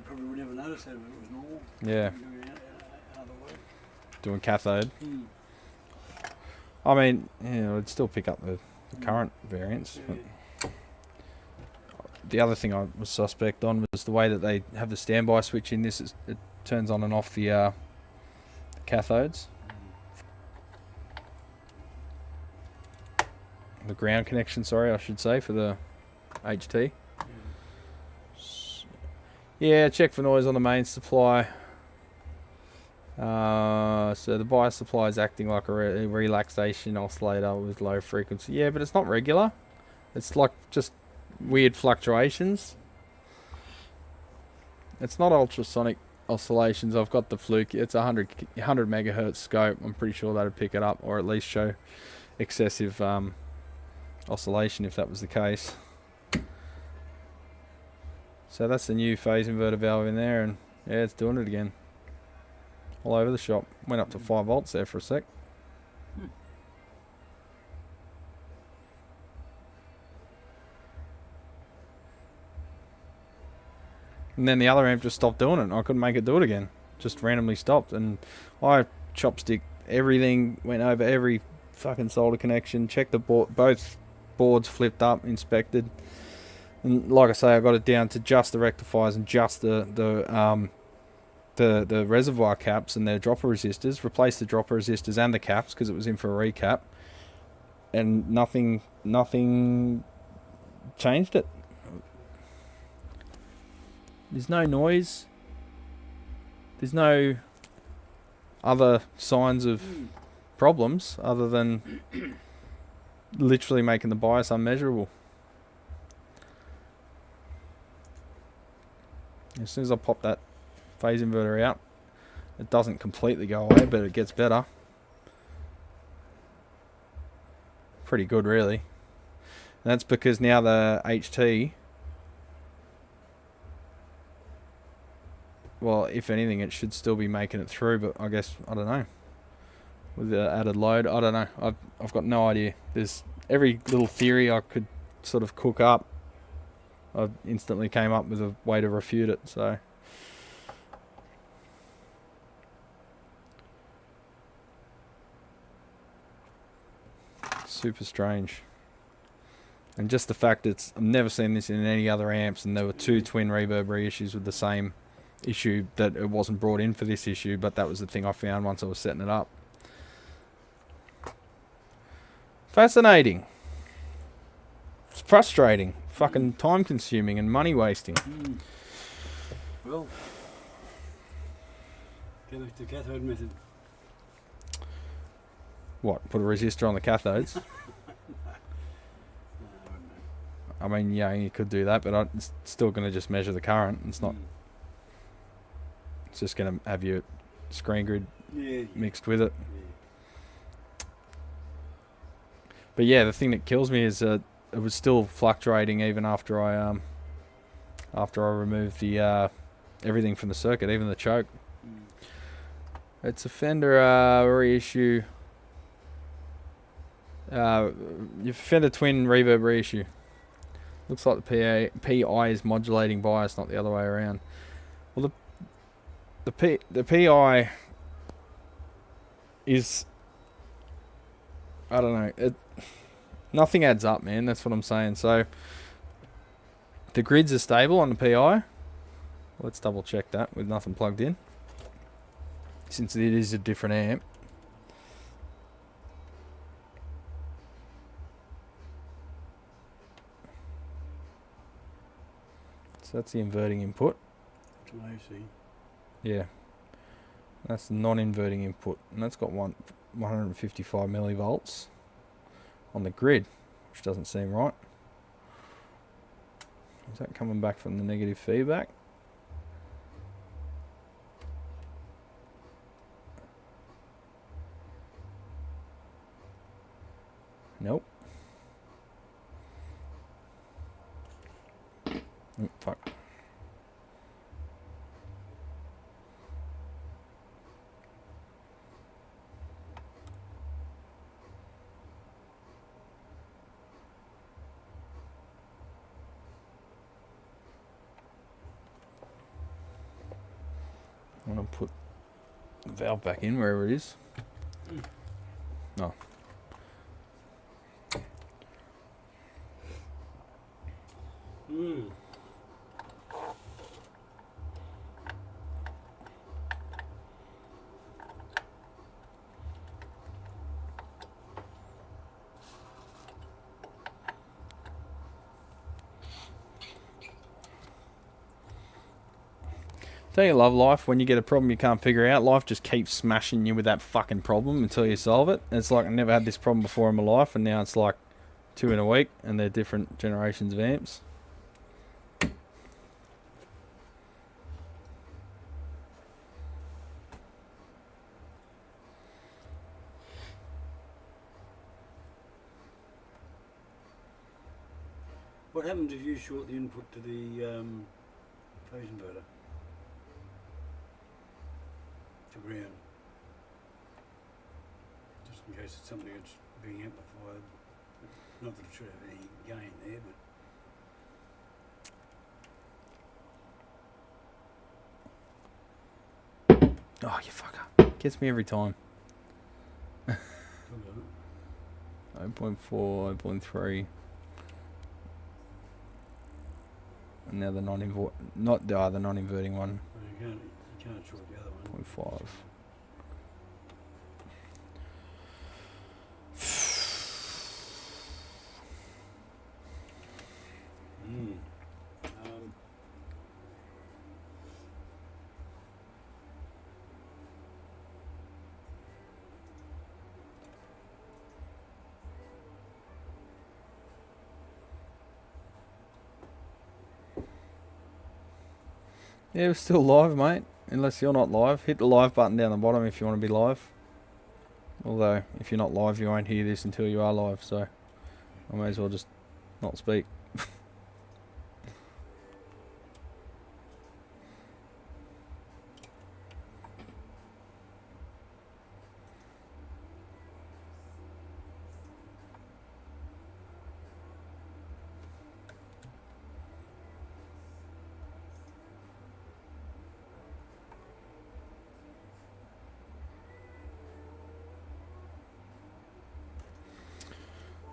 probably would never notice that if it was normal. Yeah. Doing cathode. Mm. I mean, yeah, it'd still pick up the current variants. Yeah. But the other thing I was suspect on was the way that they have the standby switch in this. It turns on and off the cathodes. The ground connection, sorry, I should say, for the HT. Yeah, check for noise on the main supply. So the bias supply is acting like a relaxation oscillator with low frequency. Yeah, but it's not regular. It's like just weird fluctuations. It's not ultrasonic oscillations. I've got the Fluke. It's 100 megahertz scope. I'm pretty sure that'd pick it up, or at least show excessive oscillation if that was the case. So that's the new phase inverter valve in there, and yeah, it's doing it again. All over the shop. Went up to 5 volts there for a sec. And then the other amp just stopped doing it. I couldn't make it do it again. Just randomly stopped. And I chopstick everything, went over every fucking solder connection, checked the board, both boards flipped up, inspected. And like I say, I got it down to just the rectifiers and just the reservoir caps and their dropper resistors. Replaced the dropper resistors and the caps because it was in for a recap. And nothing changed it. There's no noise. There's no other signs of problems other than literally making the bias unmeasurable. As soon as I pop that phase inverter out, it doesn't completely go away, but it gets better. Pretty good, really. And that's because now the HT, well, if anything, it should still be making it through, but I guess, I don't know. With the added load, I don't know. I've got no idea. There's every little theory I could sort of cook up, I instantly came up with a way to refute it, so. Super strange. And just the fact I've never seen this in any other amps, and there were 2 twin reverb reissues with the same issue, that it wasn't brought in for this issue, but that was the thing I found once I was setting it up. Fascinating. It's frustrating, fucking time consuming and money wasting. Well, go back to the cathode method. What, put a resistor on the cathodes? I mean, yeah, you could do that, but it's still going to just measure the current. It's not. It's just going to have your screen grid mixed with it. Yeah. But yeah, the thing that kills me is it was still fluctuating even after I removed the everything from the circuit, even the choke. It's a Fender reissue. Your Fender Twin reverb reissue. Looks like the PI is modulating bias, not the other way around. Well, the PI is, I don't know. Nothing adds up, man. That's what I'm saying. So the grids are stable on the PI. Let's double check that with nothing plugged in, since it is a different amp. So that's the inverting input. AC. Yeah. That's the non-inverting input. And that's got 155 millivolts on the grid, which doesn't seem right. Is that coming back from the negative feedback? Nope. Oh, fuck. I'm going to put the valve back in wherever it is. No. Don't you love life when you get a problem you can't figure out? Life just keeps smashing you with that fucking problem until you solve it. And it's like I never had this problem before in my life, and now it's like 2 in a week, and they're different generations of amps. What happens if you short the input to the phase inverter? To ground. Just in case it's something that's being amplified. Not that it should have any gain there, but... Oh, you fucker. Gets me every time. 0.4, 0.3. And now the the non-inverting one. Well, you can't short the other one. 0.5. Yeah, we're still live, mate. Unless you're not live. Hit the live button down the bottom if you want to be live. Although, if you're not live, you won't hear this until you are live, so I may as well just not speak.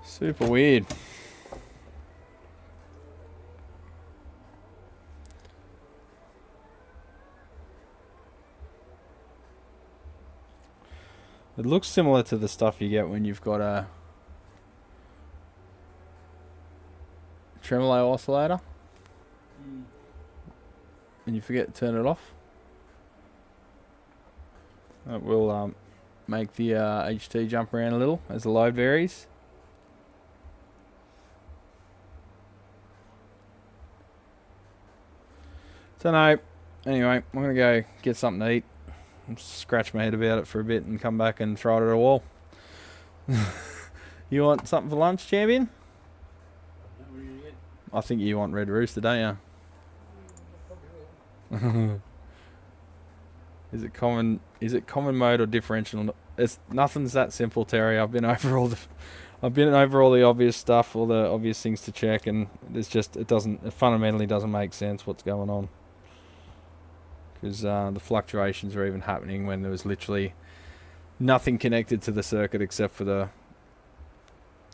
Super weird. It looks similar to the stuff you get when you've got a tremolo oscillator and you forget to turn it off, it will make the HT jump around a little as the load varies. So no, anyway, I'm going to go get something to eat, scratch my head about it for a bit and come back and throw it at a wall. You want something for lunch, champion? I think you want Red Rooster, don't you? Is it common mode or differential? It's nothing's that simple, Terry. I've been over all the obvious stuff, all the obvious things to check, and it fundamentally doesn't make sense what's going on. Because the fluctuations are even happening when there was literally nothing connected to the circuit except for the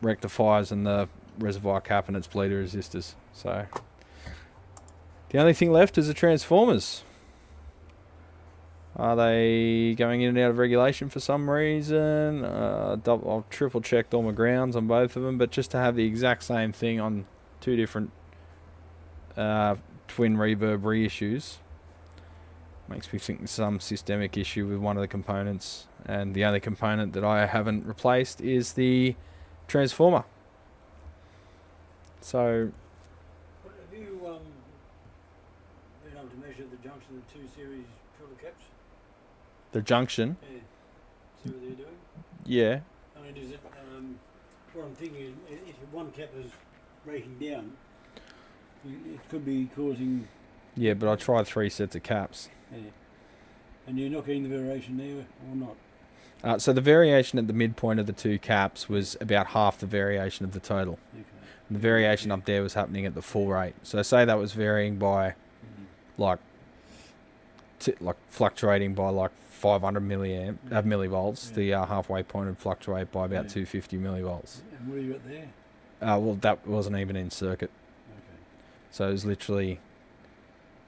rectifiers and the reservoir cap and its bleeder resistors. So the only thing left is the transformers. Are they going in and out of regulation for some reason? I've triple checked all my grounds on both of them, but just to have the exact same thing on two different twin reverb reissues makes me think there's some systemic issue with one of the components, and the only component that I haven't replaced is the transformer. So have you been able to measure the junction of the 2 series filter caps? The junction? Yeah. See what they're doing? Yeah. I mean, is it, what I'm thinking is, if one cap is breaking down, it could be causing... Yeah, but I tried 3 sets of caps. Yeah. And you're not getting the variation there, or not? So the variation at the midpoint of the 2 caps was about half the variation of the total. Okay. And the variation up there was happening at the full rate. So say that was varying by, like fluctuating by like 500 millivolts. The halfway point would fluctuate by about 250 millivolts. And what are you at there? Well, that wasn't even in circuit. Okay. So it was literally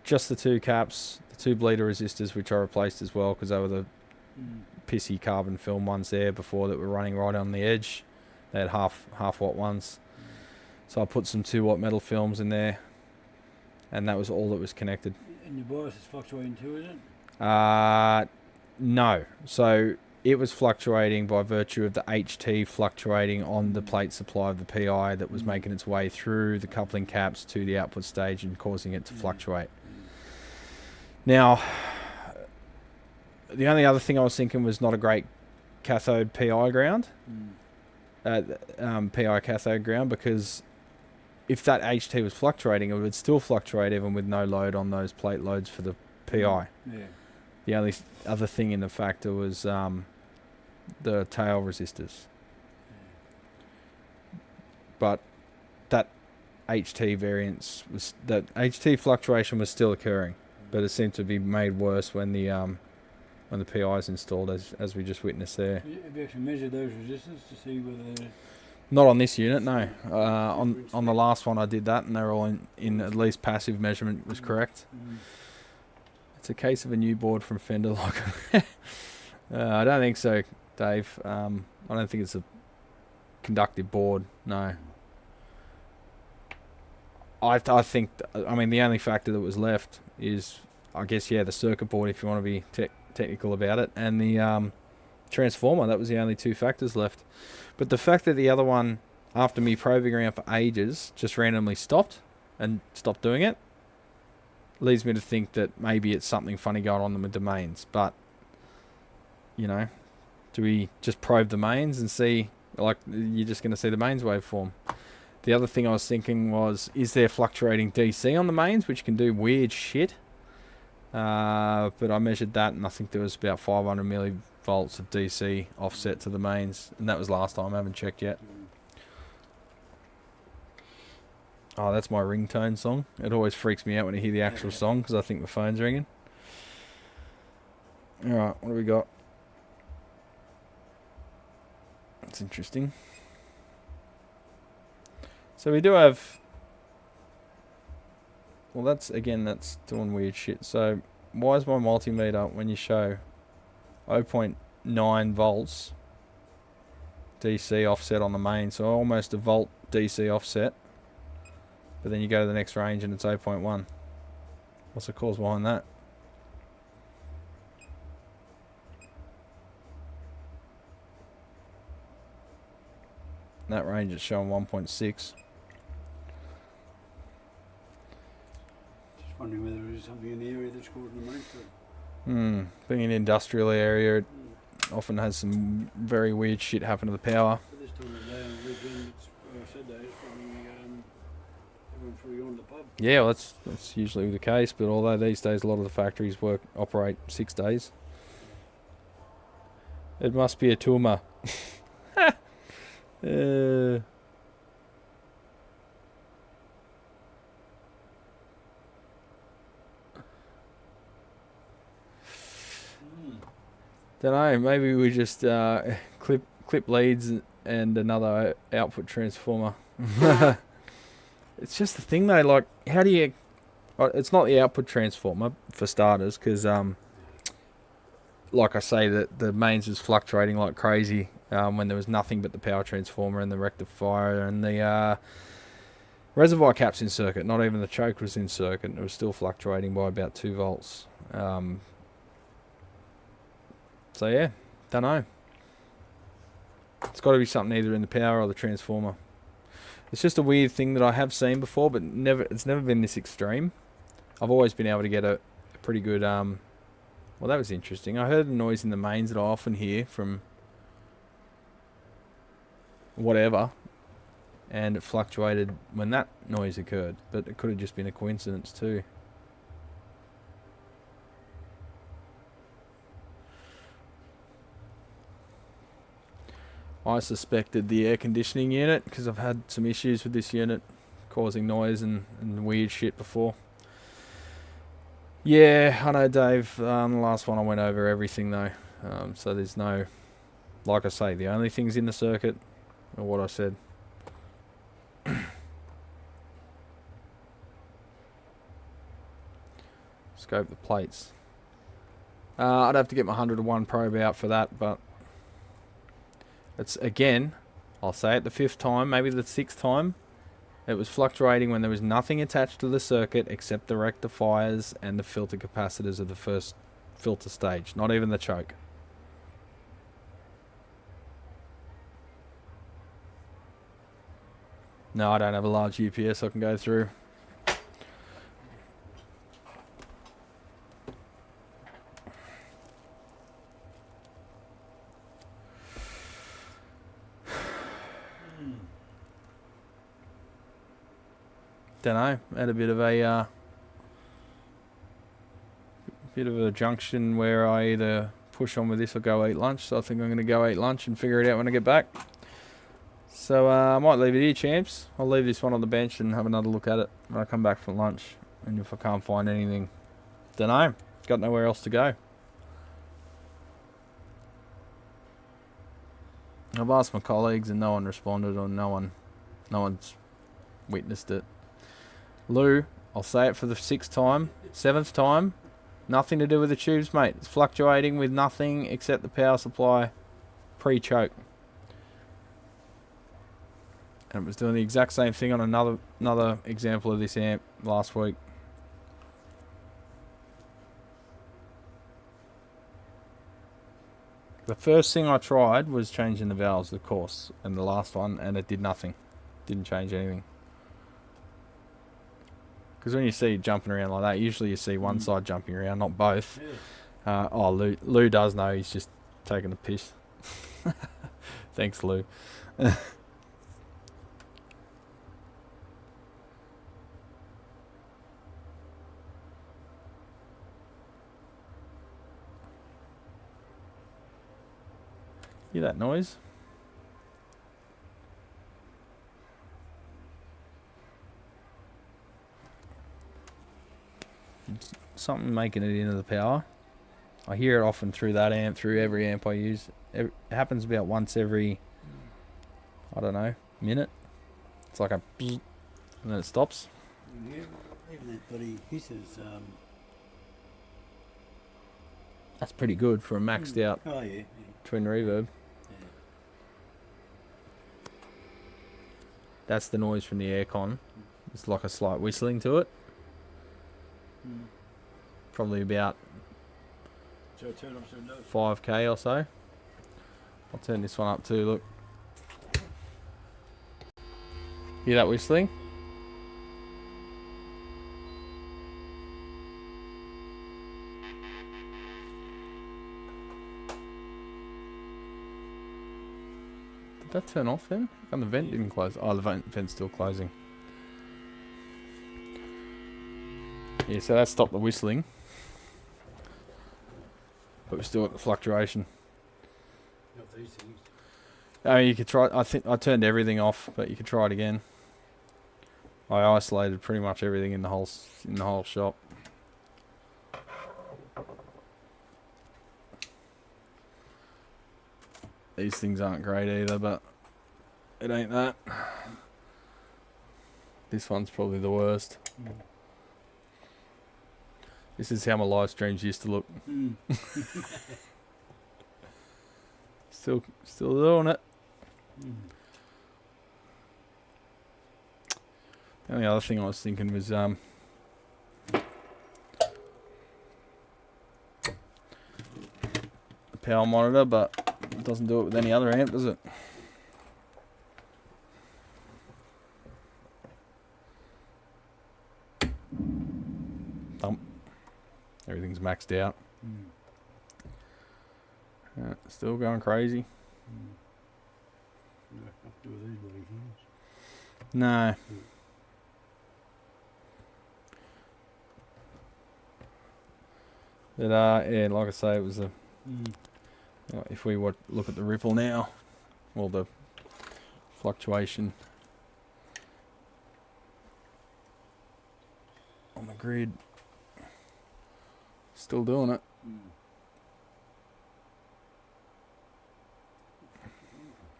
just the 2 caps, the 2 bleeder resistors, which I replaced as well because they were the pissy carbon film ones there before that were running right on the edge. They had half watt ones. So I put some 2 watt metal films in there, and that was all that was connected. And your bias is fluctuating too, is it? No. So it was fluctuating by virtue of the HT fluctuating on the plate supply of the PI that was making its way through the coupling caps to the output stage and causing it to fluctuate. Now, the only other thing I was thinking was not a great cathode PI ground, PI cathode ground, because if that HT was fluctuating, it would still fluctuate even with no load on those plate loads for the PI. Yeah. The only other thing in the factor was the tail resistors. But that HT variance was, that HT fluctuation was still occurring, but it seemed to be made worse when the PI is installed, as we just witnessed there. Have you actually measured those resistors to see whether they're... Not on this unit, no. On the last one I did that, and they're all in at least passive measurement was correct. It's a case of a new board from Fender Locker. I don't think so, Dave. I don't think it's a conductive board, no. I think, I mean, the only factor that was left is, I guess, the circuit board, if you want to be technical about it, and the transformer. That was the only 2 factors left. But the fact that the other one, after me probing around for ages, just randomly stopped doing it, leads me to think that maybe it's something funny going on with the mains. But, do we just probe the mains and see, like, you're just going to see the mains waveform? The other thing I was thinking was, is there fluctuating DC on the mains, which can do weird shit? But I measured that, and I think there was about 500 millivolts of DC offset to the mains, and that was last time. I haven't checked yet. Oh, that's my ringtone song. It always freaks me out when I hear the actual song because I think my phone's ringing. Alright, what do we got? That's interesting. So we do have... Well, that's doing weird shit. So why is my multimeter, when you show 0.9 volts DC offset on the main, so almost a volt DC offset, But then you go to the next range and it's 0.1. What's the cause behind that? That range is showing 1.6. Just wondering whether there is something in the area that's causing the most. Being an industrial area, it often has some very weird shit happen to the power. But this time of day on the weekend, I said that, it's probably everyone's probably going to the pub. Yeah, well, that's usually the case, but although these days a lot of the factories operate 6 days. It must be a tumor. Don't know, maybe we just clip leads and another output transformer. It's just the thing though, like, how do you... It's not the output transformer, for starters, because, like I say, the mains was fluctuating like crazy when there was nothing but the power transformer and the rectifier and the reservoir caps in circuit. Not even the choke was in circuit. It was still fluctuating by about 2 volts. So yeah, don't know. It's got to be something either in the power or the transformer. It's just a weird thing that I have seen before, but it's never been this extreme. I've always been able to get a pretty good... well, that was interesting. I heard a noise in the mains that I often hear from whatever, and it fluctuated when that noise occurred, but it could have just been a coincidence too. I suspected the air conditioning unit because I've had some issues with this unit causing noise and weird shit before. Yeah, I know, Dave. The last one I went over everything though, so there's no, like I say, the only things in the circuit are what I said. Scope the plates. I'd have to get my 101 probe out for that, but it's, again, I'll say it the 5th time, maybe the 6th time. It was fluctuating when there was nothing attached to the circuit except the rectifiers and the filter capacitors of the first filter stage, not even the choke. No, I don't have a large UPS I can go through. Don't know. At a bit of a junction where I either push on with this or go eat lunch. So I think I'm going to go eat lunch and figure it out when I get back. So I might leave it here, champs. I'll leave this one on the bench and have another look at it when I come back from lunch. And if I can't find anything, don't know. Got nowhere else to go. I've asked my colleagues and no one responded, or no one's witnessed it. Lou, I'll say it for the 6th time, 7th time, nothing to do with the tubes, mate. It's fluctuating with nothing except the power supply pre-choke. And it was doing the exact same thing on another example of this amp last week. The first thing I tried was changing the valves, of course, and the last one, and it did nothing. Didn't change anything. Because when you see it jumping around like that, usually you see one side jumping around, not both. Yeah. Oh, Lou does know, he's just taking a piss. Thanks, Lou. Hear that noise? It's something making it into the power. I hear it often through that amp, through every amp I use. It happens about once every, I don't know, minute. It's like a and then it stops. Yeah, even that bloody hisses. That's pretty good for a maxed out twin reverb. Yeah. That's the noise from the aircon. It's like a slight whistling to it. Probably about 5k or so. I'll turn this one up too, look. Hear that whistling? Did that turn off then? How come the vent didn't close? Oh, the vent's still closing. Yeah, so that stopped the whistling. But we still got the fluctuation. Not these things. I mean, you could try. I think I turned everything off, but you could try it again. I isolated pretty much everything in the whole shop. These things aren't great either, but it ain't that. This one's probably the worst. This is how my live streams used to look. Still doing it. The only other thing I was thinking was the power monitor, but it doesn't do it with any other amp, does it? Thump. Everything's maxed out. Still going crazy. No. But yeah, like I say, it was a. If we look at the ripple now, well, the fluctuation on the grid, still doing it.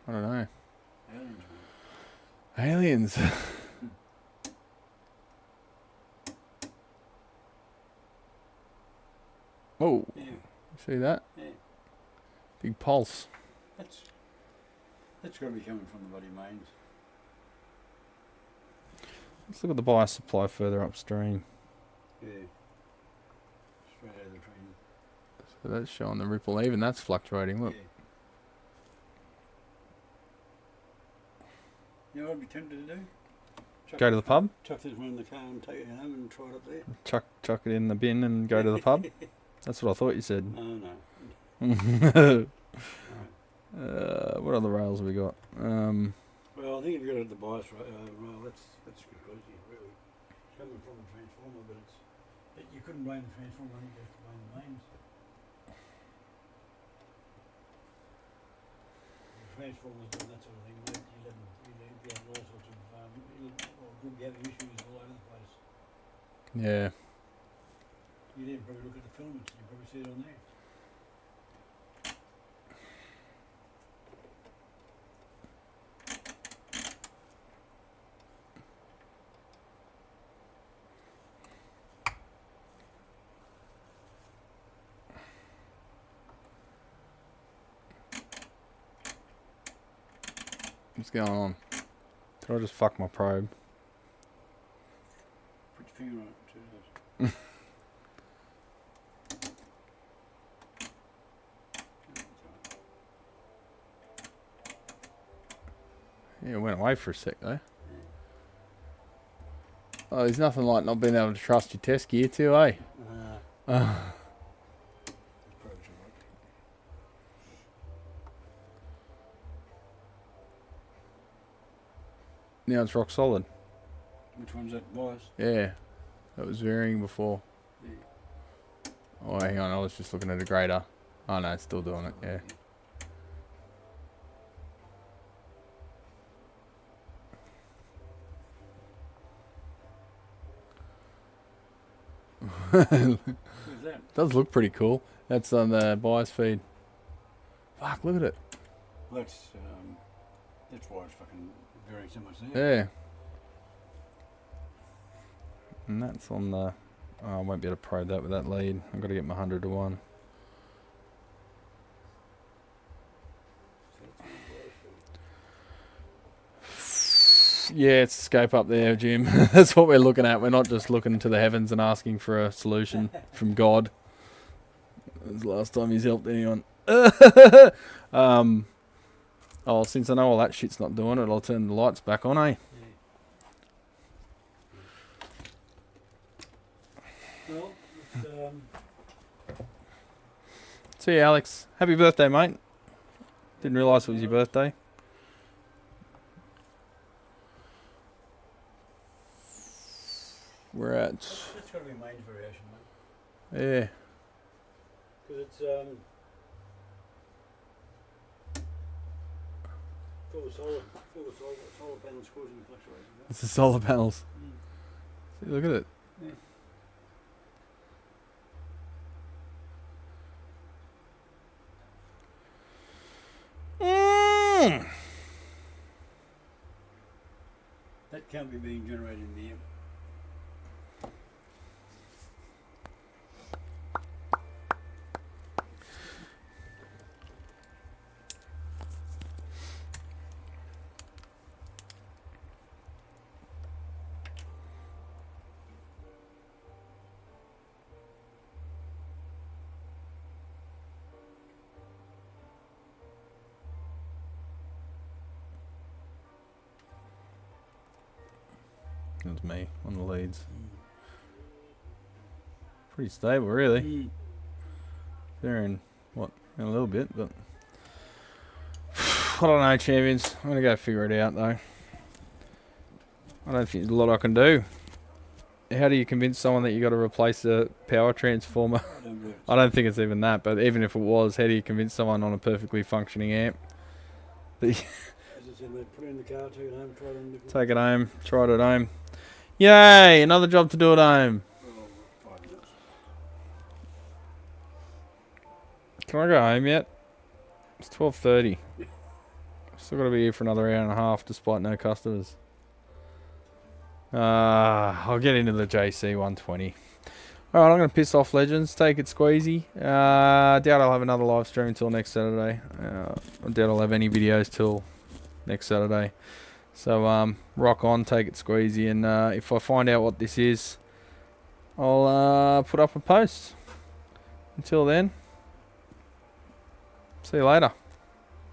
I don't know. Aliens. Oh, yeah. See that? Yeah. Big pulse. That's got to be coming from the bloody mains. Let's look at the bias supply further upstream. Yeah. Straight out of the train. So that's showing the ripple. Even that's fluctuating. Look. Yeah. You know what I'd be tempted to do? Go to the pub? Chuck this one in the car and take it home and try it up there. Chuck it in the bin and go to the pub? That's what I thought you said. Oh, no. What other rails have we got? Well, I think if you got the bias rail, that's good crazy, really. It's coming from the transformer, but you couldn't blame the transformer, I think you have to blame the mains. The transformers and that sort of thing, you'd be having all sorts of, you'd be having issues all over the place. Yeah. You didn't probably look at the filaments, you probably see it on there. What's going on? Did I just fuck my probe? Put your finger on it, see it. Yeah, it went away for a sec though. Oh, there's nothing like not being able to trust your test gear too, eh? Now it's rock solid. Which one's that bias? Yeah, that was varying before. Yeah. Oh, hang on, I was just looking at a grader. Oh no, it's still doing it, yeah. Who's that? Does look pretty cool. That's on the bias feed. Fuck, look at it. Well, that's why it's fucking varying so much there. Yeah. And that's on the... Oh, I won't be able to probe that with that lead. I've got to get my 100 to 1. Yeah, it's a scope up there, Jim. That's what we're looking at. We're not just looking to the heavens and asking for a solution from God. That was the last time he's helped anyone. Oh, since I know all that shit's not doing it, I'll turn the lights back on, eh? Yeah. Well, See you, Alex. Happy birthday, mate. Didn't realise it was your birthday. We're at... That's got to be mains variation, mate. Yeah. Because it's full of solar panels causing fluctuations. Right? It's the solar panels. See, look at it. Yeah. That can't be being generated in the air. That's me on the leads. Pretty stable, really. Varying, what, a little bit, but... I don't know, champions. I'm going to go figure it out, though. I don't think there's a lot I can do. How do you convince someone that you got to replace a power transformer? I don't think it's even that, but even if it was, how do you convince someone on a perfectly functioning amp? As I said, mate, put it in the car, take it home, try it on the... Take it home, try it at home. Yay! Another job to do at home. Oh, 5 minutes. Can I go home yet? It's 12:30. Still got to be here for another hour and a half despite no customers. I'll get into the JC120. Alright, I'm going to piss off, legends. Take it squeezy. I doubt I'll have another live stream until next Saturday. I doubt I'll have any videos till next Saturday. So, rock on, take it squeezy. And if I find out what this is, I'll put up a post. Until then, see you later.